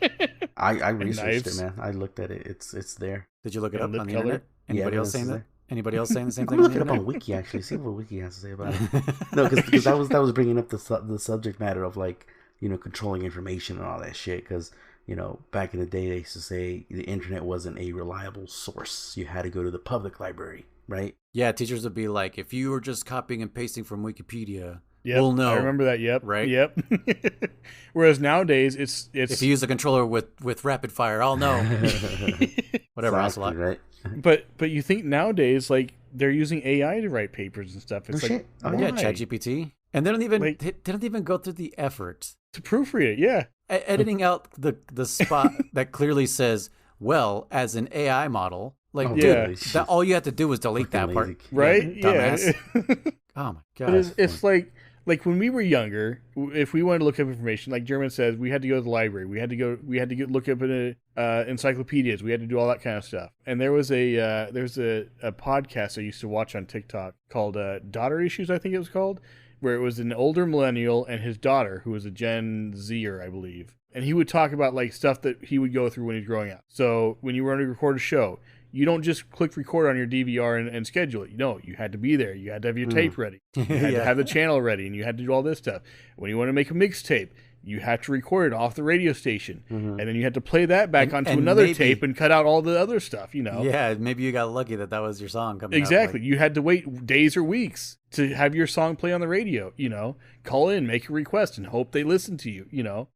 I researched knives. it, man. I looked at it. It's there. Did you look it up lip on the color? internet? Anybody Yeah, else saying it's that? there. Anybody else saying the same I'm thing? gonna on the look it up on internet? Wiki actually. See what Wiki has to say about it. No, because that was bringing up the subject matter of like controlling information and all that shit. Because back in the day they used to say the internet wasn't a reliable source. You had to go to the public library, right? Yeah, teachers would be like, if you were just copying and pasting from Wikipedia, Yep, we'll know. I remember that. Yep. Right? Yep. Whereas nowadays, it's If you use a controller with rapid fire, I'll know. Whatever, exactly, Ocelot. right? but you think nowadays like they're using AI to write papers and stuff. It's No like shit. Oh, Yeah, why? ChatGPT. And they don't even Like- they don't even go through the effort To proofread it, yeah. editing out the spot that clearly says, well, as an AI model. Like, Oh, dude, yeah. that all you have to do is delete that Fucking part. lazy. Right? Yeah. Dumbass. Oh my But god. it's like when we were younger, if we wanted to look up information, like German says, we had to go to the library. We had to look up in encyclopedias. We had to do all that kind of stuff. And there was a podcast I used to watch on TikTok called Daughter Issues, I think it was called, where it was an older millennial and his daughter, who was a Gen Zer, I believe. And he would talk about like stuff that he would go through when he was growing up. So when you were going to record a show, you don't just click record on your DVR and schedule it. No, you had to be there. You had to have your tape ready. You had to have the channel ready, and you had to do all this stuff. When you want to make a mixtape, you had to record it off the radio station, and then you had to play that back onto and another maybe- tape and cut out all the other stuff. Yeah, maybe you got lucky that was your song coming Exactly. out. You had to wait days or weeks to have your song play on the radio, call in, make a request and hope they listen to you,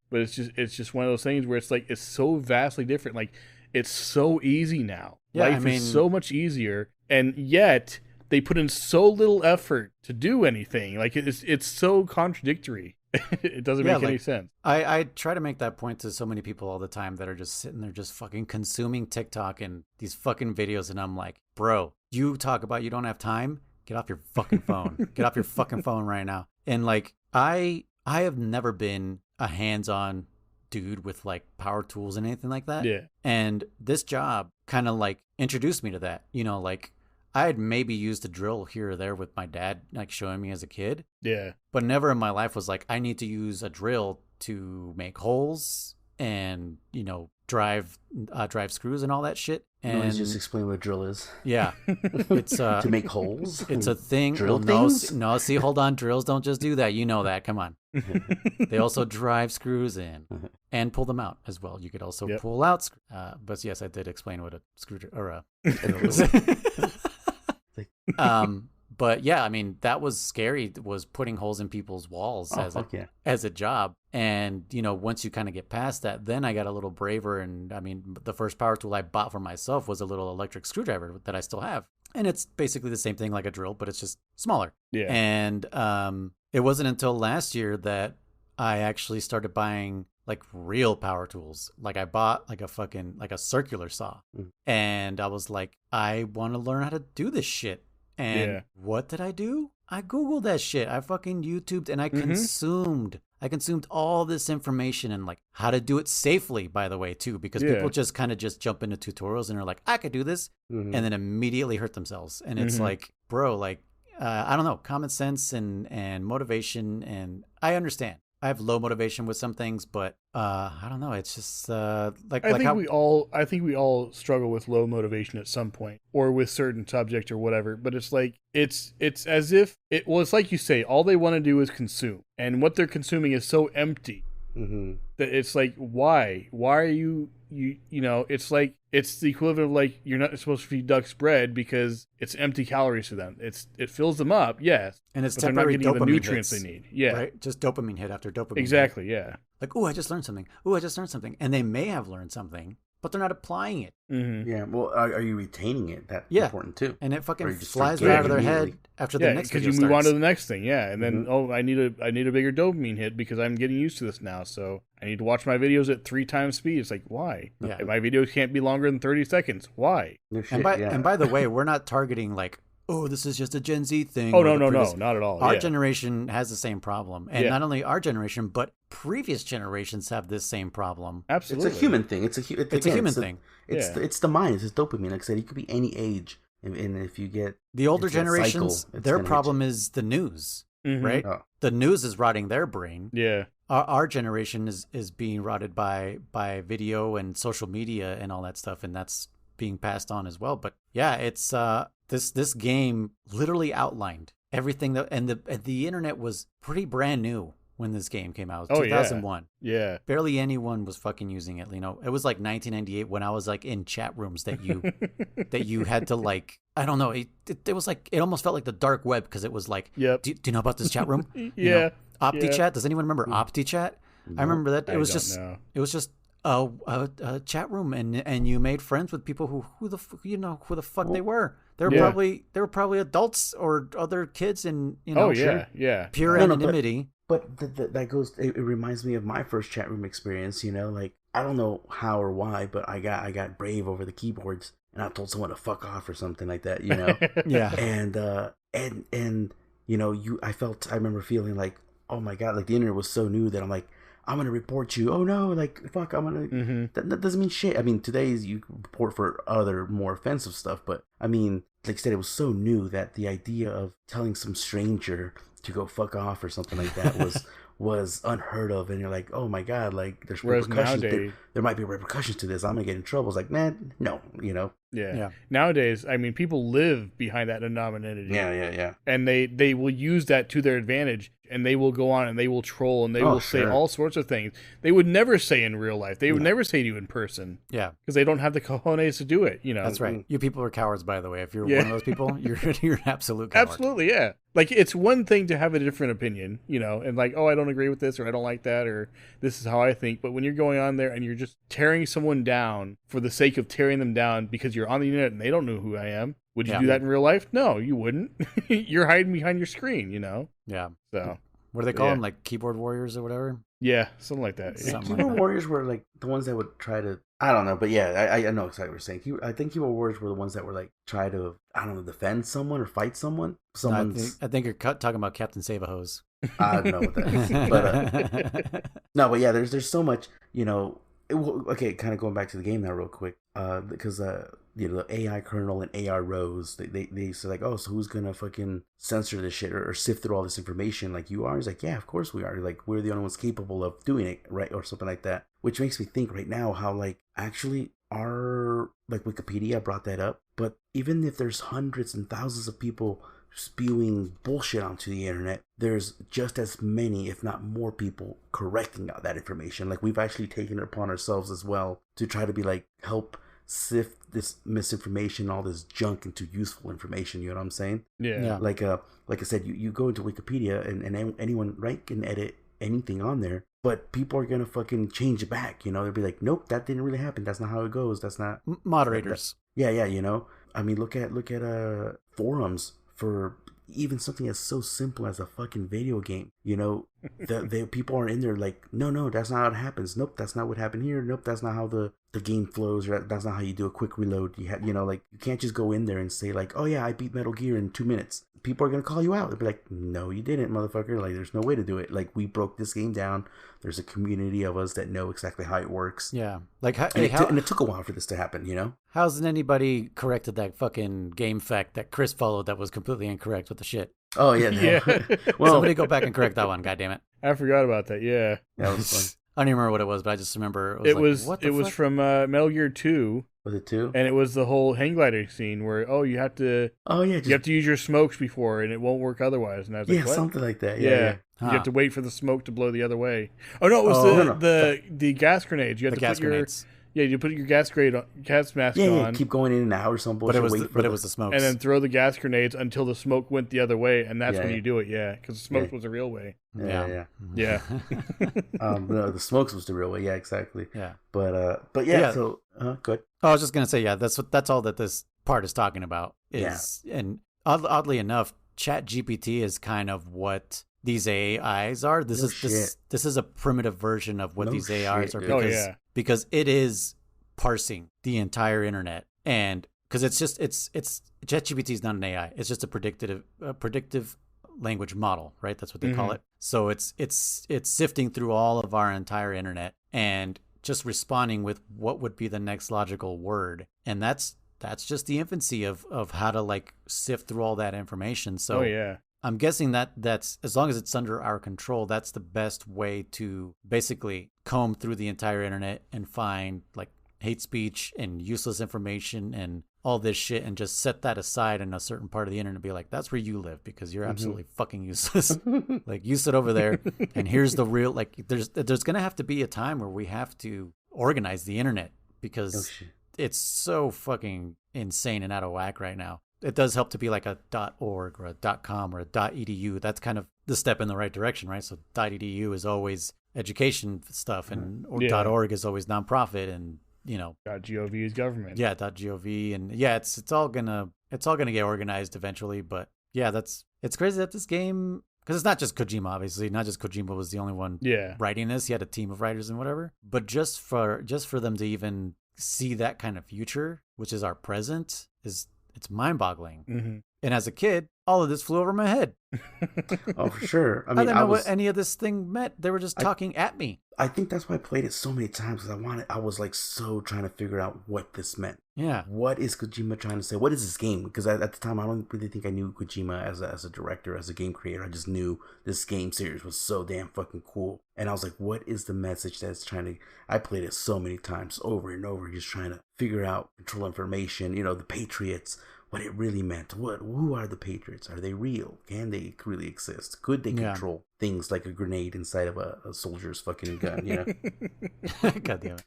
but it's just one of those things where it's like, it's so vastly different. Like it's so easy now. Yeah, Life is so much easier. And yet they put in so little effort to do anything. Like it's so contradictory. It doesn't make any sense. I try to make that point to so many people all the time that are just sitting there just fucking consuming TikTok and these fucking videos, and I'm like, bro, you talk about you don't have time? Get off your fucking phone. Get off your fucking phone right now. And like I have never been a hands-on dude with like power tools and anything like that. Yeah. And this job kind of like introduced me to that. Like I had maybe used a drill here or there with my dad, like showing me as a kid. Yeah. But never in my life was like, I need to use a drill to make holes and, drive screws and all that shit. And Let's just explain what a drill is. yeah, it's To make holes. it's a thing. Drill no, things? no, see, hold on. Drills don't just do that. You know that. Come on. They also drive screws in and pull them out as well. You could also pull out. But yes, I did explain what a screwdriver or a drill is. But yeah, I mean, that was scary, was putting holes in people's walls as a job. And, once you kind of get past that, then I got a little braver. And I mean, the first power tool I bought for myself was a little electric screwdriver that I still have. And it's basically the same thing like a drill, but it's just smaller. Yeah. And it wasn't until last year that I actually started buying like real power tools. Like I bought like a circular saw. And I was like, I want to learn how to do this shit. And what did I do? I Googled that shit. I fucking YouTubed and I consumed all this information and like how to do it safely, by the way, too, because people just kind of just jump into tutorials and are like, I could do this, and then immediately hurt themselves. And it's like, bro, like, I don't know, common sense and motivation. And I understand. I have low motivation with some things, but I don't know. It's just I think we all struggle with low motivation at some point, or with certain subject or whatever. But it's like it's as if it's like you say, all they want to do is consume, and what they're consuming is so empty that it's like, why are you it's like it's the equivalent of like you're not supposed to feed ducks bread because it's empty calories to them. It fills them up, yes, and it's but they're not temporary getting dopamine the nutrients hits, they need. Yeah, right. Just dopamine hit after dopamine. Exactly. Hit. Yeah. Like, oh, I just learned something. Oh, I just learned something, and they may have learned something, but they're not applying it. Yeah. Well, are you retaining it? That's important too. And it fucking just flies forget right it out of their head immediately. after the next video because you move on starts. to the next thing, and then I need a bigger dopamine hit because I'm getting used to this now, so I need to watch my videos at 3 times speed. It's like, why? Yeah. If my videos can't be longer than 30 seconds, why? No shit, And by the way, we're not targeting like, oh, this is just a Gen Z thing. Oh, no, not at all. Our generation has the same problem. And Yeah. not only our generation, but previous generations have this same problem. Absolutely. It's a human thing. It's a human thing. Yeah. It's the mind. It's dopamine. Like I said, it could be any age. And if you get the older into that generations, cycle, it's their gonna hit problem is the news, Mhm. right? Oh. The news is rotting their brain. Yeah. Our generation is being rotted by video and social media and all that stuff, and that's being passed on as well. But yeah, it's this game literally outlined everything that, and the internet was pretty brand new when this game came out. It was Oh, 2001. Yeah. Barely anyone was fucking using it. You know, it was like 1998 when I was like in chat rooms that you had to like, I don't know. It was like, it almost felt like the dark web because it was like, Yep. do you know about this chat room? Yeah. You know, OptiChat. Yeah. Does anyone remember OptiChat? I remember that. It was just a chat room, and you made friends with people who the fuck they were. They were probably adults or other kids in pure anonymity. But that goes. It reminds me of my first chat room experience. You know, like I don't know how or why, but I got brave over the keyboards, and I told someone to fuck off or something like that. You know. Yeah. And you know, I remember feeling like, oh my god, like the internet was so new that I'm like, I'm gonna report you. Oh no, like fuck, I'm gonna. Mm-hmm. That doesn't mean shit. I mean, today's you report for other more offensive stuff, but I mean, like I said, it was so new that the idea of telling some stranger to go fuck off or something like that was unheard of. And you're like, oh my god, like there's repercussions. There might be repercussions to this. I'm gonna get in trouble. It's like, man, no, you know. Yeah. Nowadays, I mean, people live behind that anonymity. Yeah. And they will use that to their advantage, and they will go on and they will troll and they will say all sorts of things they would never say in real life. They would never say to you in person. Yeah. Because they don't have the cojones to do it, you know. That's right. You people are cowards, by the way. If you're one of those people, you're an absolute coward. Absolutely, yeah. Like, it's one thing to have a different opinion, you know, and like, oh, I don't agree with this, or I don't like that, or this is how I think. But when you're going on there and you're just tearing someone down for the sake of tearing them down because you're on the internet and they don't know who I am, would you do that in real life? No, you wouldn't. You're hiding behind your screen, you know? Yeah. So, what do they call them? Like keyboard warriors or whatever? Yeah, something like that. Keyboard warriors were like the ones that would try to, I don't know, but yeah, I know exactly what you're saying. I think keyboard warriors were the ones that were like try to, I don't know, defend someone or fight someone. No, I think you're talking about Captain Save-A-Hose. I don't know what that is, but no, but yeah, there's so much, you know. Okay, kind of going back to the game now real quick, because you know, the AI kernel and AR rows, they say like, oh, so who's gonna fucking censor this shit or sift through all this information? Like, you are? He's like, yeah, of course we are. Like, we're the only ones capable of doing it, right? Or something like that. Which makes me think right now how, like, actually our, like, Wikipedia brought that up, but even if there's hundreds and thousands of people spewing bullshit onto the internet, there's just as many, if not more, people correcting out that information. Like, we've actually taken it upon ourselves as well to try to be like, help sift this misinformation, all this junk into useful information. You know what I'm saying? Yeah. Like I said, you go into Wikipedia and anyone can edit anything on there, but people are gonna fucking change it back. You know, they'll be like, nope, that didn't really happen. That's not how it goes. That's not moderators. Yeah. You know, I mean, look at forums for even something as so simple as a fucking video game. You know, the people are in there like, no, that's not how it happens. Nope, that's not what happened here. Nope, that's not how the game flows. Or that's not how you do a quick reload. You know, like, you can't just go in there and say like, oh yeah, I beat Metal Gear in 2 minutes. People are gonna call you out. They'll be like, no, you didn't, motherfucker. Like, there's no way to do it. Like, we broke this game down. There's a community of us that know exactly how it works. Yeah, like and it took a while for this to happen. You know, hasn't anybody corrected that fucking game fact that Kriss followed that was completely incorrect with the shit? Oh yeah, yeah. Well, somebody go back and correct that one. God damn it! I forgot about that. Yeah, that was fun. I don't even remember what it was, but I just remember it was from Metal Gear 2. Was it 2? And it was the whole hang glider scene where you have to you have to use your smokes before and it won't work otherwise. And I was like, what? Something like that. Yeah. You have to wait for the smoke to blow the other way. Oh no, it was the gas grenades. You have to put grenades. You put your gas mask on. Yeah, keep going in and out or some bullshit. But it was the smokes. And then throw the gas grenades until the smoke went the other way, and that's when you do it. Yeah, because the smoke was the real way. Yeah. No, the smokes was the real way. Yeah, exactly. Yeah. But yeah. So good. I was just gonna say, that's all that this part is talking about. And oddly enough, ChatGPT is kind of what these AIs are. This is a primitive version of what these AIs are. Because it is parsing the entire internet, and because it's ChatGPT is not an AI. It's just a predictive language model, right? That's what they call it. So it's sifting through all of our entire internet and just responding with what would be the next logical word, and that's that's just the infancy of how to like sift through all that information. So Oh yeah. I'm guessing that's, as long as it's under our control, that's the best way to basically comb through the entire internet and find like hate speech and useless information and all this shit, and just set that aside in a certain part of the internet and be like, that's where you live because you're absolutely fucking useless. Like, you sit over there and here's the real, like, there's going to have to be a time where we have to organize the internet because it's so fucking insane and out of whack right now. It does help to be like a .org or a .com or a .edu. That's kind of the step in the right direction, right? So .edu is always education stuff, and .org is always nonprofit, and you know, .gov is government. Yeah, .gov, and yeah, it's all gonna get organized eventually. But yeah, it's crazy that this game, because it's not just Kojima, obviously. Not just Kojima was the only one writing this. He had a team of writers and whatever. But just for them to even see that kind of future, which is our present, it's mind-boggling. Mm-hmm. And as a kid, all of this flew over my head. Oh, for sure. I mean, I didn't know what any of this thing meant. They were just talking at me. I think that's why I played it so many times, because I was like so trying to figure out what this meant. Yeah. What is Kojima trying to say? What is this game? Because at the time, I don't really think I knew Kojima as a director, as a game creator. I just knew this game series was so damn fucking cool. And I was like, what is the message that's trying to... I played it so many times over and over, just trying to figure out, control information, you know, the Patriots, what it really meant. Who are the Patriots? Are they real? Can they really exist? Could they control things like a grenade inside of a soldier's fucking gun, you know? God damn it.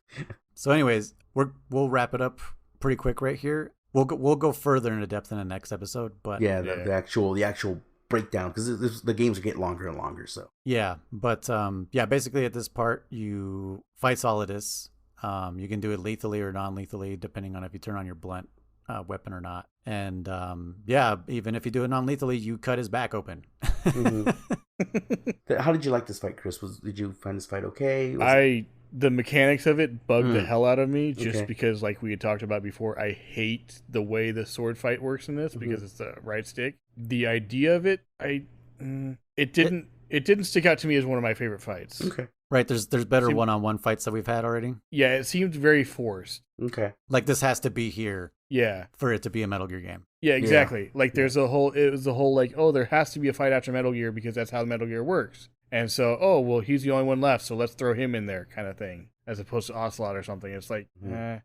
So anyways, we'll wrap it up pretty quick right here. We'll go further into depth in the next episode, but the actual breakdown, because the games are getting longer and longer. So basically at this part you fight Solidus. You can do it lethally or non-lethally depending on if you turn on your blunt weapon or not. And even if you do it non-lethally, you cut his back open. Mm-hmm. How did you like this fight, Chris? Did you find this fight okay? The mechanics of it bugged the hell out of me, just because, like we had talked about before, I hate the way the sword fight works in this because it's the right stick. The idea of it, it didn't stick out to me as one of my favorite fights. Okay. Right, there's better one-on-one fights that we've had already. Yeah, it seemed very forced. Okay. Like this has to be here. Yeah. For it to be a Metal Gear game. Yeah, exactly. Yeah. Like it was the whole like, oh, there has to be a fight after Metal Gear because that's how Metal Gear works. And so, oh, well, he's the only one left, so let's throw him in there kind of thing, as opposed to Ocelot or something. It's like, I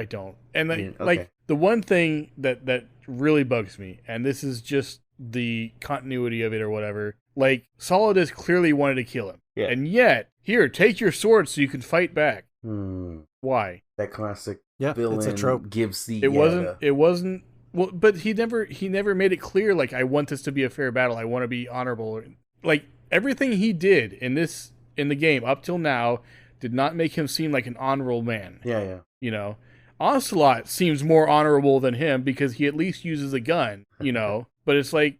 don't. And like the one thing that really bugs me, and this is just the continuity of it or whatever, like Solidus clearly wanted to kill him. Yeah. And yet, here, take your sword so you can fight back. Why? That classic villain, it's a trope. Gives the... It wasn't... Well, but he never made it clear, like, I want this to be a fair battle. I want to be honorable. Like, everything he did in the game up till now did not make him seem like an honorable man. Yeah. You know? Ocelot seems more honorable than him because he at least uses a gun, you know? But it's like,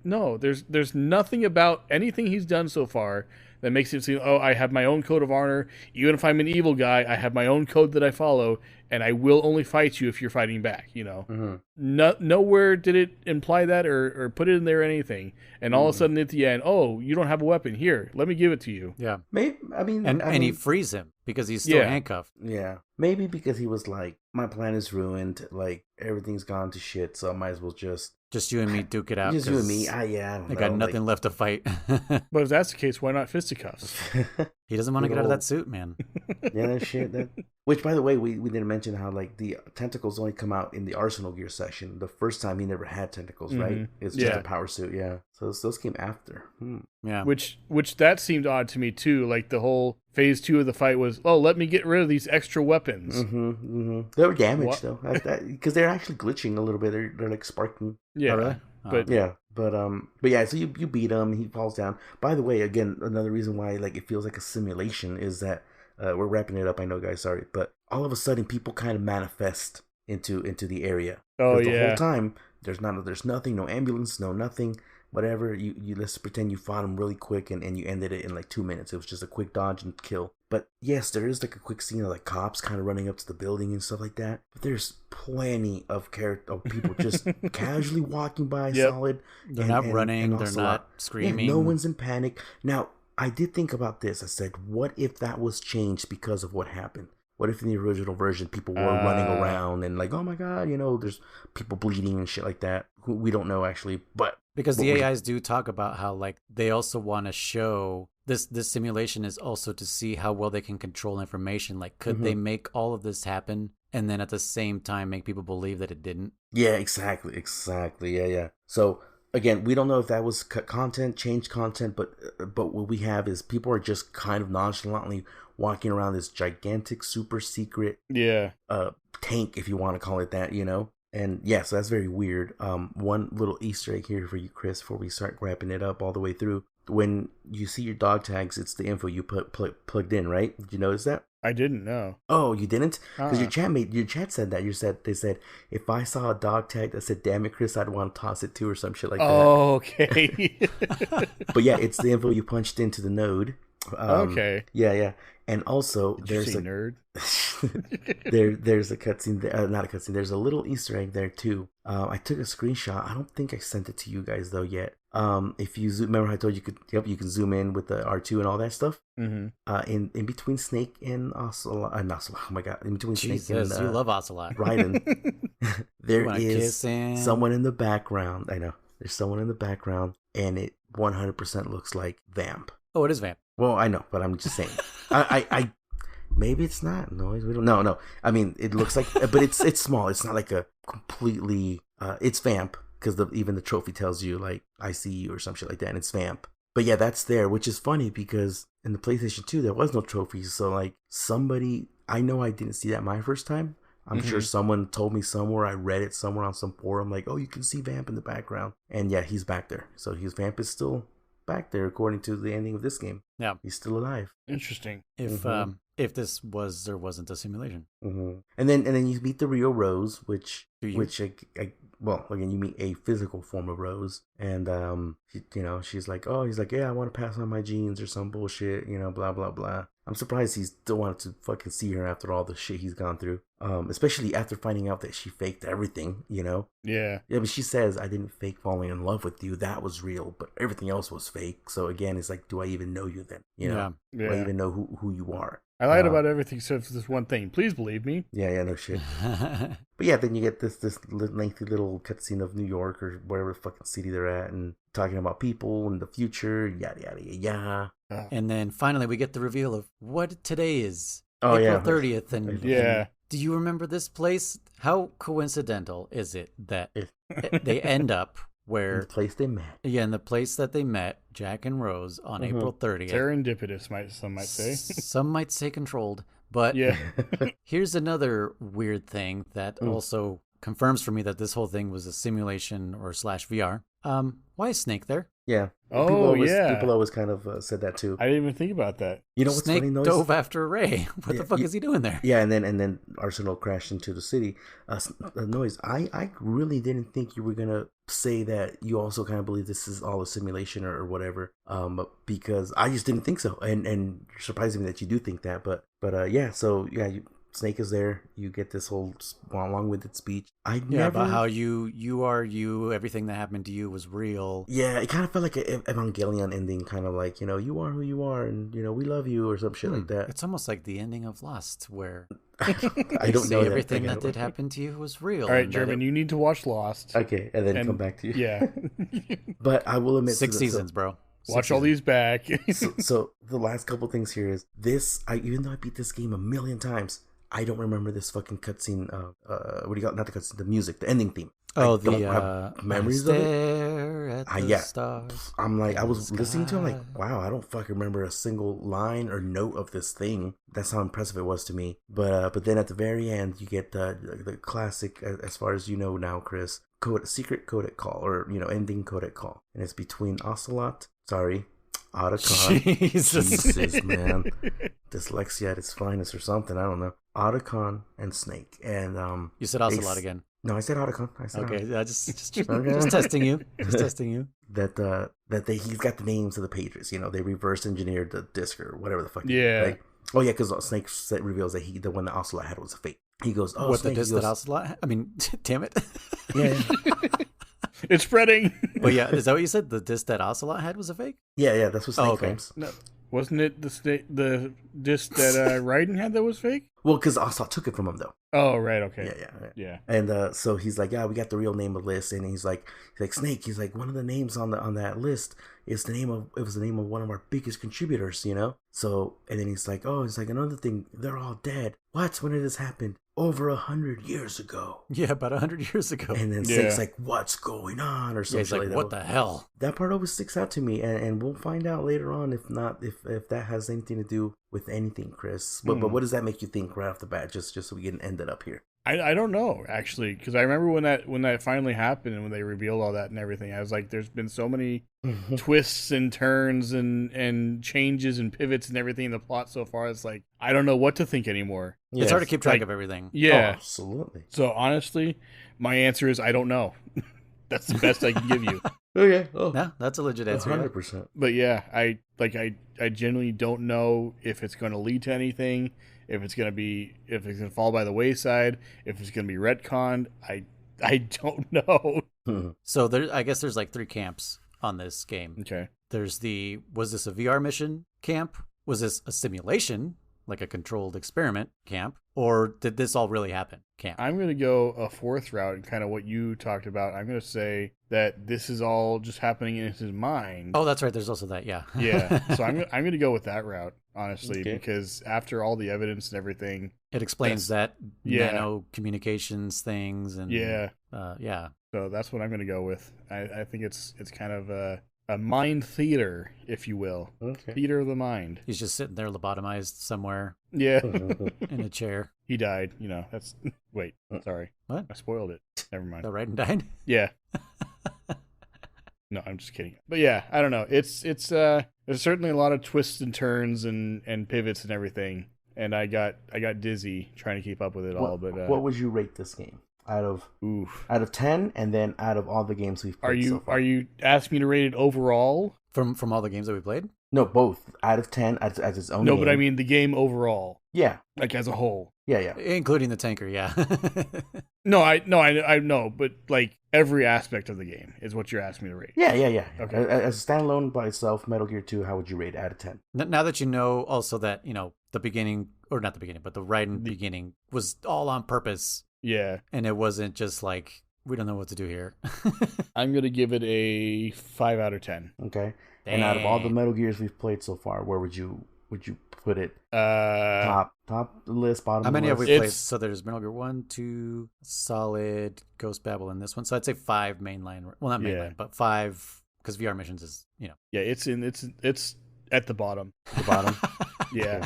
no, there's nothing about anything he's done so far that makes it seem, oh, I have my own code of honor. Even if I'm an evil guy, I have my own code that I follow, and I will only fight you if you're fighting back, you know? Mm-hmm. Nowhere did it imply that or put it in there or anything. And all of a sudden at the end, oh, you don't have a weapon. Here, let me give it to you. Yeah. Maybe, and he frees him because he's still handcuffed. Yeah. Maybe because he was like, my plan is ruined. Like, everything's gone to shit, so I might as well just you and me duke it out. Just you and me. I don't know. got nothing left to fight. But if that's the case, why not fisticuffs? He doesn't want to get out of that suit, man. Yeah, that shit. Which, by the way, we didn't mention how like the tentacles only come out in the Arsenal Gear section. The first time he never had tentacles, right? It's just a power suit. Yeah. So those came after. Yeah. Which that seemed odd to me too. Like the whole phase 2 of the fight was, oh, let me get rid of these extra weapons. They were damaged though, because they're actually glitching a little bit. They're like sparking. Yeah. Oh, really? But yeah, so you beat him, he falls down. By the way, again, another reason why like it feels like a simulation is that we're wrapping it up, I know, guys, sorry, but all of a sudden people kind of manifest into the area. Oh, the whole time there's nothing, no ambulance, no nothing, whatever. You let's pretend you fought him really quick and you ended it in like 2 minutes. It was just a quick dodge and kill. But yes, there is like a quick scene of like cops kind of running up to the building and stuff like that. But there's plenty of people just casually walking by. Solid. They're not running. They're not screaming. Yeah, no one's in panic. Now, I did think about this. I said, what if that was changed because of what happened? what if in the original version people were running around and like, oh my god, there's people bleeding and shit like that. We don't know actually, but because the AIs do talk about how like they also want to show this simulation is also to see how well they can control information. Like, could they make all of this happen and then at the same time make people believe that it didn't? Yeah, exactly. Yeah. So again, we don't know if that was cut content, changed content, but what we have is people are just kind of nonchalantly walking around this gigantic, super secret, tank, if you want to call it that, And yeah, so that's very weird. One little Easter egg here for you, Chris, before we start wrapping it up all the way through. When you see your dog tags, it's the info you plugged in, right? Did you notice that? I didn't know. Oh, you didn't? Because your chat said that. They said, if I saw a dog tag that said, damn it, Chris, I'd want to toss it too, or some shit like that. Oh, okay. But yeah, it's the info you punched into the node. Okay. Yeah. And also, there's a nerd. there's a cutscene there, not a cutscene. There's a little Easter egg there too. I took a screenshot. I don't think I sent it to you guys though yet. If you zoom, remember I told you you can zoom in with the R2 and all that stuff. Mm-hmm. In between Snake and Ocelot, oh my god, in between Snake and you love Ocelot. Raiden, there is someone in the background. I know there's someone in the background, and it 100% looks like Vamp. Oh, it is Vamp. Well, I know, but I'm just saying. I maybe it's not. No, we don't. No. I mean, it looks like, but it's small. It's not like a completely. It's Vamp because even the trophy tells you like I see you or some shit like that, and it's Vamp. But yeah, that's there, which is funny because in the PlayStation 2 there was no trophies. So like somebody, I know I didn't see that my first time. I'm sure someone told me somewhere. I read it somewhere on some forum, like, oh, you can see Vamp in the background, and yeah, he's back there. So Vamp is still back there according to the ending of this game. Yeah, he's still alive. Interesting. If this was or wasn't a simulation. And then you meet the real Rose, which well, again, you meet a physical form of Rose, and she's like, oh, he's like, yeah, I want to pass on my genes or some bullshit, blah blah blah. I'm surprised he still wanted to fucking see her after all the shit he's gone through, especially after finding out that she faked everything, Yeah, but she says, I didn't fake falling in love with you. That was real, but everything else was fake. So again, it's like, do I even know you then? Do I even know who you are? I lied about everything except for this one thing. Please believe me. Yeah, no shit. But yeah, then you get this lengthy little cutscene of New York or whatever fucking city they're at, and talking about people and the future, yada yada yada. And then finally we get the reveal of what today is. Oh, April 30th. And yeah. Do you remember this place? How coincidental is it that they end up where in the place they met? Yeah, in the place that they met, Jack and Rose, on April 30th. Serendipitous, some might say. Some might say controlled. But yeah. Here's another weird thing that also confirms for me that this whole thing was a simulation or / VR. Why is Snake there? Yeah. People always kind of said that too. I didn't even think about that. You know what's Snake funny? dove after Ray. What the fuck is he doing there? Yeah, and then Arsenal crashed into the city. Noise. I really didn't think you were gonna say that you also kind of believe this is all a simulation or whatever. Because I just didn't think so, and surprising me that you do think that. But yeah. So yeah. Snake is there. You get this whole long-winded speech. About how you are you. Everything that happened to you was real. Yeah, it kind of felt like an Evangelion ending, kind of like, you are who you are, and we love you or some shit like that. It's almost like the ending of Lost, where I don't know everything that did happen to you was real. All right, German, you need to watch Lost. Okay, and then come back to you. Yeah, but I will admit, 6 seasons, bro. Watch all these back. so the last couple things here is this. Even though I beat this game 1,000,000 times, I don't remember this fucking cutscene. What do you got? Not the cutscene. The music, the ending theme. Oh, I don't have memories of it. At the stars. I'm like, I was listening to it, I'm like, wow, I don't fucking remember a single line or note of this thing. That's how impressive it was to me. But then at the very end, you get the classic, as far as you know now, Chris, secret codec call, or ending codec call, and it's between Ocelot. Sorry. Otacon. Jesus, man. Dyslexia at its finest or something. I don't know. Otacon and Snake. And you said Ocelot again. No, I said Otacon. Okay, yeah, just testing you. Just testing you. That he's got the names of the pages. They reverse engineered the disc or whatever the fuck. Yeah. Right? Oh yeah, because Snake reveals that the one that Ocelot had was a fake. He goes, oh, what, Snake, the disc that Ocelot had? I mean, damn it. Yeah. It's spreading. But yeah, is that what you said? The disc that Ocelot had was a fake? Yeah, that's what Snake claims. No. Wasn't it the disc that Raiden had that was fake? Well, because also I took it from him though. Oh, right. Okay. Yeah. And so he's like, yeah, we got the real name of the list, and he's like Snake. He's like, one of the names on that list is the name of one of our biggest contributors, you know. So and then he's like, another thing, they're all dead. What? When did this happen? Over 100 years ago. Yeah, about 100 years ago. And then Snake's like, what's going on? Or something he's like, what the hell? That part always sticks out to me, and we'll find out later on if that has anything to do with anything, Chris. But what does that make you think right off the bat? Just so we can end it up here. I don't know, actually, because I remember when that finally happened and when they revealed all that and everything, I was like, there's been so many twists and turns and changes and pivots and everything in the plot so far. It's like, I don't know what to think anymore. Yes. It's hard to keep track of everything. Yeah. Oh, absolutely. So honestly, my answer is I don't know. That's the best I can give you. Okay. Oh. Yeah, that's a legit answer. 100%. But yeah, I genuinely don't know if it's going to lead to anything, if it's going to fall by the wayside, if it's going to be retconned. I don't know. So I guess there's like 3 camps on this game. Okay. There's was this a VR mission camp? Was this a simulation, like a controlled experiment camp? Or did this all really happen camp? I'm going to go a 4th route and kind of what you talked about. I'm going to say that this is all just happening in his mind. Oh, that's right. There's also that, yeah. Yeah. So I'm going to go with that route, honestly, because after all the evidence and everything, it explains that nano communications things and yeah. So that's what I'm going to go with. I think it's kind of a mind theater, if you will. Okay. Theater of the mind. He's just sitting there lobotomized somewhere. Yeah. In a chair. He died. That's... Wait. Sorry. What? I spoiled it. Never mind. The right and died? Yeah. No, I'm just kidding. But yeah, I don't know. It's there's certainly a lot of twists and turns and pivots and everything. And I got dizzy trying to keep up with it all. But what would you rate this game? Out of 10, and then out of all the games we've played so far. Are you asking me to rate it overall? From all the games that we played? No, both. Out of 10 as its own game. No, but I mean the game overall. Yeah. Like as a whole. Yeah. Including the tanker, yeah. No, I know, but like every aspect of the game is what you're asking me to rate. Yeah. Okay. As a standalone by itself, Metal Gear 2, how would you rate it out of 10? Now that you know also that, the beginning, or not the beginning, but the right and beginning was all on purpose. Yeah. And it wasn't just like, we don't know what to do here. I'm going to give it a 5 out of 10. Okay. Dang. And out of all the Metal Gears we've played so far, where would you put it? Top the list, bottom How many of have the we list? played? So there's Metal Gear 1, 2, Solid, Ghost Babel, and this one. So I'd say 5 mainline. Well, not mainline, but 5, because VR missions is, Yeah, it's at the bottom. The bottom? Yeah.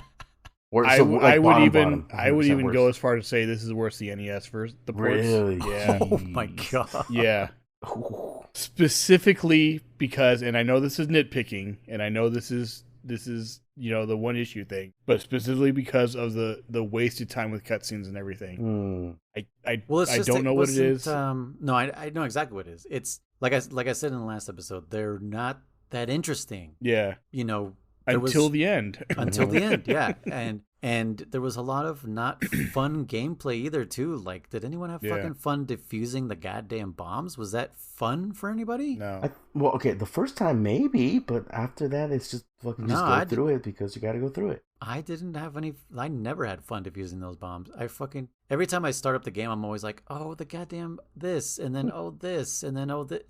I would even go as far to say this is worse the NES versus the ports. Really? Yeah. Oh my god. Yeah. Specifically because, and I know this is nitpicking, and I know this is the one issue thing, but specifically because of the wasted time with cutscenes and everything. I don't know what it is. No, I know exactly what it is. It's like I said in the last episode, they're not that interesting. Yeah. Until the end. Until the end, yeah. And there was a lot of not fun gameplay either, too. Like, did anyone have fucking fun defusing the goddamn bombs? Was that fun for anybody? No. Okay, the first time maybe, but after that, it's just fucking go through it because you got to go through it. I never had fun defusing those bombs. Every time I start up the game, I'm always like, oh, the goddamn this, and then oh, this, and then oh, that.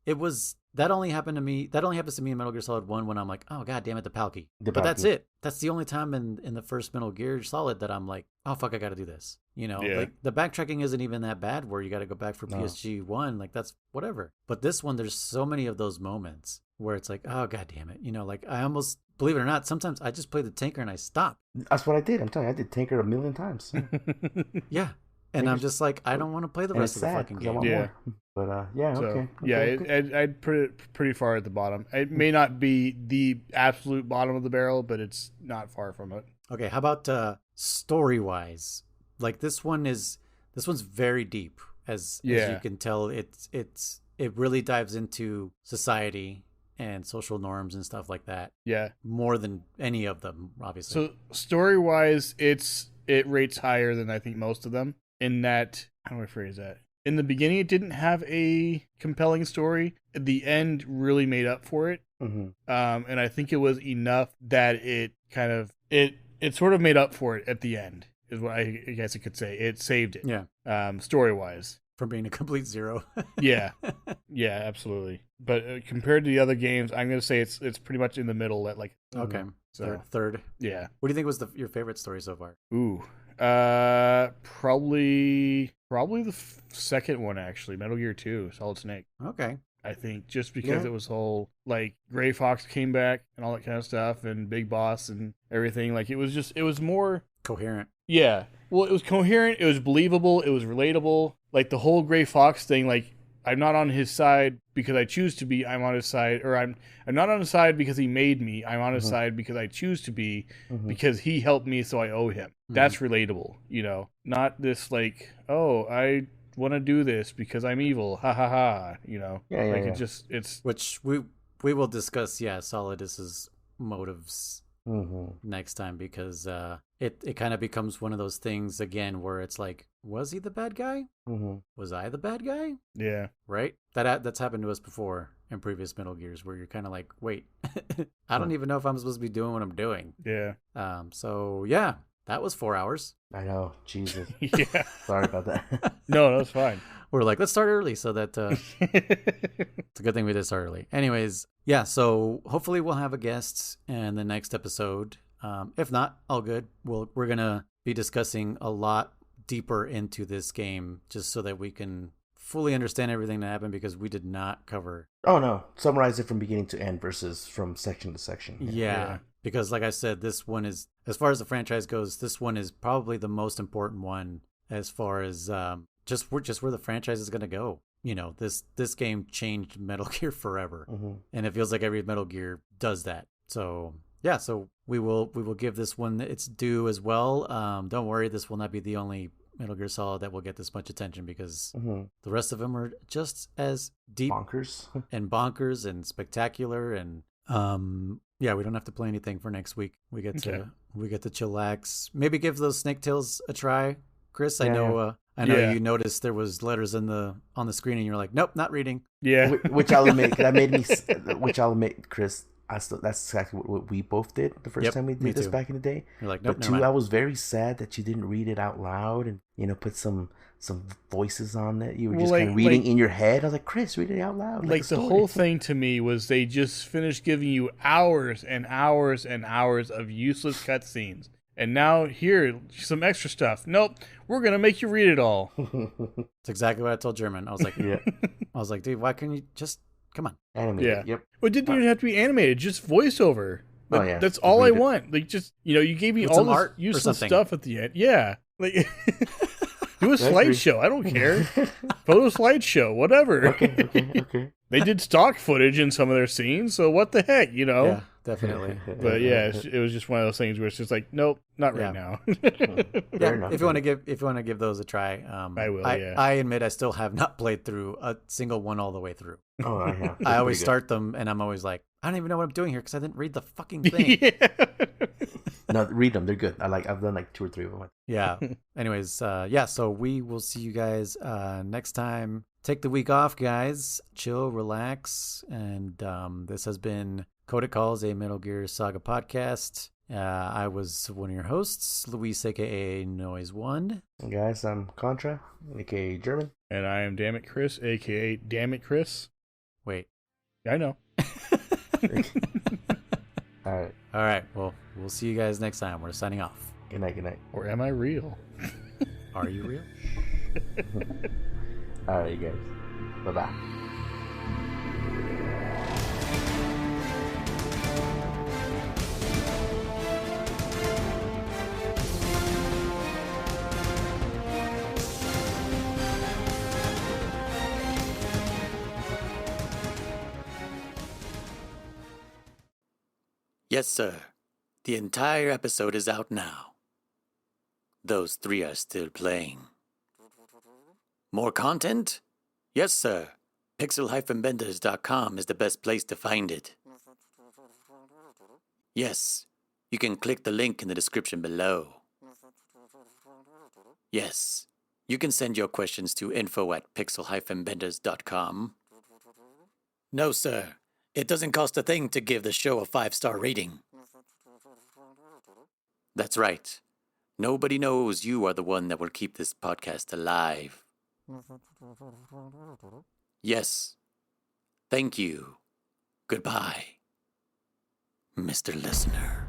It was... That only happens to me in Metal Gear Solid 1 when I'm like, oh, god damn it, the Palkia. But that's it. That's the only time in the first Metal Gear Solid that I'm like, oh, fuck, I got to do this. Like the backtracking isn't even that bad where you got to go back for PSG 1. Like, that's whatever. But this one, there's so many of those moments where it's like, oh, god damn it. Like, I almost, believe it or not, sometimes I just play the tanker and I stop. That's what I did. I'm telling you, I did tanker 1,000,000 times. Yeah. And I'm just like, I don't want to play the rest of the fucking game. Yeah. But okay. I'd put it pretty far at the bottom. It may not be the absolute bottom of the barrel, but it's not far from it. Okay, how about story-wise? Like this one's very deep, as you can tell. It really dives into society and social norms and stuff like that. Yeah, more than any of them, obviously. So story-wise, it rates higher than I think most of them. In that, how do I phrase that? In the beginning, it didn't have a compelling story. At the end, really made up for it. Mm-hmm. And I think it was enough that it kind of it sort of made up for it at the end. is what I guess I could say. It saved it. Yeah. Story-wise. From being a complete zero. Yeah. Yeah, absolutely. But compared to the other games, I'm going to say it's pretty much in the middle at like... Okay. So, Third. yeah. What do you think was your favorite story so far? Ooh. Probably the second one, actually. Metal Gear 2, Solid Snake. Okay. I think just because it was whole, like, Gray Fox came back and all that kind of stuff, and Big Boss and everything. Like, it was more... Coherent. Yeah. Well, it was coherent, it was believable, it was relatable. Like, the whole Gray Fox thing, like, I'm not on his side because I choose to be, I'm on his side, or I'm not on his side because he made me, I'm on his side because I choose to be, because he helped me, so I owe him. That's relatable, you know? Not this, like, oh, I want to do this because I'm evil, ha ha ha, you know? It's... Which we will discuss, Solidus's motives next time, because it kind of becomes one of those things again where it's like, was he the bad guy? Was I the bad guy? Yeah. Right? That's happened to us before in previous Metal Gears, where you're kind of like, wait, I don't even know if I'm supposed to be doing what I'm doing. Yeah. So yeah, that was 4 hours. I know, Jesus. Yeah. Sorry about that. No, that's fine. We're like, let's start early, so that it's a good thing we did start early. Anyways, yeah, so hopefully we'll have a guest in the next episode. If not, all good. We're going to be discussing a lot deeper into this game just so that we can fully understand everything that happened, because we did not cover... Oh, no. Summarize it from beginning to end versus from section to section. Yeah. Because like I said, this one is, as far as the franchise goes, this one is probably the most important one as far as just where the franchise is going to go. You know, this game changed Metal Gear forever. And it feels like every Metal Gear does that. So yeah, so we will give this one its due as well. Don't worry, this will not be the only Metal Gear Solid that will get this much attention, because the rest of them are just as deep bonkers and spectacular. And yeah, we don't have to play anything for next week. We get to chillax. Maybe give those Snake Tales a try, Chris. I know you noticed there was letters on the screen, and you're like, nope, not reading. Yeah, which I'll admit, Chris. That's exactly what we both did the first time we did this back in the day. You're like, nope, but two, I was very sad that you didn't read it out loud and put some voices on it. You were just kind of reading in your head. I was like, Chris, read it out loud. Like the whole thing to me was they just finished giving you hours and hours and hours of useless cutscenes. And now here, some extra stuff. Nope, we're gonna make you read it all. That's exactly what I told German. I was like, I was like, dude, why couldn't you just come on? Animated. Yeah. Yep. Well, it didn't even have to be animated, just voiceover. Like, that's all I want. Like, just, you gave me all this art useless stuff at the end. Yeah. Like, do a slideshow. I don't care. Photo slideshow, whatever. Okay. They did stock footage in some of their scenes, so what the heck, Yeah, definitely. But yeah, it was just one of those things where it's just like, nope, not right now. Fair enough. If you want to give those a try, I will. I admit I still have not played through a single one all the way through. Oh, I have. I always start them, and I'm always like, I don't even know what I'm doing here because I didn't read the fucking thing. No, read them. They're good. I've done like 2 or 3 of them. Yeah. Anyways, so we will see you guys next time. Take the week off, guys. Chill, relax, and this has been Codec Calls, a Metal Gear Saga podcast. I was one of your hosts, Luis, aka Noise One. And guys, I'm Contra, aka German. And I am Dammit Chris, aka Dammit Chris. Wait. I know. All right. Well, we'll see you guys next time. We're signing off. Good night. Or am I real? Are you real? All right, you guys. Bye-bye. Yes, sir. The entire episode is out now. Those 3 are still playing. More content? Yes, sir. Pixel-benders.com is the best place to find it. Yes, you can click the link in the description below. Yes, you can send your questions to info@pixel-benders.com. No, sir. It doesn't cost a thing to give the show a 5-star rating. That's right. Nobody knows you are the one that will keep this podcast alive. Yes. Thank you. Goodbye, Mr. Listener.